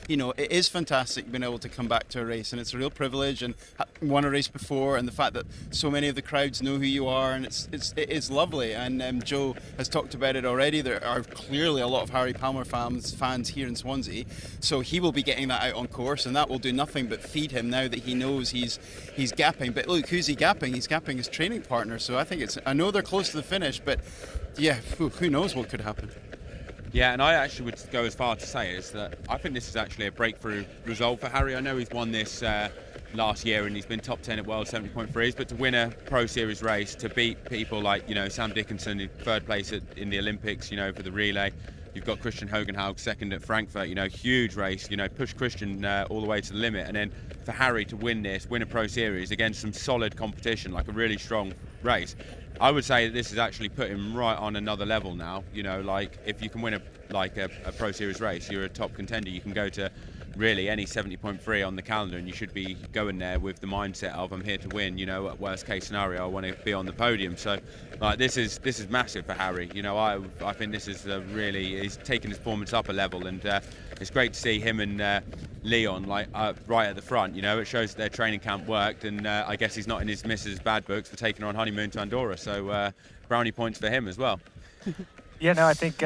it is fantastic being able to come back to a race, and it's a real privilege, and won a race before, and the fact that so many of the crowds know who you are, and it is lovely. And Joe has talked about it already. There are clearly a lot of Harry Palmer fans here in Swansea, so he will be getting that out on course, and that will do nothing but feed him now that he knows he's gapping. But look, who's he gapping? He's gapping his training partner, so I know they're close to the finish, but yeah, who knows what could happen. Yeah, and I actually would go as far to say is that I think this is actually a breakthrough result for Harry. I know he's won this last year and he's been top 10 at World 70.3s, but to win a Pro Series race, to beat people like, Sam Dickinson, in third place in the Olympics, for the relay. You've got Christian Hogenhaug second at Frankfurt, huge race, push Christian all the way to the limit. And then for Harry to win a Pro Series against some solid competition, like a really strong race, I would say that this has actually put him right on another level now. Like if you can win a Pro Series race, you're a top contender. You can go to really any 70.3 on the calendar, and you should be going there with the mindset of I'm here to win. At worst case scenario, I want to be on the podium. So, this is massive for Harry. I think this is he's taken his performance up a level, and it's great to see him and Leon right at the front. It shows that their training camp worked, and I guess he's not in his missus' bad books for taking her on honeymoon to Andorra. So brownie points for him as well. Yeah, no, I think,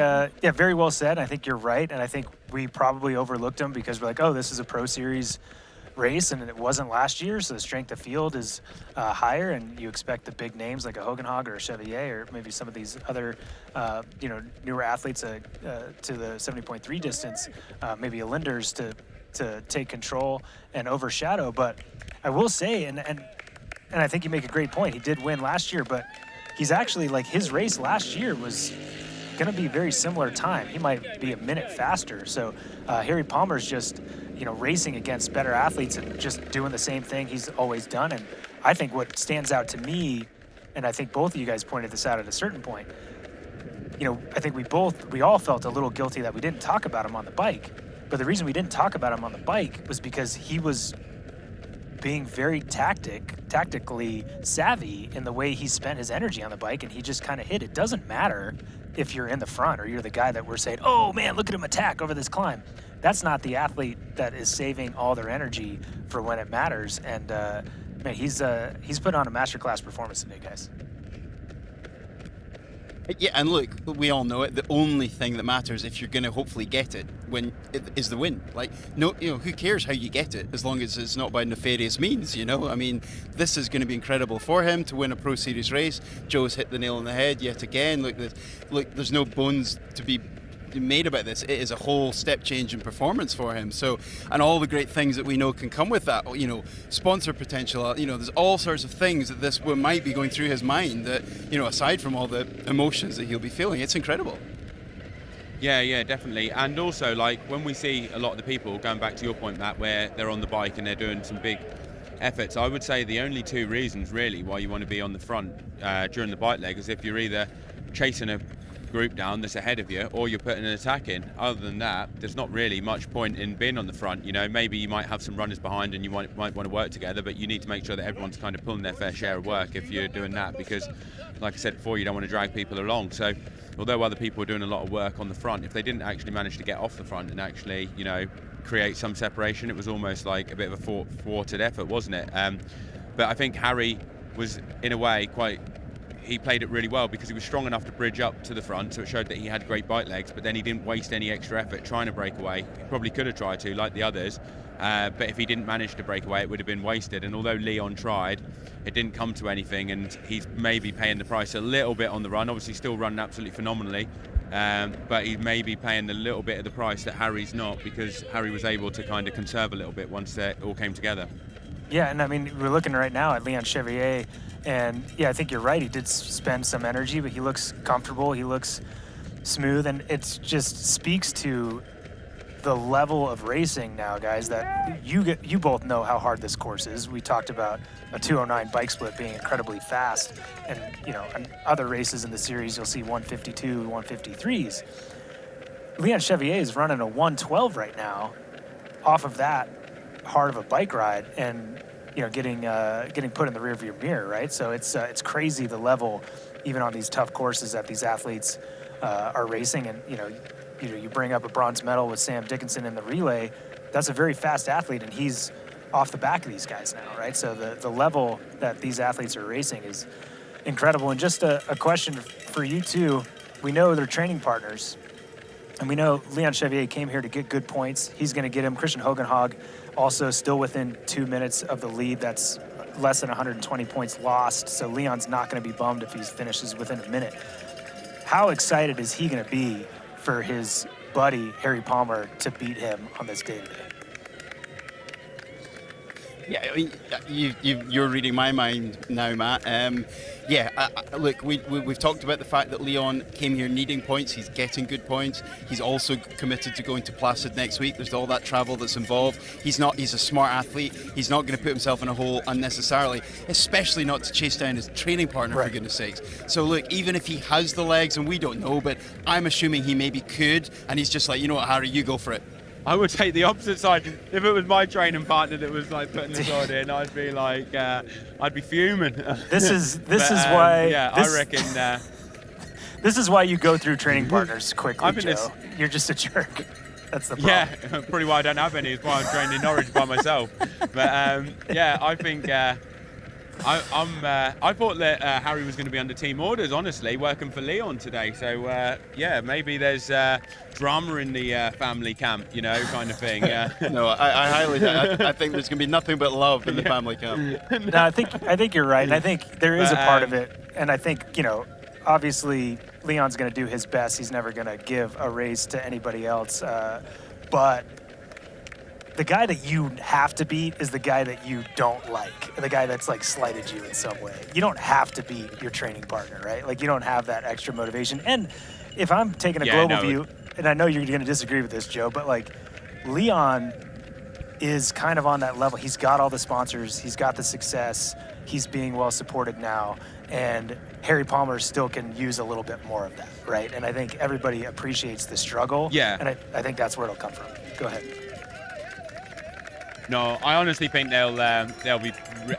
very well said. I think you're right. And I think we probably overlooked him because we're like, oh, this is a Pro Series race, and it wasn't last year. So the strength of field is higher, and you expect the big names like a Hogenhaug or a Chevalier, or maybe some of these other, newer athletes to the 70.3 distance, maybe a Linders to take control and overshadow. But I will say, and I think you make a great point. He did win last year, but he's actually, his race last year was going to be very similar time. He might be a minute faster. So Harry Palmer's just, racing against better athletes and just doing the same thing he's always done. And I think what stands out to me, and I think both of you guys pointed this out at a certain point, I think we all felt a little guilty that we didn't talk about him on the bike. But the reason we didn't talk about him on the bike was because he was being very tactically savvy in the way he spent his energy on the bike, and he just kind of hit. It doesn't matter if you're in the front or you're the guy that we're saying, oh man, look at him attack over this climb. That's not the athlete that is saving all their energy for when it matters. And man, he's put on a masterclass performance today, guys. Yeah, and look, we all know it. The only thing that matters if you're going to hopefully get it is the win. Who cares how you get it as long as it's not by nefarious means, I mean, this is going to be incredible for him to win a Pro Series race. Joe's hit the nail on the head yet again. Look, there's no bones to be made about this. It is a whole step change in performance for him. So, and all the great things that we know can come with that, sponsor potential, there's all sorts of things that this might be going through his mind that, aside from all the emotions that he'll be feeling, it's incredible. Yeah, definitely. And also, when we see a lot of the people, going back to your point, Matt, where they're on the bike and they're doing some big efforts, I would say the only two reasons really why you want to be on the front during the bike leg is if you're either chasing a group down that's ahead of you, or you're putting an attack in. Other than that, there's not really much point in being on the front. Maybe you might have some runners behind and you might want to work together, but you need to make sure that everyone's kind of pulling their fair share of work if you're doing that, because like I said before, you don't want to drag people along. So although other people are doing a lot of work on the front, if they didn't actually manage to get off the front and actually create some separation, it was almost like a bit of a thwarted effort, wasn't it? But I think Harry was in a way he played it really well because he was strong enough to bridge up to the front, so it showed that he had great bike legs, but then he didn't waste any extra effort trying to break away. He probably could have tried to, like the others, but if he didn't manage to break away, it would have been wasted. And although Leon tried, it didn't come to anything, and he's maybe paying the price a little bit on the run. Obviously still running absolutely phenomenally, but he may be paying a little bit of the price that Harry's not, because Harry was able to kind of conserve a little bit once it all came together. Yeah, and I mean, we're looking right now at Leon Chevalier, and yeah, I think you're right. He did spend some energy, but he looks comfortable. He looks smooth, and it just speaks to the level of racing now, guys, that you both know how hard this course is. We talked about a 209 bike split being incredibly fast, and in other races in the series you'll see 152, 153s. Leon Chevier is running a 112 right now off of that hard of a bike ride, and getting put in the rearview mirror, right? So it's crazy the level, even on these tough courses, that these athletes are racing. And you bring up a bronze medal with Sam Dickinson in the relay. That's a very fast athlete, and he's off the back of these guys now, right? So the level that these athletes are racing is incredible. And just a question for you two. We know they're training partners, and we know Leon Chevier came here to get good points. He's going to get him. Christian Hogenhag also still within 2 minutes of the lead. That's less than 120 points lost. So Leon's not going to be bummed if he finishes within a minute. How excited is he going to be for his buddy, Harry Palmer, to beat him on this day today? Yeah, I mean, you're reading my mind now, Matt. Look, we've talked about the fact that Leon came here needing points. He's getting good points. He's also committed to going to Placid next week. There's all that travel that's involved. He's a smart athlete. He's not going to put himself in a hole unnecessarily, especially not to chase down his training partner, for goodness sakes. So look, even if he has the legs, and we don't know, but I'm assuming he maybe could, and he's just like, you know what, Harry, you go for it. I would take the opposite side. If it was my training partner that was like putting this on in, I'd be like, I'd be fuming. This is why. Yeah, I reckon. This is why you go through training partners quickly, Joe. You're just a jerk. That's the problem. Yeah, probably why I don't have any. Is why I'm trained in Norwich by myself. But I think. I thought that Harry was going to be under team orders, honestly, working for Leon today. So, maybe there's drama in the family camp, kind of thing. No, I highly doubt. I think there's going to be nothing but love in the family camp. No, I think you're right. And I think there is a part of it. And I think, obviously Leon's going to do his best. He's never going to give a race to anybody else. But the guy that you have to beat is the guy that you don't like, the guy that's like slighted you in some way. You don't have to beat your training partner, right? Like you don't have that extra motivation. And if I'm taking a global view, and I know you're going to disagree with this, Joe, but like Leon is kind of on that level. He's got all the sponsors. He's got the success. He's being well supported now. And Harry Palmer still can use a little bit more of that, right? And I think everybody appreciates the struggle. Yeah. And I think that's where it'll come from. Go ahead. No, I honestly think they'll be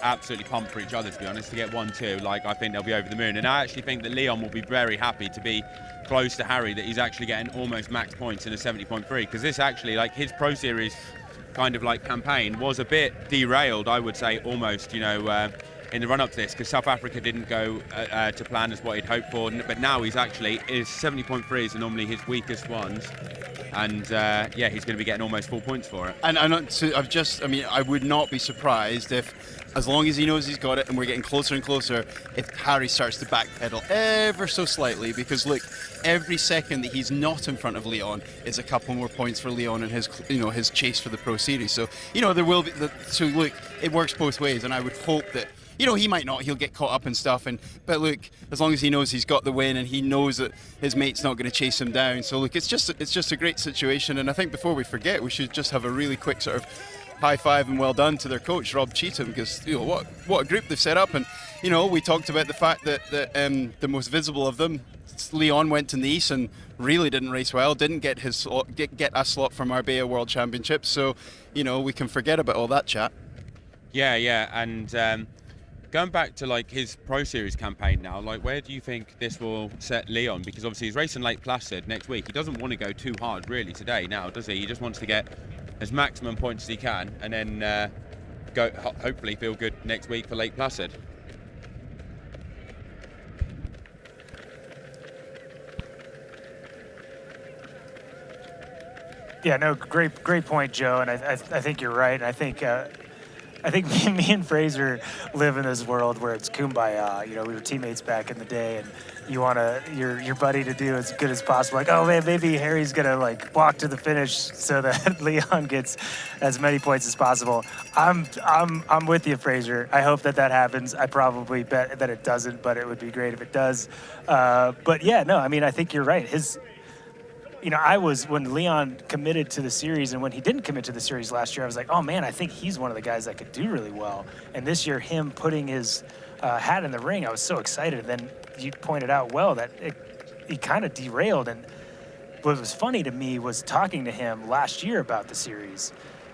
absolutely pumped for each other, to be honest, to get 1-2. Like, I think they'll be over the moon. And I actually think that Leon will be very happy to be close to Harry, that he's actually getting almost max points in a 70.3. Because this actually, like, his Pro Series kind of like campaign was a bit derailed, I would say, almost, in the run-up to this, because South Africa didn't go to plan as what he'd hoped for. But now his 70.3s are normally his weakest ones. And he's going to be getting almost full points for it. And I would not be surprised if, as long as he knows he's got it and we're getting closer and closer, if Harry starts to backpedal ever so slightly, because look, every second that he's not in front of Leon is a couple more points for Leon and his chase for the Pro Series. So, there will be, so look, it works both ways, and I would hope that, he might not, he'll get caught up and stuff, but look, as long as he knows he's got the win and he knows that his mate's not going to chase him down. So look, it's just a great situation, and I think before we forget, we should just have a really quick sort of high five and well done to their coach, Rob Cheetham, because what a group they've set up. And we talked about the fact that the most visible of them, Leon, went to Nice and really didn't race well, didn't get his get a slot for Marbella World Championships. So we can forget about all that chat. Yeah, and going back to like his Pro Series campaign now, like where do you think this will set Leon? Because obviously he's racing Lake Placid next week. He doesn't want to go too hard really today now, does he? He just wants to get as maximum points as he can, and then hopefully feel good next week for Lake Placid. Yeah, no, great point, Joe. And I think you're right. And I think me and Fraser live in this world where it's kumbaya. We were teammates back in the day, and you want your buddy to do as good as possible. Like, oh man, maybe Harry's gonna like walk to the finish so that Leon gets as many points as possible. I'm with you, Fraser. I hope that happens. I probably bet that it doesn't, but it would be great if it does. But yeah, no, I mean, I think you're right. you know, when Leon committed to the series and when he didn't commit to the series last year, I was like, oh man, I think he's one of the guys that could do really well. And this year, him putting his hat in the ring, I was so excited. Then you pointed out well that he kind of derailed. And what was funny to me was talking to him last year about the series,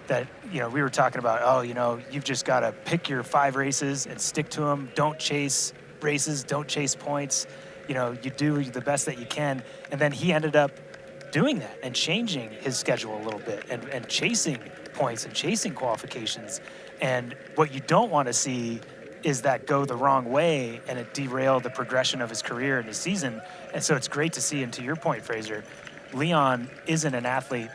that, you know, we were talking about, oh, you know, you've just got to pick your 5 races and stick to them. Don't chase races, don't chase points. You know, you do the best that you can. And then he ended up doing that and changing his schedule a little bit and chasing points and chasing qualifications. And what you don't want to see is that go the wrong way and it derail the progression of his career and his season. And so it's great to see, and to your point, Fraser, Leon isn't an athlete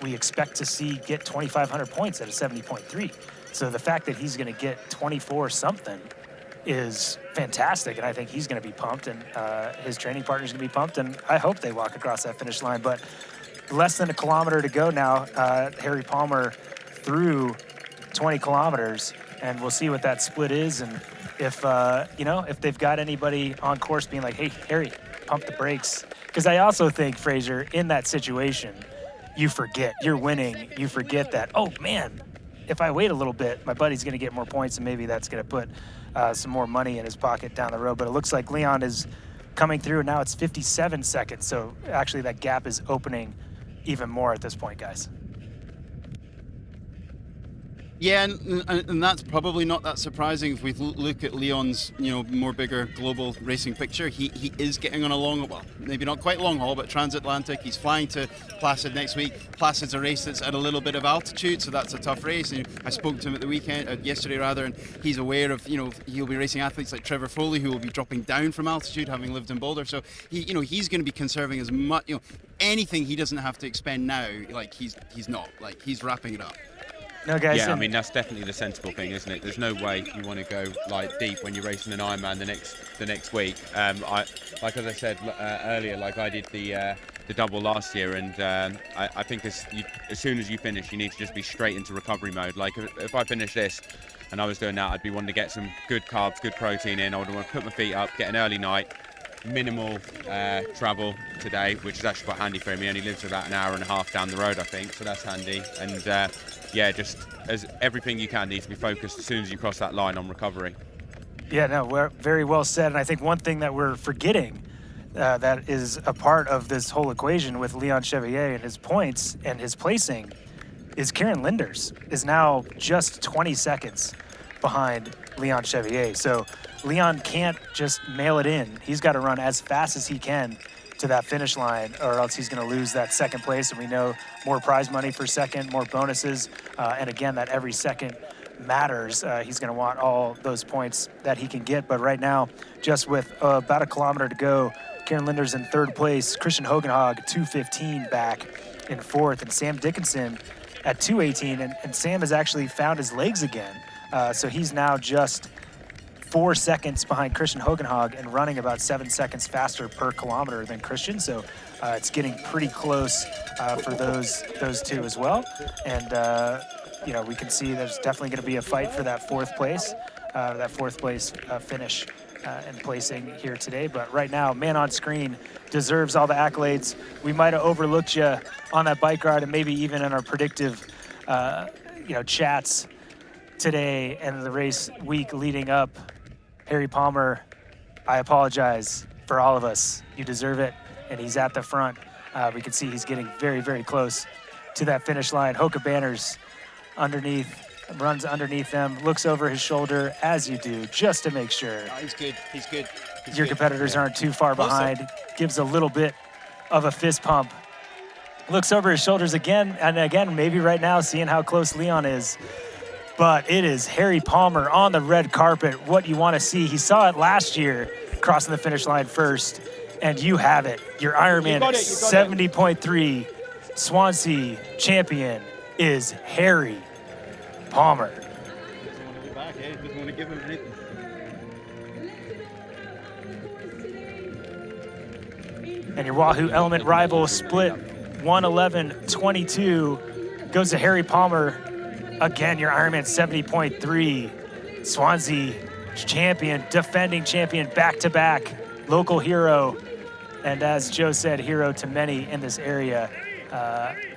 we expect to see get 2,500 points at a 70.3. So the fact that he's going to get 24 something is fantastic, and I think he's going to be pumped, and his training partner's going to be pumped, and I hope they walk across that finish line. But less than a kilometer to go now. Harry Palmer through 20 kilometers, and we'll see what that split is, and if if they've got anybody on course being like, hey, Harry, pump the brakes. Because I also think, Fraser, in that situation, you forget. You're winning. You forget that, oh, man, if I wait a little bit, my buddy's going to get more points, and maybe that's going to put some more money in his pocket down the road. But it looks like Leon is coming through, and now it's 57 seconds. So actually that gap is opening even more at this point, guys. Yeah, and that's probably not that surprising if we look at Leon's, more bigger global racing picture. He is getting on a long, well, maybe not quite long haul, but transatlantic. He's flying to Placid next week. Placid's a race that's at a little bit of altitude, so that's a tough race. And I spoke to him at the weekend, yesterday rather, and he's aware of, he'll be racing athletes like Trevor Foley, who will be dropping down from altitude, having lived in Boulder. So he's going to be conserving as much, anything he doesn't have to expend now. Like he's not, like he's wrapping it up. No, guys. Yeah, I mean, that's definitely the sensible thing, isn't it? There's no way you want to go like deep when you're racing an Ironman the next week. As I said earlier, like I did the double last year, and I think as soon as you finish, you need to just be straight into recovery mode. Like if I finish this and I was doing that, I'd be wanting to get some good carbs, good protein in. I would want to put my feet up, get an early night, minimal travel today, which is actually quite handy for him. He only lives about an hour and a half down the road, I think, so that's handy. And just as everything you can needs to be focused as soon as you cross that line on recovery. Yeah, no, we're very well said. And I think one thing that we're forgetting that is a part of this whole equation with Leon Chevalier and his points and his placing is Kieran Linders is now just 20 seconds behind Leon Chevalier. So Leon can't just mail it in. He's got to run as fast as he can to that finish line, or else he's going to lose that second place. And we know more prize money for second, more bonuses, and again, that every second matters. He's going to want all those points that he can get. But right now, just with about a kilometer to go, Kieran Linders in third place, Christian Hogenhag 2:15 back in fourth, and Sam Dickinson at 2:18. And Sam has actually found his legs again. So he's now just 4 seconds behind Christian Hogenhag and running about 7 seconds faster per kilometer than Christian. So it's getting pretty close for those two as well. And, we can see there's definitely going to be a fight for that fourth place finish and placing here today. But right now, man on screen deserves all the accolades. We might have overlooked you on that bike ride and maybe even in our predictive, chats today and the race week leading up. Harry Palmer, I apologize for all of us. You deserve it, and he's at the front. We can see he's getting very, very close to that finish line. Hoka Banners runs underneath them, looks over his shoulder, as you do, just to make sure. Oh, he's good. Your competitors aren't too far behind. Gives a little bit of a fist pump. Looks over his shoulders again, and again, maybe right now, seeing how close Leon is. But it is Harry Palmer on the red carpet, what you want to see. He saw it last year, crossing the finish line first, and you have it. Your Ironman 70.3 Swansea champion is Harry Palmer. Doesn't want to give him anything. And your Wahoo Element rival split 1:11.22 goes to Harry Palmer. Again, your Ironman 70.3 Swansea champion, defending champion, back-to-back local hero And as Joe said, hero to many in this area.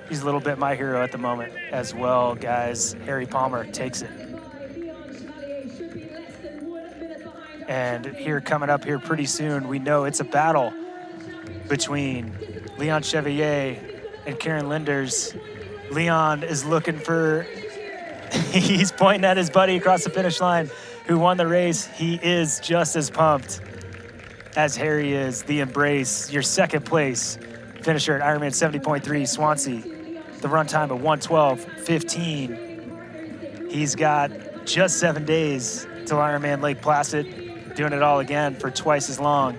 He's a little bit my hero at the moment as well, guys. Harry Palmer takes it. And here coming up here pretty soon, we know it's a battle between Leon Chevalier and Kieran Linders. Leon is looking for, he's pointing at his buddy across the finish line who won the race. He is just as pumped as Harry is. The embrace, your second place finisher at Ironman 70.3 Swansea. The run time of 1:12:15. He's got just 7 days till Ironman Lake Placid, doing it all again for twice as long.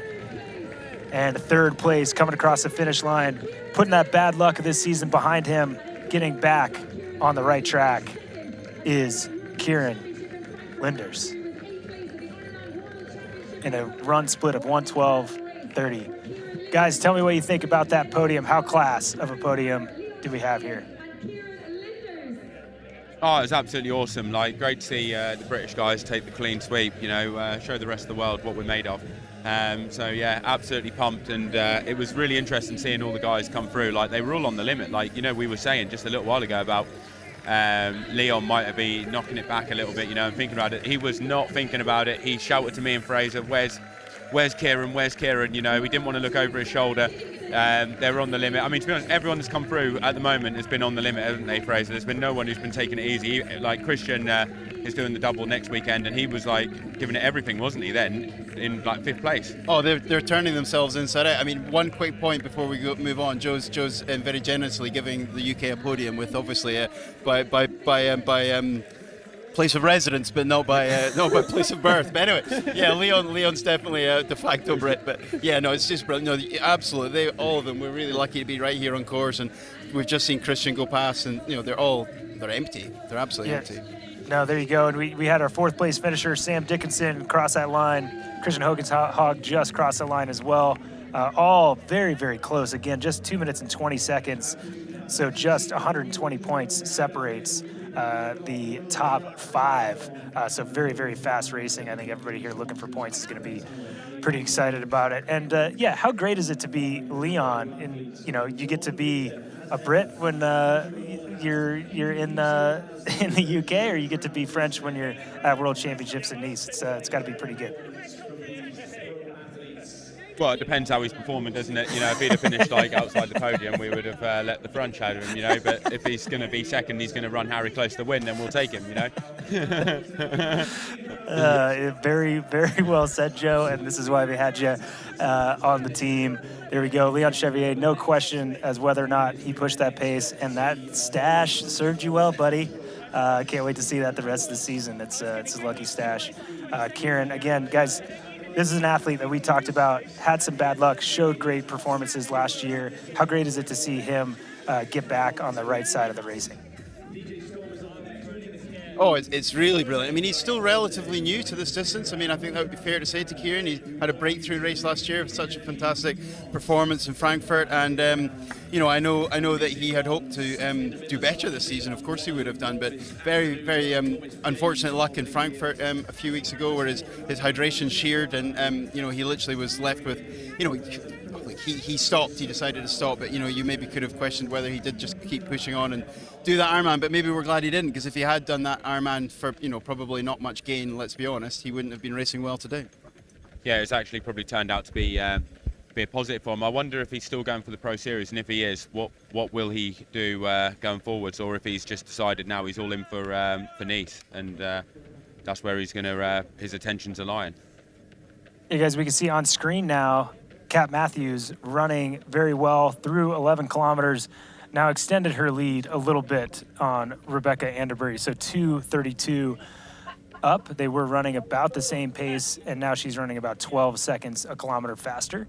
And third place coming across the finish line, putting that bad luck of this season behind him, getting back on the right track is Kieran Linders in a run split of 1:12:30. Guys, tell me what you think about that podium. How class of a podium do we have here? Oh, it's absolutely awesome. Like, great to see the British guys take the clean sweep, you know, show the rest of the world what we're made of. So yeah, absolutely pumped, and it was really interesting seeing all the guys come through. Like, they were all on the limit. Like, you know, we were saying just a little while ago about Leon might have been knocking it back a little bit, you know, and thinking about it. He was not thinking about it. He shouted to me and Fraser, where's Kieran, where's Kieran? You know, he didn't want to look over his shoulder. They were on the limit. I mean, to be honest, everyone that's come through at the moment has been on the limit, hasn't they, Fraser? There's been no one who's been taking it easy. Like, Christian is doing the double next weekend, and he was, like, giving it everything, wasn't he, then, in, like, 5th place? Oh, they're turning themselves inside out. I mean, one quick point before we move on. Joe's very generously giving the UK a podium with, obviously, by place of residence, but not by place of birth. But anyway, yeah, Leon's definitely a de facto Brit. But yeah, no, it's just brilliant. No, absolutely, all of them. We're really lucky to be right here on course, and we've just seen Christian go past, and you know they're empty. They're absolutely empty. No, there you go. And we had our 4th place finisher, Sam Dickinson, cross that line. Christian Hogan's Hog just crossed the line as well. All very, very close. Again, just 2 minutes and 20 seconds. So just 120 points separates the top 5. So very, very fast racing. I think everybody here looking for points is going to be pretty excited about it. And yeah, how great is it to be Leon? And you know, you get to be a Brit when you're in the UK, or you get to be French when you're at World Championships in Nice. It's got to be pretty good. Well, it depends how he's performing, doesn't it? You know, if he'd have finished like outside the podium, we would have let the front shadow him, you know. But if he's going to be second, he's going to run Harry close to win, then we'll take him, you know. Very, very well said, Joe. And this is why we had you on the team. There we go. Leon Chevalier, no question as whether or not he pushed that pace. And that stash served you well, buddy. Can't wait to see that the rest of the season. It's a lucky stash. Kieran, again, guys, this is an athlete that we talked about, had some bad luck, showed great performances last year. How great is it to see him get back on the right side of the racing? Oh, it's really brilliant. I mean, he's still relatively new to this distance. I mean, I think that would be fair to say to Kieran. He had a breakthrough race last year with such a fantastic performance in Frankfurt, and you know, I know that he had hoped to do better this season. Of course, he would have done, but very, very unfortunate luck in Frankfurt a few weeks ago, where his hydration sheared, and you know, he literally was left with, you know, he stopped. He decided to stop, but you know, you maybe could have questioned whether he did just keep pushing on and do that Ironman. But maybe we're glad he didn't, because if he had done that Ironman for, you know, probably not much gain, let's be honest, he wouldn't have been racing well today. Yeah, it's actually probably turned out to be a positive for him. I wonder if he's still going for the Pro Series, and if he is, what will he do going forwards, or if he's just decided now he's all in for Nice, and that's where he's going to his attentions are lying. Hey guys, we can see on screen now Kat Matthews running very well through 11 kilometers. Now extended her lead a little bit on Rebecca Anderbury, so 2:32 up. They were running about the same pace, and now she's running about 12 seconds a kilometer faster.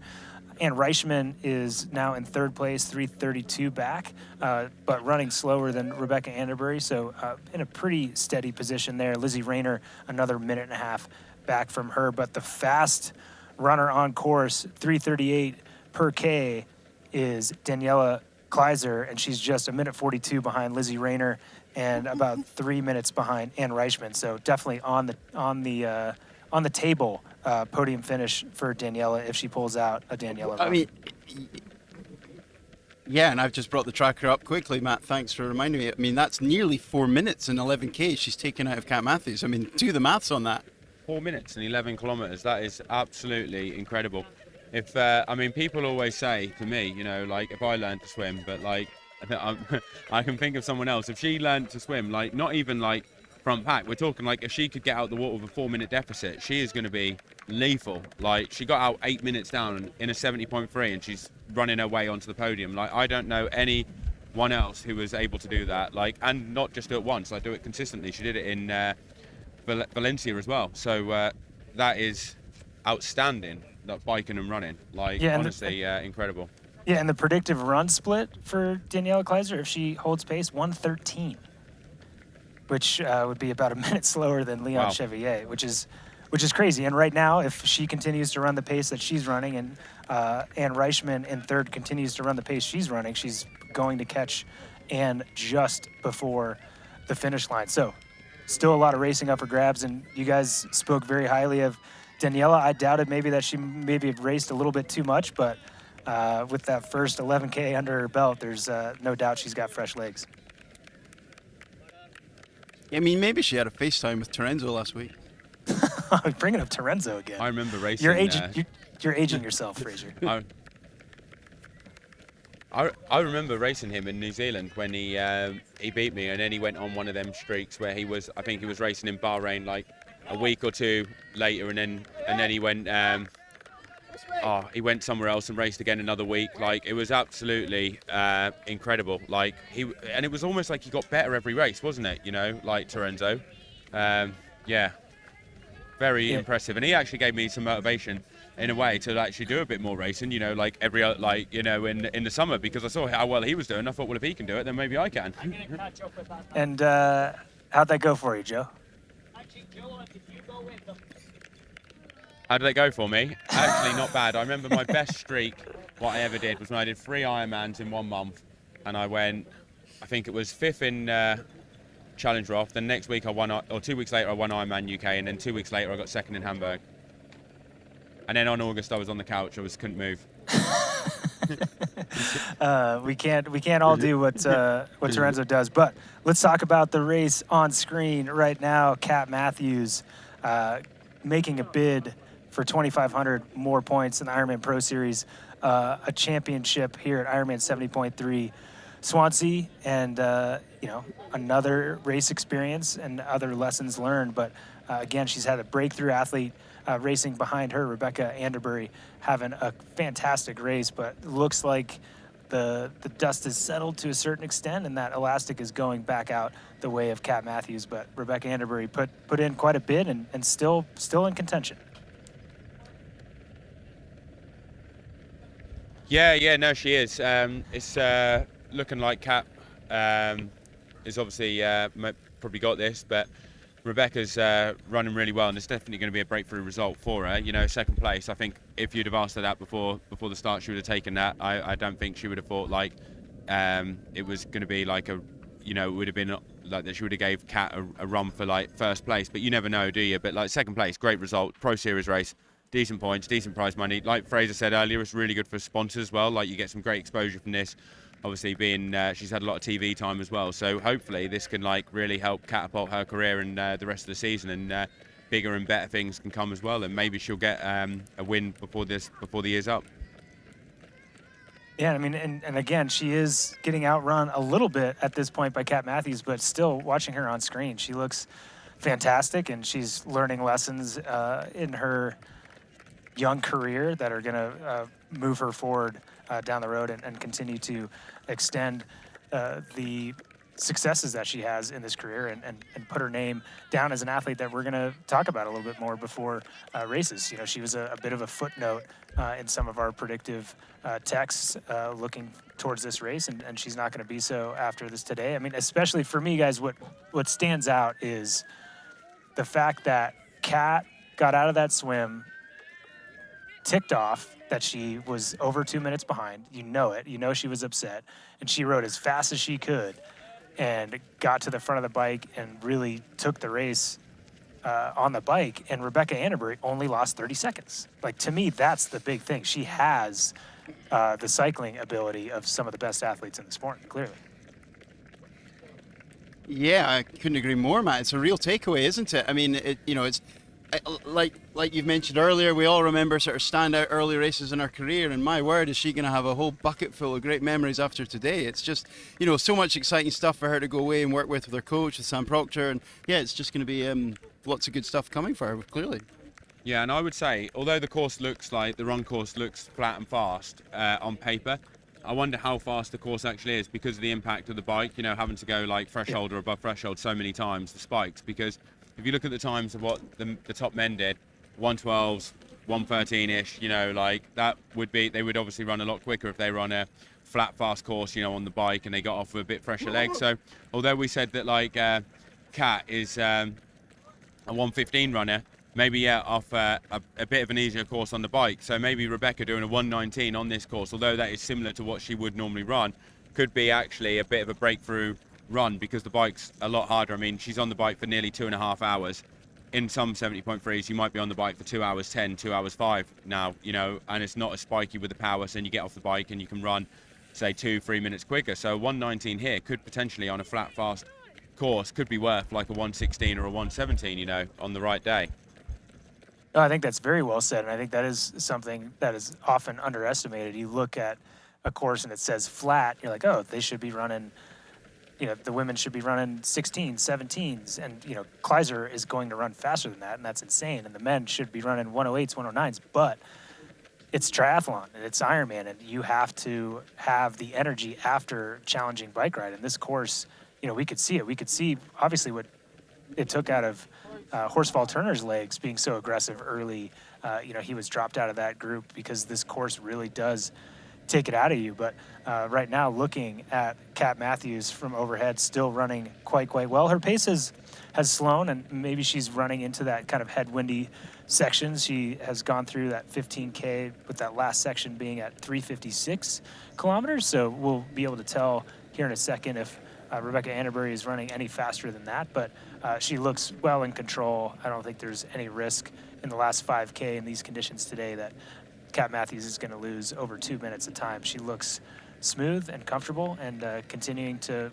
Ann Reichman is now in 3rd place, 3:32 back, but running slower than Rebecca Anderbury, so in a pretty steady position there. Lizzie Rainer, another minute and a half back from her, but the fast runner on course, 3:38 per K, is Daniela Kleiser, and she's just a minute 42 behind Lizzie Rainer and about 3 minutes behind Ann Reichman. So definitely on on the table podium finish for Daniela if she pulls out a Daniela run. I mean, yeah, and I've just brought the tracker up quickly, Matt. Thanks for reminding me. I mean, that's nearly 4 minutes and 11K she's taken out of Kat Matthews. I mean, do the maths on that. 4 minutes and 11 kilometers. That is absolutely incredible. If I mean, people always say to me, you know, like if I learned to swim, but like I can think of someone else. If she learned to swim, like not even like front pack, we're talking like if she could get out the water with a 4 minute deficit, she is going to be lethal. Like she got out 8 minutes down in a 70.3 and she's running her way onto the podium. Like I don't know anyone else who was able to do that. Like, and not just do it once, like do it consistently. She did it in Valencia as well. So that is outstanding. That biking and running, like honestly, incredible. Yeah, and the predictive run split for Daniela Kleiser, if she holds pace, 1:13, which would be about a minute slower than Leon Chevier, which is crazy. And right now, if she continues to run the pace that she's running, and Ann Reichman in third continues to run the pace she's running, she's going to catch Ann just before the finish line. So still a lot of racing up for grabs, and you guys spoke very highly of Daniela. I doubted maybe that she had raced a little bit too much, but with that first 11K under her belt, there's no doubt she's got fresh legs. I mean, maybe she had a FaceTime with Terenzo last week. Bringing up Terenzo again. I remember racing. You're aging yourself, Fraser. I remember racing him in New Zealand when he beat me, and then he went on one of them streaks where I think he was racing in Bahrain like a week or two later, and then he went somewhere else and raced again another week. Like it was absolutely incredible. Like and it was almost like he got better every race, wasn't it? You know, like Terenzo. Yeah, very impressive. And he actually gave me some motivation in a way to actually do a bit more racing. You know, like in the summer, because I saw how well he was doing. I thought, well, if he can do it, then maybe I can. And how'd that go for you, Joe? How did it go for me? Actually, not bad. I remember my best streak, what I ever did, was when I did 3 Ironmans in 1 month, and I went, I think it was 5th in Challenge Roth. Then next week I won, or 2 weeks later I won Ironman UK, and then 2 weeks later I got 2nd in Hamburg. And then on August I was on the couch. Couldn't move. We can't all do what Terenzo does, but let's talk about the race on screen right now. Kat Matthews making a bid for 2,500 more points in the Ironman Pro Series, a championship here at Ironman 70.3 Swansea, and another race experience and other lessons learned. But again, she's had a breakthrough athlete racing behind her, Rebecca Anderbury, having a fantastic race, but looks like the dust has settled to a certain extent, and that elastic is going back out the way of Kat Matthews. But Rebecca Anderbury put in quite a bit and still in contention. Yeah, no, she is. It's looking like Kat is obviously probably got this, but Rebecca's running really well, and it's definitely going to be a breakthrough result for her. You know, 2nd place. I think if you'd have asked her that before the start, she would have taken that. I don't think she would have thought like it was going to be like it would have been like that she would have gave Kat a run for like 1st place. But you never know, do you? But like 2nd place, great result, Pro Series race. Decent points, decent prize money. Like Fraser said earlier, it's really good for sponsors as well. Like you get some great exposure from this. Obviously, being she's had a lot of TV time as well. So hopefully, this can like really help catapult her career and the rest of the season, and bigger and better things can come as well. And maybe she'll get a win before the year's up. Yeah, I mean, and again, she is getting outrun a little bit at this point by Kat Matthews, but still watching her on screen, she looks fantastic, and she's learning lessons in her young career that are going to move her forward down the road and continue to extend the successes that she has in this career and put her name down as an athlete that we're going to talk about a little bit more before races. You know, she was a bit of a footnote in some of our predictive texts looking towards this race, and she's not going to be so after this today. I mean, especially for me, guys, what stands out is the fact that Kat got out of that swim, ticked off that she was over 2 minutes behind. You know it. You know she was upset. And she rode as fast as she could and got to the front of the bike and really took the race on the bike, and Rebecca Anneberry only lost 30 seconds. Like, to me, that's the big thing. She has the cycling ability of some of the best athletes in the sport, clearly. Yeah, I couldn't agree more, Matt. It's a real takeaway, isn't it? I mean, it's like you've mentioned earlier, we all remember sort of standout early races in our career, and my word, is she going to have a whole bucket full of great memories after today. It's just, so much exciting stuff for her to go away and work with her coach, with Sam Proctor, and yeah, it's just going to be lots of good stuff coming for her, clearly. Yeah, and I would say, although the run course looks flat and fast on paper, I wonder how fast the course actually is because of the impact of the bike, having to go like threshold or above threshold so many times, the spikes. Because if you look at the times of what the top men did, 112s, 113-ish, that would be, they would obviously run a lot quicker if they were on a flat, fast course, on the bike and they got off with a bit fresher legs. So although we said that Kat is a 115 runner, maybe off a bit of an easier course on the bike. So maybe Rebecca doing a 119 on this course, although that is similar to what she would normally run, could be actually a bit of a breakthrough run because the bike's a lot harder. I mean, she's on the bike for nearly 2.5 hours. In some 70.3s, you might be on the bike for 2 hours 10, 2 hours 5 now, and it's not as spiky with the power, so then you get off the bike and you can run, say, 2-3 minutes quicker. So 119 here could potentially, on a flat, fast course, could be worth like a 116 or a 117, on the right day. No, I think that's very well said, and I think that is something that is often underestimated. You look at a course and it says flat, you're like, oh, they should be running, the women should be running 16s, 17s, and, Kleiser is going to run faster than that, and that's insane, and the men should be running 108s, 109s, but it's triathlon, and it's Ironman, and you have to have the energy after challenging bike ride, and this course, we could see it. We could see, obviously, what it took out of Horsfall Turner's legs being so aggressive early. He was dropped out of that group because this course really does take it out of you. But right now, looking at Kat Matthews from overhead, still running quite well. Her pace has slowed, and maybe she's running into that kind of headwindy sections. She has gone through that 15K with that last section being at 356 kilometers. So we'll be able to tell here in a second if Rebecca Anneberry is running any faster than that, but she looks well in control. I don't think there's any risk in the last 5K in these conditions today that Kat Matthews is going to lose over 2 minutes of time. She looks smooth and comfortable and continuing to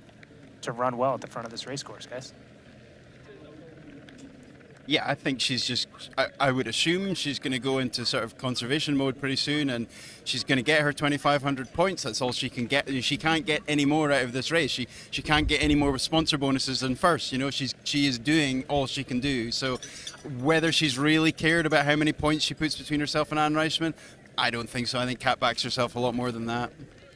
run well at the front of this race course, guys. Yeah, I think she's just, I would assume she's going to go into sort of conservation mode pretty soon, and she's going to get her 2,500 points. That's all she can get. She can't get any more out of this race. She can't get any more sponsor bonuses than first. She is doing all she can do. So whether she's really cared about how many points she puts between herself and Anne Reichman, I don't think so. I think Kat backs herself a lot more than that.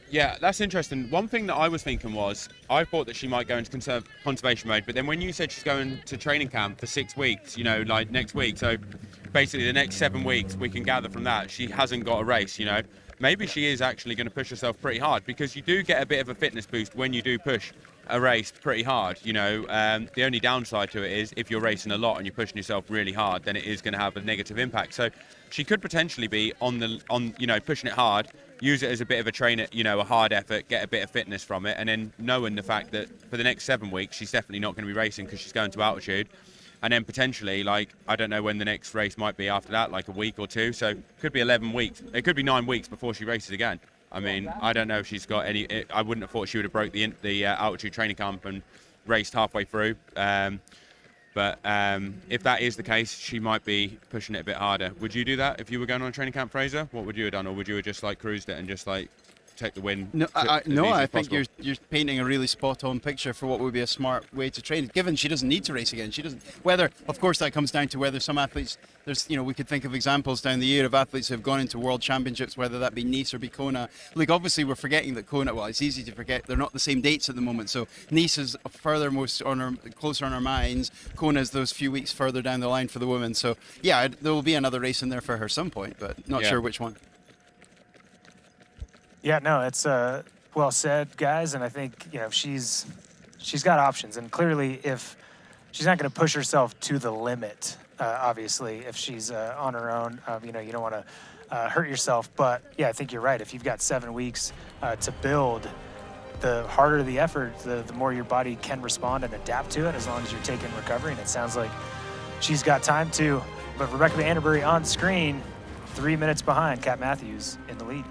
Yeah, that's interesting. One thing that I was thinking was, I thought that she might go into conservation mode, but then when you said she's going to training camp for 6 weeks, like next week, so basically the next 7 weeks, we can gather from that, she hasn't got a race, Maybe she is actually going to push herself pretty hard, because you do get a bit of a fitness boost when you do push a race pretty hard, The only downside to it is if you're racing a lot and you're pushing yourself really hard, then it is going to have a negative impact. So she could potentially be pushing it hard, use it as a bit of a train, a hard effort, get a bit of fitness from it, and then knowing the fact that for the next 7 weeks, she's definitely not going to be racing because she's going to altitude. And then potentially, I don't know when the next race might be after that, like a week or two. So it could be 11 weeks. It could be 9 weeks before she races again. I mean, I don't know if she's got any, I wouldn't have thought she would have broke the altitude training camp and raced halfway through. But if that is the case, she might be pushing it a bit harder. Would you do that if you were going on a training camp, Fraser? What would you have done? Or would you have just cruised it and just take the win? No, I think you're painting a really spot-on picture for what would be a smart way to train. Given she doesn't need to race again, she doesn't. Whether, of course, that comes down to whether some athletes. We could think of examples down the year of athletes who have gone into world championships, whether that be Nice or be Kona. Obviously, we're forgetting that Kona. Well, it's easy to forget. They're not the same dates at the moment. So Nice is closer on our minds. Kona is those few weeks further down the line for the women. So yeah, there will be another race in there for her some point, but not sure which one. Yeah, no, it's well said, guys, and I think she's got options, and clearly if she's not going to push herself to the limit, obviously, if she's on her own, you don't want to hurt yourself. But yeah, I think you're right. If you've got 7 weeks to build, the harder the effort, the more your body can respond and adapt to it, as long as you're taking recovery. And it sounds like she's got time too. But Rebecca Vanderbury on screen, 3 minutes behind Kat Matthews in the lead.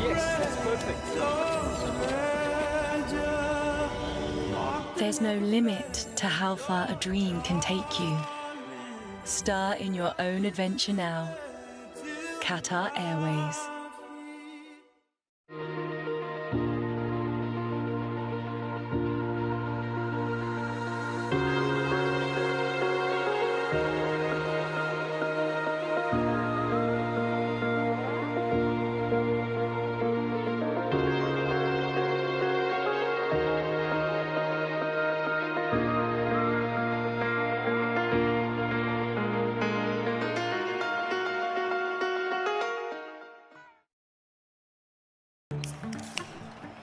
Yes, that's perfect. There's no limit to how far a dream can take you. Star in your own adventure now. Qatar Airways.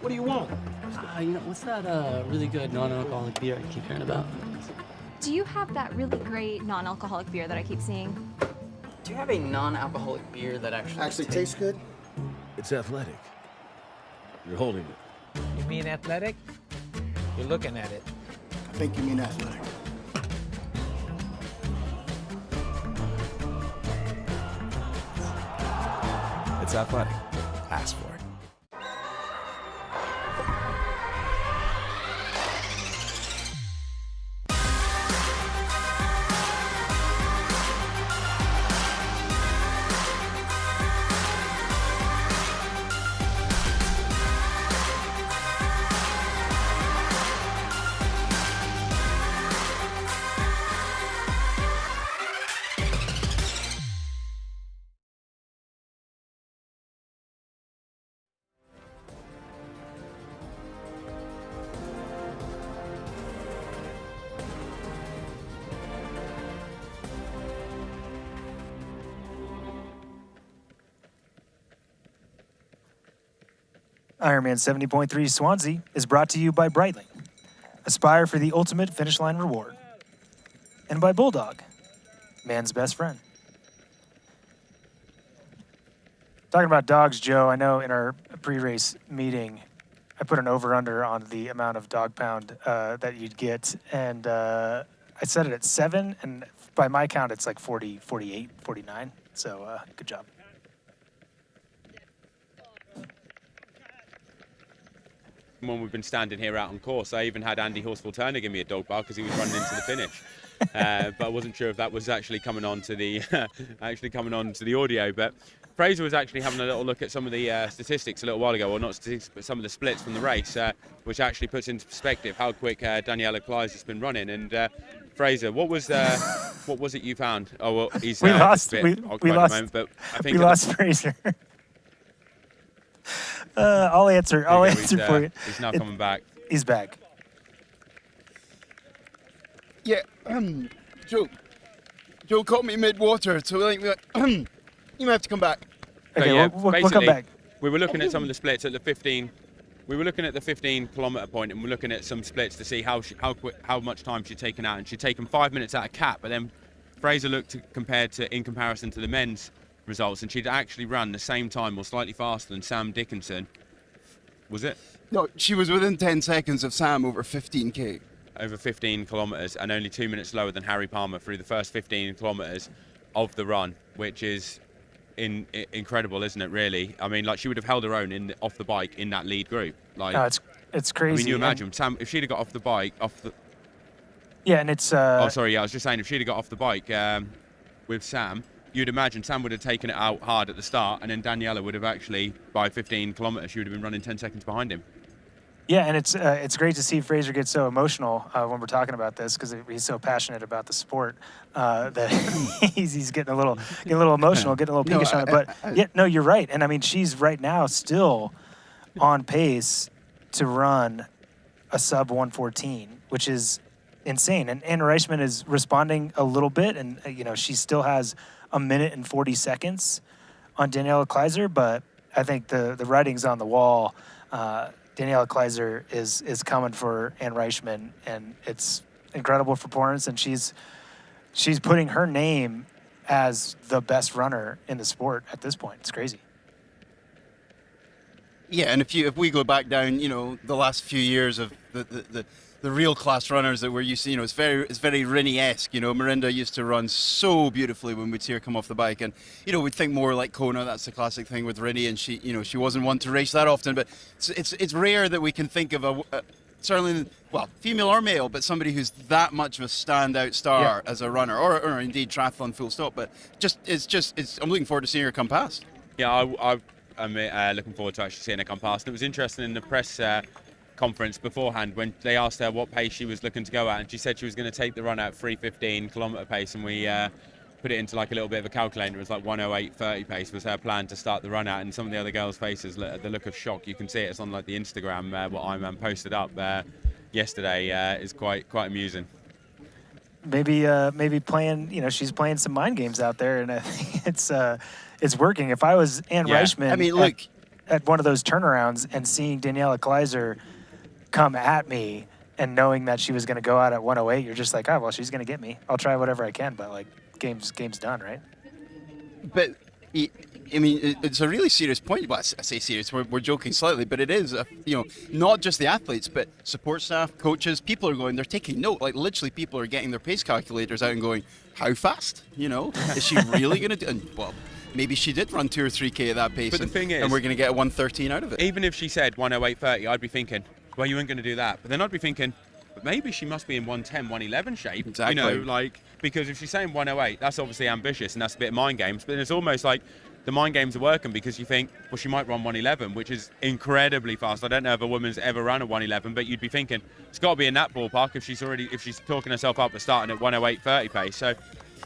What do you want? What's that really good non-alcoholic beer I keep hearing about? Do you have that really great non-alcoholic beer that I keep seeing? Do you have a non-alcoholic beer that actually tastes good? It's athletic. You're holding it. You mean athletic? You're looking at it. I think you mean athletic. It's athletic. Ask for it. Ironman 70.3 Swansea is brought to you by Breitling. Aspire for the ultimate finish line reward. And by Bulldog, man's best friend. Talking about dogs, Joe, I know in our pre-race meeting, I put an over-under on the amount of dog pound that you'd get. And I set it at 7, and by my count, it's like 40, 48, 49. So good job. When we've been standing here out on course, I even had Andy Horsfall-Turner give me a dog bark because he was running into the finish. But I wasn't sure if that was actually coming on to the audio. But Fraser was actually having a little look at some of the statistics a little while ago, or not statistics, but some of the splits from the race, which actually puts into perspective how quick Daniela Kleiser has been running. And Fraser, what was it you found? Oh well, he's we lost. a bit We occupied lost. at the moment, but I think we lost Fraser. I'll answer for you. He's now coming back. He's back. Yeah, Joe caught me mid-water, so like, you might have to come back. Okay, yeah, we'll come back. We were looking at some of the splits at the 15. We were looking at the 15-kilometre point, and we're looking at some splits to see how much time she'd taken out, and she'd taken 5 minutes out of Cat. But then Fraser looked in comparison to the men's results, and she'd actually run the same time or slightly faster than Sam Dickinson. Was it? No, she was within 10 seconds of Sam over 15k. Over 15 kilometres, and only 2 minutes slower than Harry Palmer through the first 15 kilometres of the run, which is incredible, isn't it, really? I mean, like, she would have held her own off the bike in that lead group. Like, no, it's crazy. I mean, you imagine, Sam, if she'd have got off the bike, Yeah, and it's... Oh, sorry, yeah, I was just saying, if she'd have got off the bike with Sam, you'd imagine Sam would have taken it out hard at the start, and then Daniela would have actually, by 15 kilometres, she would have been running 10 seconds behind him. Yeah, and it's great to see Fraser get so emotional when we're talking about this, because he's so passionate about the sport that he's getting a little emotional, getting a little pinkish on it. But yeah, no, you're right. And I mean, she's right now still on pace to run a sub 114, which is insane. And Anna Reichman is responding a little bit, and she still has 1 minute and 40 seconds on Daniela Kleiser, but I think the writing's on the wall. Daniela Kleiser is coming for Ann Reichman, and it's incredible performance, and she's putting her name as the best runner in the sport at this point. It's crazy. Yeah, and if we go back down, the last few years of the real class runners that we're used to, it's very Rinnie-esque. Mirinda used to run so beautifully when we'd see her come off the bike, and we'd think more like Kona. That's the classic thing with Rinnie, and she wasn't one to race that often. But it's rare that we can think of a certainly, well, female or male, but somebody who's that much of a standout star as a runner, or indeed triathlon full stop. But I'm looking forward to seeing her come past. Yeah, I'm looking forward to actually seeing her come past. And it was interesting in the press conference beforehand when they asked her what pace she was looking to go at, and she said she was going to take the run at 3:15 kilometre pace, and we put it into like a little bit of a calculator. It was like 1:08:30 pace was her plan to start the run at, and some of the other girls' faces, the look of shock, you can see it. It's on like the Instagram what Ironman posted up yesterday is quite amusing. Maybe playing, she's playing some mind games out there, and I think it's working. If I was Ann Reichman at one of those turnarounds and seeing Daniela Kleiser come at me and knowing that she was going to go out at 1:08, you're just like, oh, well, she's going to get me. I'll try whatever I can, but like game's done, right? But I mean, it's a really serious point. Well, I say serious, we're joking slightly, but it is, not just the athletes, but support staff, coaches, people are they're taking note. Like literally people are getting their pace calculators out and going, how fast? Is she really going to do? And, well, maybe she did run 2 or 3K at that pace, but the thing is, and we're going to get a 1:13 out of it. Even if she said 1:08:30, I'd be thinking, well, you weren't going to do that. But then I'd be thinking, but maybe she must be in 1:10, 1:11 shape. Exactly. Because if she's saying 1:08, that's obviously ambitious, and that's a bit of mind games. But it's almost like the mind games are working because you think, well, she might run 1:11, which is incredibly fast. I don't know if a woman's ever run a 1:11, but you'd be thinking it's got to be in that ballpark if she's talking herself up at starting at 1:08:30 pace. So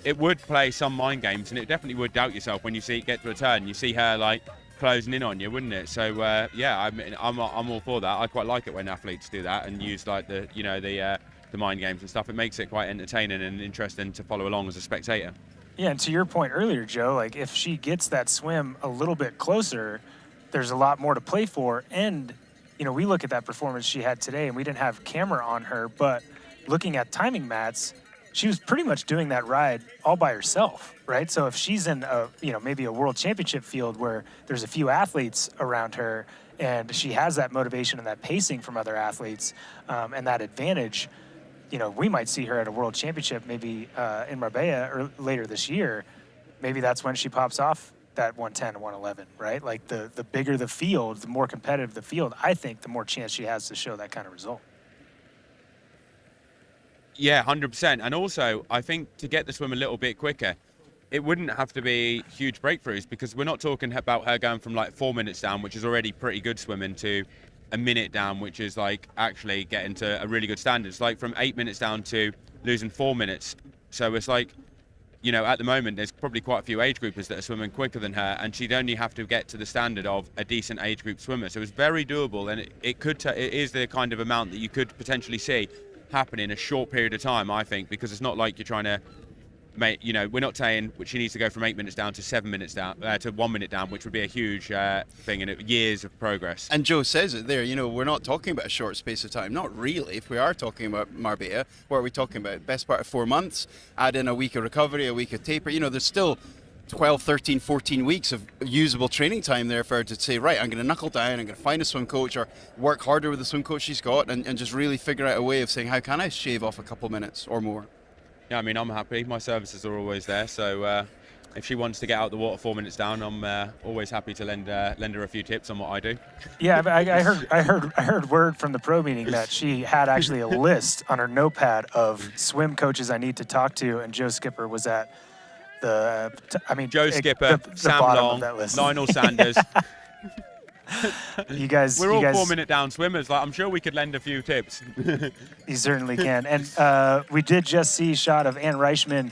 it would play some mind games, and it definitely would doubt yourself when you see it get to a turn. You see her like closing in on you, wouldn't it? So yeah, I mean, I'm all for that. I quite like it when athletes do that and use like the mind games and stuff. It makes it quite entertaining and interesting to follow along as a spectator. Yeah, and to your point earlier, Joe, like if she gets that swim a little bit closer, there's a lot more to play for. And we look at that performance she had today, and we didn't have camera on her, but looking at timing mats, she was pretty much doing that ride all by herself, right? So if she's in maybe a world championship field where there's a few athletes around her and she has that motivation and that pacing from other athletes and that advantage, we might see her at a world championship maybe in Marbella or later this year. Maybe that's when she pops off that 1:10 and 1:11, right? Like the bigger the field, the more competitive the field, I think the more chance she has to show that kind of result. Yeah, 100%. And also, I think to get the swim a little bit quicker, it wouldn't have to be huge breakthroughs because we're not talking about her going from like 4 minutes down, which is already pretty good swimming, to a minute down, which is like actually getting to a really good standard. It's like from 8 minutes down to losing 4 minutes. So it's like, at the moment, there's probably quite a few age groupers that are swimming quicker than her, and she'd only have to get to the standard of a decent age group swimmer. So it's very doable, and it is the kind of amount that you could potentially see happen in a short period of time, I think, because it's not like you're trying to make, we're not saying she needs to go from 8 minutes down to 7 minutes down, to 1 minute down, which would be a huge thing and years of progress. And Joe says it there, we're not talking about a short space of time. Not really. If we are talking about Marbella, what are we talking about? Best part of 4 months, add in a week of recovery, a week of taper. There's still 12, 13, 14 weeks of usable training time there for her to say, right, I'm going to knuckle down, I'm going to find a swim coach or work harder with the swim coach she's got and just really figure out a way of saying, how can I shave off a couple minutes or more? Yeah, I mean, I'm happy. My services are always there. So if she wants to get out the water 4 minutes down, I'm always happy to lend her a few tips on what I do. Yeah, I heard word from the pro meeting that she had actually a list on her notepad of swim coaches I need to talk to, and Joe Skipper was at Joe Skipper, Sam Long, Lionel Sanders. You guys, we're all 4 minute down swimmers. Like, I'm sure we could lend a few tips. You certainly can. And we did just see a shot of Ann Reichman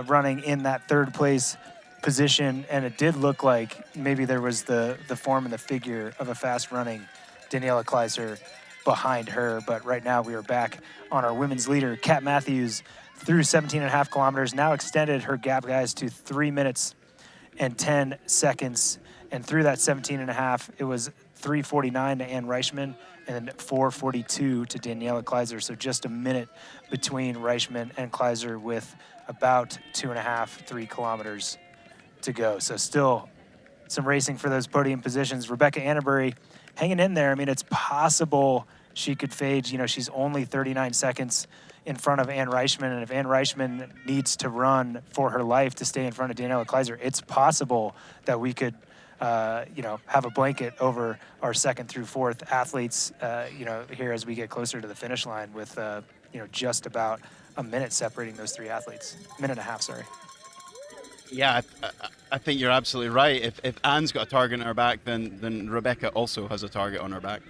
running in that third place position, and it did look like maybe there was the form and the figure of a fast running Daniela Kleiser behind her. But right now we are back on our women's leader, Kat Matthews, through 17.5 kilometers, now extended her gap, guys, to 3 minutes and 10 seconds. And through that 17.5, it was 3:49 to Ann Reichman, and 4:42 to Daniela Kleiser. So just a minute between Reichman and Kleiser with about 2.5, 3 kilometers to go. So still some racing for those podium positions. Rebecca Annebury hanging in there. I mean, it's possible she could fade. You know, she's only 39 seconds in front of Ann Reichman, and if Ann Reichman needs to run for her life to stay in front of Daniela Kleiser, it's possible that we could, you know, have a blanket over our 2nd through 4th athletes, you know, here as we get closer to the finish line with, you know, just about a minute separating those 3 athletes. Minute and a half, sorry. Yeah, I think you're absolutely right. If Anne's got a target on her back, then Rebecca also has a target on her back.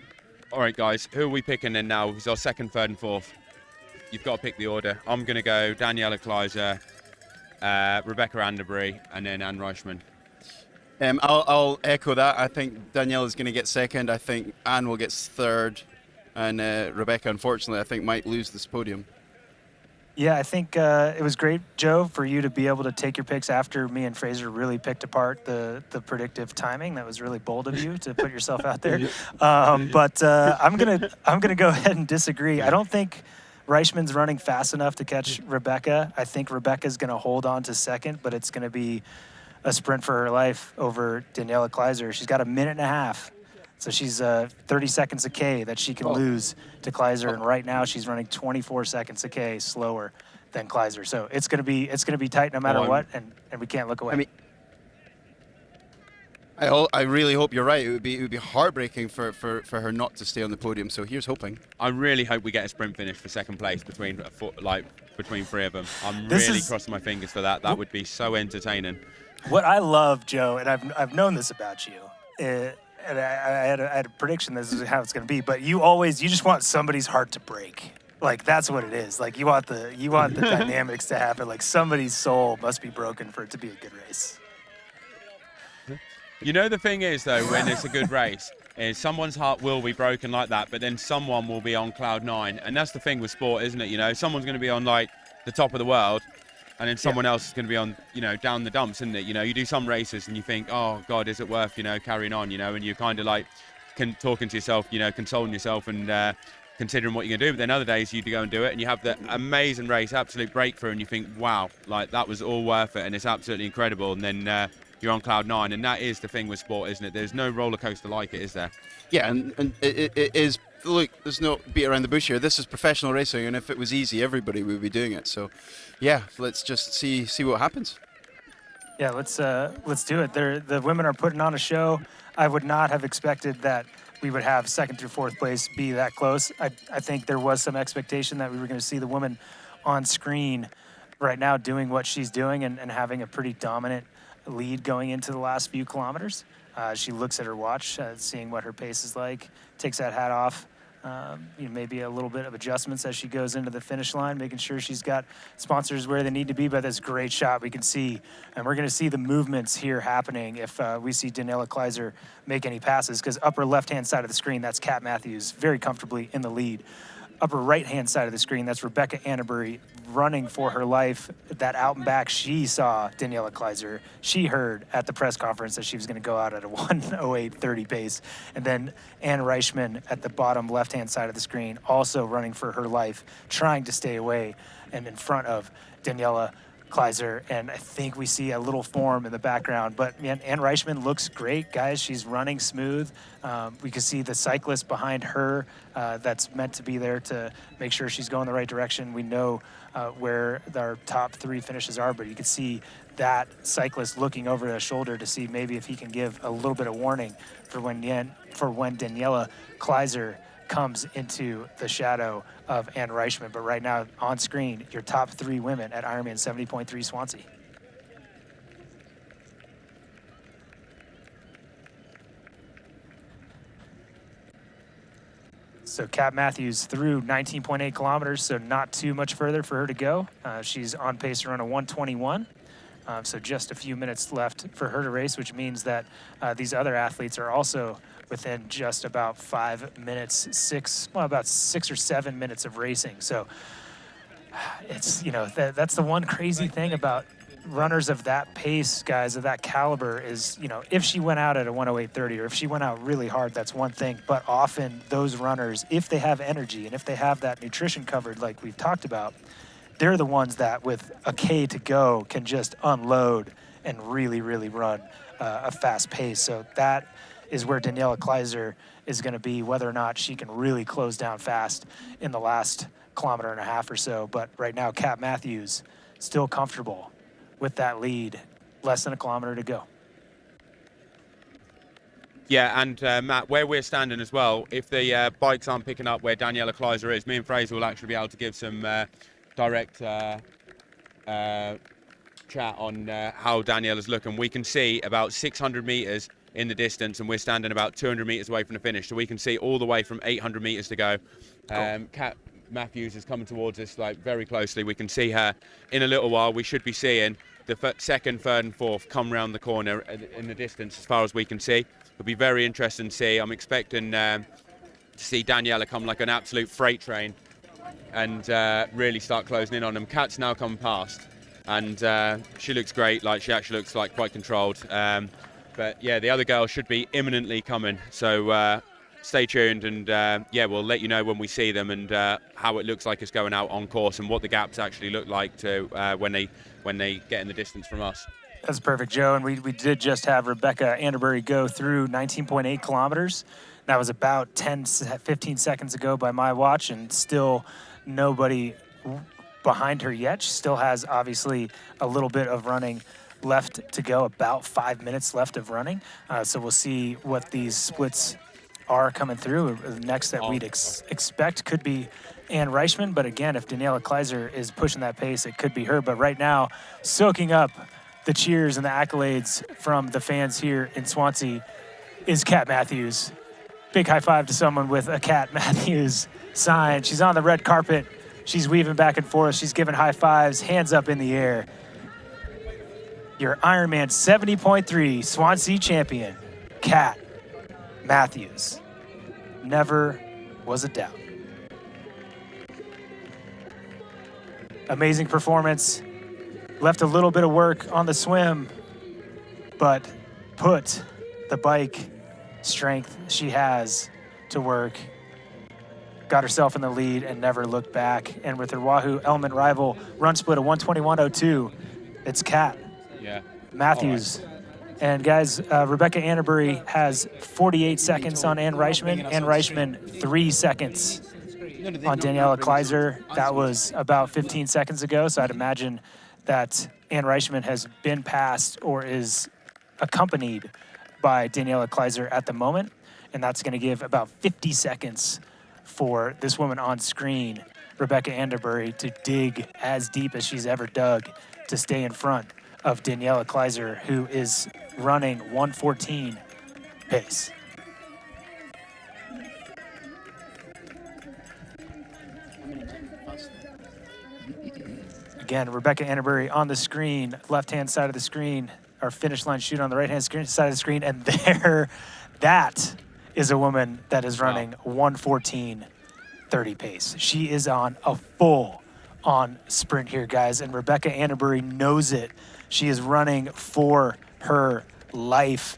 All right, guys, who are we picking then now? Who's our 2nd, 3rd, and 4th? You've got to pick the order. I'm going to go Daniela Kleiser, Rebecca Annebury, and then Ann Reichman. I'll echo that. I think Daniela's going to get 2nd. I think Anne will get 3rd. And Rebecca, unfortunately, I think might lose this podium. Yeah, I think it was great, Joe, for you to be able to take your picks after me and Fraser really picked apart the predictive timing. That was really bold of you to put yourself out there. But I'm gonna go ahead and disagree. I don't think Reichman's running fast enough to catch Rebecca. I think Rebecca's gonna hold on to 2nd, but it's gonna be a sprint for her life over Daniela Kleiser. She's got a minute and a half. So she's 30 seconds a K that she can lose to Kleiser, and right now she's running 24 seconds a K slower than Kleiser. So it's gonna be tight no matter what, and we can't look away. I mean, I really hope you're right. It would be heartbreaking for her not to stay on the podium. So here's hoping. I really hope we get a sprint finish for 2nd place between 3 of them. I'm really crossing my fingers for that. That would be so entertaining. What I love, Joe, and I've known this about you. And I had a prediction this is how it's going to be, but you just want somebody's heart to break. Like, that's what it is. Like, you want the dynamics to happen. Like, somebody's soul must be broken for it to be a good race. You know, the thing is, though, when it's a good race, is someone's heart will be broken like that, but then someone will be on cloud 9. And that's the thing with sport, isn't it? You know, someone's going to be on, like, the top of the world, and then someone else is going to be on, you know, down the dumps, isn't it? You know, you do some races and you think, oh, God, is it worth, you know, carrying on, you know, and you're kind of like talking to yourself, you know, consoling yourself and considering what you're going to do. But then other days you go and do it and you have the amazing race, absolute breakthrough, and you think, wow, like that was all worth it and it's absolutely incredible. And then you're on cloud 9. And that is the thing with sport, isn't it? There's no roller coaster like it, is there? Yeah, and it is. Look, there's no beat around the bush here. This is professional racing, and if it was easy, everybody would be doing it. So, yeah, let's just see what happens. Yeah, let's do it. The women are putting on a show. I would not have expected that we would have 2nd through 4th place be that close. I think there was some expectation that we were going to see the woman on screen right now doing what she's doing and having a pretty dominant lead going into the last few kilometers. She looks at her watch, seeing what her pace is like, takes that hat off. You know, maybe a little bit of adjustments as she goes into the finish line, making sure she's got sponsors where they need to be. But that's a great shot we can see, and we're going to see the movements here happening if we see Daniela Kleiser make any passes, because upper left-hand side of the screen, that's Kat Matthews very comfortably in the lead. Upper right-hand side of the screen, that's Rebecca Annebury running for her life. That out and back, she saw Daniela Kleiser. She heard at the press conference that she was going to go out at a 1:08:30 pace. And then Ann Reichman at the bottom left-hand side of the screen, also running for her life, trying to stay away and in front of Daniela Kleiser. And I think we see a little form in the background. But man, Ann Reichman looks great, guys. She's running smooth. We can see the cyclist behind her that's meant to be there to make sure she's going the right direction. We know where our top 3 finishes are, but you can see that cyclist looking over their shoulder to see maybe if he can give a little bit of warning for when Daniela Kleiser comes into the shadow of Ann Reichman. But right now on screen, your top 3 women at Ironman 70.3 Swansea. So Kat Matthews through 19.8 kilometers, so not too much further for her to go. She's on pace to run a 1:21. So just a few minutes left for her to race, which means that these other athletes are also within just about 5 minutes, about 6 or 7 minutes of racing. So it's, you know, that's the one crazy thing about runners of that pace, guys, of that caliber is, you know, if she went out at a 108.30 or if she went out really hard, that's one thing. But often those runners, if they have energy and if they have that nutrition covered like we've talked about, they're the ones that with a K to go can just unload and really, really run a fast pace. So that is where Daniela Kleiser is going to be, whether or not she can really close down fast in the last kilometer and a half or so. But right now, Kat Matthews still comfortable with that lead, less than a kilometer to go. Yeah, and Matt, where we're standing as well, if the bikes aren't picking up where Daniela Kleiser is, me and Fraser will actually be able to give some direct chat on how Daniela's looking. We can see about 600 meters in the distance, and we're standing about 200 meters away from the finish, so we can see all the way from 800 meters to go. Kat Matthews is coming towards us like very closely. We can see her in a little while. We should be seeing the second, third, and fourth come round the corner in the distance as far as we can see. It'll be very interesting to see. I'm expecting to see Daniela come like an absolute freight train and really start closing in on them. Kat's now come past, and she looks great. Like, she actually looks like quite controlled. But yeah, the other girls should be imminently coming. So stay tuned, and yeah, we'll let you know when we see them and how it looks like it's going out on course and what the gaps actually look like to when they get in the distance from us. That's perfect, Joe. And we did just have Rebecca Anderbury go through 19.8 kilometers. That was about 15 seconds ago by my watch, and still nobody behind her yet. She still has obviously a little bit of running left to go, about 5 minutes left of running. So we'll see what these splits are coming through. The next that we'd expect could be Ann Reichman, but again, if Daniela Kleiser is pushing that pace, it could be her. But right now, soaking up the cheers and the accolades from the fans here in Swansea is Kat Matthews. Big high five to someone with a Kat Matthews sign. She's on the red carpet. She's weaving back and forth. She's giving high fives, hands up in the air. Your Ironman 70.3 Swansea champion, Kat Matthews. Never was a doubt. Amazing performance. Left a little bit of work on the swim, but put the bike strength she has to work. Got herself in the lead and never looked back. And with her Wahoo Element rival run split of 121.02, it's Kat Matthews. Right. And guys, Rebecca Anderbury has 48 seconds on Ann Reichman. Ann Reichman, 3 seconds on Daniela Kleiser. That was about 15 seconds ago, so I'd imagine that Ann Reichman has been passed or is accompanied by Daniela Kleiser at the moment, and that's going to give about 50 seconds for this woman on screen, Rebecca Anderbury, to dig as deep as she's ever dug to stay in front of Daniela Kleiser, who is running 1:14 pace. Again, Rebecca Anderbury on the screen, left-hand side of the screen, our finish line shoot on the right-hand side of the screen, and there, that is a woman that is running 1:14.30 pace. She is on a full-on sprint here, guys, and Rebecca Anderbury knows it. She is running for her life.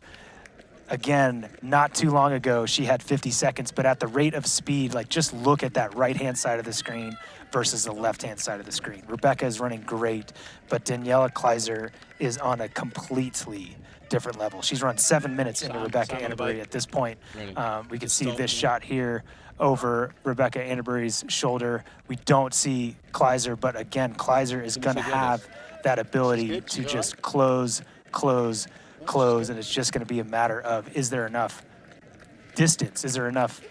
Again, not too long ago, she had 50 seconds, but at the rate of speed, like, just look at that right-hand side of the screen versus the left-hand side of the screen. Rebecca is running great, but Daniela Kleiser is on a completely different level. She's run 7 minutes into Rebecca Anderbury at this point. We can see this shot here over Rebecca Anderbury's shoulder. We don't see Kleiser, but again, Kleiser is going to have that ability to just close, and it's just going to be a matter of, is there enough distance? Is there enough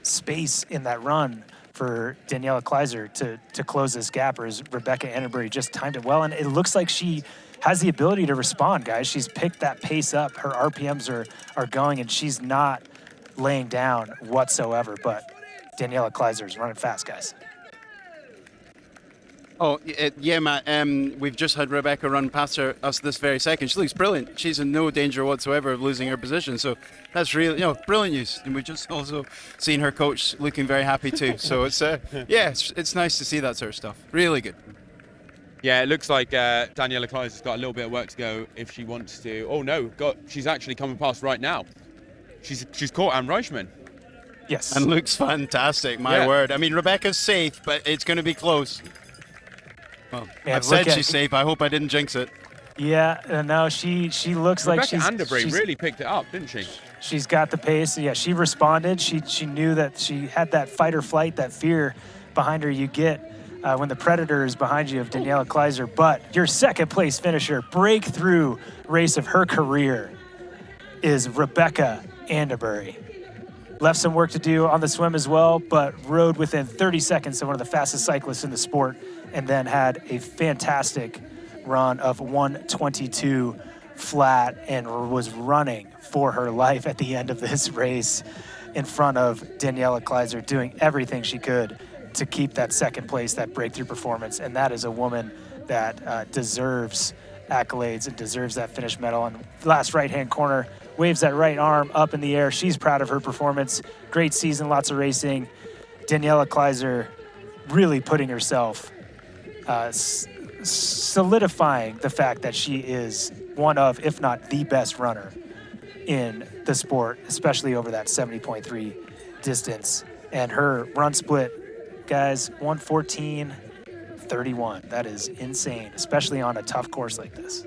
space in that run for Daniela Kleiser to close this gap, or is Rebecca Anderbury just timed it well? And it looks like she has the ability to respond, guys. She's picked that pace up. Her RPMs are going, and she's not laying down whatsoever. But Daniela Kleiser is running fast, guys. Oh, yeah, Matt. We've just had Rebecca run past us this very second. She looks brilliant. She's in no danger whatsoever of losing her position. So that's really, brilliant news. And we've just also seen her coach looking very happy too. So it's, it's nice to see that sort of stuff. Really good. Yeah, it looks like Daniela Kleiser's got a little bit of work to go if she wants to. Oh no, she's actually coming past right now. She's caught Anne Reichman. Yes. And looks fantastic, my word. I mean, Rebecca's safe, but it's going to be close. Well, Yeah, I've said she's safe. I hope I didn't jinx it. Yeah, no, she looks like Rebecca Anderbury really picked it up, didn't she? She's got the pace. Yeah, she responded. She knew that she had that fight or flight, that fear behind her you get when the predator is behind you of Daniela Kleiser. But your second place finisher, breakthrough race of her career, is Rebecca Anderbury. Left some work to do on the swim as well, but rode within 30 seconds of one of the fastest cyclists in the sport, and then had a fantastic run of 1:22 flat and was running for her life at the end of this race in front of Daniela Kleiser, doing everything she could to keep that second place, that breakthrough performance. And that is a woman that deserves accolades and deserves that finish medal. And last right-hand corner, waves that right arm up in the air. She's proud of her performance. Great season, lots of racing. Daniela Kleiser really putting herself, solidifying the fact that she is one of, if not the best runner in the sport, especially over that 70.3 distance. And her run split, guys, 1:14.31. That is insane, especially on a tough course like this.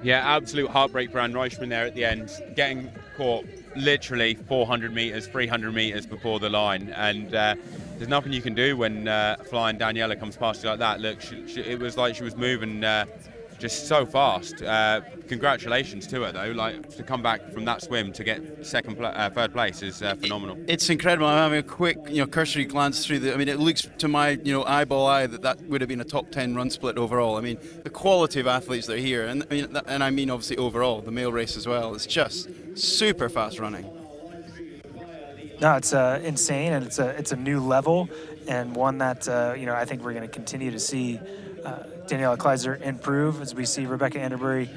Yeah, absolute heartbreak for Anne Reichman there at the end, getting caught literally 400 meters, 300 meters before the line. And there's nothing you can do when flying Daniela comes past you like that. Look, it was like she was moving just so fast. Congratulations to her, though. Like, to come back from that swim to get third place is phenomenal. It's incredible. I'm having a quick, cursory glance through the. I mean, it looks to my, eyeball eye that would have been a top 10 run split overall. I mean, the quality of athletes that are here, and I mean obviously overall the male race as well. It's just super fast running. No, it's insane, and it's a new level, and one that I think we're going to continue to see Daniela Kleiser improve as we see Rebecca Anderbury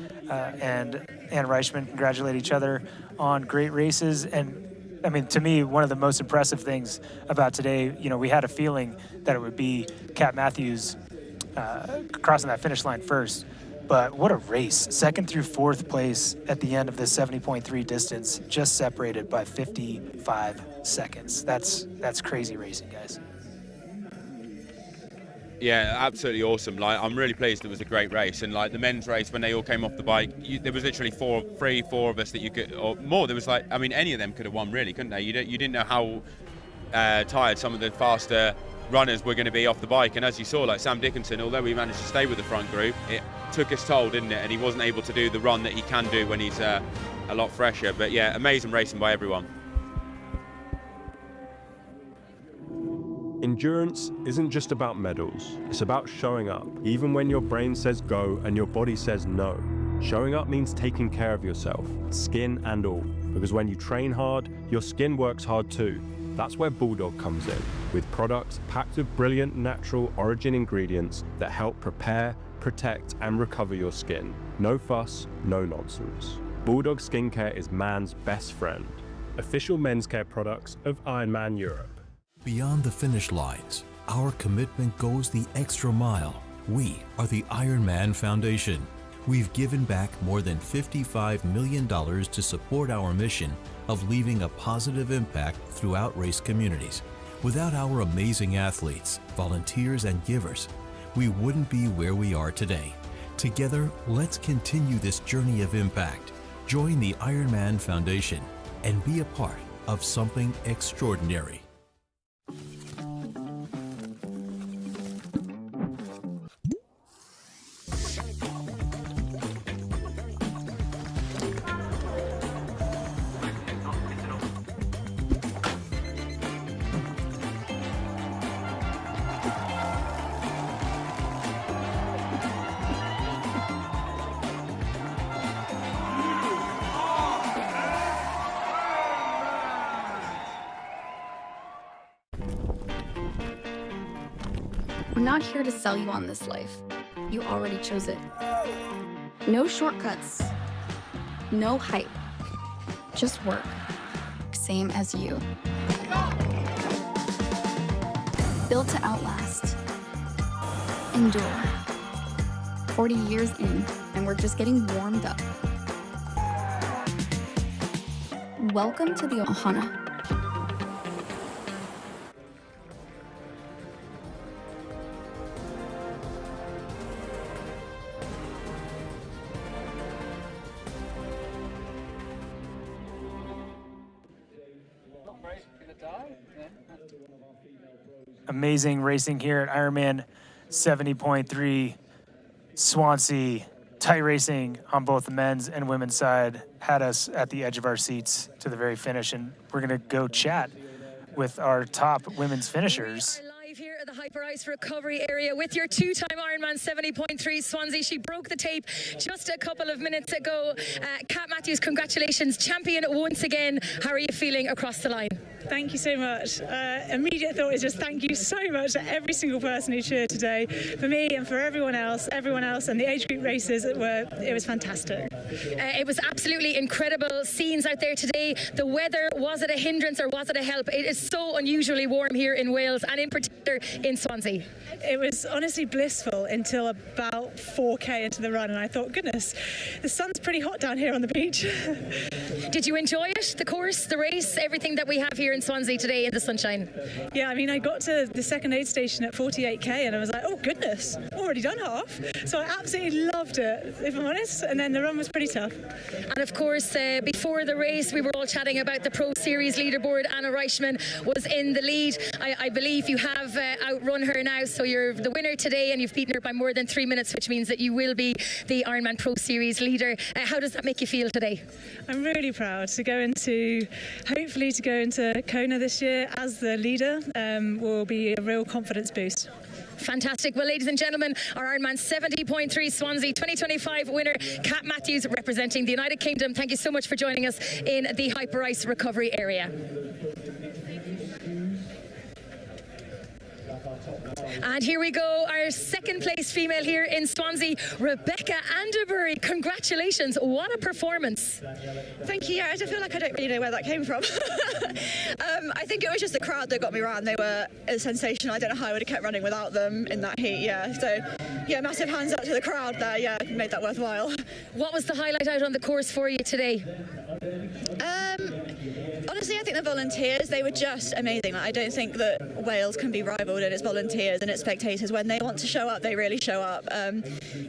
and Anne Reichman congratulate each other on great races. And I mean, to me, one of the most impressive things about today, we had a feeling that it would be Kat Matthews crossing that finish line first. But what a race. Second through fourth place at the end of the 70.3 distance, just separated by 55 seconds. That's crazy racing, guys. Yeah, absolutely awesome. Like, I'm really pleased it was a great race. And like the men's race, when they all came off the bike, there was literally four of us that you could, or more. There was any of them could have won, really, couldn't they? You didn't know how tired some of the faster runners were going to be off the bike. And as you saw, like Sam Dickinson, although he managed to stay with the front group, it took his toll, didn't it? And he wasn't able to do the run that he can do when he's a lot fresher. But yeah, amazing racing by everyone. Endurance isn't just about medals, it's about showing up, even when your brain says go and your body says no. Showing up means taking care of yourself, skin and all, because when you train hard, your skin works hard too. That's where Bulldog comes in, with products packed with brilliant natural origin ingredients that help prepare, protect and recover your skin. No fuss, no nonsense. Bulldog Skincare is man's best friend. Official men's care products of Ironman Europe. Beyond the finish lines, our commitment goes the extra mile. We are the Ironman Foundation. We've given back more than $55 million to support our mission of leaving a positive impact throughout race communities. Without our amazing athletes, volunteers, and givers, we wouldn't be where we are today. Together, let's continue this journey of impact. Join the Ironman Foundation and be a part of something extraordinary. We're not here to sell you on this life. You already chose it. No shortcuts. No hype. Just work. Same as you. Built to outlast. endure. 40 years in, and we're just getting warmed up. Welcome to the Ohana. Amazing racing here at Ironman 70.3 Swansea. Tight racing on both the men's and women's side had us at the edge of our seats to the very finish, and we're gonna go chat with our top women's finishers. Here at the Hyper Ice recovery area with your two-time Ironman 70.3 Swansea. She broke the tape just a couple of minutes ago. Kat Matthews, congratulations, champion once again. How are you feeling across the line? Thank you so much. Immediate thought is just thank you so much to every single person who cheered today. For me and for everyone else, and the age group races, it was fantastic. It was absolutely incredible scenes out there today. The weather, was it a hindrance or was it a help? It is so unusually warm here in Wales, and in particular in Swansea. It was honestly blissful until about 4K into the run, and I thought, goodness, the sun's pretty hot down here on the beach. Did you enjoy it, the course, the race, everything that we have here in Swansea today in the sunshine? Yeah, I mean, I got to the second aid station at 48K and I was like, oh goodness, already done half. So I absolutely loved it, if I'm honest, and then the run was pretty tough. And of course, before the race, we were all chatting about the Pro Series leaderboard. Anna Reichman was in the lead. I believe you have outrun her now, so you're the winner today and you've beaten her by more than 3 minutes, which means that you will be the Ironman Pro Series leader. How does that make you feel today? I'm really proud to go into, hopefully to go into Kona this year as the leader. Will be a real confidence boost. Fantastic. Well, ladies and gentlemen, our Ironman 70.3 Swansea 2025 winner, Kat Matthews, representing the United Kingdom. Thank you so much for joining us in the Hyper Ice recovery area. And here we go, our second place female here in Swansea, Rebecca Anderbury. Congratulations, what a performance. Thank you. Yeah, I feel like I don't really know where that came from. I think it was just the crowd that got me around. They were sensational. I don't know how I would have kept running without them in that heat, yeah. So, yeah, massive hands up to the crowd there, yeah, made that worthwhile. What was the highlight out on the course for you today? Honestly, I think the volunteers, they were just amazing. I don't think that Wales can be rivaled in its volunteers and its spectators. When they want to show up, they really show up.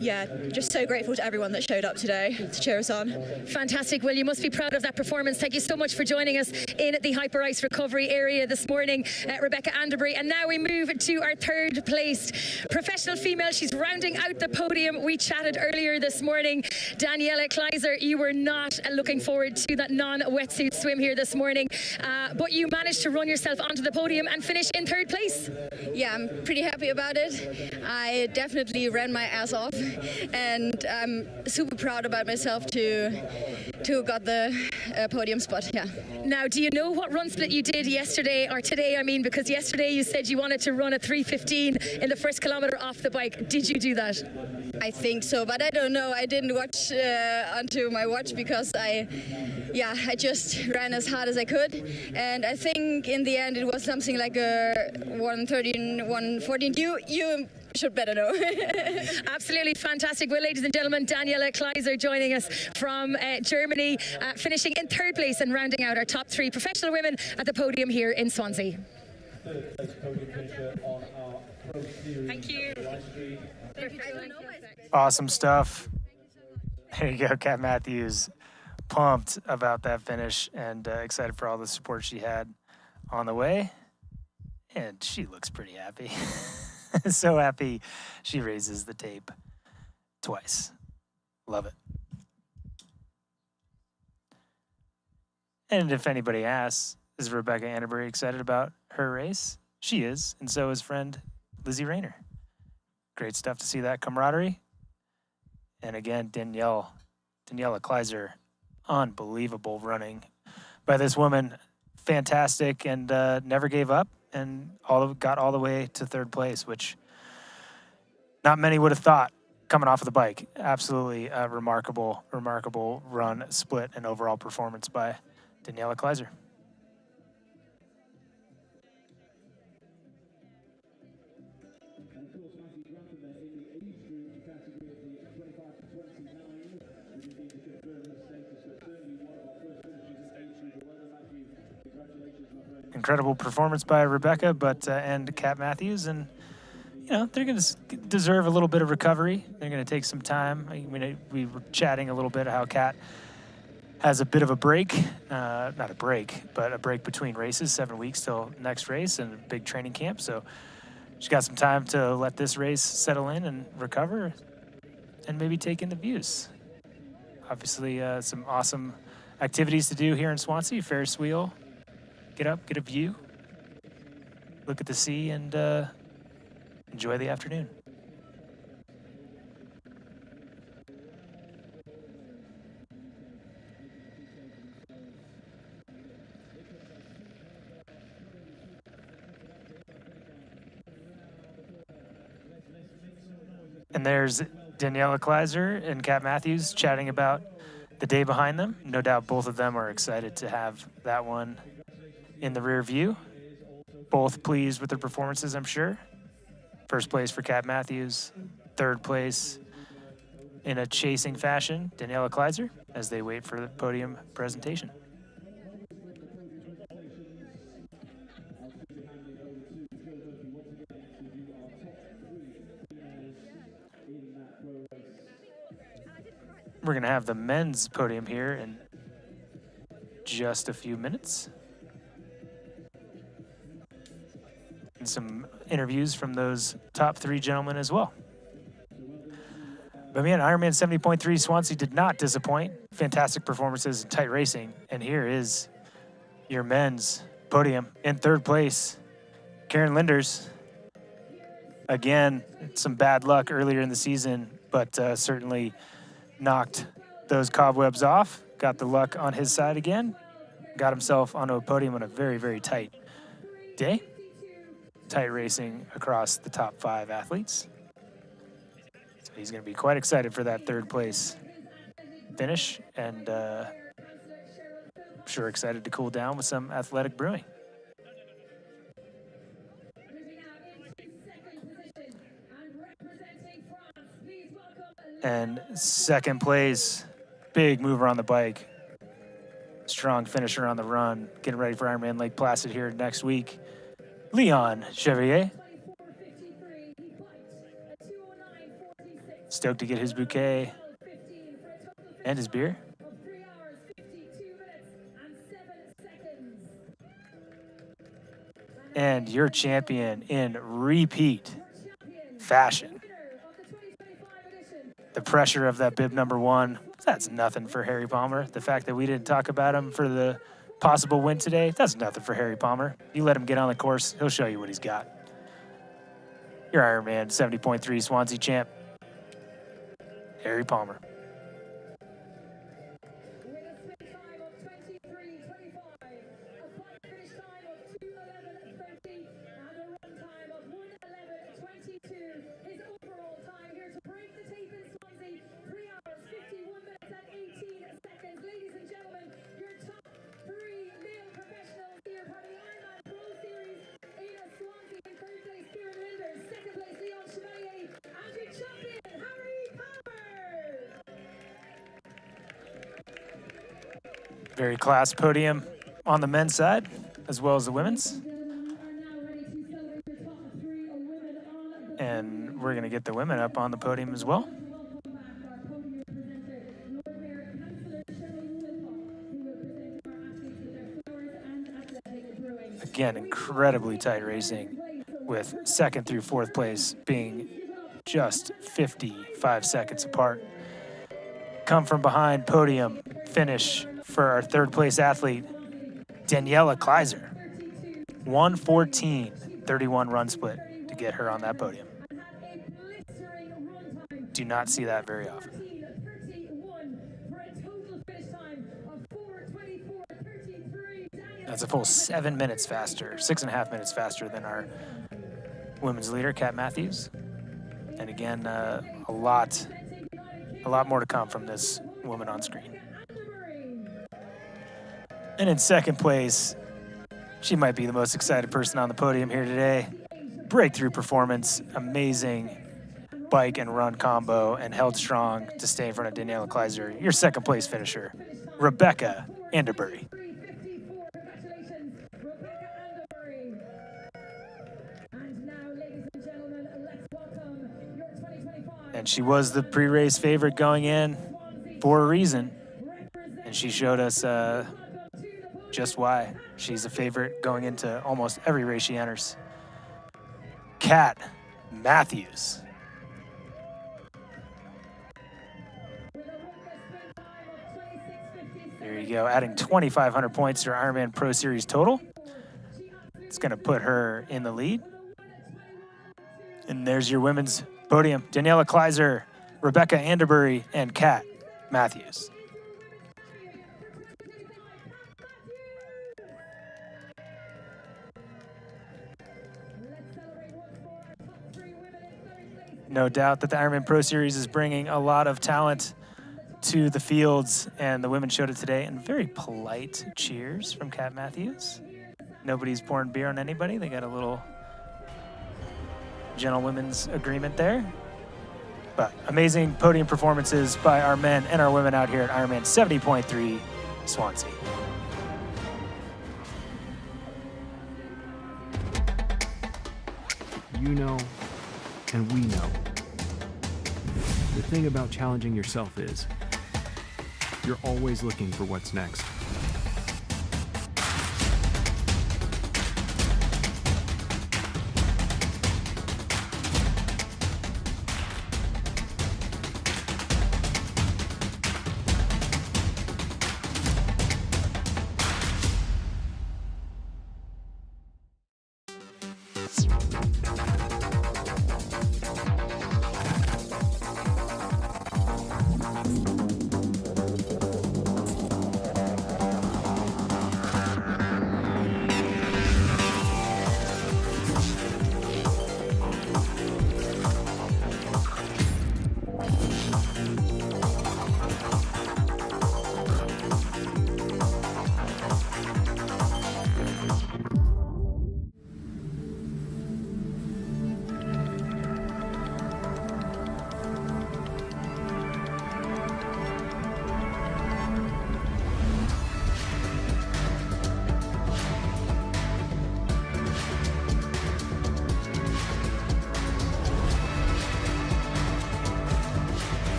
Yeah, just so grateful to everyone that showed up today to cheer us on. Fantastic. Well, you must be proud of that performance. Thank you so much for joining us in the Hyper Ice recovery area this morning, Rebecca Anderbury. And now we move to our third place professional female. She's rounding out the podium. We chatted earlier this morning. Daniela Kleiser, you were not looking forward to that non-wetsuit swim here this morning, but you managed to run yourself onto the podium and finish in third place. Yeah, I'm pretty happy about it. I definitely ran my ass off, and I'm super proud about myself to got the podium spot. Yeah. Now, do you know what run split you did yesterday, or today, I mean, because yesterday you said you wanted to run a 3:15 in the first kilometer off the bike. Did you do that? I think so, but I don't know. I didn't watch onto my watch because I just ran as hard as I could, and I think in the end it was something like a 1:13, 1:14. You should better know. Absolutely fantastic. Well, ladies and gentlemen, Daniela Kleiser joining us from Germany, finishing in third place and rounding out our top three professional women at the podium here in Swansea. Thank you. Awesome stuff. There you go, Kat Matthews. Pumped about that finish and excited for all the support she had on the way. And she looks pretty happy. So happy she raises the tape twice. Love it. And if anybody asks, is Rebecca Anderbury excited about her race? She is, and so is friend Lizzie Rainer. Great stuff to see that camaraderie. And again, Daniela Kleiser, unbelievable running by this woman. Fantastic, and never gave up, and got all the way to third place, which not many would have thought coming off of the bike. Absolutely remarkable run, split, and overall performance by Daniela Kleiser. Incredible performance by Rebecca, but and Kat Matthews, and you know they're going to deserve a little bit of recovery. They're going to take some time. I mean, we were chatting a little bit how Kat has a bit of a break, not a break, but a break between races, 7 weeks till next race and a big training camp. So she's got some time to let this race settle in and recover, and maybe take in the views. Obviously, some awesome activities to do here in Swansea. Ferris wheel. Get up, get a view, look at the sea, and enjoy the afternoon. And there's Daniela Kleiser and Kat Matthews chatting about the day behind them. No doubt both of them are excited to have that one in the rear view. Both pleased with their performances, I'm sure. First place for Kat Matthews, third place in a chasing fashion, Daniela Kleiser, as they wait for the podium presentation. We're gonna have the men's podium here in just a few minutes. And some interviews from those top three gentlemen as well. But man, Ironman 70.3 Swansea did not disappoint. Fantastic performances and tight racing. And here is your men's podium. In third place, Karen Linders. Again, some bad luck earlier in the season, but certainly knocked those cobwebs off. Got the luck on his side again. Got himself onto a podium on a very, very tight day. Tight racing across the top 5 athletes. So he's going to be quite excited for that third place finish, and I'm sure excited to cool down with some athletic brewing. And second place, big mover on the bike. Strong finisher on the run. Getting ready for Ironman Lake Placid here next week. Leon Chevrier. Stoked to get his bouquet and his beer. And your champion in repeat fashion. The pressure of that bib number 1, that's nothing for Harry Palmer. The fact that we didn't talk about him for the possible win today, that's nothing for Harry Palmer. You let him get on the course, he'll show you what he's got. Your Ironman 70.3 Swansea champ, Harry Palmer. Very class podium on the men's side, as well as the women's. And we're going to get the women up on the podium as well. Again, incredibly tight racing, with second through fourth place being just 55 seconds apart. Come from behind podium finish for our third place athlete, Daniela Kleiser. 1:14.31 run split to get her on that podium. Do not see that very often. That's a full 7 minutes faster, 6.5 minutes faster than our women's leader, Kat Matthews. And again, a lot more to come from this woman on screen. And in second place, she might be the most excited person on the podium here today, breakthrough performance, amazing bike and run combo, and held strong to stay in front of Daniela Kleiser. Your second place finisher, Rebecca Anderbury. And she was the pre-race favorite going in for a reason. And she showed us just why. She's a favorite going into almost every race she enters. Kat Matthews. There you go, adding 2,500 points to her Ironman Pro Series total. It's gonna put her in the lead. And there's your women's podium. Daniela Kleiser, Rebecca Anderbury, and Kat Matthews. No doubt that the Ironman Pro Series is bringing a lot of talent to the fields, and the women showed it today. And very polite cheers from Kat Matthews. Nobody's pouring beer on anybody. They got a little gentlewomen's agreement there. But amazing podium performances by our men and our women out here at Ironman 70.3 Swansea. You know, and we know. The thing about challenging yourself is you're always looking for what's next.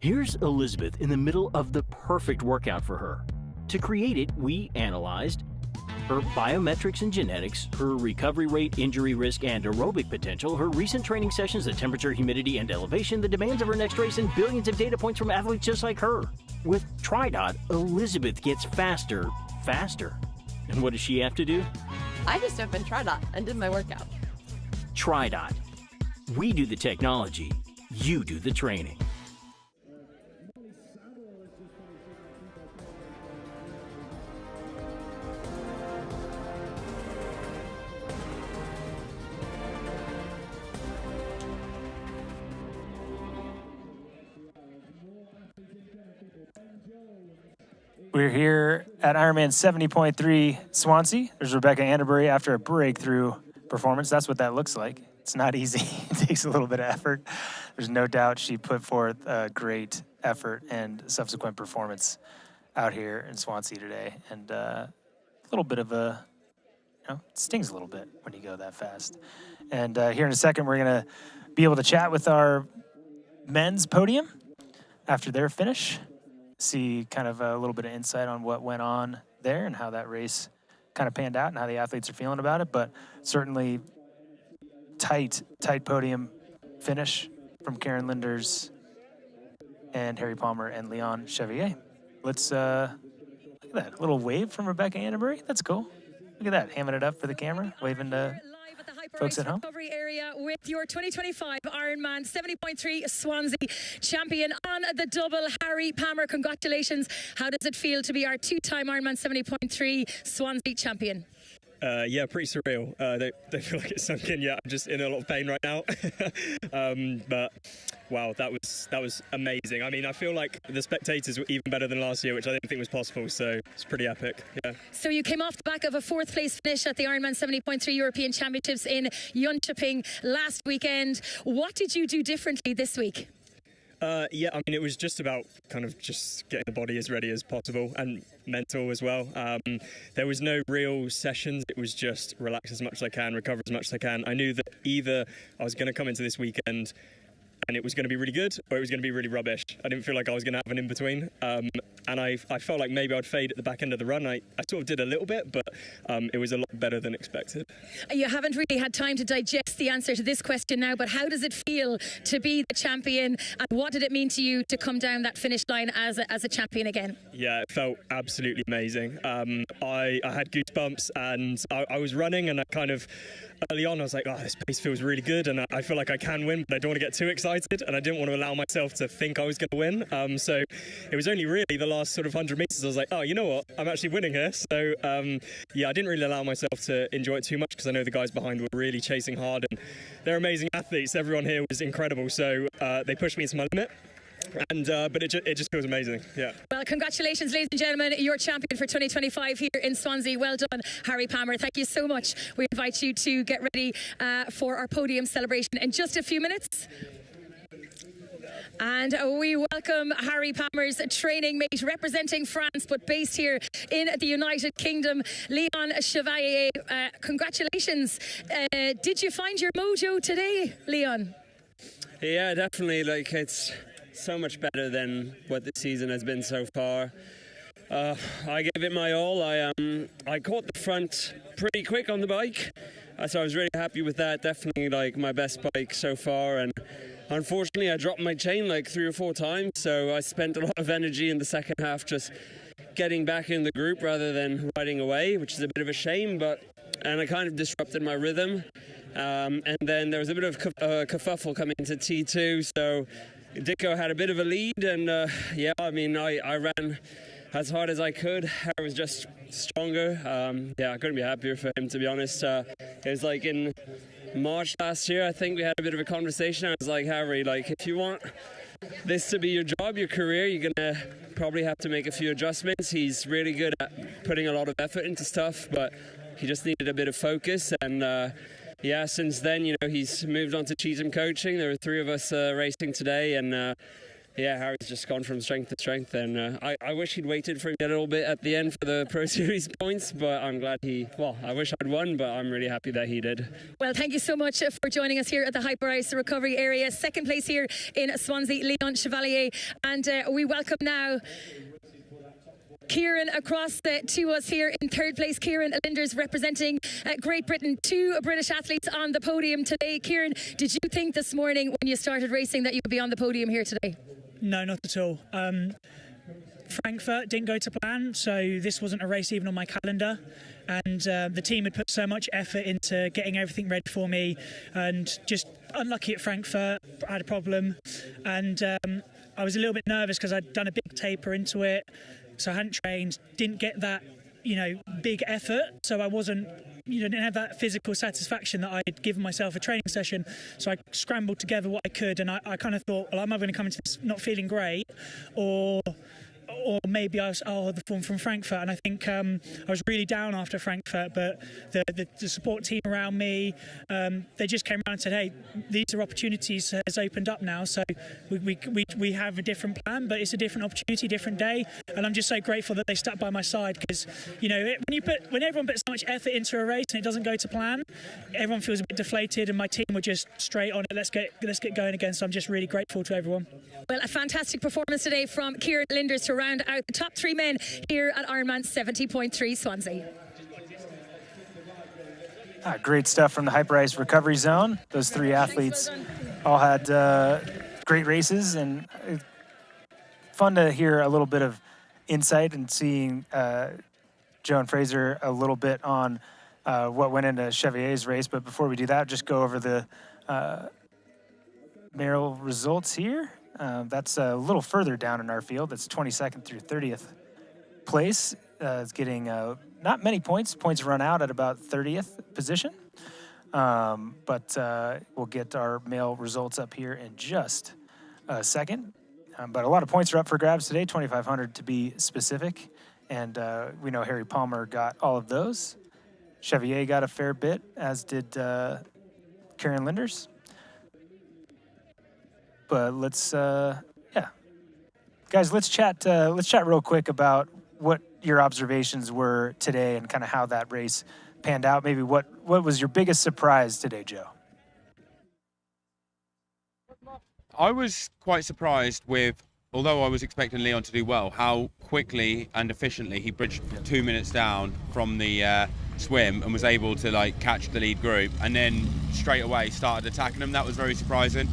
Here's Elizabeth in the middle of the perfect workout for her. To create it, we analyzed her biometrics and genetics, her recovery rate, injury risk, and aerobic potential, her recent training sessions, the temperature, humidity, and elevation, the demands of her next race, and billions of data points from athletes just like her. With TriDot, Elizabeth gets faster. And what does she have to do? I just opened TriDot and did my workout. TriDot. We do the technology, you do the training. We're here at Ironman 70.3 Swansea. There's Rebecca Anderbury after a breakthrough performance. That's what that looks like. It's not easy. It takes a little bit of effort. There's no doubt she put forth a great effort and subsequent performance out here in Swansea today. And a little bit of a, it stings a little bit when you go that fast. And here in a second, we're going to be able to chat with our men's podium after their finish. See kind of a little bit of insight on what went on there and how that race kind of panned out and how the athletes are feeling about it. But certainly tight podium finish from Karen Linders and Harry Palmer and Leon Chevier. Let's look at that little wave from Rebecca Anderbury. That's cool. Look at that, hamming it up for the camera, waving to folks at home. Recovery area with your 2025 Ironman 70.3 Swansea champion on the double, Harry Palmer. Congratulations. How does it feel to be our two-time Ironman 70.3 Swansea champion? Yeah, pretty surreal. Don't feel like it's sunk in yet. I'm just in a lot of pain right now. But wow, that was amazing. I mean, I feel like the spectators were even better than last year, which I didn't think was possible. So it's pretty epic. Yeah. So you came off the back of a 4th place finish at the Ironman 70.3 European Championships in Jönköping last weekend. What did you do differently this week? Yeah, I mean, it was just about kind of just getting the body as ready as possible and mental as well. There was no real sessions. It was just relax as much as I can, recover as much as I can. I knew that either I was going to come into this weekend and it was going to be really good, or it was going to be really rubbish. I didn't feel like I was going to have an in-between. And I felt like maybe I'd fade at the back end of the run. I sort of did a little bit, but it was a lot better than expected. You haven't really had time to digest the answer to this question now, but how does it feel to be the champion, and what did it mean to you to come down that finish line as a champion again? Yeah, it felt absolutely amazing. I had goosebumps, and I was running, and I kind of, early on, I was like, oh, this pace feels really good, and I feel like I can win, but I don't want to get too excited, and I didn't want to allow myself to think I was going to win. So it was only really the last sort of 100 meters I was like, oh, you know what, I'm actually winning here. So yeah, I didn't really allow myself to enjoy it too much, because I know the guys behind were really chasing hard, and they're amazing athletes. Everyone here was incredible, so they pushed me to my limit. And but it just feels amazing. Yeah. Well, congratulations, ladies and gentlemen. You're champion for 2025 here in Swansea. Well done, Harry Palmer. Thank you so much. We invite you to get ready for our podium celebration in just a few minutes. And we welcome Harry Palmer's training mate, representing France but based here in the United Kingdom, Leon Chevalier. Congratulations. Did you find your mojo today, Leon? Yeah, definitely. Like, it's so much better than what the season has been so far. I gave it my all. I caught the front pretty quick on the bike, so I was really happy with that. Definitely like my best bike so far, and unfortunately I dropped my chain like 3 or 4 times, so I spent a lot of energy in the second half just getting back in the group rather than riding away, which is a bit of a shame, and I kind of disrupted my rhythm. And then there was a bit of kerfuffle coming into T2, so Dicko had a bit of a lead, and yeah, I mean, I ran as hard as I could. Harry was just stronger. Yeah, I couldn't be happier for him, to be honest. It was like in March last year, I think we had a bit of a conversation. I was like, Harry, like, if you want this to be your job, your career, you're gonna probably have to make a few adjustments. He's really good at putting a lot of effort into stuff, but he just needed a bit of focus, and yeah, since then, you know, he's moved on to Cheatham coaching. There were 3 of us racing today, and yeah, Harry's just gone from strength to strength, and I wish he'd waited for me a little bit at the end for the Pro Series points, but I'm glad I wish I'd won, but I'm really happy that he did. Well, thank you so much for joining us here at the Hyper Ice recovery area. 2nd place here in Swansea, Leon Chevalier, and we welcome now Kieran across to us here in 3rd place. Kieran Linders representing Great Britain. 2 British athletes on the podium today. Kieran, did you think this morning when you started racing that you would be on the podium here today? No, not at all. Frankfurt didn't go to plan, so this wasn't a race even on my calendar. And the team had put so much effort into getting everything ready for me, and just unlucky at Frankfurt, I had a problem. And I was a little bit nervous because I'd done a big taper into it. So I hadn't trained, didn't get that, big effort. So I wasn't, didn't have that physical satisfaction that I'd given myself a training session. So I scrambled together what I could, and I kind of thought, well, am I going to come into this not feeling great, or maybe I'll hold the form from Frankfurt. And I think I was really down after Frankfurt, but the support team around me, they just came around and said, hey, these are opportunities has opened up now, so we have a different plan, but it's a different opportunity, different day, and I'm just so grateful that they stuck by my side, because when everyone puts so much effort into a race and it doesn't go to plan, everyone feels a bit deflated, and my team were just straight on it. Let's get going again. So I'm just really grateful to everyone. Well, a fantastic performance today from Kieran Linders to round out the top 3 men here at Ironman 70.3 Swansea. Great stuff from the Hyper Ice recovery zone. Those 3 athletes all had great races, and fun to hear a little bit of insight and seeing Joe and Fraser a little bit on what went into Chevalier's race. But before we do that, just go over the mayoral results here. That's a little further down in our field. That's 22nd through 30th place. It's getting not many points. Points run out at about 30th position. But we'll get our male results up here in just a second. But a lot of points are up for grabs today, 2,500 to be specific. And we know Harry Palmer got all of those. Chevier got a fair bit, as did Karen Linders. But let's, guys, let's chat real quick about what your observations were today and kind of how that race panned out. Maybe what was your biggest surprise today, Joe? I was quite surprised with, although I was expecting Leon to do well, how quickly and efficiently he bridged 2 minutes down from the swim and was able to like catch the lead group and then straight away started attacking them. That was very surprising.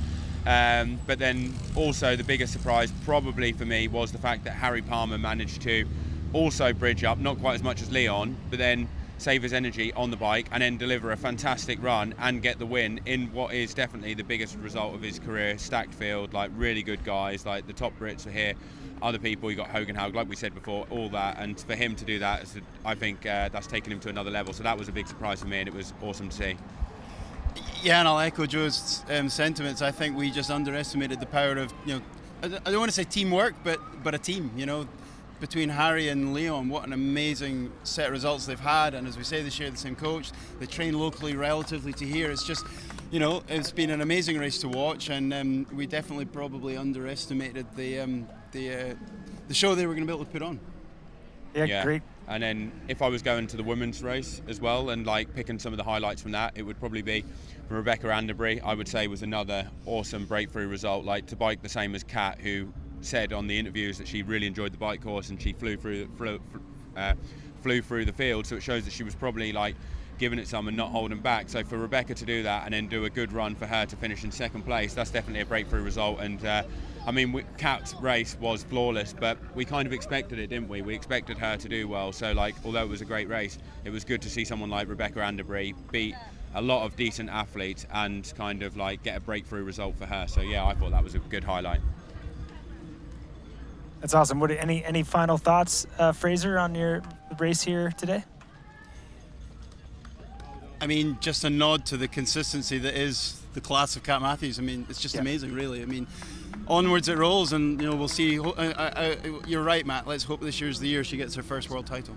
But then also the biggest surprise probably for me was the fact that Harry Palmer managed to also bridge up, not quite as much as Leon, but then save his energy on the bike and then deliver a fantastic run and get the win in what is definitely the biggest result of his career. Stacked field, like really good guys, like the top Brits are here, other people, you got Hogan Haug, like we said before, all that, and for him to do that, I think that's taken him to another level. So that was a big surprise for me and it was awesome to see. Yeah, and I'll echo Joe's sentiments. I think we just underestimated the power of, I don't want to say teamwork, but a team, between Harry and Leon. What an amazing set of results they've had, and as we say, they share the same coach. They train locally relatively to here. It's just, it's been an amazing race to watch, and we definitely probably underestimated the show they were going to be able to put on. Yeah, great. And then if I was going to the women's race as well and like picking some of the highlights from that, it would probably be Rebecca Anderbury, I would say, was another awesome breakthrough result. Like to bike the same as Kat, who said on the interviews that she really enjoyed the bike course and she flew through the field. So it shows that she was probably like giving it some and not holding back. So for Rebecca to do that and then do a good run for her to finish in second place, that's definitely a breakthrough result. And Kat's race was flawless, but we kind of expected it, didn't we? We expected her to do well. So like, although it was a great race, it was good to see someone like Rebecca Anderbury beat a lot of decent athletes and kind of like get a breakthrough result for her. So yeah, I thought that was a good highlight. That's awesome. Any final thoughts, Fraser, on your race here today? I mean, just a nod to the consistency that is the class of Kat Matthews. I mean, it's just amazing, really. I mean, onwards it rolls, and we'll see. You're right, Matt. Let's hope this year's the year she gets her first world title.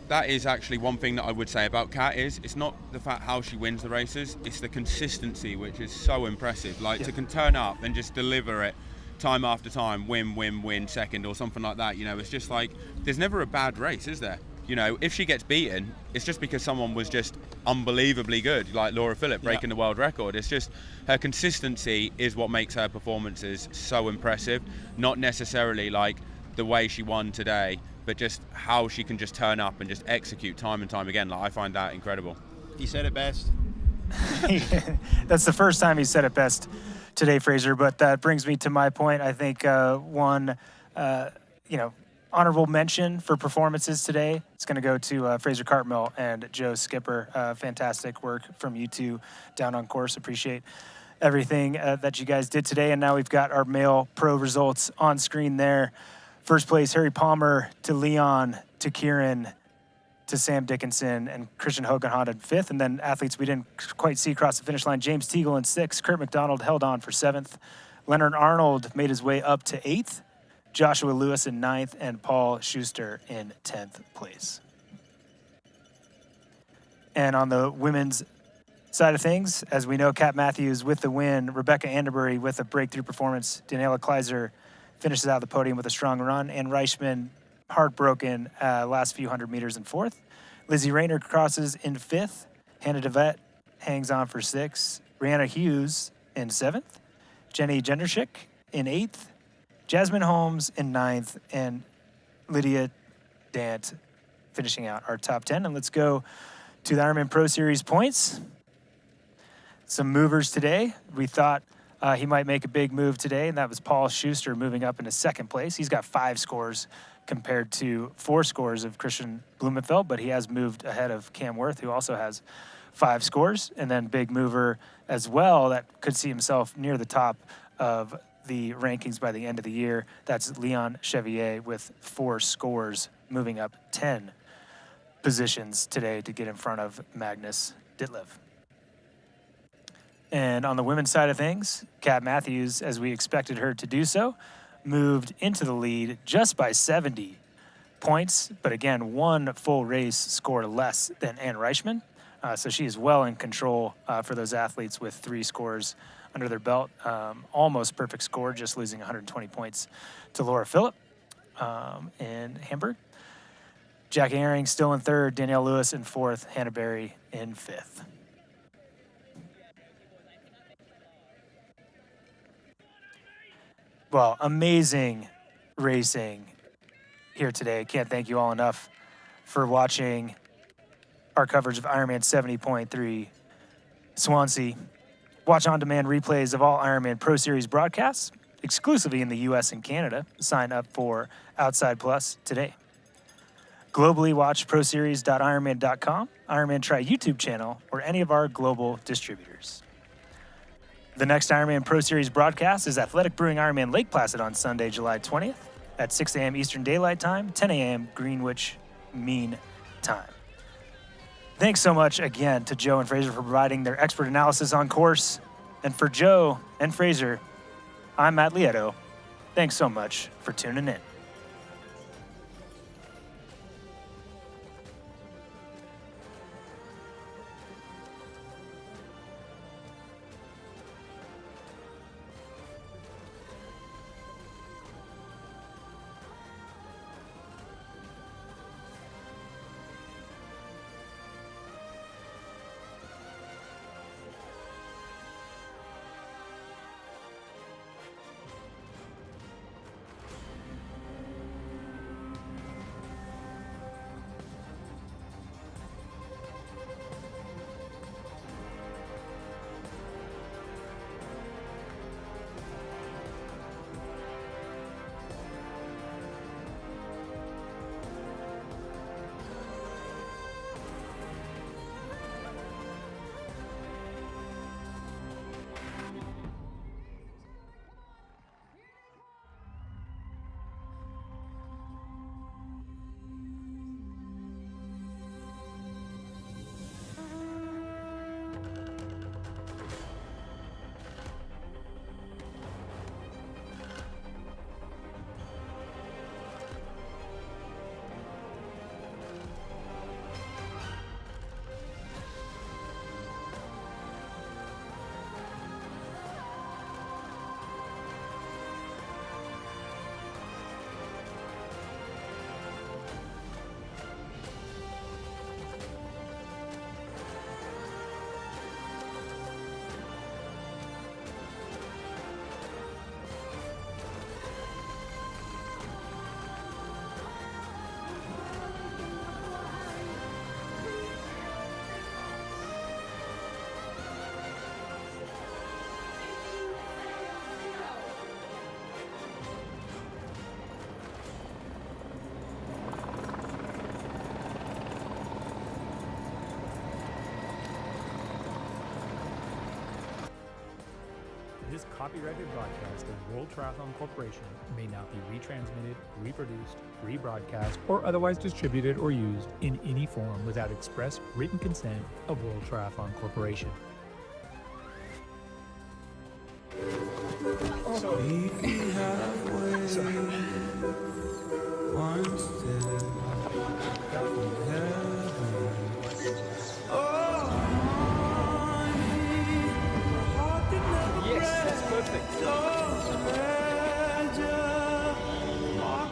That is actually one thing that I would say about Kat is it's not the fact how she wins the races, it's the consistency, which is so impressive. Like to can turn up and just deliver it time after time, win, second or something like that. It's just like there's never a bad race, is there? If she gets beaten, it's just because someone was just unbelievably good, like Laura Philipp breaking the world record. It's just her consistency is what makes her performances so impressive, not necessarily like the way she won today, but just how she can just turn up and just execute time and time again. Like I find that incredible. He said it best. That's the first time he said it best today, Fraser, but that brings me to my point. I think one honorable mention for performances today, it's going to go to Fraser Cartmill and Joe Skipper. Fantastic work from you two down on course. Appreciate everything that you guys did today. And now we've got our male pro results on screen there. First place, Harry Palmer to Leon to Kieran to Sam Dickinson and Christian Hogenhod in fifth. And then athletes we didn't quite see across the finish line, James Teagle in sixth, Kurt McDonald held on for seventh, Leonard Arnold made his way up to eighth, Joshua Lewis in ninth, and Paul Schuster in 10th place. And on the women's side of things, as we know, Kat Matthews with the win, Rebecca Anderbury with a breakthrough performance, Daniela Kleiser finishes out the podium with a strong run, and Reichman heartbroken last few hundred meters in fourth. Lizzie Rainer crosses in fifth. Hannah DeVette hangs on for sixth. Brianna Hughes in seventh. Jenny Jendershik in eighth. Jasmine Holmes in ninth. And Lydia Dant finishing out our top 10. And let's go to the Ironman Pro Series points. Some movers today. We thought he might make a big move today, and that was Paul Schuster moving up into second place. He's got 5 scores compared to 4 scores of Christian Blumenfeld, but he has moved ahead of Cam Worth, who also has 5 scores. And then big mover as well that could see himself near the top of the rankings by the end of the year. That's Leon Chevier with 4 scores, moving up 10 positions today to get in front of Magnus Ditlev. And on the women's side of things, Kat Matthews, as we expected her to do so, moved into the lead just by 70 points, but again, 1 full race score less than Ann Reichman. So she is well in control for those athletes with 3 scores under their belt. Almost perfect score, just losing 120 points to Laura Phillip in Hamburg. Jackie Ehring still in 3rd, Danielle Lewis in 4th, Hannah Berry in 5th. Well, amazing racing here today. Can't thank you all enough for watching our coverage of Ironman 70.3 Swansea. Watch on-demand replays of all Ironman Pro Series broadcasts exclusively in the US and Canada. Sign up for Outside Plus today. Globally, watch proseries.ironman.com, Ironman Try YouTube channel, or any of our global distributors. The next Ironman Pro Series broadcast is Athletic Brewing Ironman Lake Placid on Sunday, July 20th at 6 a.m. Eastern Daylight Time, 10 a.m. Greenwich Mean Time. Thanks so much again to Joe and Fraser for providing their expert analysis on course. And for Joe and Fraser, I'm Matt Lieto. Thanks so much for tuning in. This copyrighted broadcast of World Triathlon Corporation may not be retransmitted, reproduced, rebroadcast, or otherwise distributed or used in any form without express written consent of World Triathlon Corporation.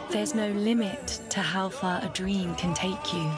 There's no limit to how far a dream can take you.